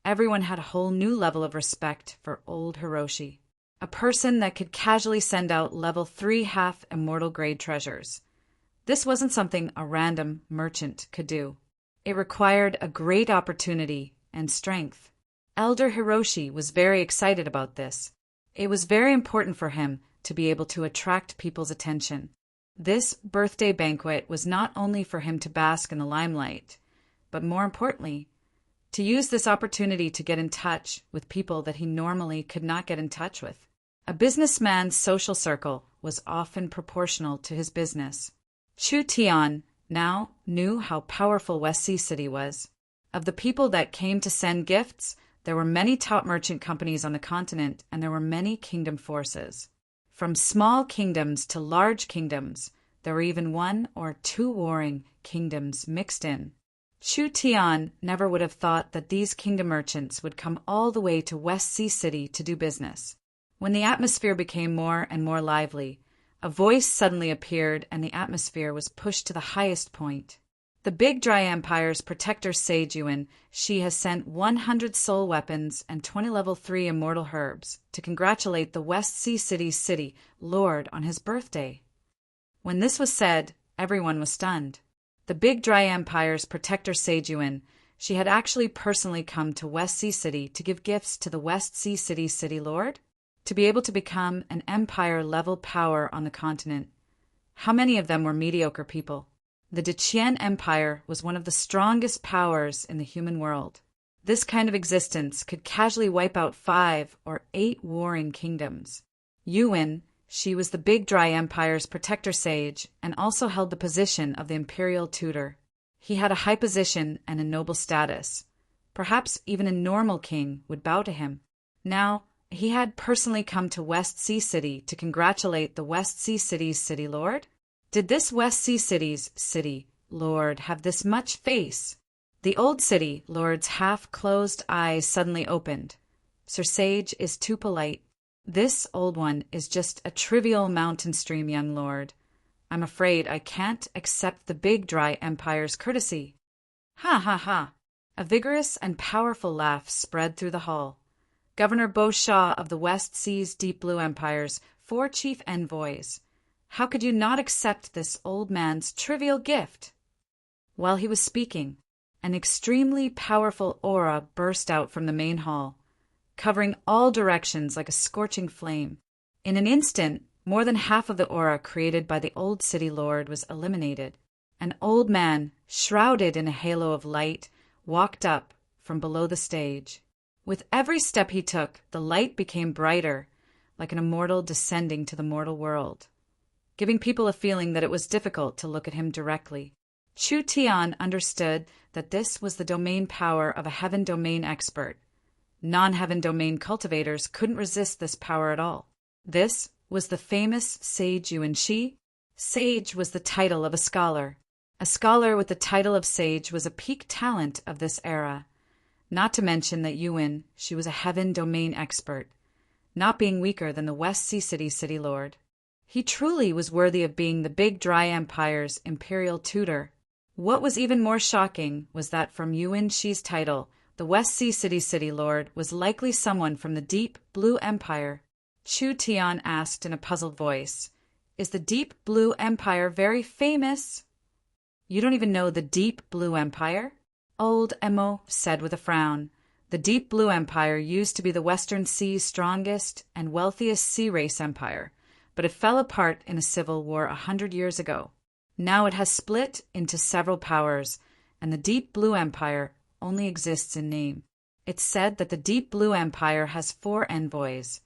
everyone had a whole new level of respect for old Hiroshi, a person that could casually send out level 3 half-immortal grade treasures. This wasn't something a random merchant could do. It required a great opportunity and strength. Elder Hiroshi was very excited about this. It was very important for him to be able to attract people's attention. This birthday banquet was not only for him to bask in the limelight, but more importantly, to use this opportunity to get in touch with people that he normally could not get in touch with. A businessman's social circle was often proportional to his business. Chu Tian now knew how powerful West Sea City was. Of the people that came to send gifts, there were many top merchant companies on the continent, and there were many kingdom forces. From small kingdoms to large kingdoms, there were even 1 or 2 warring kingdoms mixed in. Chu Tian never would have thought that these kingdom merchants would come all the way to West Sea City to do business. When the atmosphere became more and more lively, a voice suddenly appeared and the atmosphere was pushed to the highest point. The Big Dry Empire's protector sage Yuan, she has sent 100 soul weapons and 20 level 3 immortal herbs to congratulate the West Sea City's city lord on his birthday. When this was said, everyone was stunned. The Big Dry Empire's protector sage Yuan, she had actually personally come to West Sea City to give gifts to the West Sea City's city lord? To be able to become an empire-level power on the continent. How many of them were mediocre people? The Deqian Empire was one of the strongest powers in the human world. This kind of existence could casually wipe out 5 or 8 warring kingdoms. Yuan, she was the Big Dry Empire's protector sage and also held the position of the imperial tutor. He had a high position and a noble status. Perhaps even a normal king would bow to him. Now, he had personally come to West Sea City to congratulate the West Sea City's city lord? Did this West Sea City's city lord have this much face? The old city lord's half-closed eyes suddenly opened. Sir Sage is too polite. This old one is just a trivial mountain stream, young lord. I'm afraid I can't accept the Big Dry Empire's courtesy. Ha ha ha! A vigorous and powerful laugh spread through the hall. Governor Beauchamp of the West Sea's Deep Blue Empire's 4 chief envoys. How could you not accept this old man's trivial gift? While he was speaking, an extremely powerful aura burst out from the main hall, covering all directions like a scorching flame. In an instant, more than half of the aura created by the old city lord was eliminated. An old man, shrouded in a halo of light, walked up from below the stage. With every step he took, the light became brighter, like an immortal descending to the mortal world, giving people a feeling that it was difficult to look at him directly. Chu Tian understood that this was the domain power of a heaven domain expert. Non-heaven domain cultivators couldn't resist this power at all. This was the famous sage Yuan Shi. Sage was the title of a scholar. A scholar with the title of sage was a peak talent of this era. Not to mention that Yuan, she was a heaven domain expert, not being weaker than the West Sea city lord. He truly was worthy of being the Big Dry Empire's imperial tutor. What was even more shocking was that from Yuan Shi's title, the West Sea city lord was likely someone from the Deep Blue Empire. Chu Tian asked in a puzzled voice, "Is the Deep Blue Empire very famous?" "You don't even know the Deep Blue Empire?" Old Emo said with a frown. The Deep Blue Empire used to be the Western Sea's strongest and wealthiest sea race empire, but it fell apart in a civil war 100 years ago. Now it has split into several powers, and the Deep Blue Empire only exists in name. It's said that the Deep Blue Empire has 4 envoys.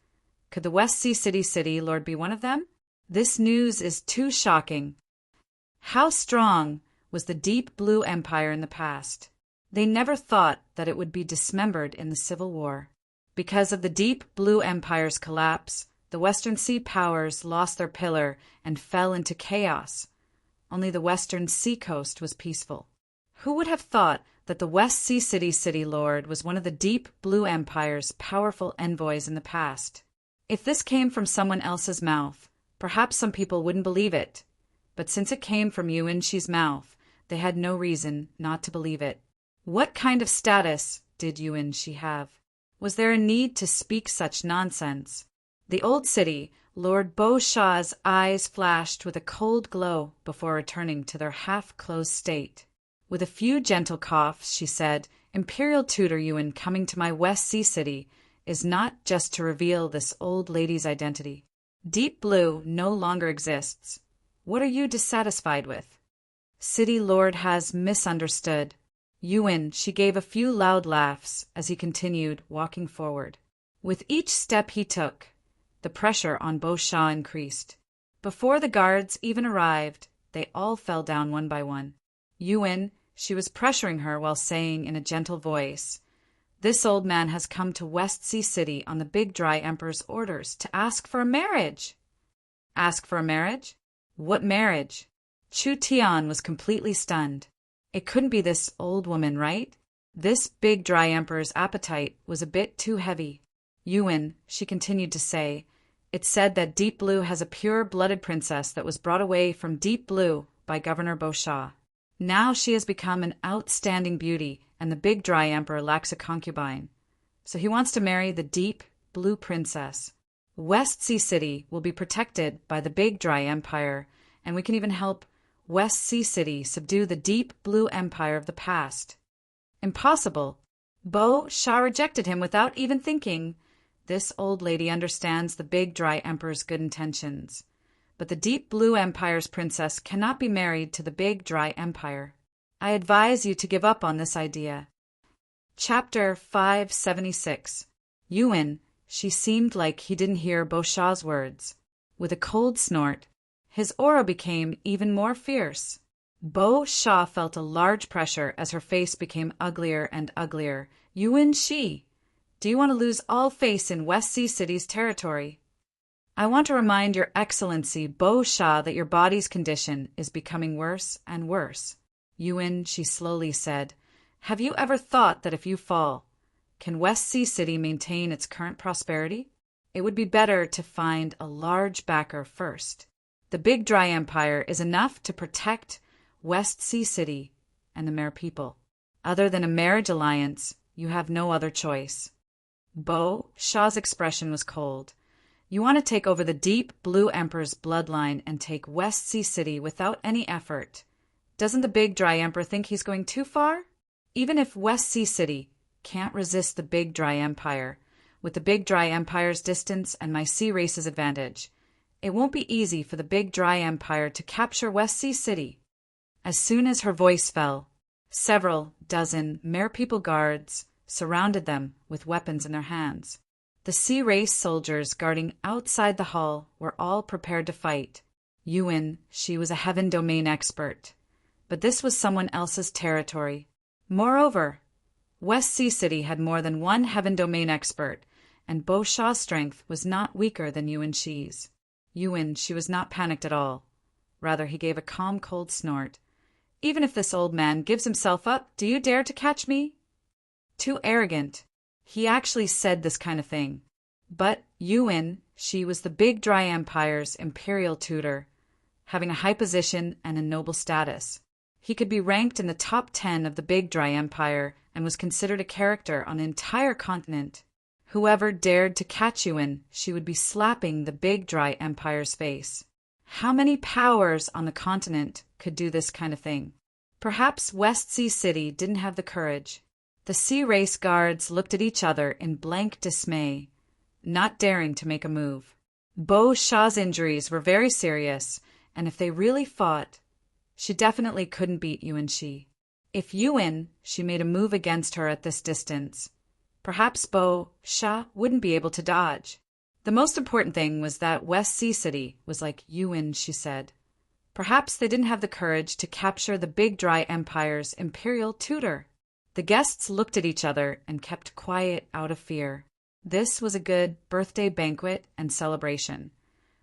Could the West Sea city lord be one of them? This news is too shocking. How strong was the Deep Blue Empire in the past? They never thought that it would be dismembered in the Civil War. Because of the Deep Blue Empire's collapse, the Western Sea powers lost their pillar and fell into chaos. Only the Western Sea coast was peaceful. Who would have thought that the West Sea city lord was one of the Deep Blue Empire's powerful envoys in the past? If this came from someone else's mouth, perhaps some people wouldn't believe it. But since it came from Yuan Shi's mouth, they had no reason not to believe it. What kind of status did Yuan Shi have? Was there a need to speak such nonsense? The old city, Lord Beauchamp's eyes flashed with a cold glow before returning to their half-closed state. With a few gentle coughs, she said, "Imperial tutor Yuan coming to my West Sea city is not just to reveal this old lady's identity. Deep Blue no longer exists. What are you dissatisfied with?" City Lord has misunderstood. Yuan, she gave a few loud laughs as he continued walking forward. With each step he took, the pressure on Beauchamp increased. Before the guards even arrived, they all fell down one by one. Yuan, she was pressuring her while saying in a gentle voice, "This old man has come to West Sea City on the Big Dry Emperor's orders to ask for a marriage." Ask for a marriage? What marriage? Chu Tian was completely stunned. It couldn't be this old woman, right? This Big Dry Emperor's appetite was a bit too heavy. Yuan, she continued to say, "It's said that Deep Blue has a pure-blooded princess that was brought away from Deep Blue by Governor Beauchamp. Now she has become an outstanding beauty, and the big dry emperor lacks a concubine. So he wants to marry the deep blue princess. West Sea City will be protected by the big dry empire, and we can even help West Sea City subdue the deep blue empire of the past. Impossible. Bo Shah rejected him without even thinking. This old lady understands the big dry emperor's good intentions. But the deep blue empire's princess cannot be married to the big dry empire. I advise you to give up on this idea. Chapter 576. Yuan, she seemed like he didn't hear Bo Shah's words. With a cold snort, his aura became even more fierce. Bo Shah felt a large pressure as her face became uglier and uglier. Yuan Shi, do you want to lose all face in West Sea City's territory? I want to remind Your Excellency Bo Shah that your body's condition is becoming worse and worse. Yuan, she slowly said, have you ever thought that if you fall, can West Sea City maintain its current prosperity? It would be better to find a large backer first. The big dry empire is enough to protect West Sea City and the Mare people. Other than a marriage alliance, you have no other choice. Bo Shah's expression was cold. You want to take over the deep blue emperor's bloodline and take West Sea City without any effort. Doesn't the big dry emperor think he's going too far? Even if West Sea City can't resist the big dry empire, with the big dry empire's distance and my sea race's advantage, it won't be easy for the big dry empire to capture West Sea City. As soon as her voice fell, several dozen Mare people guards surrounded them with weapons in their hands. The sea race soldiers guarding outside the hall were all prepared to fight. Yuan, she was a heaven domain expert, but this was someone else's territory. Moreover, West Sea City had more than one heaven domain expert, and Bo Shah's strength was not weaker than Yuan Shi's. Yuan, she was not panicked at all. Rather, he gave a calm, cold snort. Even if this old man gives himself up, do you dare to catch me? Too arrogant. He actually said this kind of thing. But Yuan, she was the big dry empire's imperial tutor, having a high position and a noble status. He could be ranked in the top 10 of the big dry empire and was considered a character on an entire continent. Whoever dared to catch Yuan, she would be slapping the big dry empire's face. How many powers on the continent could do this kind of thing? Perhaps West Sea City didn't have the courage. The sea race guards looked at each other in blank dismay, not daring to make a move. Bo Shah's injuries were very serious, and if they really fought, she definitely couldn't beat Yuan Shi. If Yuan, she made a move against her at this distance, perhaps Bo Shah wouldn't be able to dodge. The most important thing was that West Sea City was like Yuan, she said. Perhaps they didn't have the courage to capture the big dry empire's imperial tutor. The guests looked at each other and kept quiet out of fear. This was a good birthday banquet and celebration.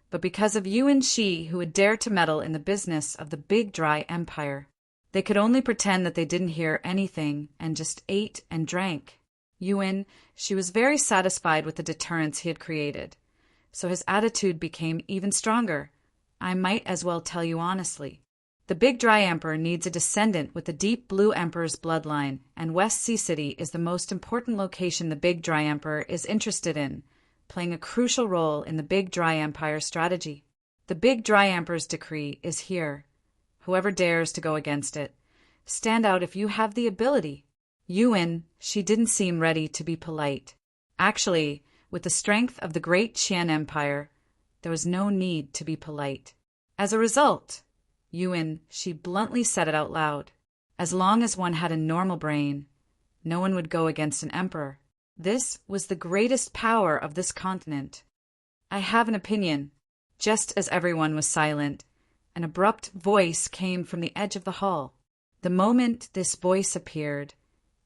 But because of Yuan Shi, who had dared to meddle in the business of the big dry empire, they could only pretend that they didn't hear anything and just ate and drank. Yuan, she was very satisfied with the deterrence he had created, so his attitude became even stronger. I might as well tell you honestly. The big dry emperor needs a descendant with the deep blue emperor's bloodline, and West Sea City is the most important location the big dry emperor is interested in, playing a crucial role in the big dry empire's strategy. The big dry emperor's decree is here. Whoever dares to go against it, stand out if you have the ability. Yuan, she didn't seem ready to be polite. Actually, with the strength of the great Qian Empire, there was no need to be polite. As a result, Yuan, she bluntly said it out loud. As long as one had a normal brain, no one would go against an emperor. This was the greatest power of this continent. I have an opinion. Just as everyone was silent, an abrupt voice came from the edge of the hall. The moment this voice appeared,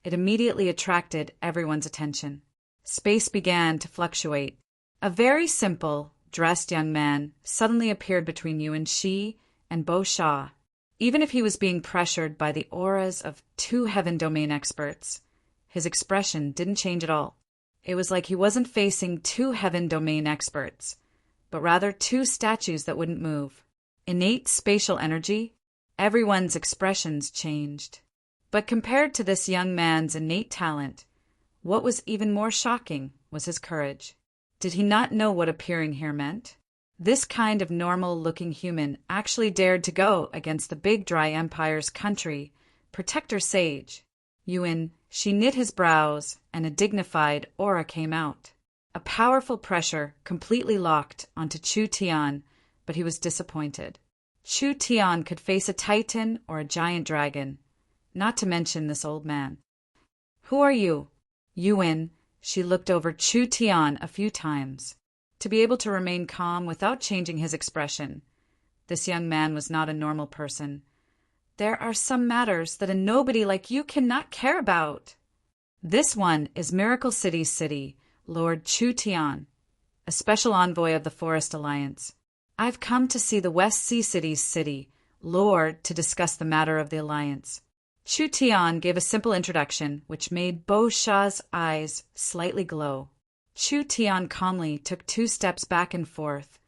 it immediately attracted everyone's attention. Space began to fluctuate. A very simple, dressed young man suddenly appeared between Yuan Shi and Bo Shah. Even if he was being pressured by the auras of two heaven domain experts, his expression didn't change at all. It was like he wasn't facing two heaven domain experts, but rather two statues that wouldn't move. Innate spatial energy, Everyone's expressions changed. But compared to this young man's innate talent, what was even more shocking was his courage. Did he not know what appearing here meant? This kind of normal-looking human actually dared to go against the big dry empire's country, protector sage. Yuan, she knit his brows, and a dignified aura came out. A powerful pressure completely locked onto Chu Tian, but he was disappointed. Chu Tian could face a titan or a giant dragon, not to mention this old man. Who are you? Yuan, she looked over Chu Tian a few times, to be able to remain calm without changing his expression. This young man was not a normal person. There are some matters that a nobody like you cannot care about. This one is Miracle City's city, Lord Chu Tian, a special envoy of the Forest Alliance. I've come to see the West Sea City's city, Lord, to discuss the matter of the alliance. Chu Tian gave a simple introduction, which made Bo Sha's eyes slightly glow. Chu Tian calmly took 2 steps back and forth.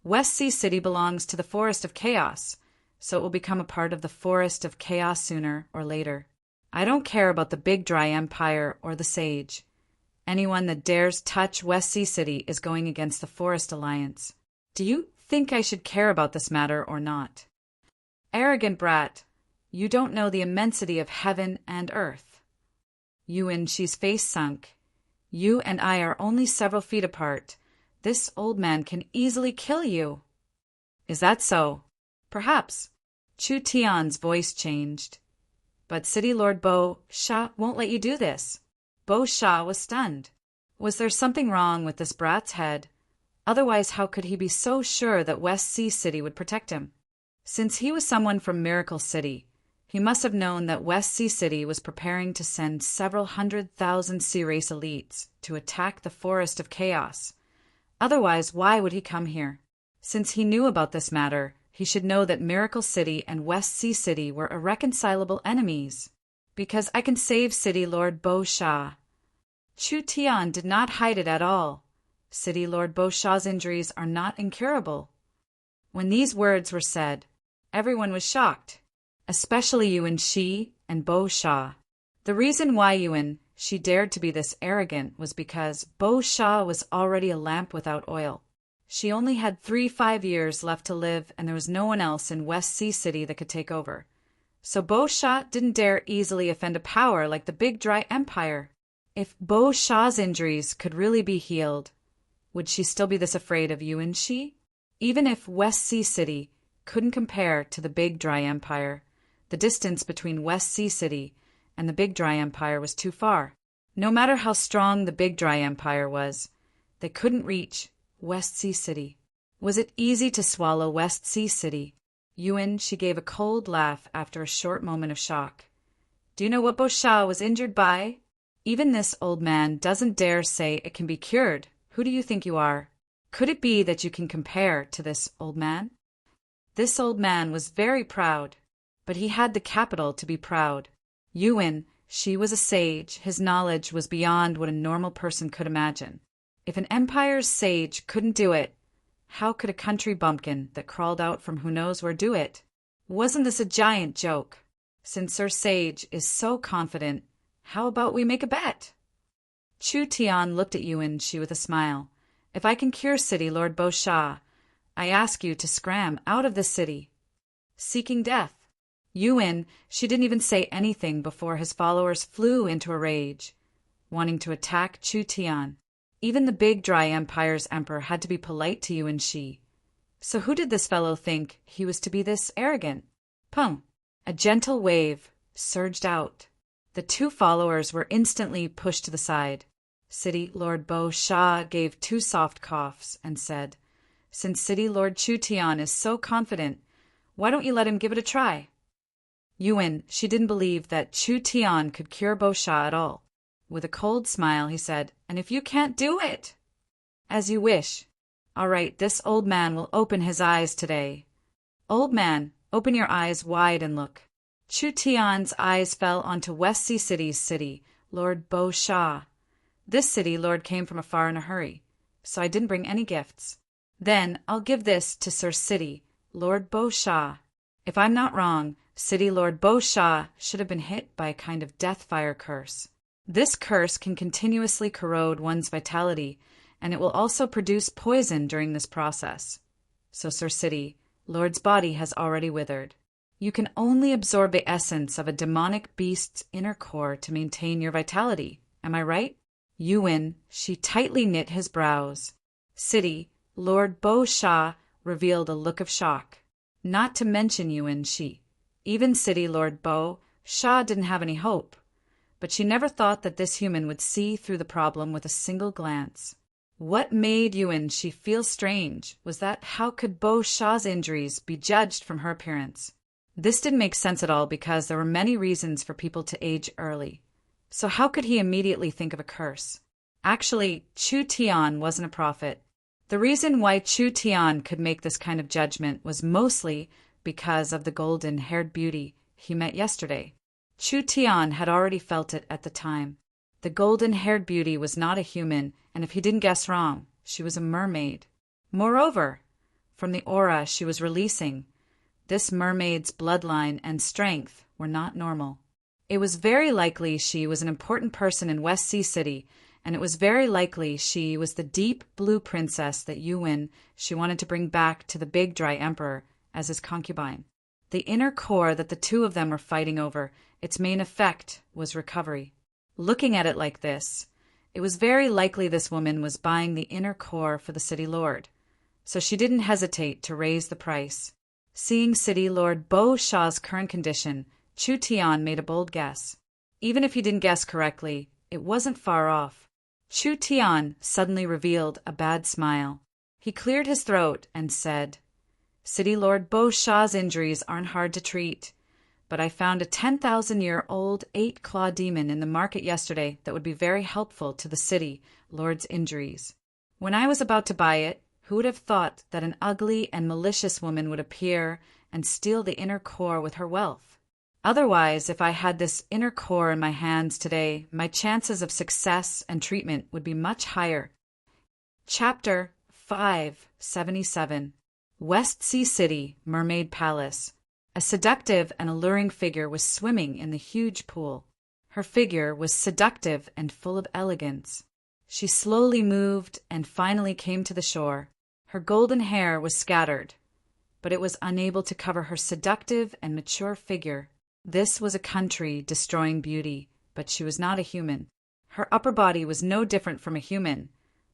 West Sea City belongs to the Forest of Chaos, so it will become a part of the Forest of Chaos sooner or later. I don't care about the Big Dry Empire or the Sage. Anyone that dares touch West Sea City is going against the Forest Alliance. Do you think I should care about this matter or not? Arrogant brat, you don't know the immensity of heaven and earth. Yuan, she's face sunk. You and I are only several feet apart. This old man can easily kill you. Is that so? Perhaps. Chu Tian's voice changed. But City Lord Bo Sha won't let you do this. Bo Sha was stunned. Was there something wrong with this brat's head? Otherwise, how could he be so sure that West Sea City would protect him? Since he was someone from Miracle City, he must have known that West Sea City was preparing to send several 100,000 Sea Race elites to attack the Forest of Chaos. Otherwise, why would he come here? Since he knew about this matter, he should know that Miracle City and West Sea City were irreconcilable enemies. Because I can save City Lord Bo Sha. Chu Tian did not hide it at all. City Lord Bo Sha's injuries are not incurable. When these words were said, everyone was shocked, especially Yuan Shi and Bo Sha. The reason why Yuan Shi dared to be this arrogant was because Bo Sha was already a lamp without oil. She only had 5 years left to live, and there was no one else in West Sea City that could take over. So Bo Sha didn't dare easily offend a power like the Big Dry Empire. If Bo Sha's injuries could really be healed, would she still be this afraid of Yuan Shi? Even if West Sea City couldn't compare to the Big Dry Empire, the distance between West Sea City and the Big Dry Empire was too far. No matter how strong the Big Dry Empire was, they couldn't reach West Sea City. Was it easy to swallow West Sea City? Yuan, she gave a cold laugh after a short moment of shock. Do you know what Bo Sha was injured by? Even this old man doesn't dare say it can be cured. Who do you think you are? Could it be that you can compare to this old man? This old man was very proud, but he had the capital to be proud. Yuan, she was a sage. His knowledge was beyond what a normal person could imagine. If an empire's sage couldn't do it, how could a country bumpkin that crawled out from who knows where do it? Wasn't this a giant joke? Since Sir Sage is so confident, how about we make a bet? Chu Tian looked at Yuan Shi with a smile. If I can cure City Lord Bo Sha, I ask you to scram out of this city. Seeking death. Yuan, she didn't even say anything before his followers flew into a rage, wanting to attack Chu Tian. Even the Big Dry Empire's emperor had to be polite to Yuan Shi. So who did this fellow think he was to be this arrogant? Pum! A gentle wave surged out. The 2 followers were instantly pushed to the side. City Lord Bo Sha gave 2 soft coughs and said, Since City Lord Chu Tian is so confident, why don't you let him give it a try? Yuan, she didn't believe that Chu Tian could cure Bo Sha at all. With a cold smile, he said, And if you can't do it? As you wish. All right, this old man will open his eyes today. Old man, open your eyes wide and look. Chu Tian's eyes fell onto West Sea City's city, Lord Bo Sha. This city lord came from afar in a hurry, so I didn't bring any gifts. Then I'll give this to Sir City, Lord Bo Sha. If I'm not wrong, City Lord Bo Shah should have been hit by a kind of death fire curse. This curse can continuously corrode one's vitality, and it will also produce poison during this process. So, Sir City, Lord's body has already withered. You can only absorb the essence of a demonic beast's inner core to maintain your vitality. Am I right? Yuan, she tightly knit his brows. City, Lord Bo Shah revealed a look of shock. Not to mention Yuan, even City Lord Bo Shah didn't have any hope. But she never thought that this human would see through the problem with a single glance. What made Yuan feel strange was that how could Bo Shah's injuries be judged from her appearance? This didn't make sense at all because there were many reasons for people to age early. So how could he immediately think of a curse? Actually, Chu Tian wasn't a prophet. The reason why Chu Tian could make this kind of judgment was mostly because of the golden-haired beauty he met yesterday. Chu Tian had already felt it at the time. The golden-haired beauty was not a human, and if he didn't guess wrong, she was a mermaid. Moreover, from the aura she was releasing, this mermaid's bloodline and strength were not normal. It was very likely she was an important person in West Sea City, and it was very likely she was the deep blue princess that Yuan she wanted to bring back to the Big Dry Emperor as his concubine. The inner core that the two of them were fighting over, its main effect was recovery. Looking at it like this, it was very likely this woman was buying the inner core for the city lord, so she didn't hesitate to raise the price. Seeing City Lord Bo Shah's current condition, Chu Tian made a bold guess. Even if he didn't guess correctly, it wasn't far off. Chu Tian suddenly revealed a bad smile. He cleared his throat and said, City Lord Bo Shah's injuries aren't hard to treat, but I found a 10,000-year-old 8-claw demon in the market yesterday that would be very helpful to the city lord's injuries. When I was about to buy it, who would have thought that an ugly and malicious woman would appear and steal the inner core with her wealth? Otherwise, if I had this inner core in my hands today, my chances of success and treatment would be much higher. Chapter 577 West Sea City, Mermaid Palace. A seductive and alluring figure was swimming in the huge pool. Her figure was seductive and full of elegance. She slowly moved and finally came to the shore. Her golden hair was scattered, but it was unable to cover her seductive and mature figure. This was a country-destroying beauty, but she was not a human. Her upper body was no different from a human,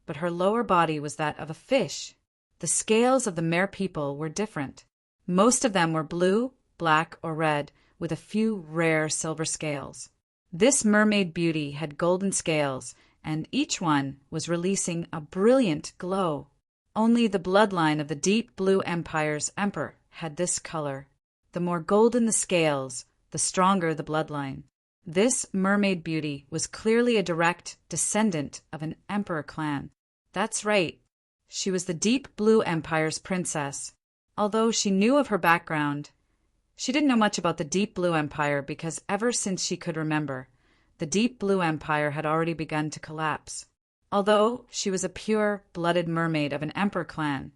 but her lower body was that of a fish. The scales of the mere people were different. Most of them were blue, black, or red, with a few rare silver scales. This mermaid beauty had golden scales, and each one was releasing a brilliant glow. Only the bloodline of the Deep Blue Empire's emperor had this color. The more golden the scales, the stronger the bloodline. This mermaid beauty was clearly a direct descendant of an emperor clan. That's right. She was the Deep Blue Empire's princess. Although she knew of her background, she didn't know much about the Deep Blue Empire because ever since she could remember, the Deep Blue Empire had already begun to collapse. Although she was a pure-blooded mermaid of an emperor clan,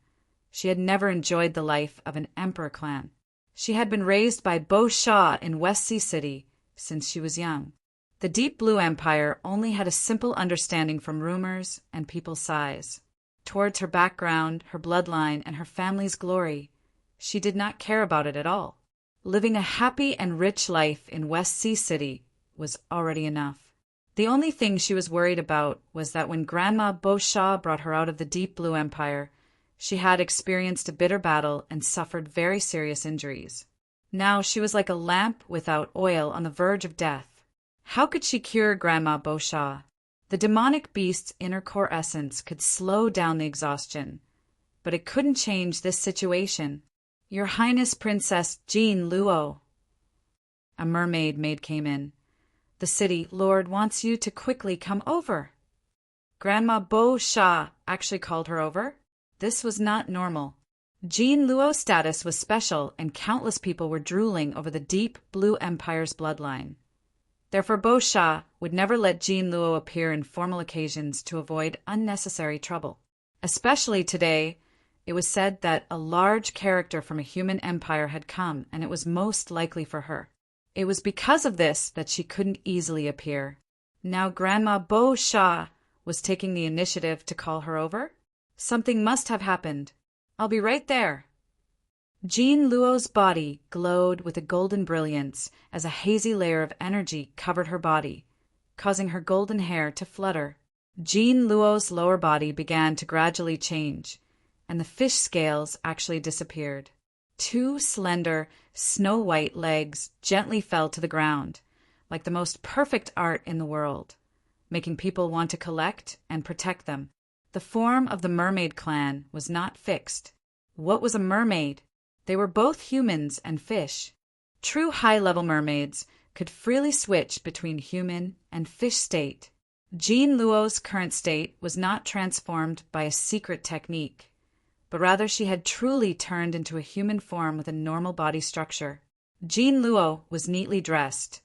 she had never enjoyed the life of an emperor clan. She had been raised by Bo Shah in West Sea City since she was young. The Deep Blue Empire only had a simple understanding from rumors and people's sighs. Towards her background, her bloodline, and her family's glory, she did not care about it at all. Living a happy and rich life in West Sea City was already enough. The only thing she was worried about was that when Grandma Bo Shah brought her out of the Deep Blue Empire, she had experienced a bitter battle and suffered very serious injuries. Now she was like a lamp without oil on the verge of death. How could she cure Grandma Bo Shah? The demonic beast's inner core essence could slow down the exhaustion, but it couldn't change this situation. Your Highness Princess Jean Luo. A mermaid maid came in. The city lord wants you to quickly come over. Grandma Bo Shah actually called her over. This was not normal. Jean Luo's status was special, and countless people were drooling over the Deep Blue Empire's bloodline. Therefore Bo Shah would never let Jean Luo appear in formal occasions to avoid unnecessary trouble. Especially today, It was said that a large character from a human empire had come, and it was most likely for her. It was because of this that she couldn't easily appear. Now Grandma Beau Shah was taking the initiative to call her over? Something must have happened. I'll be right there. Jean Luo's body glowed with a golden brilliance as a hazy layer of energy covered her body, causing her golden hair to flutter. Jean Luo's lower body began to gradually change, and the fish scales actually disappeared. 2 slender, snow-white legs gently fell to the ground, like the most perfect art in the world, making people want to collect and protect them. The form of the mermaid clan was not fixed. What was a mermaid? They were both humans and fish. True high-level mermaids could freely switch between human and fish state. Jean Luo's current state was not transformed by a secret technique, but rather she had truly turned into a human form with a normal body structure. Jean Luo was neatly dressed,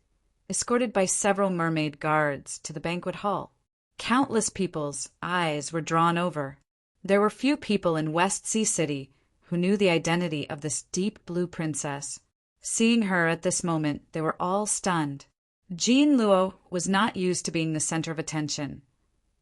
escorted by several mermaid guards to the banquet hall. Countless people's eyes were drawn over. There were few people in West Sea City who knew the identity of this deep blue princess. Seeing her at this moment, they were all stunned. Jean Luo was not used to being the center of attention,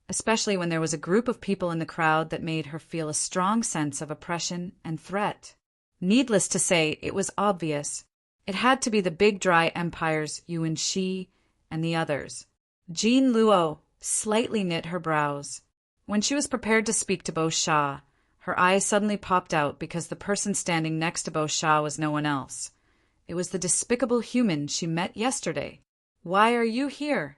especially when there was a group of people in the crowd that made her feel a strong sense of oppression and threat. Needless to say, it was obvious. It had to be the big dry empires Yuan Shi and the others. Jean Luo slightly knit her brows. When she was prepared to speak to Beau Shah, her eyes suddenly popped out because the person standing next to Beau Shah was no one else. It was the despicable human she met yesterday. Why are you here?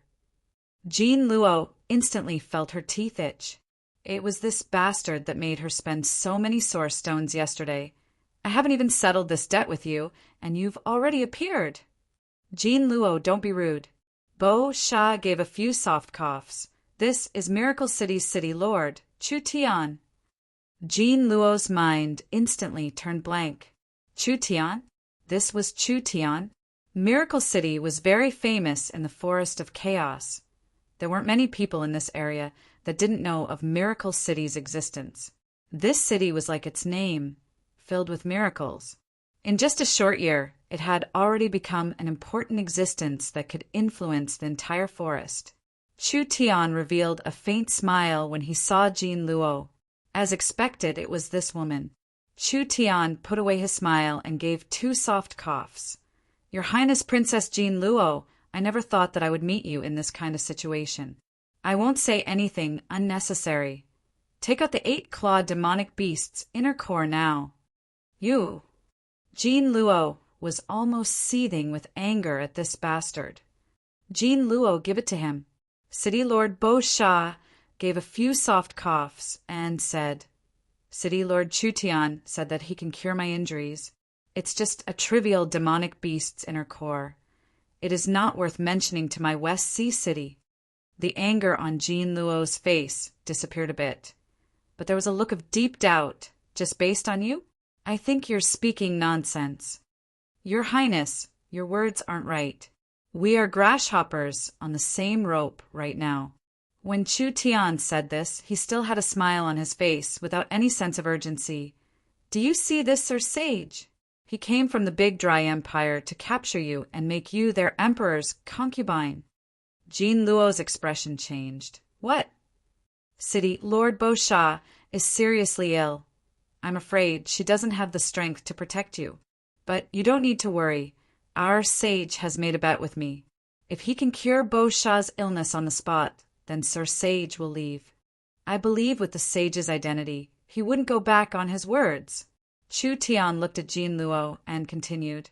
Jean Luo instantly felt her teeth itch. It was this bastard that made her spend so many source stones yesterday. I haven't even settled this debt with you, and you've already appeared. Jean Luo, don't be rude. Beau Shah gave a few soft coughs. This is Miracle City's city lord, Chu Tian. Jean Luo's mind instantly turned blank. Chu Tian? This was Chu Tian. Miracle City was very famous in the Forest of Chaos. There weren't many people in this area that didn't know of Miracle City's existence. This city was like its name, filled with miracles. In just a short year, it had already become an important existence that could influence the entire forest. Chu Tian revealed a faint smile when he saw Jean Luo. As expected, it was this woman. Chu Tian put away his smile and gave 2 soft coughs. Your Highness Princess Jean Luo, I never thought that I would meet you in this kind of situation. I won't say anything unnecessary. Take out the 8-clawed demonic beast's inner core now. You. Jean Luo was almost seething with anger at this bastard. Jean Luo, give it to him. City Lord Beau Shah gave a few soft coughs and said, City Lord Chu Tian said that he can cure my injuries. It's just a trivial demonic beast's inner core. It is not worth mentioning to my West Sea City. The anger on Jean Luo's face disappeared a bit, but there was a look of deep doubt. Just based on you? I think you're speaking nonsense. Your Highness, your words aren't right. We are grasshoppers on the same rope right now. When Chu Tian said this, he still had a smile on his face without any sense of urgency. Do you see this, Sir Sage? He came from the Big Dry Empire to capture you and make you their emperor's concubine. Jean Luo's expression changed. What? City Lord Beau Shah is seriously ill. I'm afraid she doesn't have the strength to protect you. But you don't need to worry. Our sage has made a bet with me. If he can cure Beau Shah's illness on the spot, then Sir Sage will leave. I believe with the sage's identity, he wouldn't go back on his words. Chu Tian looked at Jean Luo and continued,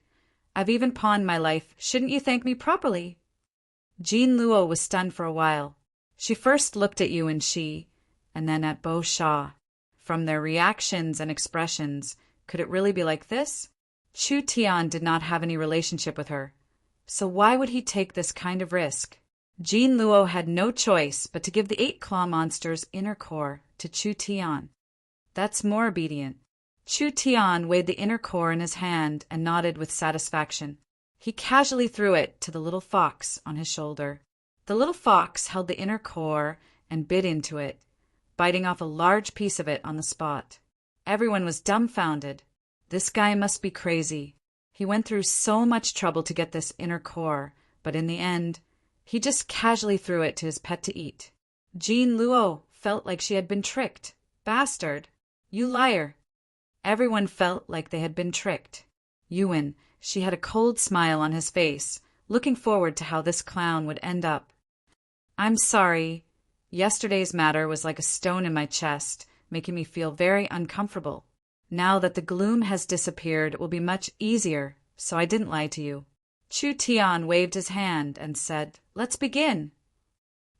I've even pawned my life. Shouldn't you thank me properly? Jean Luo was stunned for a while. She first looked at Yuan Shi, and then at Beau Shah. From their reactions and expressions, could it really be like this? Chu Tian did not have any relationship with her, so why would he take this kind of risk? Jean Luo had no choice but to give the 8-claw monster's inner core to Chu Tian. That's more obedient. Chu Tian weighed the inner core in his hand and nodded with satisfaction. He casually threw it to the little fox on his shoulder. The little fox held the inner core and bit into it, biting off a large piece of it on the spot. Everyone was dumbfounded. This guy must be crazy. He went through so much trouble to get this inner core, but in the end, he just casually threw it to his pet to eat. Jean Luo felt like she had been tricked. Bastard! You liar! Everyone felt like they had been tricked. Yuan, she had a cold smile on his face, looking forward to how this clown would end up. I'm sorry. Yesterday's matter was like a stone in my chest, making me feel very uncomfortable. Now that the gloom has disappeared, it will be much easier, so I didn't lie to you. Chu Tian waved his hand and said, "Let's begin."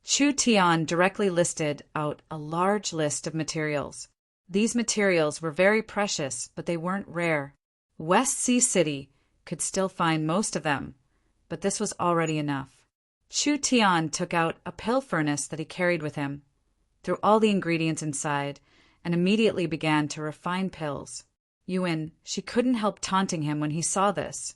Chu Tian directly listed out a large list of materials. These materials were very precious, but they weren't rare. West Sea City could still find most of them, but this was already enough. Chu Tian took out a pill furnace that he carried with him, threw all the ingredients inside, and immediately began to refine pills. Yuan, she couldn't help taunting him when he saw this.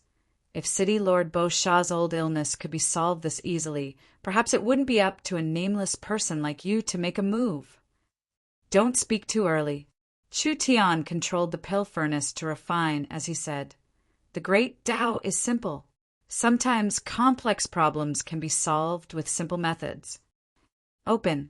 If City Lord Bo Sha's old illness could be solved this easily, perhaps it wouldn't be up to a nameless person like you to make a move. Don't speak too early. Chu Tian controlled the pill furnace to refine as he said, "The great Tao is simple. Sometimes complex problems can be solved with simple methods." Open.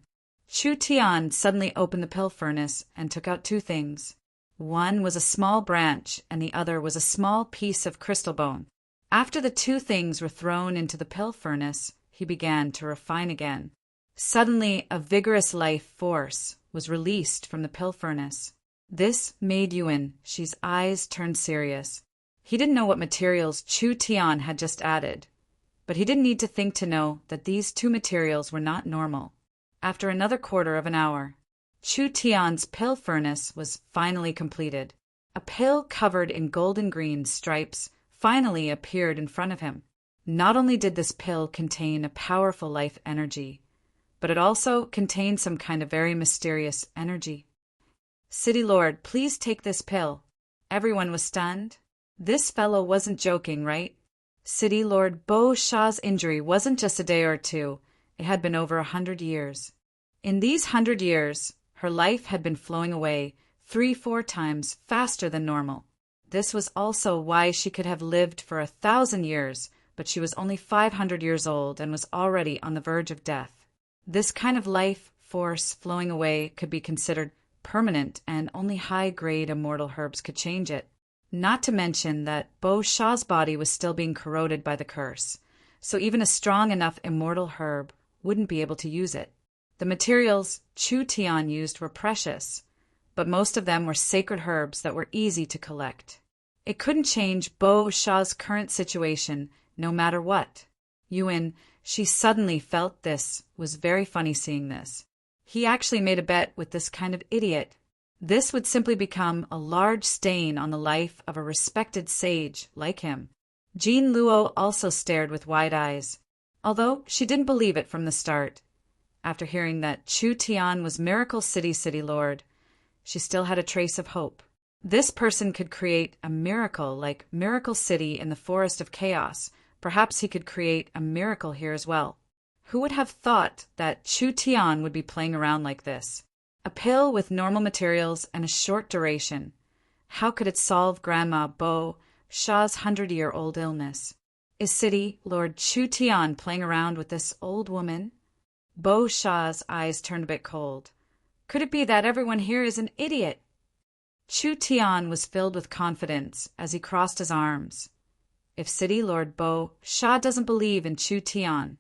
Chu Tian suddenly opened the pill furnace and took out two things. One was a small branch and the other was a small piece of crystal bone. After the two things were thrown into the pill furnace, he began to refine again. Suddenly, a vigorous life force was released from the pill furnace. This made Yuan, she's eyes turn serious. He didn't know what materials Chu Tian had just added, but he didn't need to think to know that these two materials were not normal. After another quarter of an hour, Chu Tian's pill furnace was finally completed. A pill covered in golden green stripes finally appeared in front of him. Not only did this pill contain a powerful life energy, but it also contained some kind of very mysterious energy. "City Lord, please take this pill." Everyone was stunned. This fellow wasn't joking, right? City Lord Bo Sha's injury wasn't just a day or two. It had been over 100 years. In these 100 years, her life had been flowing away 3-4 times faster than normal. This was also why she could have lived for 1,000 years, but she was only 500 years old and was already on the verge of death. This kind of life force flowing away could be considered permanent, and only high-grade immortal herbs could change it. Not to mention that Bo Sha's body was still being corroded by the curse, so even a strong enough immortal herb wouldn't be able to use it. The materials Chu Tian used were precious, but most of them were sacred herbs that were easy to collect. It couldn't change Bo Sha's current situation no matter what. Yuan, she suddenly felt this was very funny seeing this. He actually made a bet with this kind of idiot. This would simply become a large stain on the life of a respected sage like him. Jean Luo also stared with wide eyes, although she didn't believe it from the start. After hearing that Chu Tian was Miracle City Lord, she still had a trace of hope. This person could create a miracle like Miracle City in the Forest of Chaos. Perhaps he could create a miracle here as well. Who would have thought that Chu Tian would be playing around like this? A pill with normal materials and a short duration. How could it solve Grandma Bo Sha's 100-year-old illness? Is City Lord Chu Tian playing around with this old woman? Bo Sha's eyes turned a bit cold. Could it be that everyone here is an idiot? Chu Tian was filled with confidence as he crossed his arms. If City Lord Bo Sha doesn't believe in Chu Tian,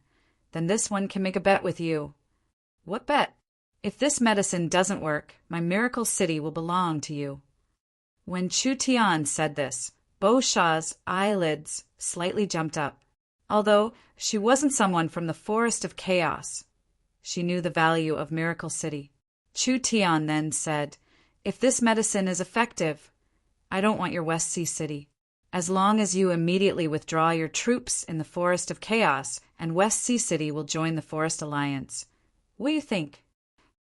then this one can make a bet with you. What bet? If this medicine doesn't work, my Miracle City will belong to you. When Chu Tian said this, Bo Sha's eyelids slightly jumped up. Although she wasn't someone from the Forest of Chaos, she knew the value of Miracle City. Chu Tian then said, "If this medicine is effective, I don't want your West Sea City. As long as you immediately withdraw your troops in the Forest of Chaos, and West Sea City will join the Forest Alliance. What do you think?"